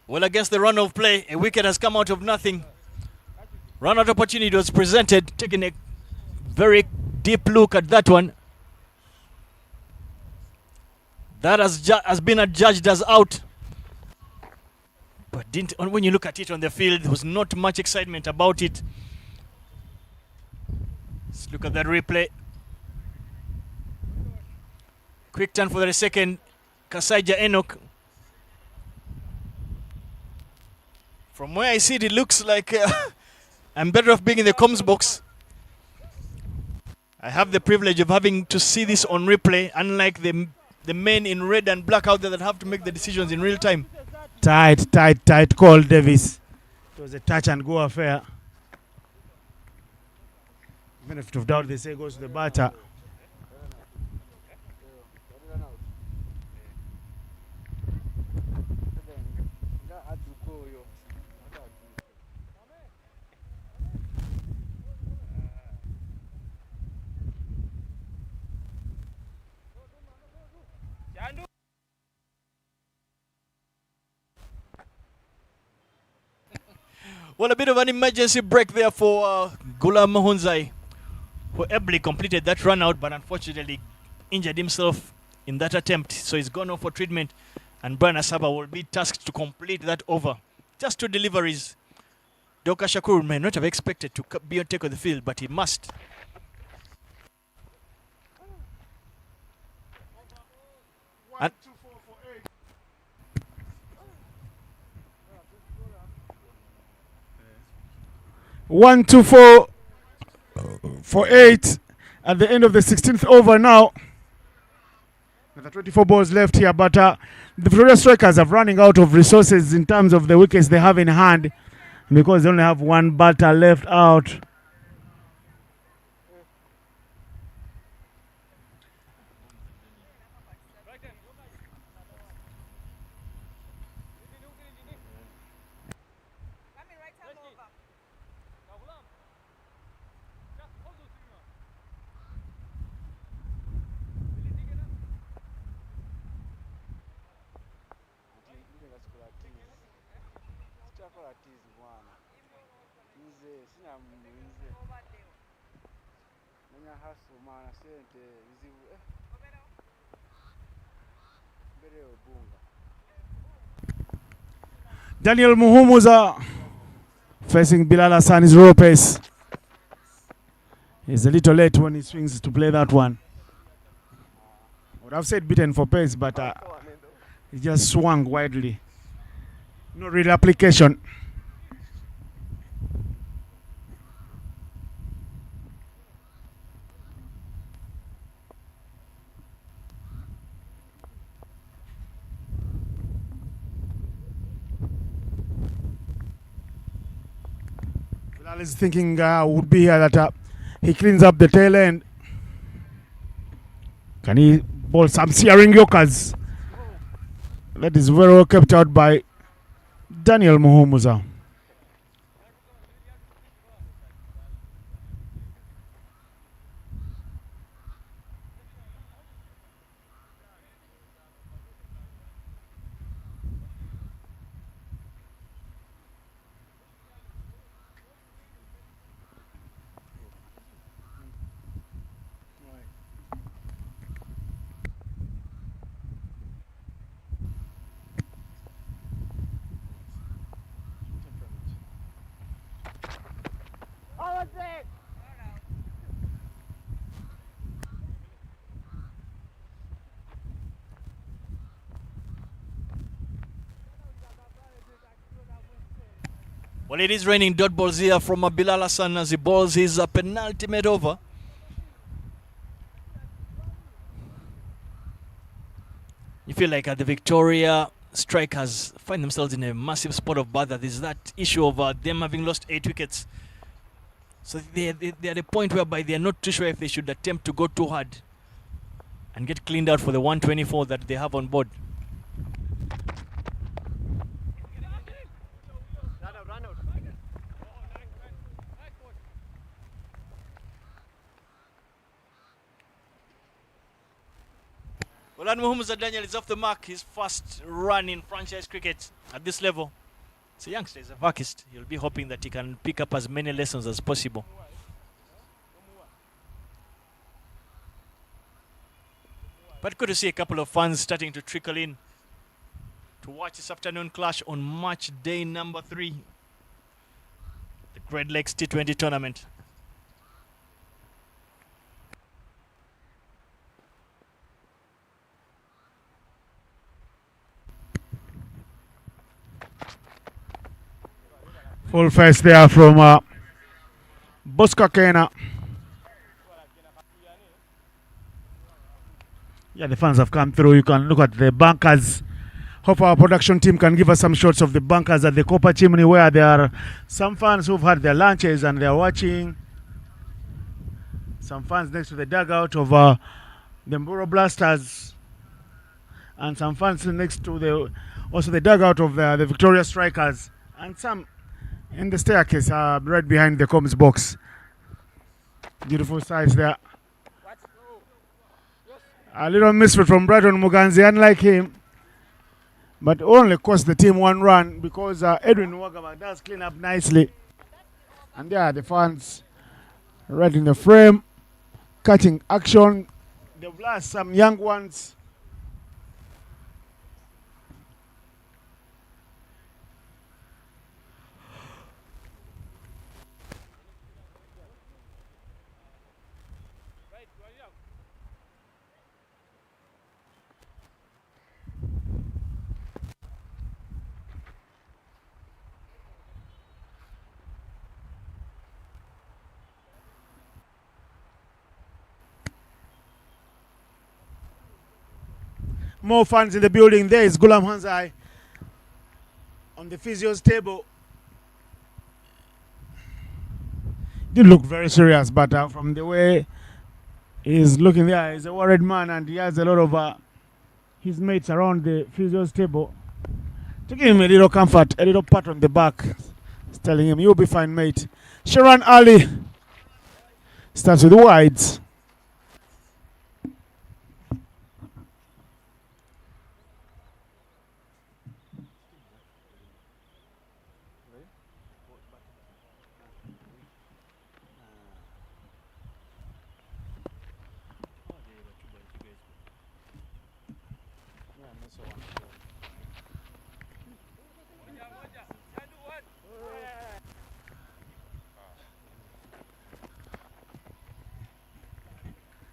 Well, against the run of play, a wicket has come out of nothing. Run out opportunity was presented, taking a very deep look at that one. That has been adjudged as out. But when you look at it on the field, there was not much excitement about it. Let's look at that replay. Quick turn for the second. Kasaija Enoch. From where I see it, it looks like I'm better off being in the comms box. I have the privilege of having to see this on replay, unlike the men in red and black out there that have to make the decisions in real time. Tight call, Davis. It was a touch and go affair. Benefit of doubt, they say goes to the batter. Well, a bit of an emergency break there for Gulam Hunzai, who ably completed that run out, but unfortunately injured himself in that attempt. So he's gone off for treatment, and Brian Asaba will be tasked to complete that over. Just 2 deliveries. Doka Shakur may not have expected to be on take of the field, but he must. And 1-2-4 for 8 at the end of the 16th over now. There are 24 balls left here, but the Victoria Strikers are running out of resources in terms of the wickets they have in hand, because they only have 1 batter left out. Daniel Muhumuza facing Bilal Hassani's raw pace. He's a little late when he swings to play that one. I would have said beaten for pace, but he just swung widely. No real application. Bilal is thinking would be here that he cleans up the tail end. Can he bowl some searing Yorkers? That is very well kept out by Daniel Muhumuza. Well, it is raining dot balls here from Bilal Hassan as he bowls his penultimate over. You feel like the Victoria Strikers find themselves in a massive spot of bother. There's that issue of them having lost 8 wickets. So they're at a point whereby they're not too sure if they should attempt to go too hard and get cleaned out for the 124 that they have on board. Well, and Muhumuza Daniel is off the mark. His first run in franchise cricket at this level. It's a youngster, he's a vacist. He'll be hoping that he can pick up as many lessons as possible. But good to see a couple of fans starting to trickle in to watch this afternoon clash on match day number 3. The Great Lakes T20 tournament. Full face there from Bosca Kena. Yeah, the fans have come through. You can look at the bunkers. Hope our production team can give us some shots of the bunkers at the Copper Chimney, where there are some fans who've had their lunches and they're watching. Some fans next to the dugout of the Mburo Blasters. And some fans next to the dugout of the Victoria Strikers. And some in the staircase, right behind the comms box. Beautiful sights there. A little misfit from Brighton Muganzi, unlike him, but only cost the team 1 run because Edwin Wagaba does clean up nicely. And there are the fans right in the frame. catching action. They've lost some young ones. More fans in the building. There is Gulam Hanzai on the physio's table. Didn't look very serious, but from the way he's looking there, he's a worried man, and he has a lot of his mates around the physio's table to give him a little comfort, a little pat on the back. He's telling him, "You'll be fine, mate." Sharon Ali starts with the wides.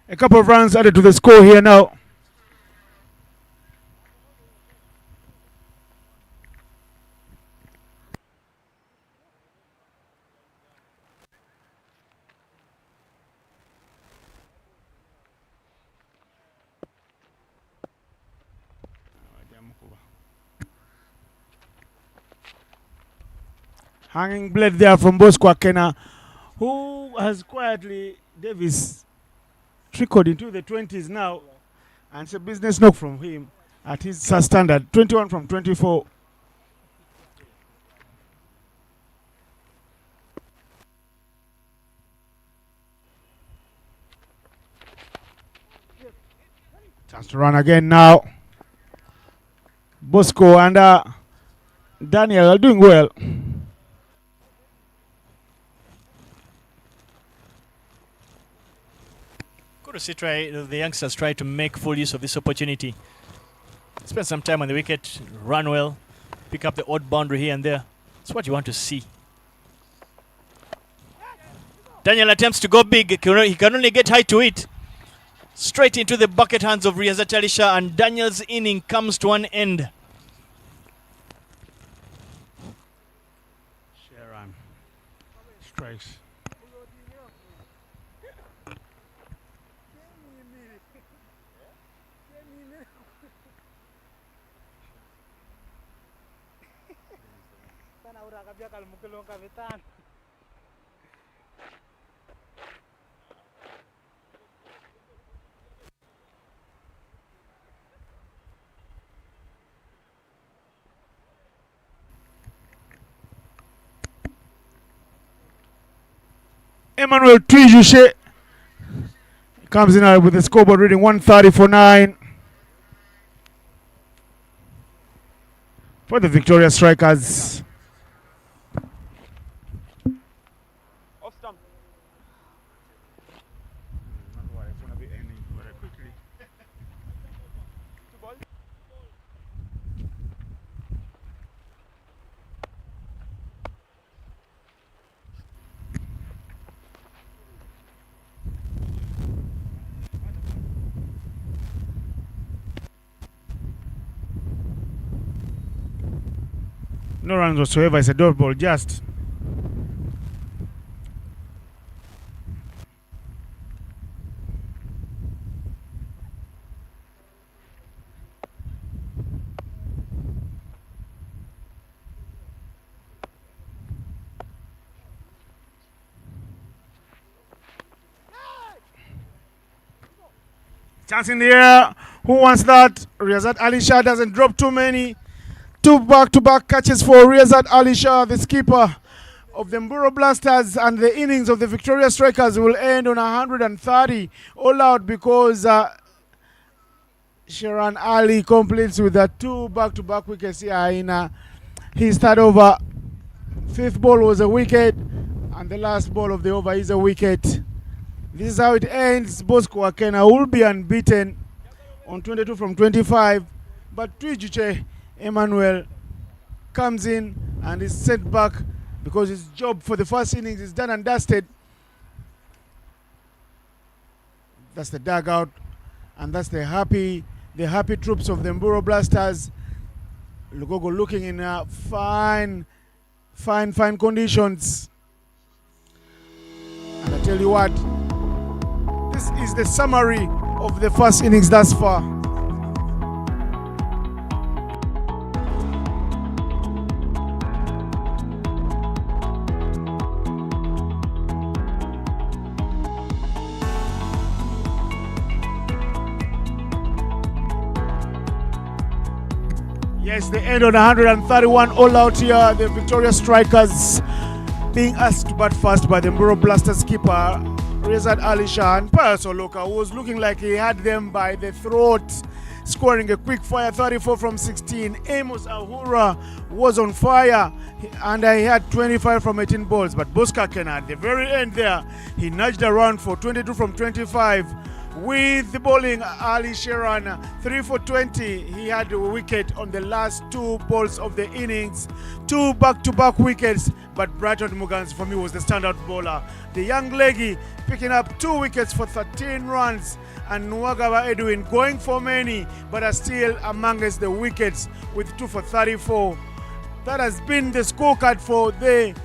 A couple of runs added to the score here now. Hanging blade there from Bosco Akena, who has quietly, Davis, trickled into the 20s now, and it's a business knock from him at his standard. 21 from 24. Chance to run again now. Bosco and Daniel are doing well. To see the youngsters try to make full use of this opportunity. Spend some time on the wicket, run well, pick up the odd boundary here and there. It's what you want to see. Daniel attempts to go big. He can only get high to it. Straight into the bucket hands of Riyazat Ali Shah, and Daniel's inning comes to an end. Sharon strikes. Emmanuel Twijushe comes in with the scoreboard reading 130 for 9 for the Victoria Strikers. Off stump. No runs whatsoever. It's a dot ball just. Chance in the air. Who wants that? Riyazat Ali Shah doesn't drop too many. 2 back-to-back catches for Riyazat Ali Shah, the skipper of the Mburo Blasters, and the innings of the Victoria Strikers will end on 130 all out because Sharon Ali completes with 2 back-to-back wickets here in his third over. 5th ball was a wicket, and the last ball of the over is a wicket. This is how it ends. Bosco Akena will be unbeaten on 22 from 25. But Twijuche Emmanuel comes in and is sent back because his job for the first innings is done and dusted. That's the dugout, and that's the happy troops of the Mburo Blasters. Lugogo looking in fine conditions. And I tell you what, this is the summary of the first innings thus far. Yes, they end on 131 all out here. The Victoria Strikers being asked to bat first by the Mburo Blasters keeper, Rezad Ali Shah, and Pius Oloka, who was looking like he had them by the throat, scoring a quick fire 34 from 16. Amos Ahura was on fire, and he had 25 from 18 balls. But Bosco Akena at the very end there, he nudged around for 22 from 25. With the bowling, Ali Sheran, 3 for 20. He had a wicket on the last 2 balls of the innings. 2 back-to-back wickets, but Brighton Mugans for me was the standout bowler. The young leggy picking up 2 wickets for 13 runs, and Nwagaba Edwin going for many, but are still amongst the wickets with 2 for 34. That has been the scorecard for the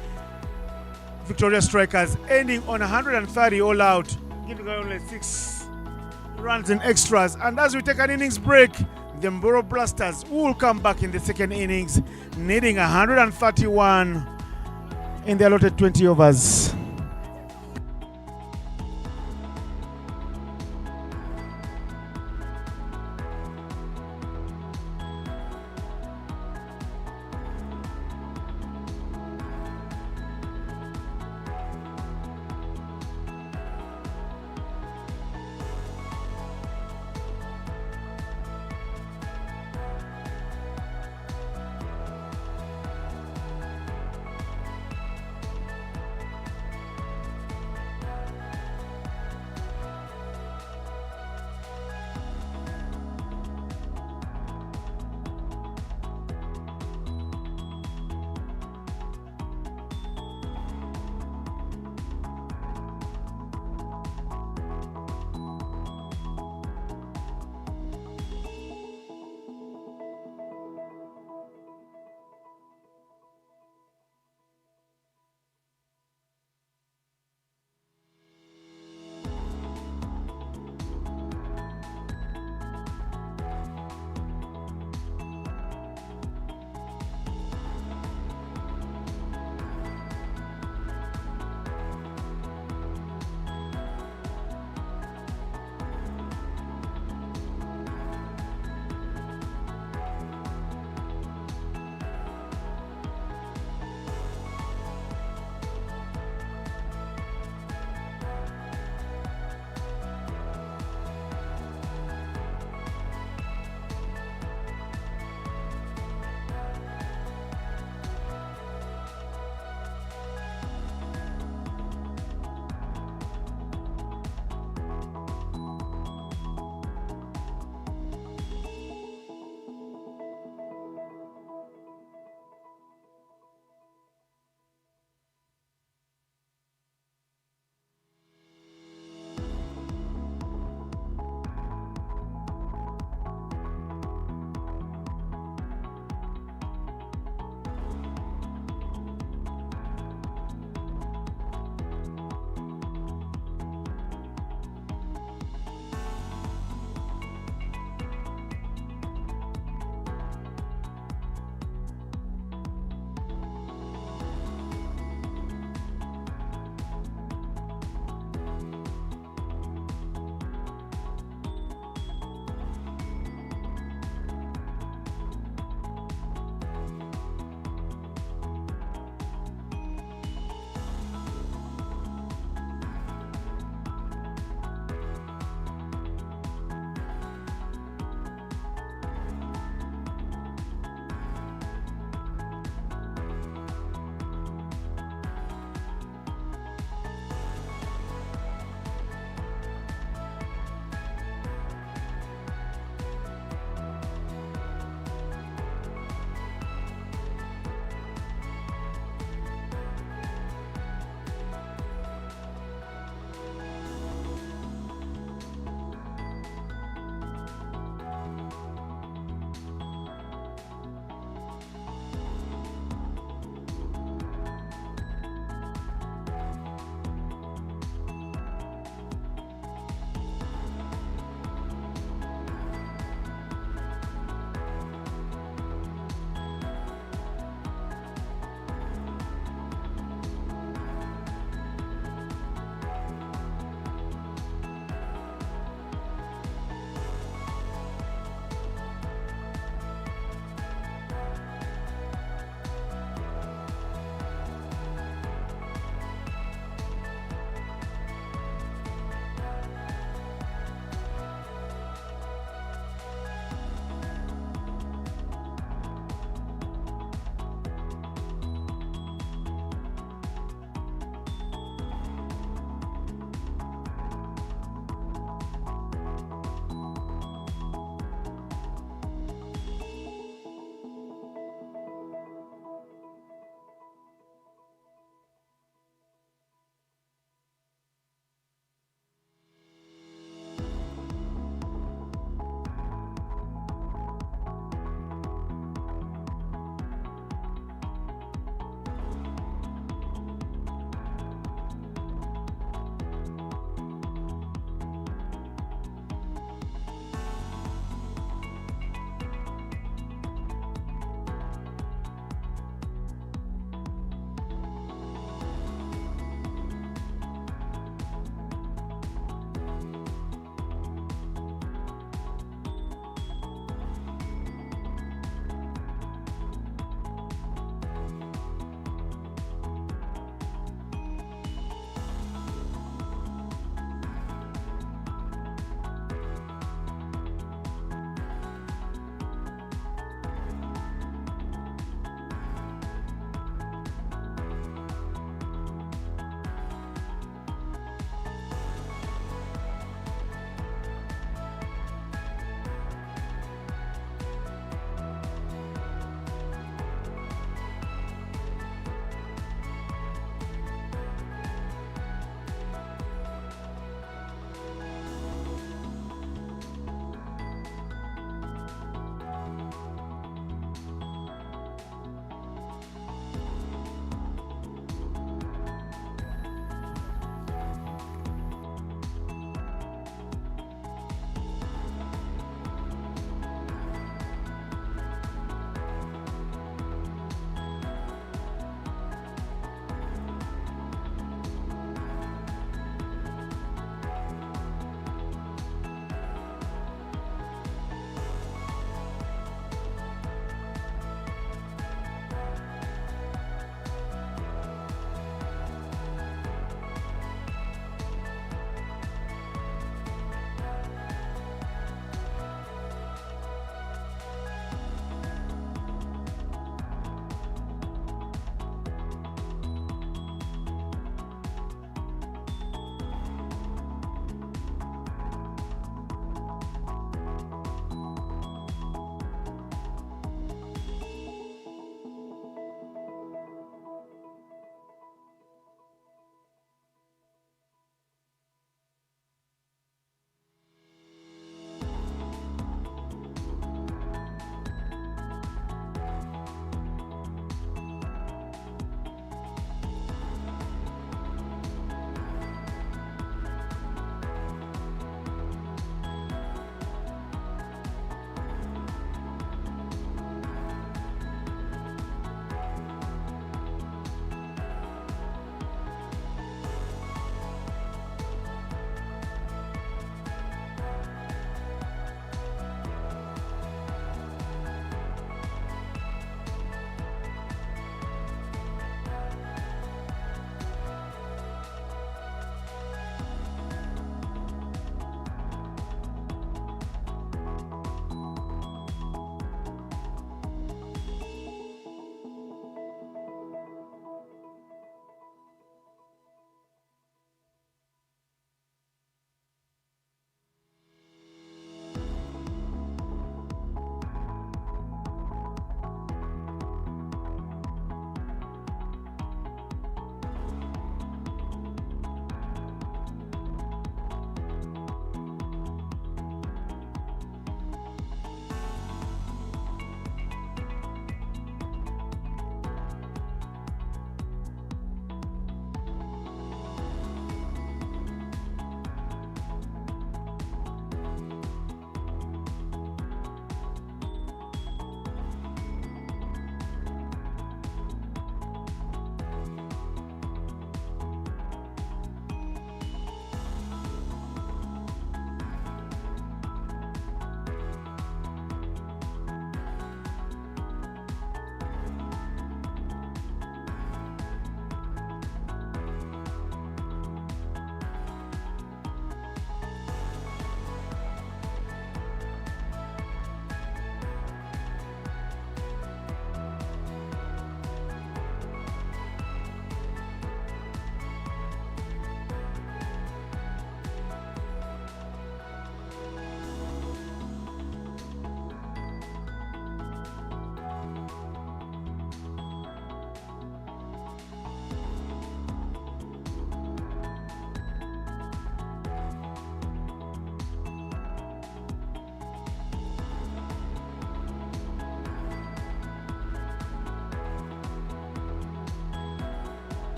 Victoria Strikers, ending on 130 all out, giving only 6 runs in extras. And as we take an innings break, the Mburo Blasters will come back in the second innings, needing 131 in the allotted 20 overs.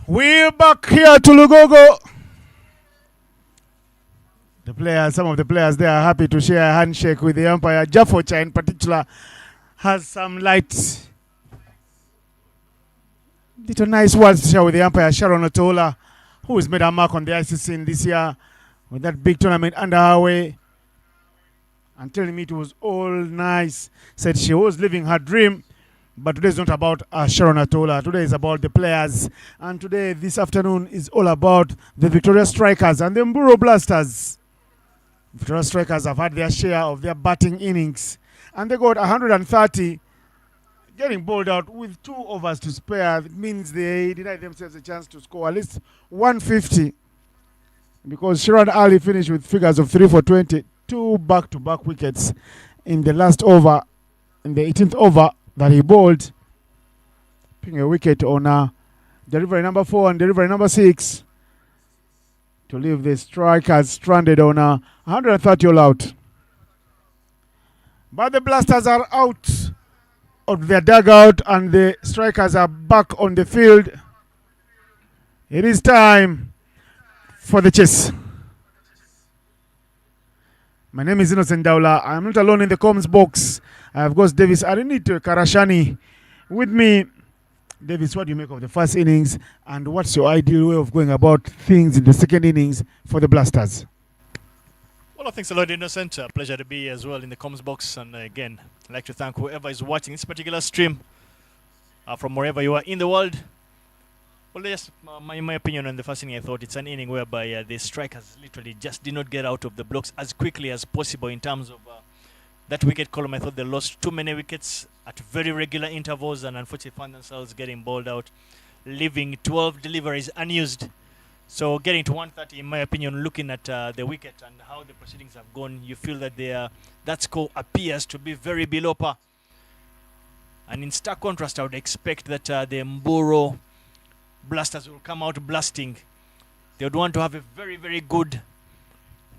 We're back here to Lugogo. The players, some of the players, they are happy to share a handshake with the umpire. Jaffocha in particular has some light, little nice words to share with the umpire, Sharon Otola, who has made a mark on the ICC in this year with that big tournament under her way. And telling me it was all nice. Said she was living her dream. But today is not about Sharon Otola. Today is about the players. And today, this afternoon, is all about the Victoria Strikers and the Mburo Blasters. Victoria Strikers have had their share of their batting innings. And they got 130, getting bowled out with 2 overs to spare. It means they denied themselves a chance to score at least 150. Because Sharon Ali finished with figures of 3 for 20. 2 back-to-back wickets in the last over, in the 18th over that he bowled, picking a wicket on delivery number 4 and delivery number 6 to leave the Strikers stranded on 130 all out. But the Blasters are out of their dugout and the Strikers are back on the field. It is time for the chase. My name is Innocent Daula. I'm not alone in the comms box. I have got Davis Arinito Karashani with me. Davis, what do you make of the first innings and what's your ideal way of going about things in the second innings for the Blasters? Well, thanks a lot, Innocent. Pleasure to be here as well in the comms box. And again, I'd like to thank whoever is watching this particular stream from wherever you are in the world. Well, just my opinion on the first inning, I thought it's an inning whereby the strikers literally just did not get out of the blocks as quickly as possible in terms of that wicket column. I thought they lost too many wickets at very regular intervals and unfortunately found themselves getting bowled out, leaving 12 deliveries unused. So getting to 130, in my opinion, looking at the wicket and how the proceedings have gone, you feel that that score appears to be very below par. And in stark contrast, I would expect that the Mburo Blasters will come out blasting. They would want to have a very, very good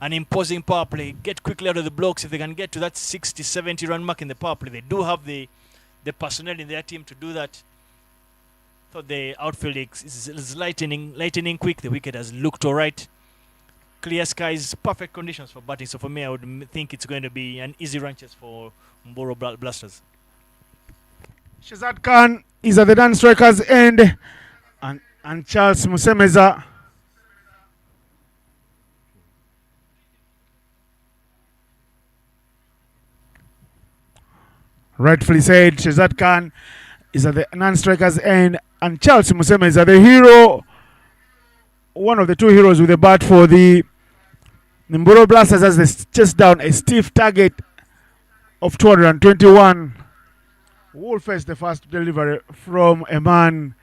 and imposing power play. Get quickly out of the blocks. If they can get to that 60, 70 run mark in the power play, they do have the personnel in their team to do that. Thought the outfield is lightning quick. The wicket has looked all right. Clear skies, perfect conditions for batting. So for me, I would think it's going to be an easy run chase for Mburo Blasters. Shazad Khan is at the done strikers end. And Charles Musemeza rightfully said, Shazad Khan is at the non-strikers end and Charles Musemeza, the hero, one of the 2 heroes with the bat for the Mburo Blasters, as they chase down a stiff target of 221. We'll face the first delivery from a man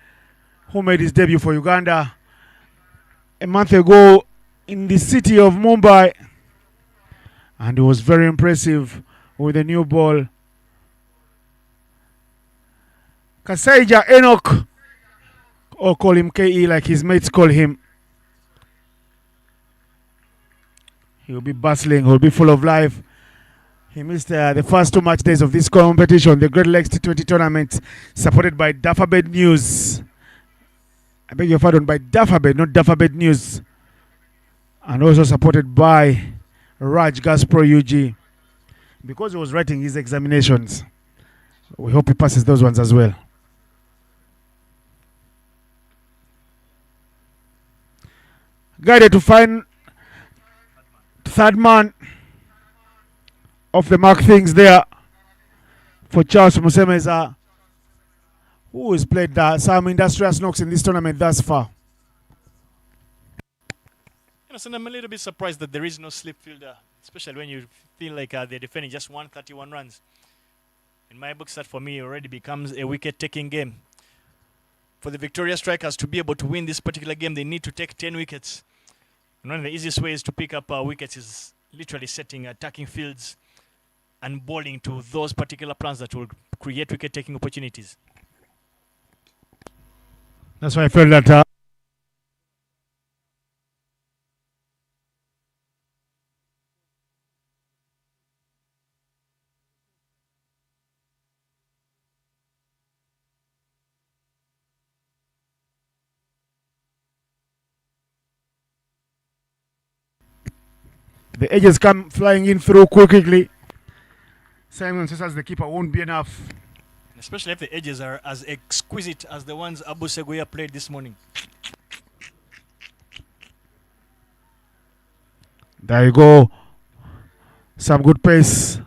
who made his debut for Uganda a month ago in the city of Mumbai. And it was very impressive with a new ball. Kasaija Enoch, or call him KE like his mates call him. He'll be bustling, he'll be full of life. He missed the first 2 match days of this competition, the Great Lakes T20 tournament, supported by Daffabed News. I beg your pardon, by Daffabed, not Daffabed News. And also supported by Raj Gaspro UG. Because he was writing his examinations, we hope he passes those ones as well. Guided to find third man of the mark things there for Charles Musemeza, who has played some industrious knocks in this tournament thus far. And I'm a little bit surprised that there is no slip fielder, especially when you feel like they're defending just 131 runs. In my books, that for me already becomes a wicket-taking game. For the Victoria Strikers to be able to win this particular game, they need to take 10 wickets. And one of the easiest ways to pick up wickets is literally setting attacking fields and bowling to those particular plans that will create wicket-taking opportunities. That's why I felt that The edges come flying in through quickly. Simon says as the keeper won't be enough. Especially if the edges are as exquisite as the ones Abu Seguya played this morning. There you go. Some good pace.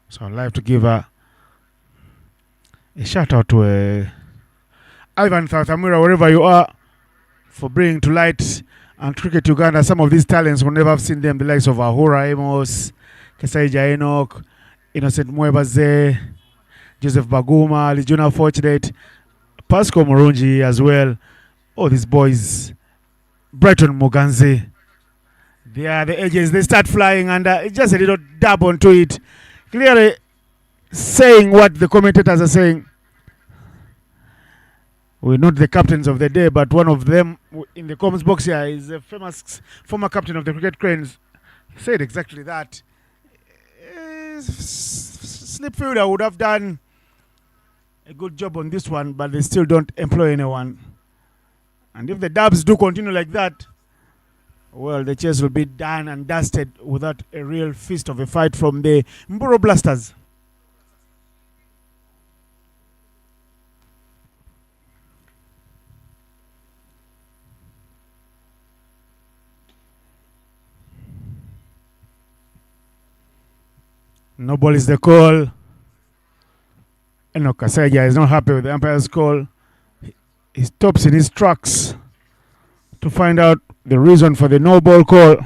So I'd like to give a shout out to Ivan Soutamura, wherever you are, for bringing to light and Cricket Uganda some of these talents. We'll never have seen them, the likes of Ahura Amos, Kesaija Enoch, Innocent Mwebaze, Joseph Baguma, Lijuna Fortunate, Pascal Murungi as well. Oh, these boys. Brighton Muganze. They are the edges. They start flying and just a little dab onto it. Clearly saying what the commentators are saying. We're not the captains of the day, but one of them in the comments box here is a famous former captain of the Cricket Cranes. He said exactly that. Slipfielder would have done a good job on this one, but they still don't employ anyone. And if the dubs do continue like that, well, the chase will be done and dusted without a real fist of a fight from the Mburo Blasters. No ball is the call. Enoch Kasaija is not happy with the umpire's call. He stops in his tracks to find out the reason for the no ball call.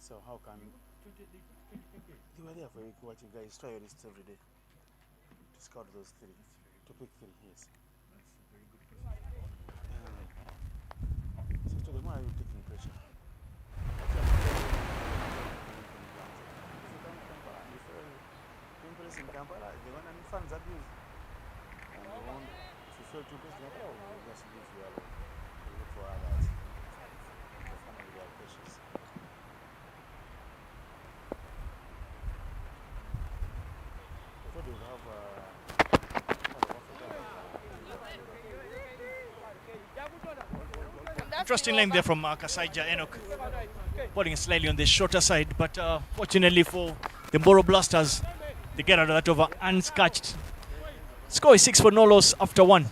So how can you were there for what you guys try your list every day to scout those three, to pick three? Yes, that's a very good question. So to them, why are you taking pressure? If you in Kampala, they want any funds abuse, and they want, if you fail to impress Kampala, we'll just leave you alone. We'll look for others. The family, they are precious. Interesting line there from Kasaija Enoch, bowling slightly on the shorter side, but fortunately for the Mboro Blasters, they get out of that over unscratched. Score is 6 for no loss after 1.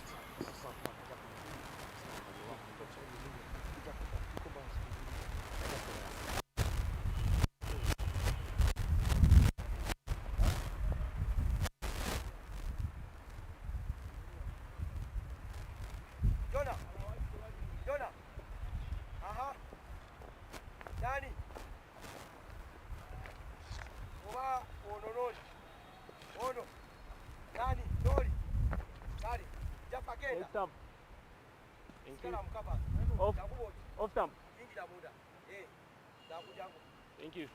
Off stamp. Thank you.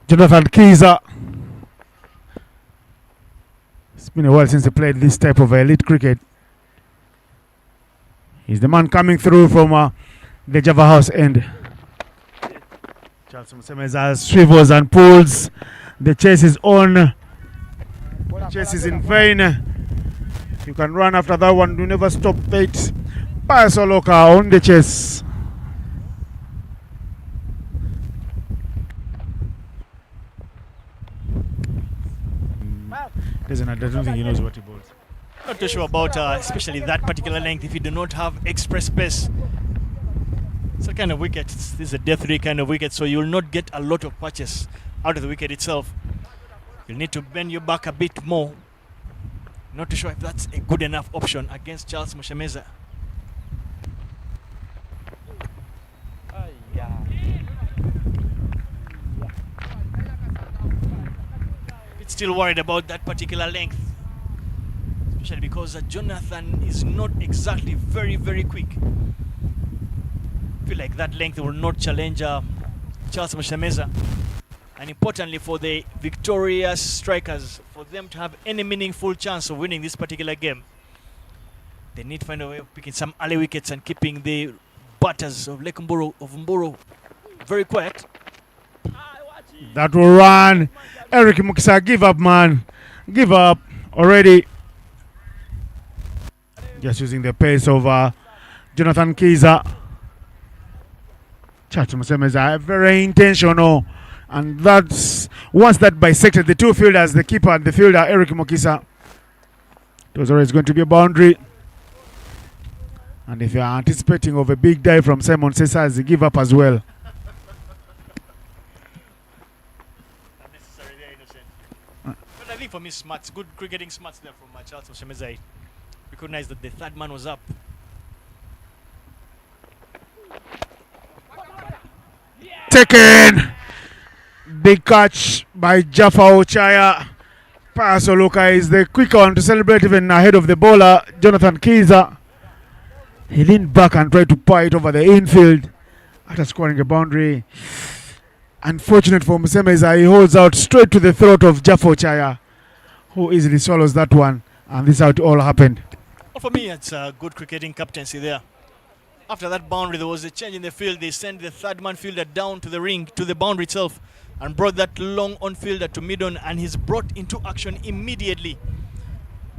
Jonathan Kiza. It's been a while since he played this type of elite cricket. He's the man coming through from the Java House end. Charles Musemeza swivels and pulls. The chase is on. The chase is in vain. You can run after that one. Do never stop it. Pius Oloka on the chase. I don't think he knows what he bowls. Not too sure about especially that particular length if you do not have express pace. It's a kind of wicket. This is a death ray kind of wicket, so you will not get a lot of patches out of the wicket itself. You'll need to bend your back a bit more. Not too sure if that's a good enough option against Charles Musemeza. It's still worried about that particular length, especially because Jonathan is not exactly very quick. I feel like that length will not challenge Charles Musemeza. And importantly for the victorious strikers, for them to have any meaningful chance of winning this particular game, they need to find a way of picking some early wickets and keeping the batters of Lake Mburo very quiet. That will run. Eric Mukisa, give up, man. Give up already. Just using the pace of Jonathan Kiza. Charles Musemeza, very intentional. And that's once that bisected the two fielders, the keeper and the fielder, Eric Mukisa. It was always going to be a boundary. And if you are anticipating of a big dive from Simon Sesaz, give up as well. But I think for me, smarts, good cricketing smarts there from Charles Musemeza. Recognized that the third man was up. Taken! Big catch by Jaffa Ochaya. Pius Oloka is the quicker one to celebrate even ahead of the bowler, Jonathan Kiza. He leaned back and tried to paw it over the infield after scoring a boundary. Unfortunate for Musemeza, he holds out straight to the throat of Jaffa Ochaya, who easily swallows that one. And this is how it all happened. Well, for me, it's a good cricketing captaincy there. After that boundary, there was a change in the field. They sent the third man fielder down to the ring, to the boundary itself, and brought that long on fielder to mid-on, and he's brought into action immediately.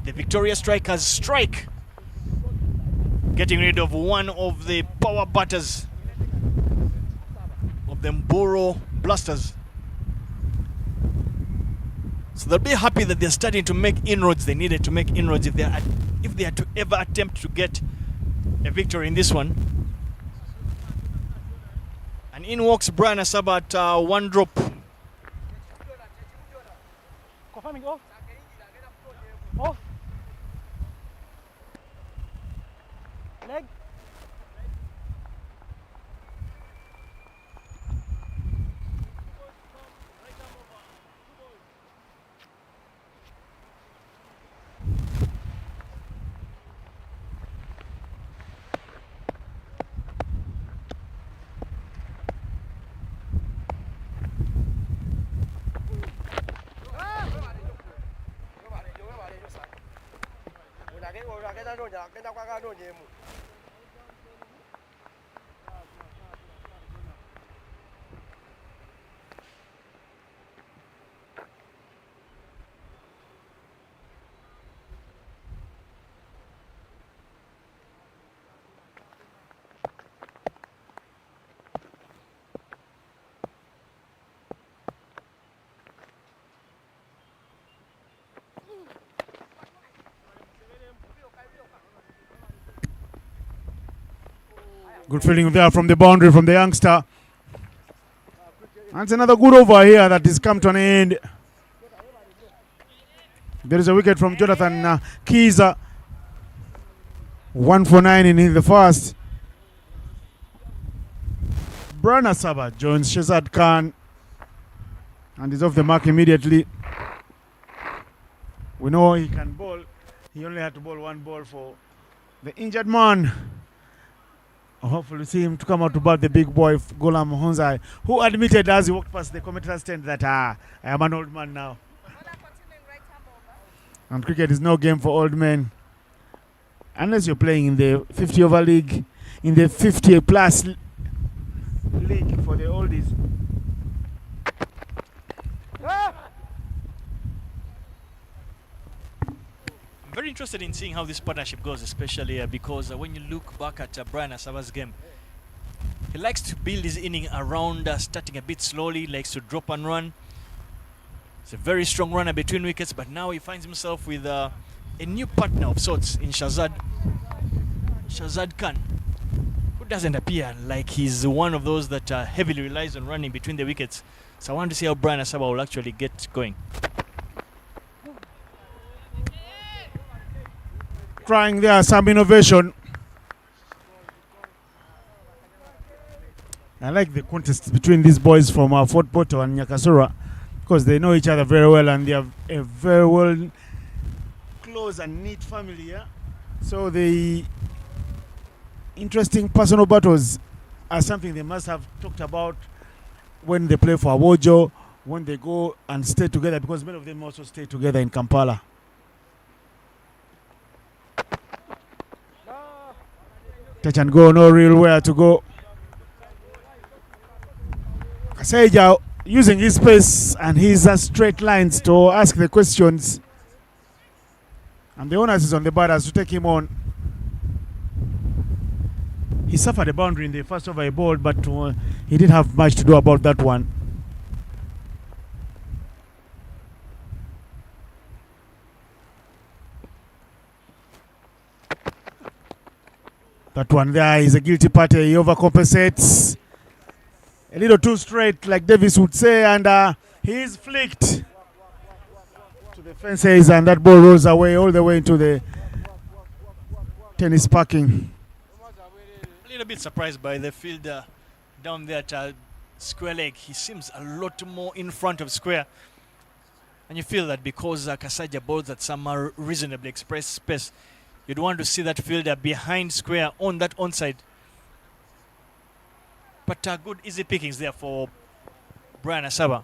The victorious strikers strike, getting rid of one of the power batters of the Mburo Blasters. So they'll be happy that they're starting to make inroads. They needed to make inroads if they are to ever attempt to get a victory in this one. And in walks Brian Asaba at one drop. Leg. Good fielding there from the boundary from the youngster. And it's another good over here that has come to an end. There is a wicket from Jonathan Kiza. 1 for 9 in the first. Brana Saba joins Shazad Khan and is off the mark immediately. We know he can bowl. He only had to bowl one ball for the injured man. Hopefully see him to come out to bat the big boy Golam Honzai, who admitted as he walked past the commentator's tent that I am an old man now. And cricket is no game for old men. Unless you're playing in the 50 over league, in the 50 plus league for the oldies. Very interested in seeing how this partnership goes, especially because when you look back at Brian Asaba's game, he likes to build his inning around starting a bit slowly, likes to drop and run. He's a very strong runner between wickets, but now he finds himself with a new partner of sorts in Shahzad Khan, who doesn't appear like he's one of those that heavily relies on running between the wickets. So I want to see how Brian Asaba will actually get going. Trying there some innovation. I like the contest between these boys from Fort Porto and Nyakasura, because they know each other very well and they have a very well close and neat family. Yeah? So the interesting personal battles are something they must have talked about when they play for Awojo, when they go and stay together, because many of them also stay together in Kampala. Touch and go, no real where to go. Kaseja using his pace and his straight lines to ask the questions. And the onus is on the batters to take him on. He suffered a boundary in the first over he bowled, but he didn't have much to do about that one. That one there is a guilty party. He overcompensates. A little too straight, like Davis would say, and he is flicked to the fences, and that ball rolls away all the way into the tennis parking. A little bit surprised by the fielder down there at square leg. He seems a lot more in front of square. And you feel that because Kasaja bowls at some reasonably expressed space, you'd want to see that fielder behind square on that onside. But good easy pickings there for Brian Asaba.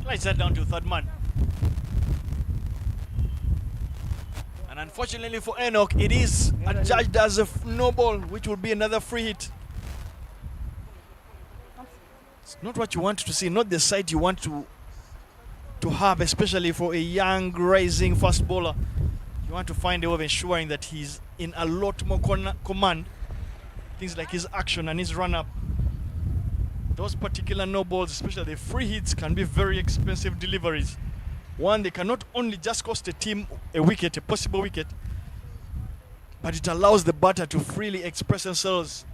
Slides that down to third man. And unfortunately for Enoch, it is adjudged as a no ball, which will be another free hit. It's not what you want to see, not the side you want to have, especially for a young, rising fast bowler. You want to find a way of ensuring that he's in a lot more command. Things like his action and his run-up. Those particular no balls, especially the free hits, can be very expensive deliveries. One, they can not only just cost a team a wicket, a possible wicket, but it allows the batter to freely express themselves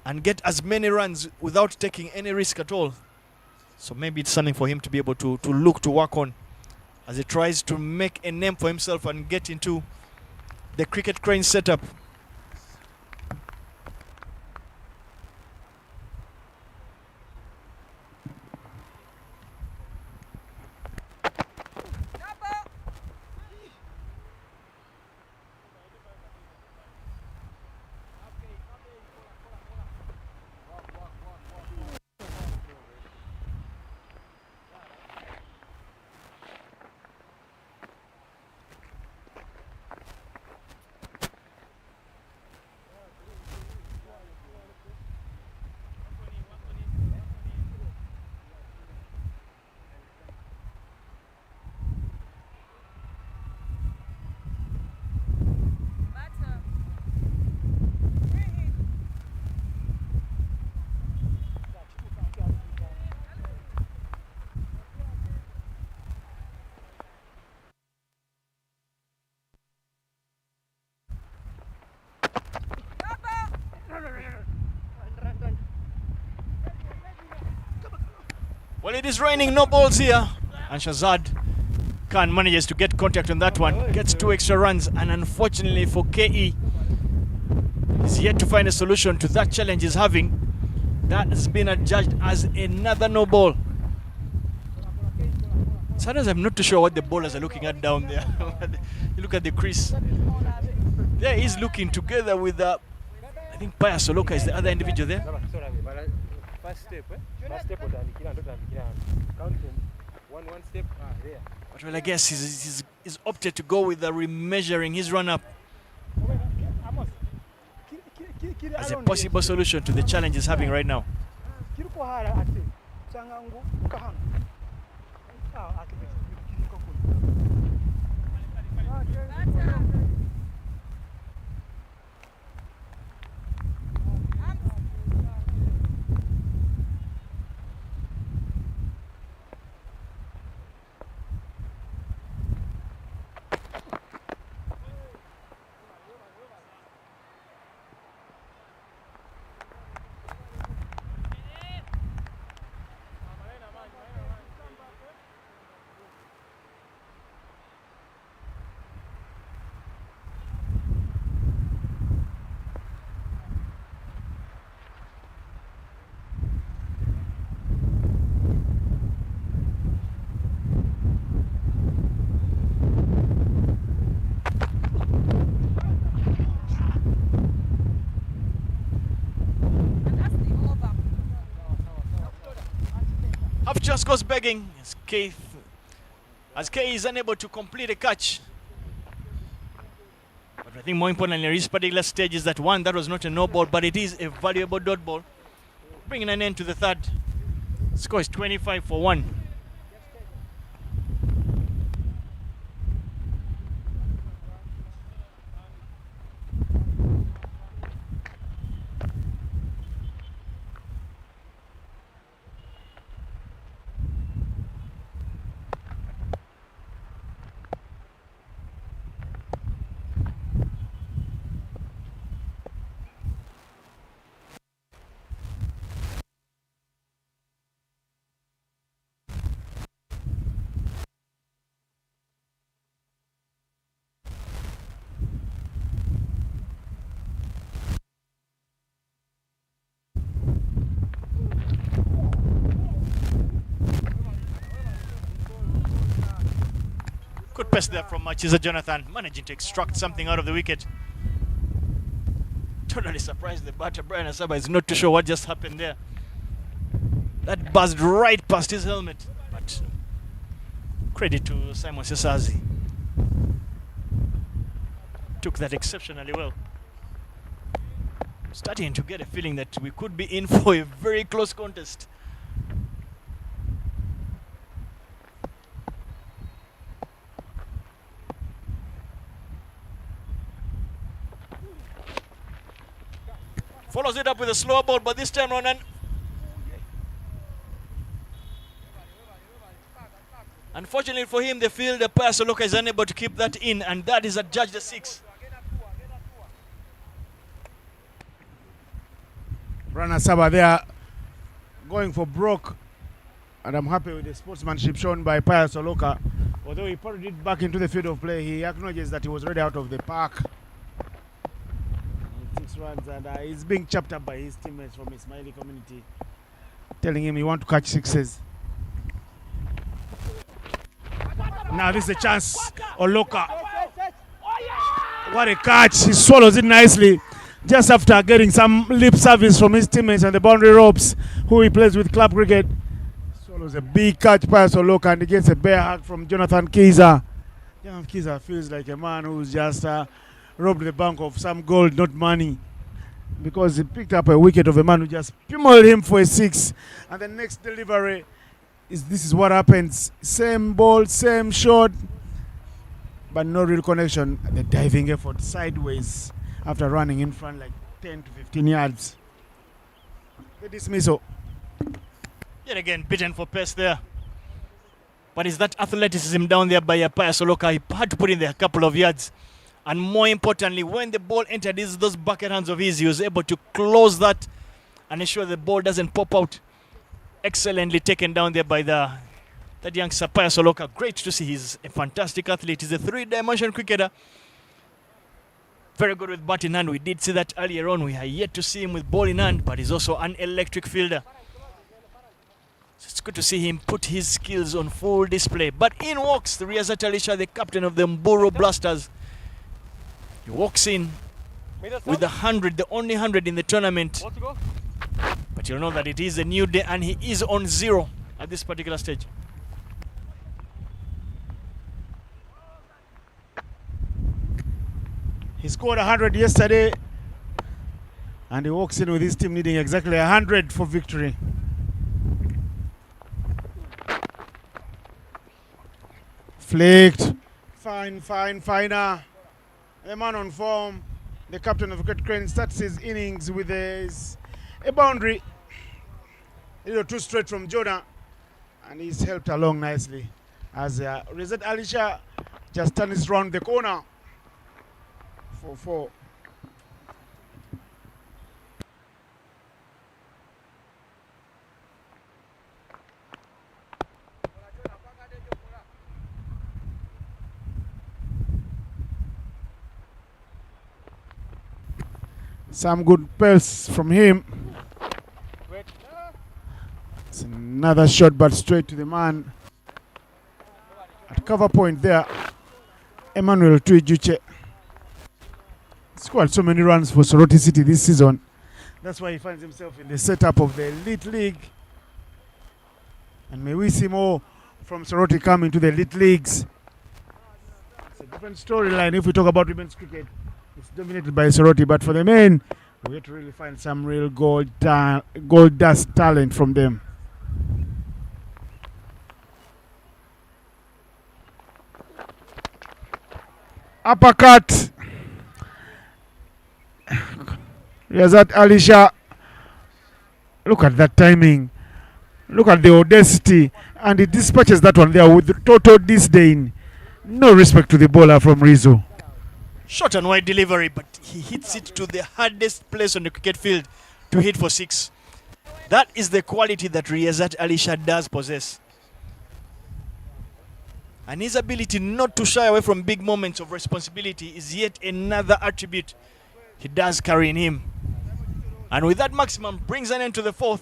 and get as many runs without taking any risk at all. So maybe it's something for him to be able to look to work on as he tries to make a name for himself and get into the cricket crane setup. Well, it is raining no balls here, and Shahzad Khan manages to get contact on that one, gets 2 extra runs, and unfortunately for KE, he's yet to find a solution to that challenge he's having. That has been adjudged as another no ball. Sometimes I'm not too sure what the bowlers are looking at down there. You look at the crease. There he's looking together with think Paya Soloka is the other individual there. First step, First step otandikira counting one step there. But well, I guess he's opted to go with the remeasuring his run-up as a possible solution to the challenge he's having right now. Half just goes begging as Kay is unable to complete a catch. But I think more importantly in this particular stage is that one, that was not a no ball, but it is a valuable dot ball, bringing an end to the third. Score is 25-1. Good pass there from Machiza Jonathan, managing to extract something out of the wicket. Totally surprised the batter Brian Asaba is not too sure what just happened there. That buzzed right past his helmet, but credit to Simon Sesazi. Took that exceptionally well. Starting to get a feeling that we could be in for a very close contest. Follows it up with a slower ball, but this time around, unfortunately for him, the fielder Paya Soloka is unable to keep that in, and that is adjudged a 6. Rana Saba there going for broke, and I'm happy with the sportsmanship shown by Paya Soloka. Although he put it back into the field of play, he acknowledges that he was already out of the park. 6 runs, and he's being chopped up by his teammates from his Ismaili community, telling him he wants to catch sixes. Now this is a chance. Oloka. What a catch. He swallows it nicely. Just after getting some lip service from his teammates on the boundary ropes, who he plays with club cricket. Swallows a big catch pass Oloka, and he gets a bear hug from Jonathan Kiza. Jonathan Kiza feels like a man who's just robbed the bank of some gold, not money, because he picked up a wicket of a man who just pummeled him for a 6. And the next delivery this is what happens. Same ball, same shot, but no real connection. The diving effort sideways after running in front like 10 to 15 yards. The dismissal. Yet again, beaten for pace there. But is that athleticism down there by Paya Soloka? He had to put in there a couple of yards. And more importantly, when the ball entered those bucket hands of his, he was able to close that and ensure the ball doesn't pop out. Excellently taken down there by that young Paya Soloka. Great to see. He's a fantastic athlete. He's a 3-dimensional cricketer. Very good with bat in hand. We did see that earlier on. We are yet to see him with ball in hand, but he's also an electric fielder. So it's good to see him put his skills on full display. But in walks the Riazat Alisha, the captain of the Mburu Blasters. He walks in with 100, the only 100 in the tournament. But you'll know that it is a new day and he is on 0 at this particular stage. He scored 100 yesterday, and he walks in with his team needing exactly 100 for victory. Flicked. Finer. The man on form, the captain of Cricket Crane, starts his innings with a boundary. A little too straight from Jonah, and he's helped along nicely as Rezat Alisha just turns round the corner for 4. Some good pelts from him. It's another shot, but straight to the man. At cover point there, Emmanuel Tuijuche scored so many runs for Soroti City this season. That's why he finds himself in the setup of the Elite League. And may we see more from Soroti come into the Elite Leagues. It's a different storyline if we talk about women's cricket. It's dominated by Soroti, but for the men, we have to really find some real gold dust talent from them. Uppercut. Rezat Alisha. Look at that timing. Look at the audacity. And he dispatches that one there with total disdain. No respect to the bowler from Rizzo. Short and wide delivery, but he hits it to the hardest place on the cricket field to hit for 6. That is the quality that Rezat Alisha does possess. And his ability not to shy away from big moments of responsibility is yet another attribute he does carry in him. And with that maximum, brings an end to the 4th.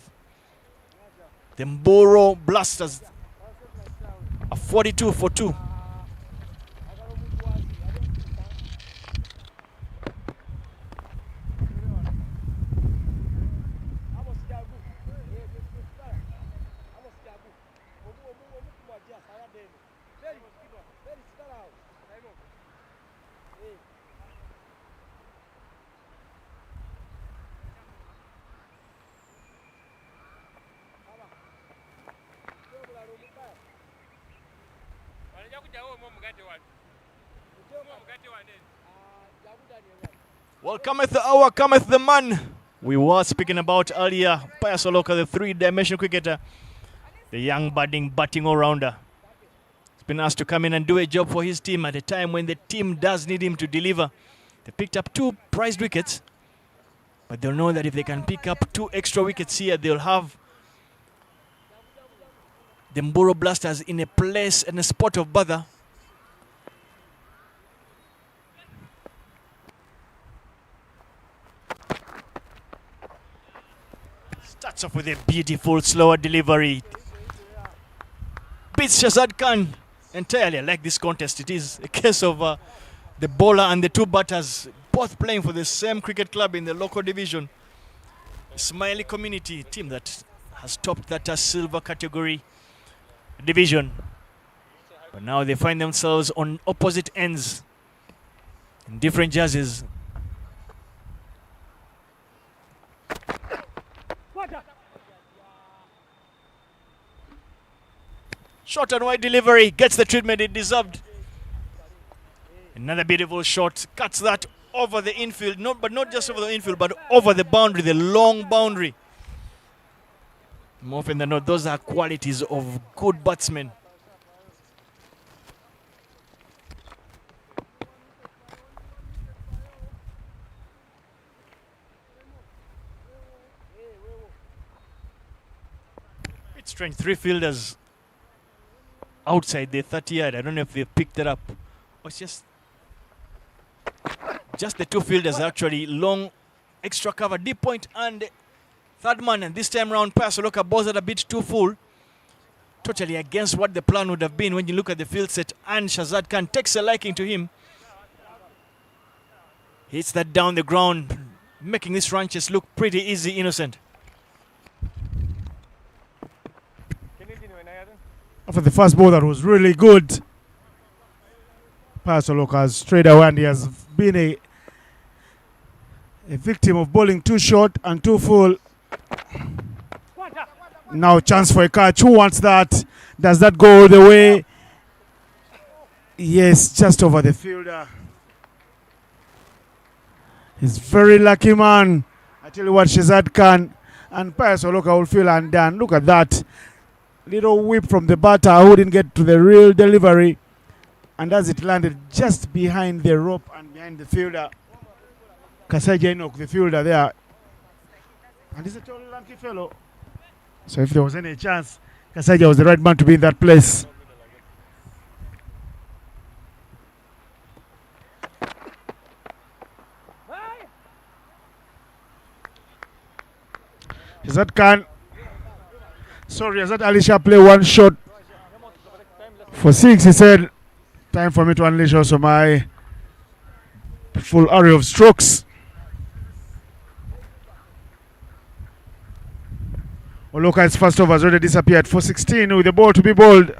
The Mboro Blasters are 42 for 2. Well, cometh the hour, cometh the man. We were speaking about earlier, Pius Oloka, the 3-dimensional cricketer, the young budding batting all-rounder. He's been asked to come in and do a job for his team at a time when the team does need him to deliver. They picked up 2 prized wickets, but they'll know that if they can pick up 2 extra wickets here, they'll have the Mboro Blasters in a place and a spot of bother. Starts off with a beautiful slower delivery. Beats Shazad Khan entirely. I like this contest. It is a case of the bowler and the 2 batters both playing for the same cricket club in the local division. Smiley Community team that has topped that silver category division. But now they find themselves on opposite ends in different jerseys. Short and wide delivery, gets the treatment it deserved. Another beautiful shot, cuts that over the infield, but not just over the infield, but over the boundary, the long boundary. More often than not, those are qualities of good batsmen. It's strange, 3 fielders outside the 30-yard. I don't know if they picked it up. Oh, it's just the 2 fielders actually. Long, extra cover, deep point, and third man. And this time round, Pius Oloka balls it a bit too full. Totally against what the plan would have been when you look at the field set. And Shazad Khan takes a liking to him. Hits that down the ground, making this ranches look pretty easy, Innocent. After the first ball that was really good, Pasoloka has strayed away and he has been a victim of bowling too short and too full. Now chance for a catch. Who wants that? Does that go all the way? Yes, just over the fielder. He's very lucky, man. I tell you what, Shazad Khan and Pasoloka will feel undone. Look at that. Little whip from the batter who didn't get to the real delivery. And as it landed just behind the rope and behind the fielder, Kasaja Enoch, the fielder there. And he's a tall, lanky fellow. So if there was any chance, Kasaja was the right man to be in that place. Azad Khan. Sorry, Azad Alisha play one shot for 6. He said, time for me to unleash also my full array of strokes. Oloka's first over has already disappeared for 16 with the ball to be bowled.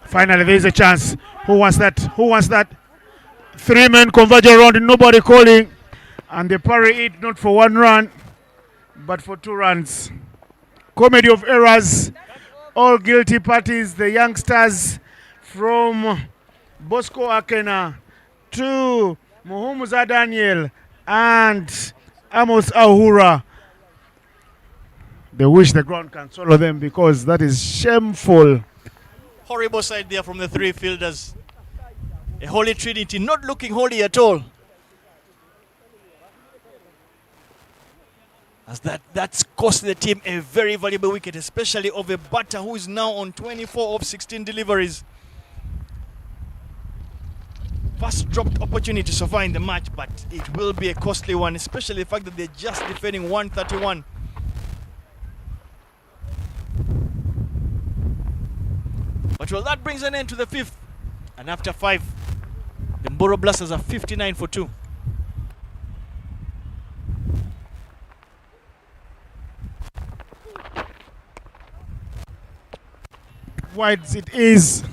Finally, there is a chance. Who wants that? Who wants that? 3 men converge around, nobody calling. And they parry it not for 1 run, but for 2 runs. Comedy of errors. All guilty parties, the youngsters from Bosco Akena to Muhumuza Daniel and Amos Ahura. They wish the ground can swallow them because that is shameful. Horrible side there from the 3 fielders. A holy trinity, not looking holy at all. As that's cost the team a very valuable wicket, especially of a batter who is now on 24 of 16 deliveries. First dropped opportunity to survive in the match, but it will be a costly one, especially the fact that they're just defending 131. But well, that brings an end to the 5th. And after 5, the Mboro Blasters are 59 for 2. Wides it is.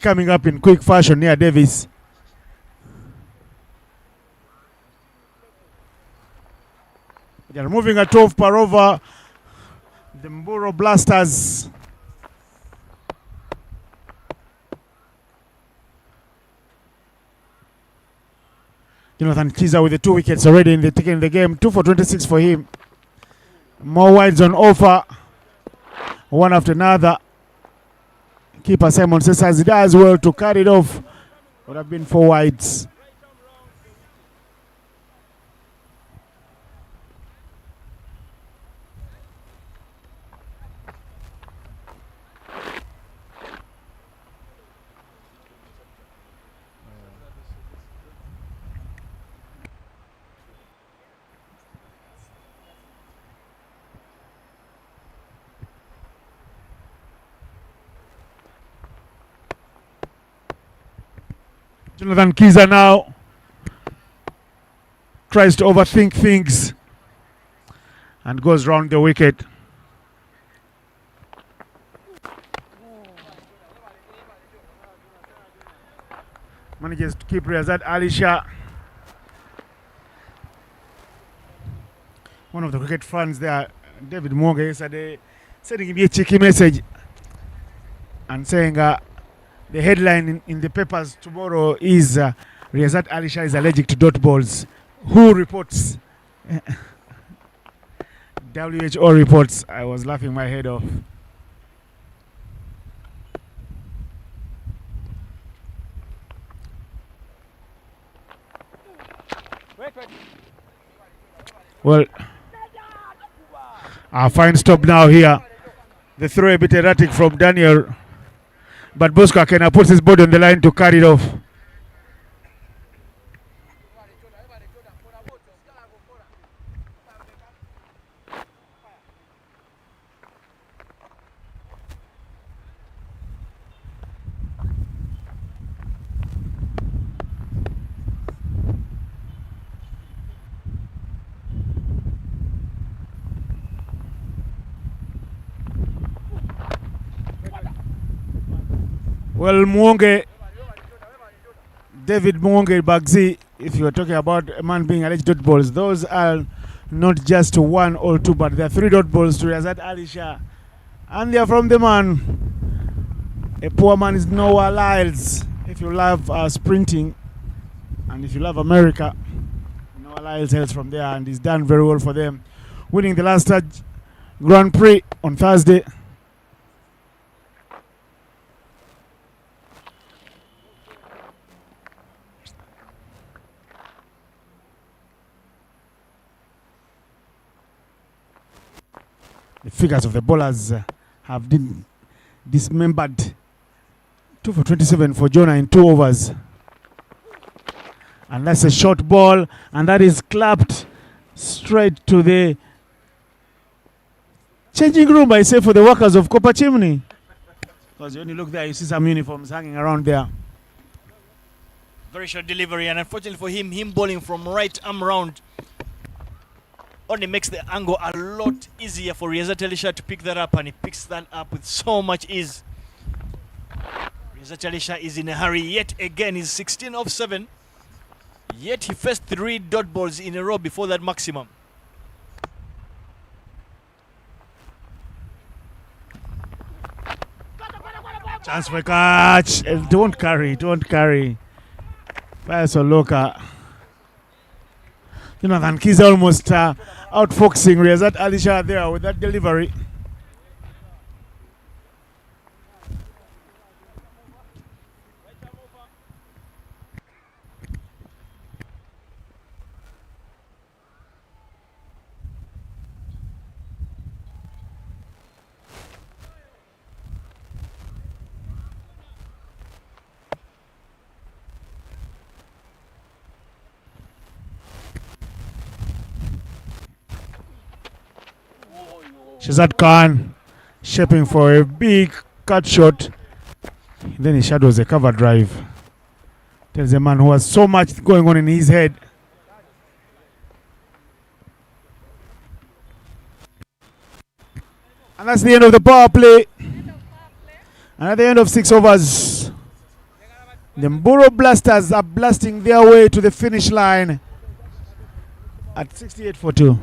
Coming up in quick fashion near Davis. They are moving at 12 per over. The Mboro Blasters. Jonathan Kiza with the 2 wickets already taking the game. 2 for 26 for him. More wides on offer. One after another. Keeper Simon says as he does well to carry it off. Would have been 4 wides. Jonathan Kiza now tries to overthink things and goes round the wicket. Manages to keep Riyazat Alisha. One of the cricket fans there, David Mwonga, yesterday, sending him a cheeky message and saying the headline in the papers tomorrow is Riyazat Alisha is allergic to dot balls. Who reports? WHO reports. I was laughing my head off. Well, a fine stop now here. The throw a bit erratic from Daniel. But Bosco Akena puts his body on the line to carry it off. Well, Mwonge, David Mwonge Bagzi, if you are talking about a man being alleged dot balls, those are not just 1 or 2, but there are 3 dot balls to Riyazat Ali Shah. And they are from the man. A poor man is Noah Lyles. If you love sprinting and if you love America, Noah Lyles hails from there and he's done very well for them, winning the last Grand Prix on Thursday. The figures of the bowlers have been dismembered. 2 for 27 for Jonah in 2 overs. And that's a short ball, and that is clapped straight to the changing room, I say, for the workers of Copper Chimney. Because when you look there, you see some uniforms hanging around there. Very short delivery, and unfortunately for him bowling from right arm round only makes the angle a lot easier for Riyazat Ali Shah to pick that up, and he picks that up with so much ease. Riyazat Ali Shah is in a hurry yet again. He's 16 off 7. Yet he faced 3 dot balls in a row before that maximum. Chance for a catch. Don't carry. Fires Oloka. Jonathan Keys almost outfoxing Riyazat Ali Shah there with that delivery. Shazad Khan shaping for a big cut shot. Then he shadows a cover drive. Tells a man who has so much going on in his head. And that's the end of the power play. And at the end of 6 overs, the Mburo Blasters are blasting their way to the finish line at 68 for 2.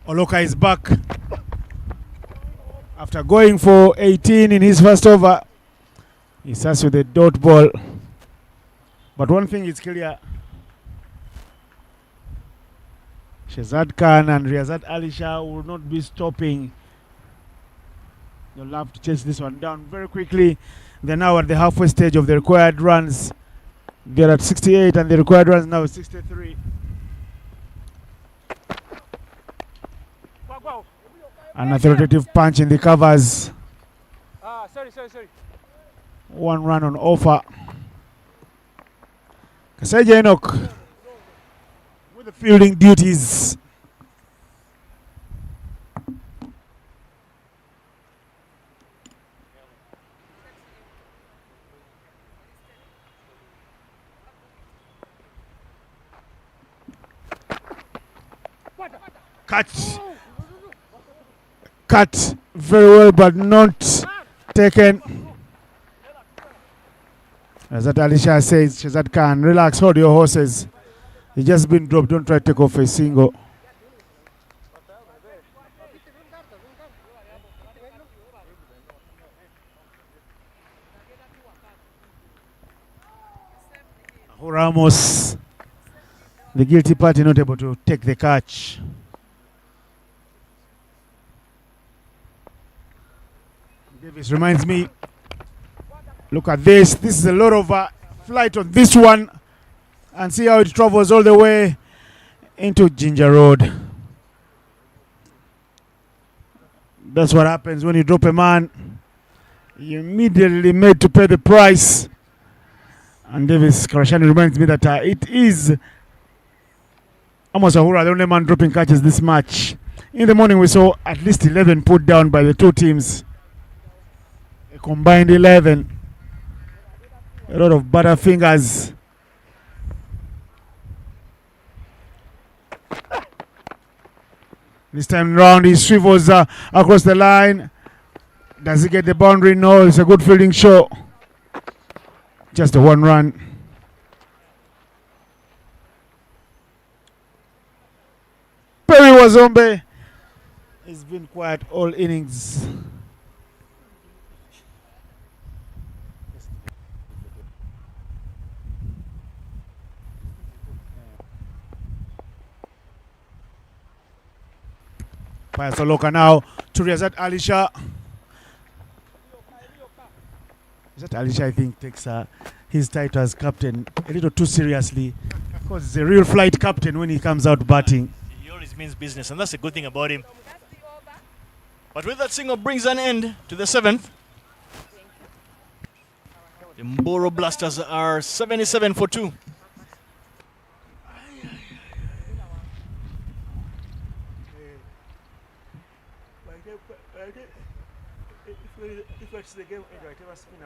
Oloka is back after going for 18 in his first over. He starts with a dot ball, but one thing is clear: Shazad Khan and Riyazat Ali Shah will not be stopping. They'll have to chase this one down very quickly. They're now at the halfway stage of the required runs. They're at 68 and the required runs now is 63. An authoritative punch in the covers. Sorry. 1 run on offer. Kaseja Enoch with the fielding duties. Cut very well, but not taken. As that Ali Shah says, Shazad Khan, relax, hold your horses. You just been dropped, don't try to take off a single. Ramos, the guilty party, not able to take the catch. Davis reminds me, look at this. This is a lot of flight on this one. And see how it travels all the way into Ginger Road. That's what happens when you drop a man. You're immediately made to pay the price. And Davis Karashani reminds me that it is Amos Ahura, the only man dropping catches this match. In the morning, we saw at least 11 put down by the two teams. A combined 11. A lot of butterfingers. This time round, he swivels across the line. Does he get the boundary? No, it's a good fielding shot. Just a one run. Perry Wazombe. He's been quiet all innings. Fires Soloka now to Riazat Alisha. Riazat Alisha, I think, takes his title as captain a little too seriously, because he's a real flight captain when he comes out batting. He always means business, and that's a good thing about him. But with that single brings an end to the 7th. The Mboro Blasters are 77 for 2. If it's the game, I spin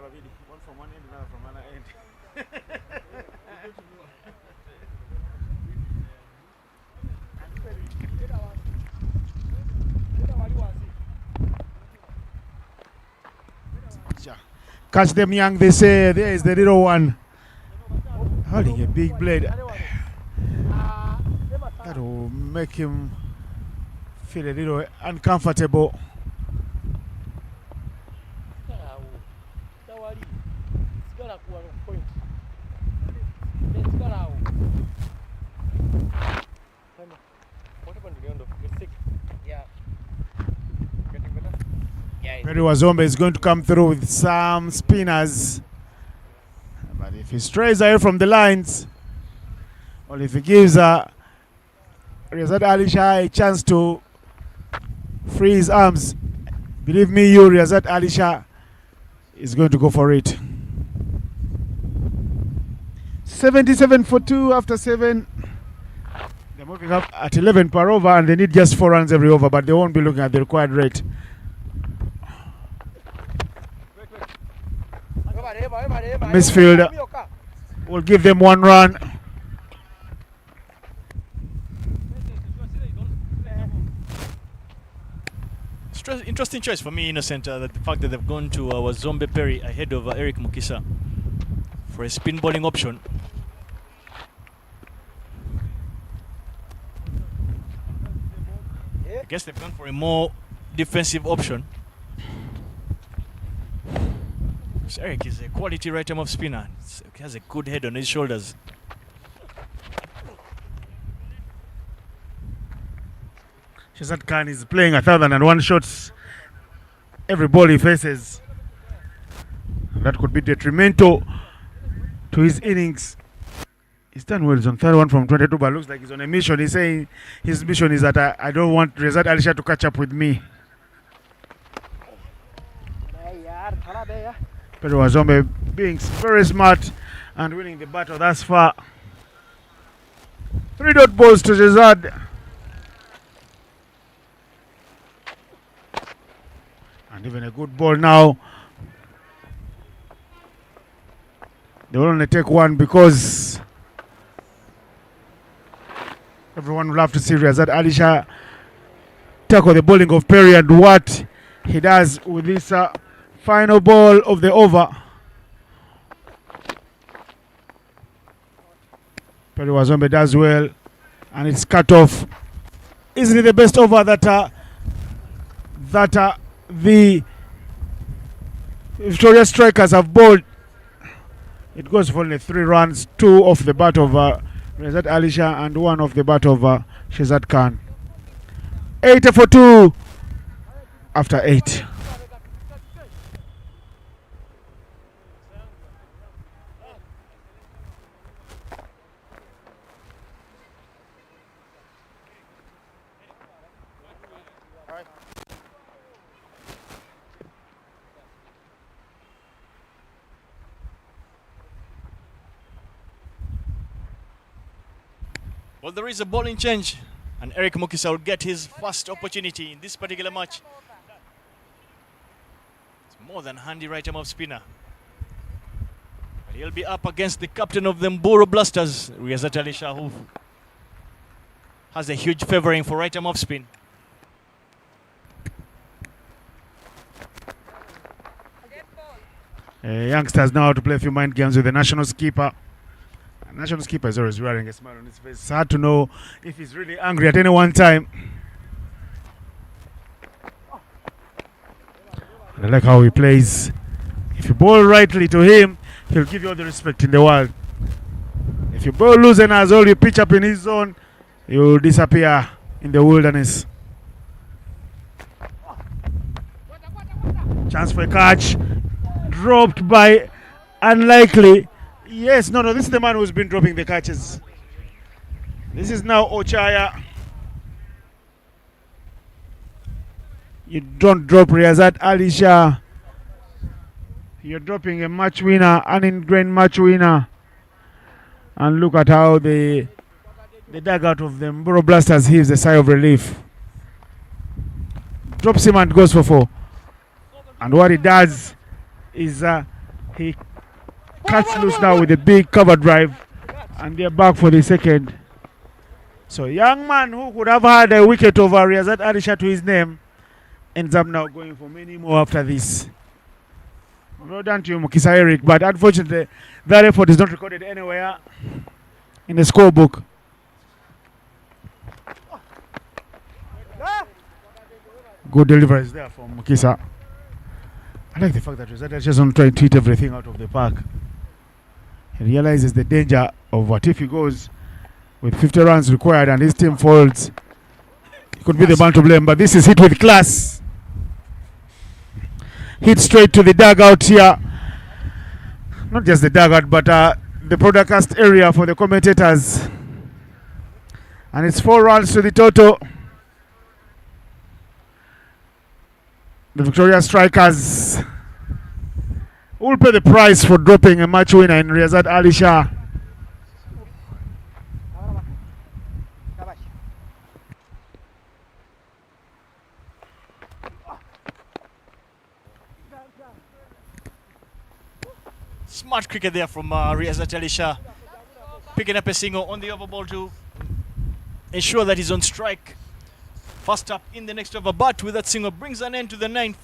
one from one end, another from another end. Catch them young, they say. There is the little one holding a big blade. That will make him feel a little uncomfortable. Perry Wazombe is going to come through with some spinners. But if he strays away from the lines, or if he gives Riazat Alisha a chance to free his arms, believe me, Riazat Alisha is going to go for it. 77 for 2 after 7. They're moving up at 11 per over, and they need just 4 runs every over, but they won't be looking at the required rate. Misfield will give them 1 run. Interesting choice for me, Innocent, that the fact that they've gone to Wazombe Perry ahead of Eric Mukisa for a spin bowling option. I guess they've gone for a more defensive option. Eric is a quality right-arm off spinner. He has a good head on his shoulders. Shazad Khan is playing 1,001 shots every ball he faces. That could be detrimental to his innings. He's done well. He's on 31 from 22, but looks like he's on a mission. He's saying his mission is that I don't want Riazat Alisha to catch up with me. Perry Wazombe being very smart and winning the battle thus far. 3 dot balls to Riazat. And even a good ball now. They will only take 1 because everyone will have to see Riazat Alisha tackle the bowling of Perry and what he does with this final ball of the over. Perry Wazombe does well, and it's cut off. Isn't it the best over that the Victoria Strikers have bowled? It goes for only 3 runs, 2 off the bat of Riazat Alisha and 1 off the bat of Shazad Khan. 80 for 2 after 8. Well, there is a bowling change, and Eric Mukisa will get his first opportunity in this particular match. It's more than handy right-arm off spinner. But he'll be up against the captain of the Mburu Blasters, Riyazat Ali Shah, who has a huge favouring for right-arm off spin. Youngsters know how to play a few mind games with the national skipper. National skipper is always wearing a smile on his face. It's hard to know if he's really angry at any one time. I like how he plays. If you bowl rightly to him, he'll give you all the respect in the world. If you bowl loose and as all you pitch up in his zone, you'll disappear in the wilderness. Chance for a catch. Dropped by unlikely. Yes, no, this is the man who's been dropping the catches. This is now Ochaya. You don't drop Riyazat Ali Shah. You're dropping a match winner, an ingrained match winner. And look at how the dugout of the Mburu Blasters heaves a sigh of relief. Drops him and goes for 4. And what he does is he cuts loose now with a big cover drive, and they're back for the second. So young man who could have had a wicket over Riyazat Ali Shah to his name ends up now going for many more after this. Well done to you, Mukisa Eric, but unfortunately that effort is not recorded anywhere in the scorebook. Good deliveries there from Mukisa. I like the fact that Riyazat Ali Shah doesn't try to hit everything out of the park. He realizes the danger of what if he goes with 50 runs required and his team folds. He could be the man to blame, but this is hit with class. Hit straight to the dugout here. Not just the dugout, but the broadcast area for the commentators. And it's 4 runs to the total. The Victoria Strikers will pay the price for dropping a match winner in Riyazat Ali Shah. Smart cricket there from Riyazat Ali Shah. Picking up a single on the over ball to ensure that he's on strike. First up in the next over, but with that single brings an end to the 9th.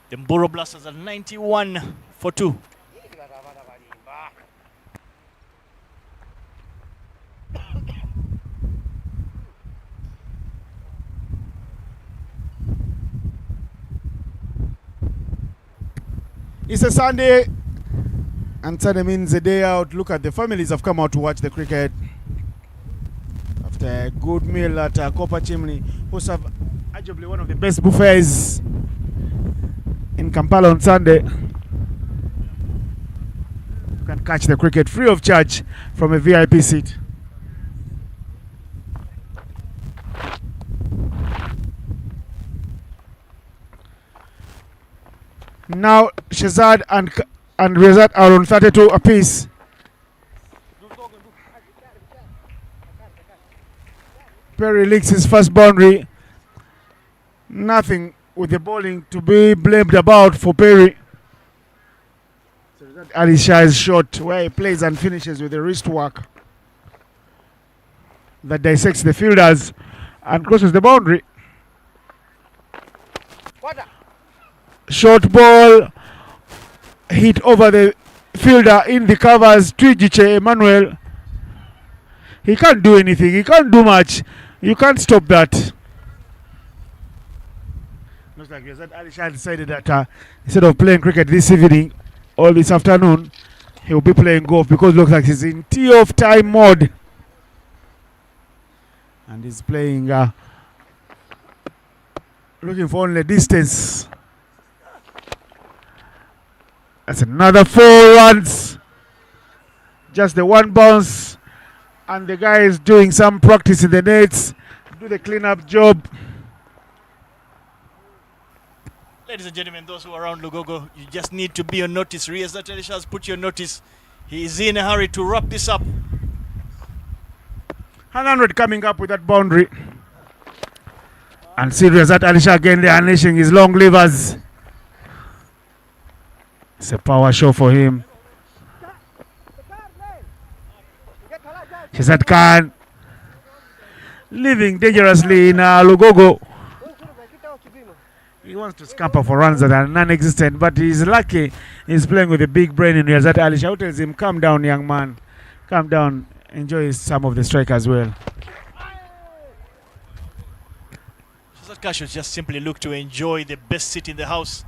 The Mburu Blasters are 91 for 2. It's a Sunday, and Sunday means a day out. Look at the families have come out to watch the cricket. After a good meal at Copper Chimney, who serve arguably one of the best buffets in Kampala on Sunday. You can catch the cricket free of charge from a VIP seat. Now Shazad and Riyazat are on 32 apiece. Perry licks his first boundary. Nothing with the bowling to be blamed about for Perry. So that Ali Shah's shot where he plays and finishes with the wrist work that dissects the fielders and crosses the boundary. Short ball hit over the fielder in the covers. Twijiche Emmanuel. He can't do anything. He can't do much. You can't stop that. Looks like Riyazat Ali Shah decided that instead of playing cricket this evening or this afternoon, he'll be playing golf because it looks like he's in tea of time mode. And he's playing, looking for only distance. That's another 4 runs. Just the one bounce. And the guy is doing some practice in the nets. Do the cleanup job. Ladies and gentlemen, those who are around Lugogo, you just need to be on notice. Riyazat Ali Shah has put you on notice. He is in a hurry to wrap this up. 100 coming up with that boundary. And serious that Alisha again, they are unleashing his long levers. It's a power show for him. Shazad Khan living dangerously in Lugogo. He wants to scamper for runs that are non-existent, but he's lucky he's playing with a big brain in Riyazat Alisha, who tells him, calm down, young man. Calm down. Enjoy some of the strike as well. Shazad Khan should just simply look to enjoy the best seat in the house.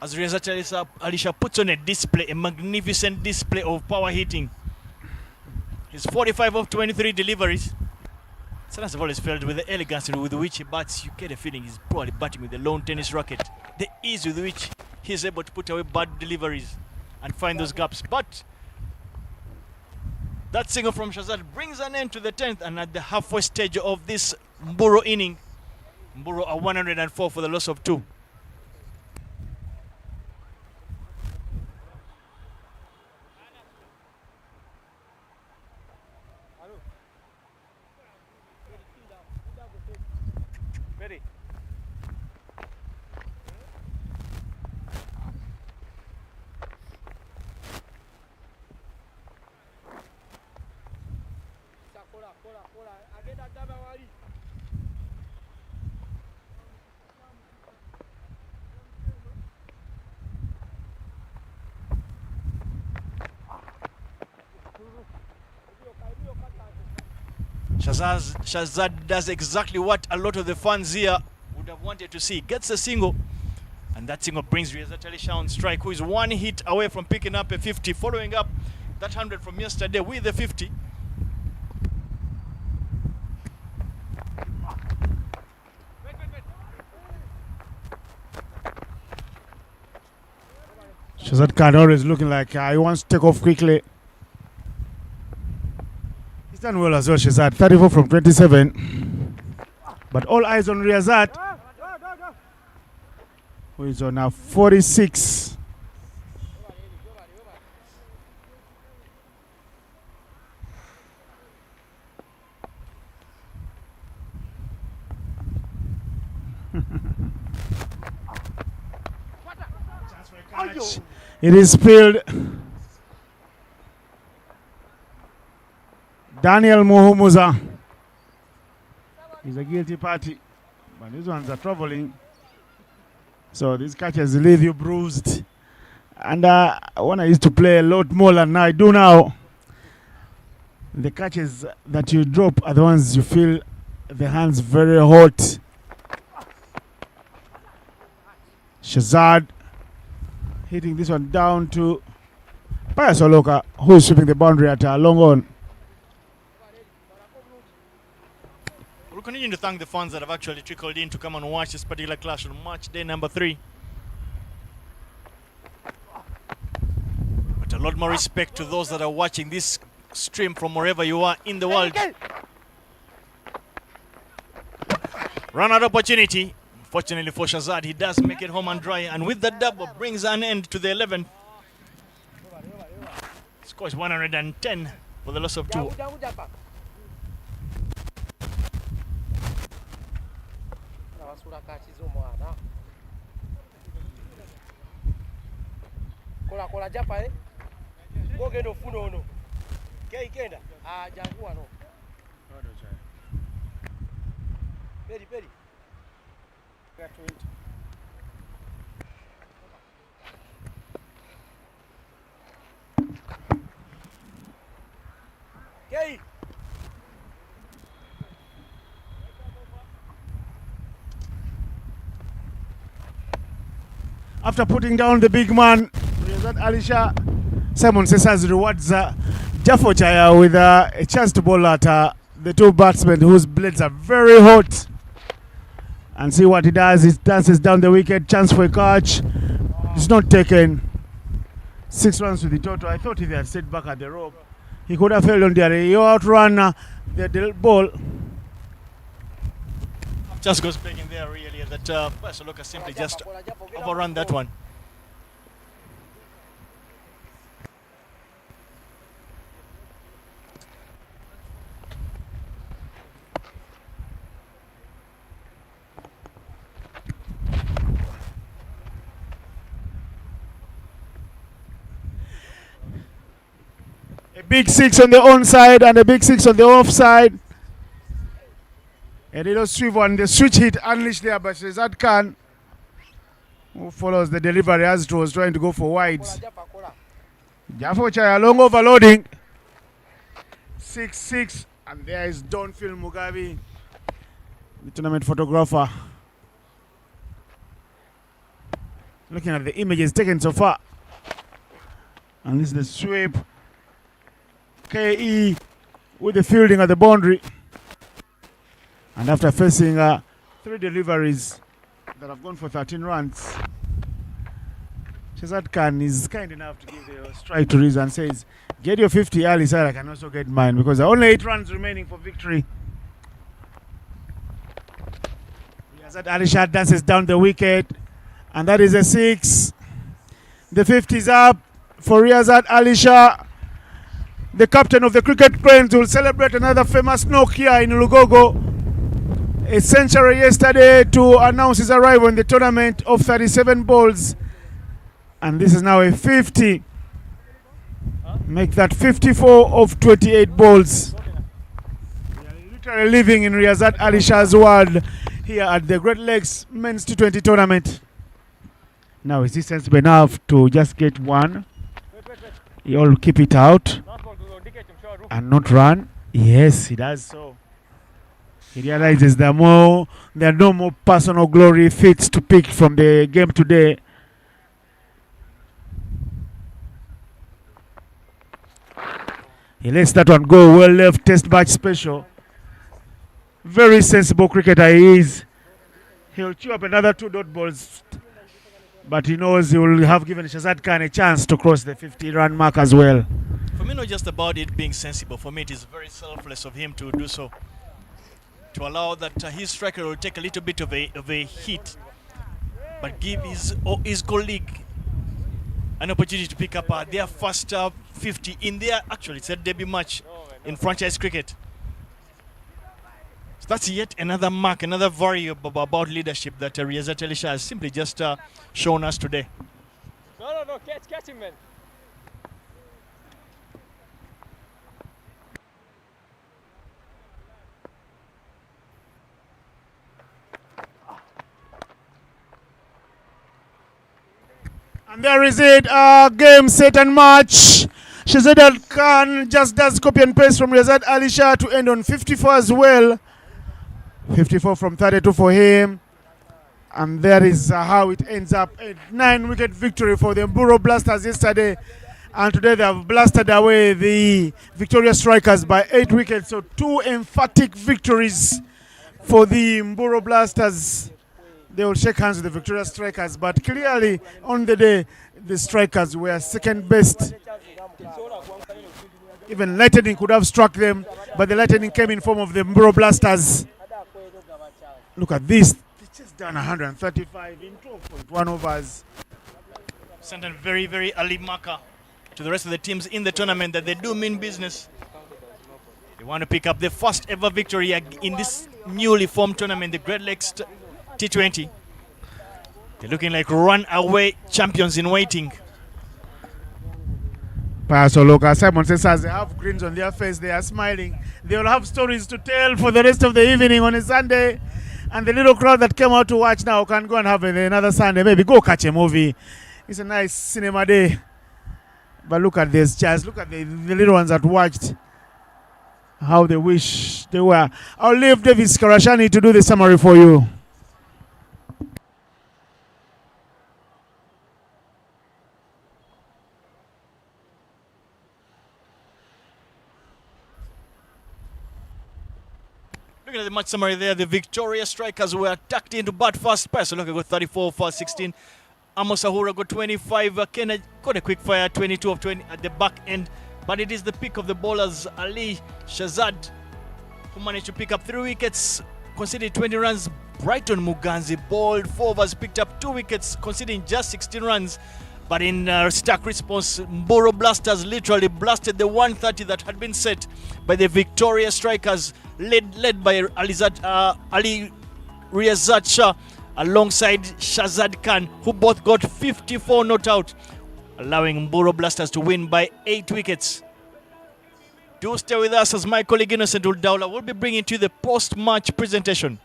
As Riyazat Alisha puts on a display, a magnificent display of power hitting. His 45 of 23 deliveries. Sanas have always felt with the elegance with which he bats, you get a feeling he's probably batting with a lawn tennis racket. The ease with which he's able to put away bad deliveries and find those gaps. But that single from Shazad brings an end to the 10th, and at the halfway stage of this Mburo inning, Mburo are 104 for the loss of 2. Shazad does exactly what a lot of the fans here would have wanted to see. Gets a single, and that single brings Riyazat Alisha on strike, who is one hit away from picking up a 50, following up that 100 from yesterday with a 50. Shazad Khan always looking like he wants to take off quickly. He's done well as well, Shazad. 34 from 27. But all eyes on Riyazat, who is on a 46. It is spilled. Daniel Muhumuza is a guilty party, but these ones are traveling. So these catches leave you bruised. And when I used to play a lot more than I do now, the catches that you drop are the ones you feel the hands very hot. Shazad hitting this one down to Payasoloka, who is sweeping the boundary at long on. We'll continue to thank the fans that have actually trickled in to come and watch this particular clash on match day number 3. But a lot more respect to those that are watching this stream from wherever you are in the world. Run out opportunity. Fortunately for Shazad, he does make it home and dry, and with the double brings an end to the 11th. Scores 110 for the loss of 2. Kola japa eh. Goge no funo no. Ke ikenda. Ah jangua no. Peri. 20. Okay. After putting down the big man, Riyazat Alisha, Simon Sesas rewards Jafo Chaya with a chance to bowl at the two batsmen whose blades are very hot. And see what he does. He dances down the wicket. Chance for a catch. It's not taken. 6 runs with the total. I thought if he had stayed back at the rope, he could have held on there. He outrun the ball. Just goes begging there really that Pasoloka simply just overrun that one. Big six on the onside and the big six on the offside. A little swivel and the switch hit unleashed there by Shazad Khan, who follows the delivery as it was trying to go for wides. Jafo Chaya long overloading. 6-6, and there is Don Phil Mugabe, the tournament photographer, looking at the images taken so far. And this is the sweep. KE with the fielding at the boundary. And after facing 3 deliveries that have gone for 13 runs, Shazad Khan is kind enough to give the strike to Riz and says, get your 50 early side, I can also get mine, because there are only 8 runs remaining for victory. Riyazat Ali Shah dances down the wicket, and that is a 6. The 50 is up for Riyazat Ali Shah. The captain of the cricket cranes will celebrate another famous knock here in Lugogo. A century yesterday to announce his arrival in the tournament of 37 balls. And this is now a 50. Make that 54 of 28 balls. We are literally living in Riyazat Ali Shah's world here at the Great Lakes Men's T20 tournament. Now, is he sensible enough to just get one? He'll keep it out and not run. Yes, he does so. He realizes there are no more personal glory feats to pick from the game today. He lets that one go. Well left, test match special. Very sensible cricketer he is. He'll chew up another 2 dot balls, but he knows he will have given Shazad Khan a chance to cross the 50-run mark as well. For me, not just about it being sensible. For me, it is very selfless of him to do so. To allow that his striker will take a little bit of a hit, but give his colleague an opportunity to pick up their first 50 in their, actually, it's a debut match in franchise cricket. So that's yet another mark, another variable about leadership that Riyazat Ali Shah has simply just shown us today. No, catch him, man. And there is it, game, set and match. Shazad Khan just does copy and paste from Riyazat Ali Shah to end on 54 as well. 54 from 32 for him. And there is how it ends up. A 9-wicket victory for the Mburo Blasters yesterday. And today they have blasted away the Victoria Strikers by 8 wickets. So 2 emphatic victories for the Mburo Blasters. They will shake hands with the Victoria Strikers, but clearly on the day, the Strikers were second best. Even lightning could have struck them, but the lightning came in form of the Mburo Blasters. Look at this. They just done 135 in 12.1 overs. Sent a very, very early marker to the rest of the teams in the tournament that they do mean business. They want to pick up the first ever victory in this newly formed tournament, the Great Lakes T20. They're looking like runaway champions in waiting. So look, as Simon says, as they have grins on their face, they are smiling. They will have stories to tell for the rest of the evening on a Sunday. And the little crowd that came out to watch now can go and have another Sunday. Maybe go catch a movie. It's a nice cinema day. But look at this, Chaz. Look at the little ones that watched. How they wish they were. I'll leave Davis Karashani to do the summary for you. Looking at the match summary there, the Victoria Strikers were tucked into bat first pass. So look, I got 34 for 16. Amos Ahura got 25. Kenya got a quick fire, 22 of 20 at the back end. But it is the pick of the bowlers, Ali Shazad, who managed to pick up 3 wickets, conceded 20 runs. Brighton Muganzi bowled 4 overs, picked up 2 wickets, conceding just 16 runs. But in stark response, Mburo Blasters literally blasted the 130 that had been set by the Victoria Strikers, led by Ali Riyazat Shah alongside Shazad Khan, who both got 54 not out, allowing Mburo Blasters to win by 8 wickets. Do stay with us as my colleague Innocent Uldaula will be bringing to you the post-match presentation.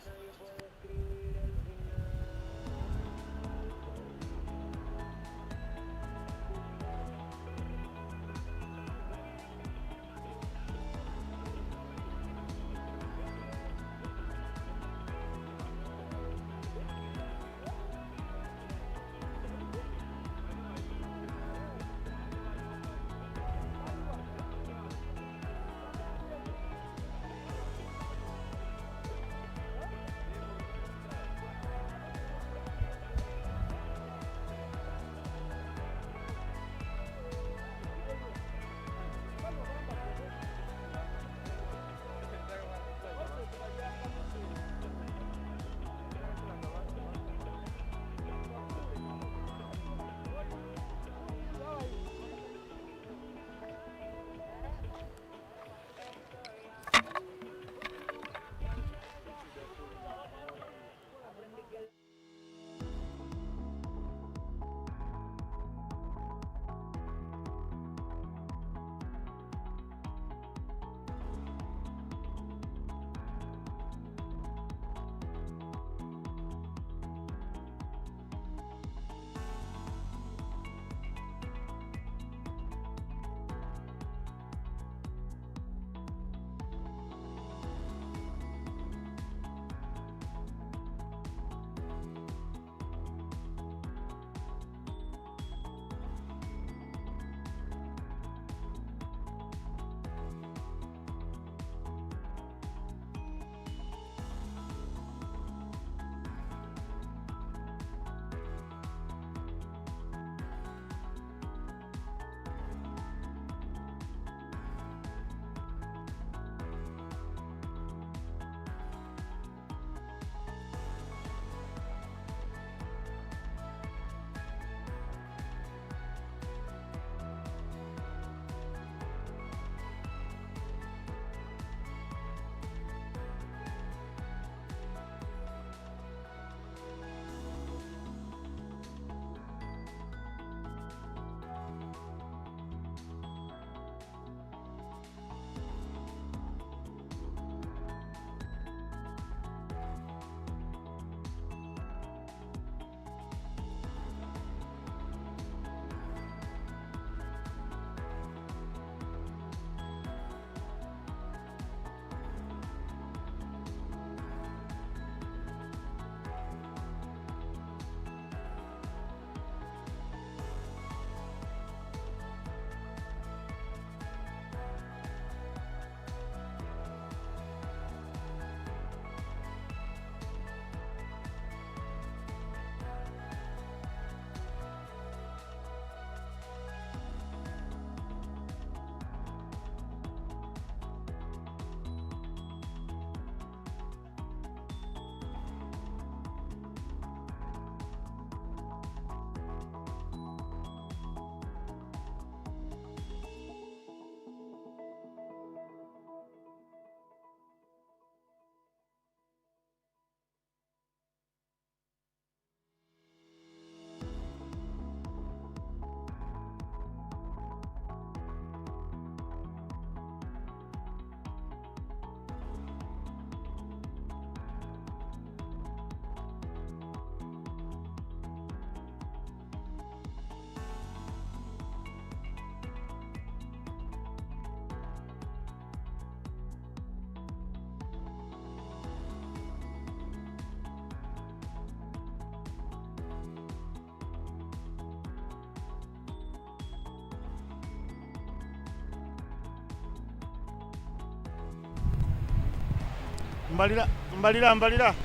Mbalira.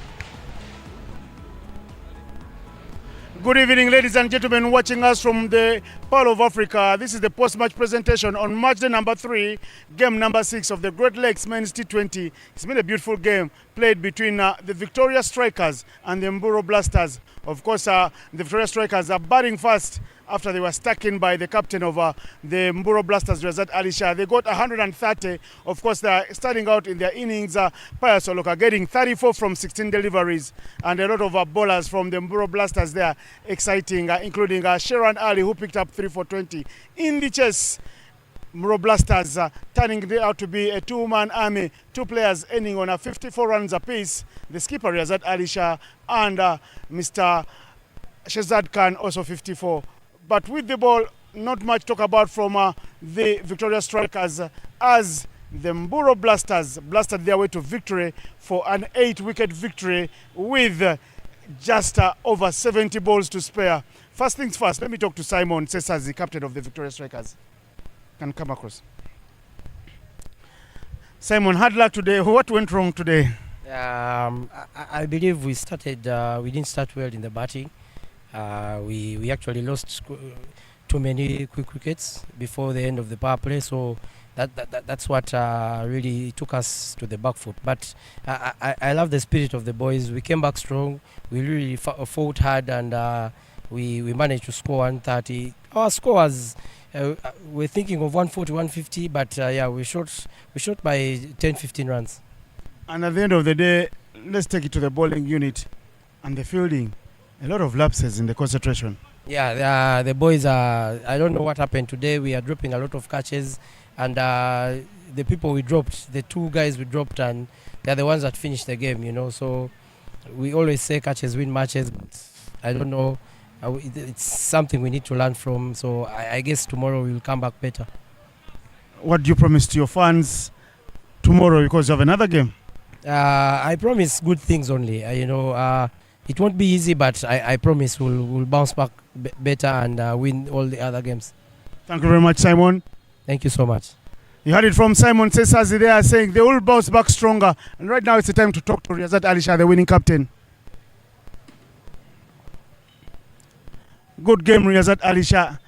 Good evening, ladies and gentlemen, watching us from the Pearl of Africa. This is the post-match presentation on match day number 3, game number 6 of the Great Lakes Men's T20. It's been a beautiful game played between the Victoria Strikers and the Mburo Blasters. Of course, the Victoria Strikers are batting first after they were stuck in by the captain of the Mburo Blasters, Razat Ali Shah. They got 130. Of course, they are starting out in their innings. Pius Oloka getting 34 from 16 deliveries, and a lot of bowlers from the Mburo Blasters there, exciting, including Sharon Ali, who picked up 3 for 20. In the chase, Muro Blasters turning it out to be a two-man army, two players ending on a 54 runs apiece. The skipper Riazat Alisha and Mr. Shezad Khan also 54. But with the ball, not much talk about from the Victoria Strikers as the Mburo Blasters blasted their way to victory for an 8-wicket victory with just over 70 balls to spare. First things first, let me talk to Simon Sesazi, captain of the Victoria Strikers. Can come across. Simon, hard luck today. What went wrong today? I believe we didn't start well in the batting. We actually lost too many quick wickets before the end of the power play, so that's what really took us to the back foot. But I love the spirit of the boys. We came back strong. We really fought hard, and we managed to score 130. Our score was we're thinking of 140, 150, but we shot by 10-15 runs. And at the end of the day, let's take it to the bowling unit and the fielding. A lot of lapses in the concentration. Yeah, the boys are. I don't know what happened today. We are dropping a lot of catches, and the people we dropped, the two guys we dropped, and they're the ones that finished the game. So we always say catches win matches, but I don't know. It's something we need to learn from. So I guess tomorrow we will come back better. What do you promise to your fans tomorrow, because you have another game? I promise good things only. It won't be easy, but I promise we'll bounce back better and win all the other games. Thank you very much, Simon. Thank you so much. You heard it from Simon Sesazi there saying they will bounce back stronger. And right now it's the time to talk to Riazat Alisha, the winning captain. Good game, Riazat Alisha.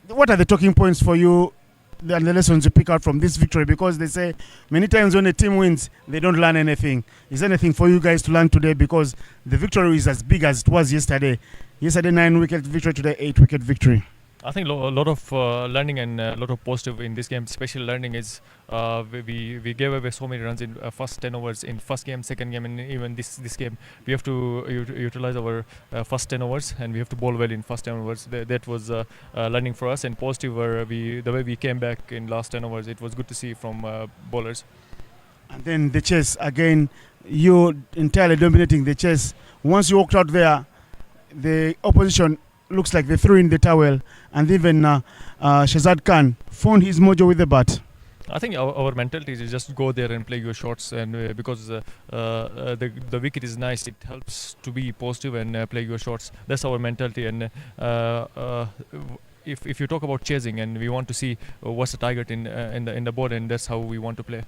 What are the talking points for you and the lessons you pick out from this victory? Because they say many times when a team wins, they don't learn anything. Is there anything for you guys to learn today? Because the victory is as big as it was yesterday. Yesterday, 9-wicket victory, today, 8-wicket victory. I think a lot of learning and a lot of positive in this game. Special learning is we gave away so many runs in first 10 overs in first game, second game, and even this game. We have to utilize our first 10 overs, and we have to bowl well in first 10 overs. That was learning for us, and positive were the way we came back in last 10 overs. It was good to see from bowlers. And then the chase again. You entirely dominating the chase. Once you walked out there, the opposition looks like they threw in the towel, and even Shezad Khan found his mojo with the bat. I think our mentality is just go there and play your shots, and because the wicket is nice, it helps to be positive and play your shots. That's our mentality. And if you talk about chasing, and we want to see what's the target in the board, and that's how we want to play.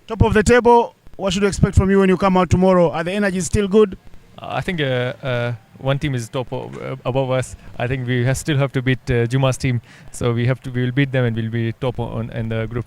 Top of the table. What should you expect from you when you come out tomorrow? Are the energy still good? I think one team is top above us. I think we still have to beat Juma's team, so we will beat them and we'll be top in the group.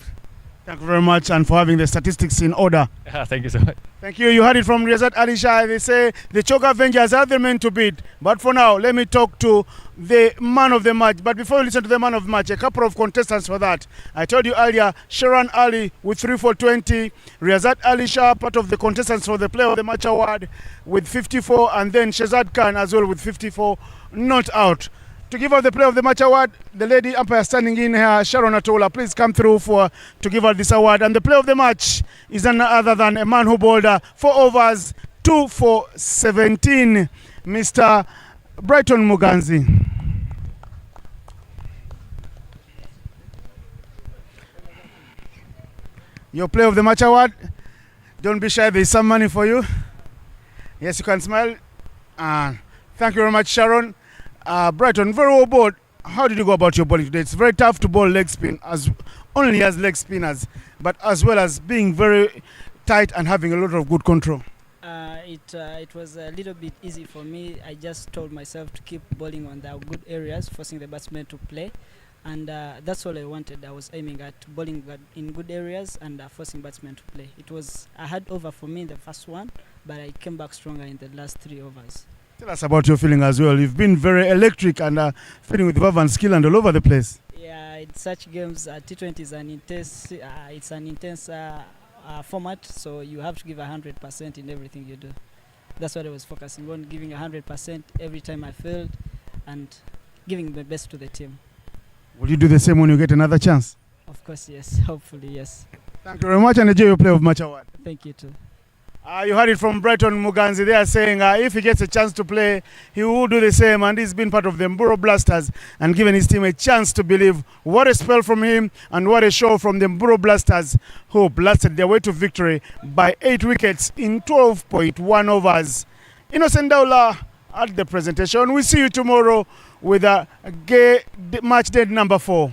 Thank you very much, and for having the statistics in order. Thank you so much. Thank you. You heard it from Riazat Alisha. They say the Choker Avengers are the men to beat. But for now, let me talk to the man of the match. But before you listen to the man of the match, a couple of contestants for that. I told you earlier, Sharon Ali with 3 for 20. Riazat Alisha, part of the contestants for the Player of the Match award with 54. And then Shezad Khan as well with 54. Not out. To give her the Player of the Match award, the lady umpire standing in here, Sharon Atola, please come through to give her this award. And the Player of the Match is none other than a man who bowled 4 overs, 2 for 17, Mr. Brighton Muganzi. Your Player of the Match award. Don't be shy, there is some money for you. Yes, you can smile. Thank you very much, Sharon. Brighton, very well bowled. How did you go about your bowling today? It's very tough to bowl leg spin, only as leg spinners, but as well as being very tight and having a lot of good control. It was a little bit easy for me. I just told myself to keep bowling on the good areas, forcing the batsmen to play, and that's all I wanted. I was aiming at bowling in good areas and forcing batsmen to play. It was a hard over for me in the first one, but I came back stronger in the last 3 overs. Tell us about your feeling as well. You've been very electric and feeling with verve and skill and all over the place. Yeah, in such games, T20 is an intense format, so you have to give 100% in everything you do. That's what I was focusing on, giving 100% every time I failed and giving my best to the team. Will you do the same when you get another chance? Of course, yes. Hopefully, yes. Thank you very much and enjoy your play of match award. Thank you too. You heard it from Brighton Muganzi. They are saying if he gets a chance to play, he will do the same. And he's been part of the Mburo Blasters and given his team a chance to believe. What a spell from him and what a show from the Mburo Blasters, who blasted their way to victory by 8 wickets in 12.1 overs. Innocent Daula at the presentation. We'll see you tomorrow with a match day number 4.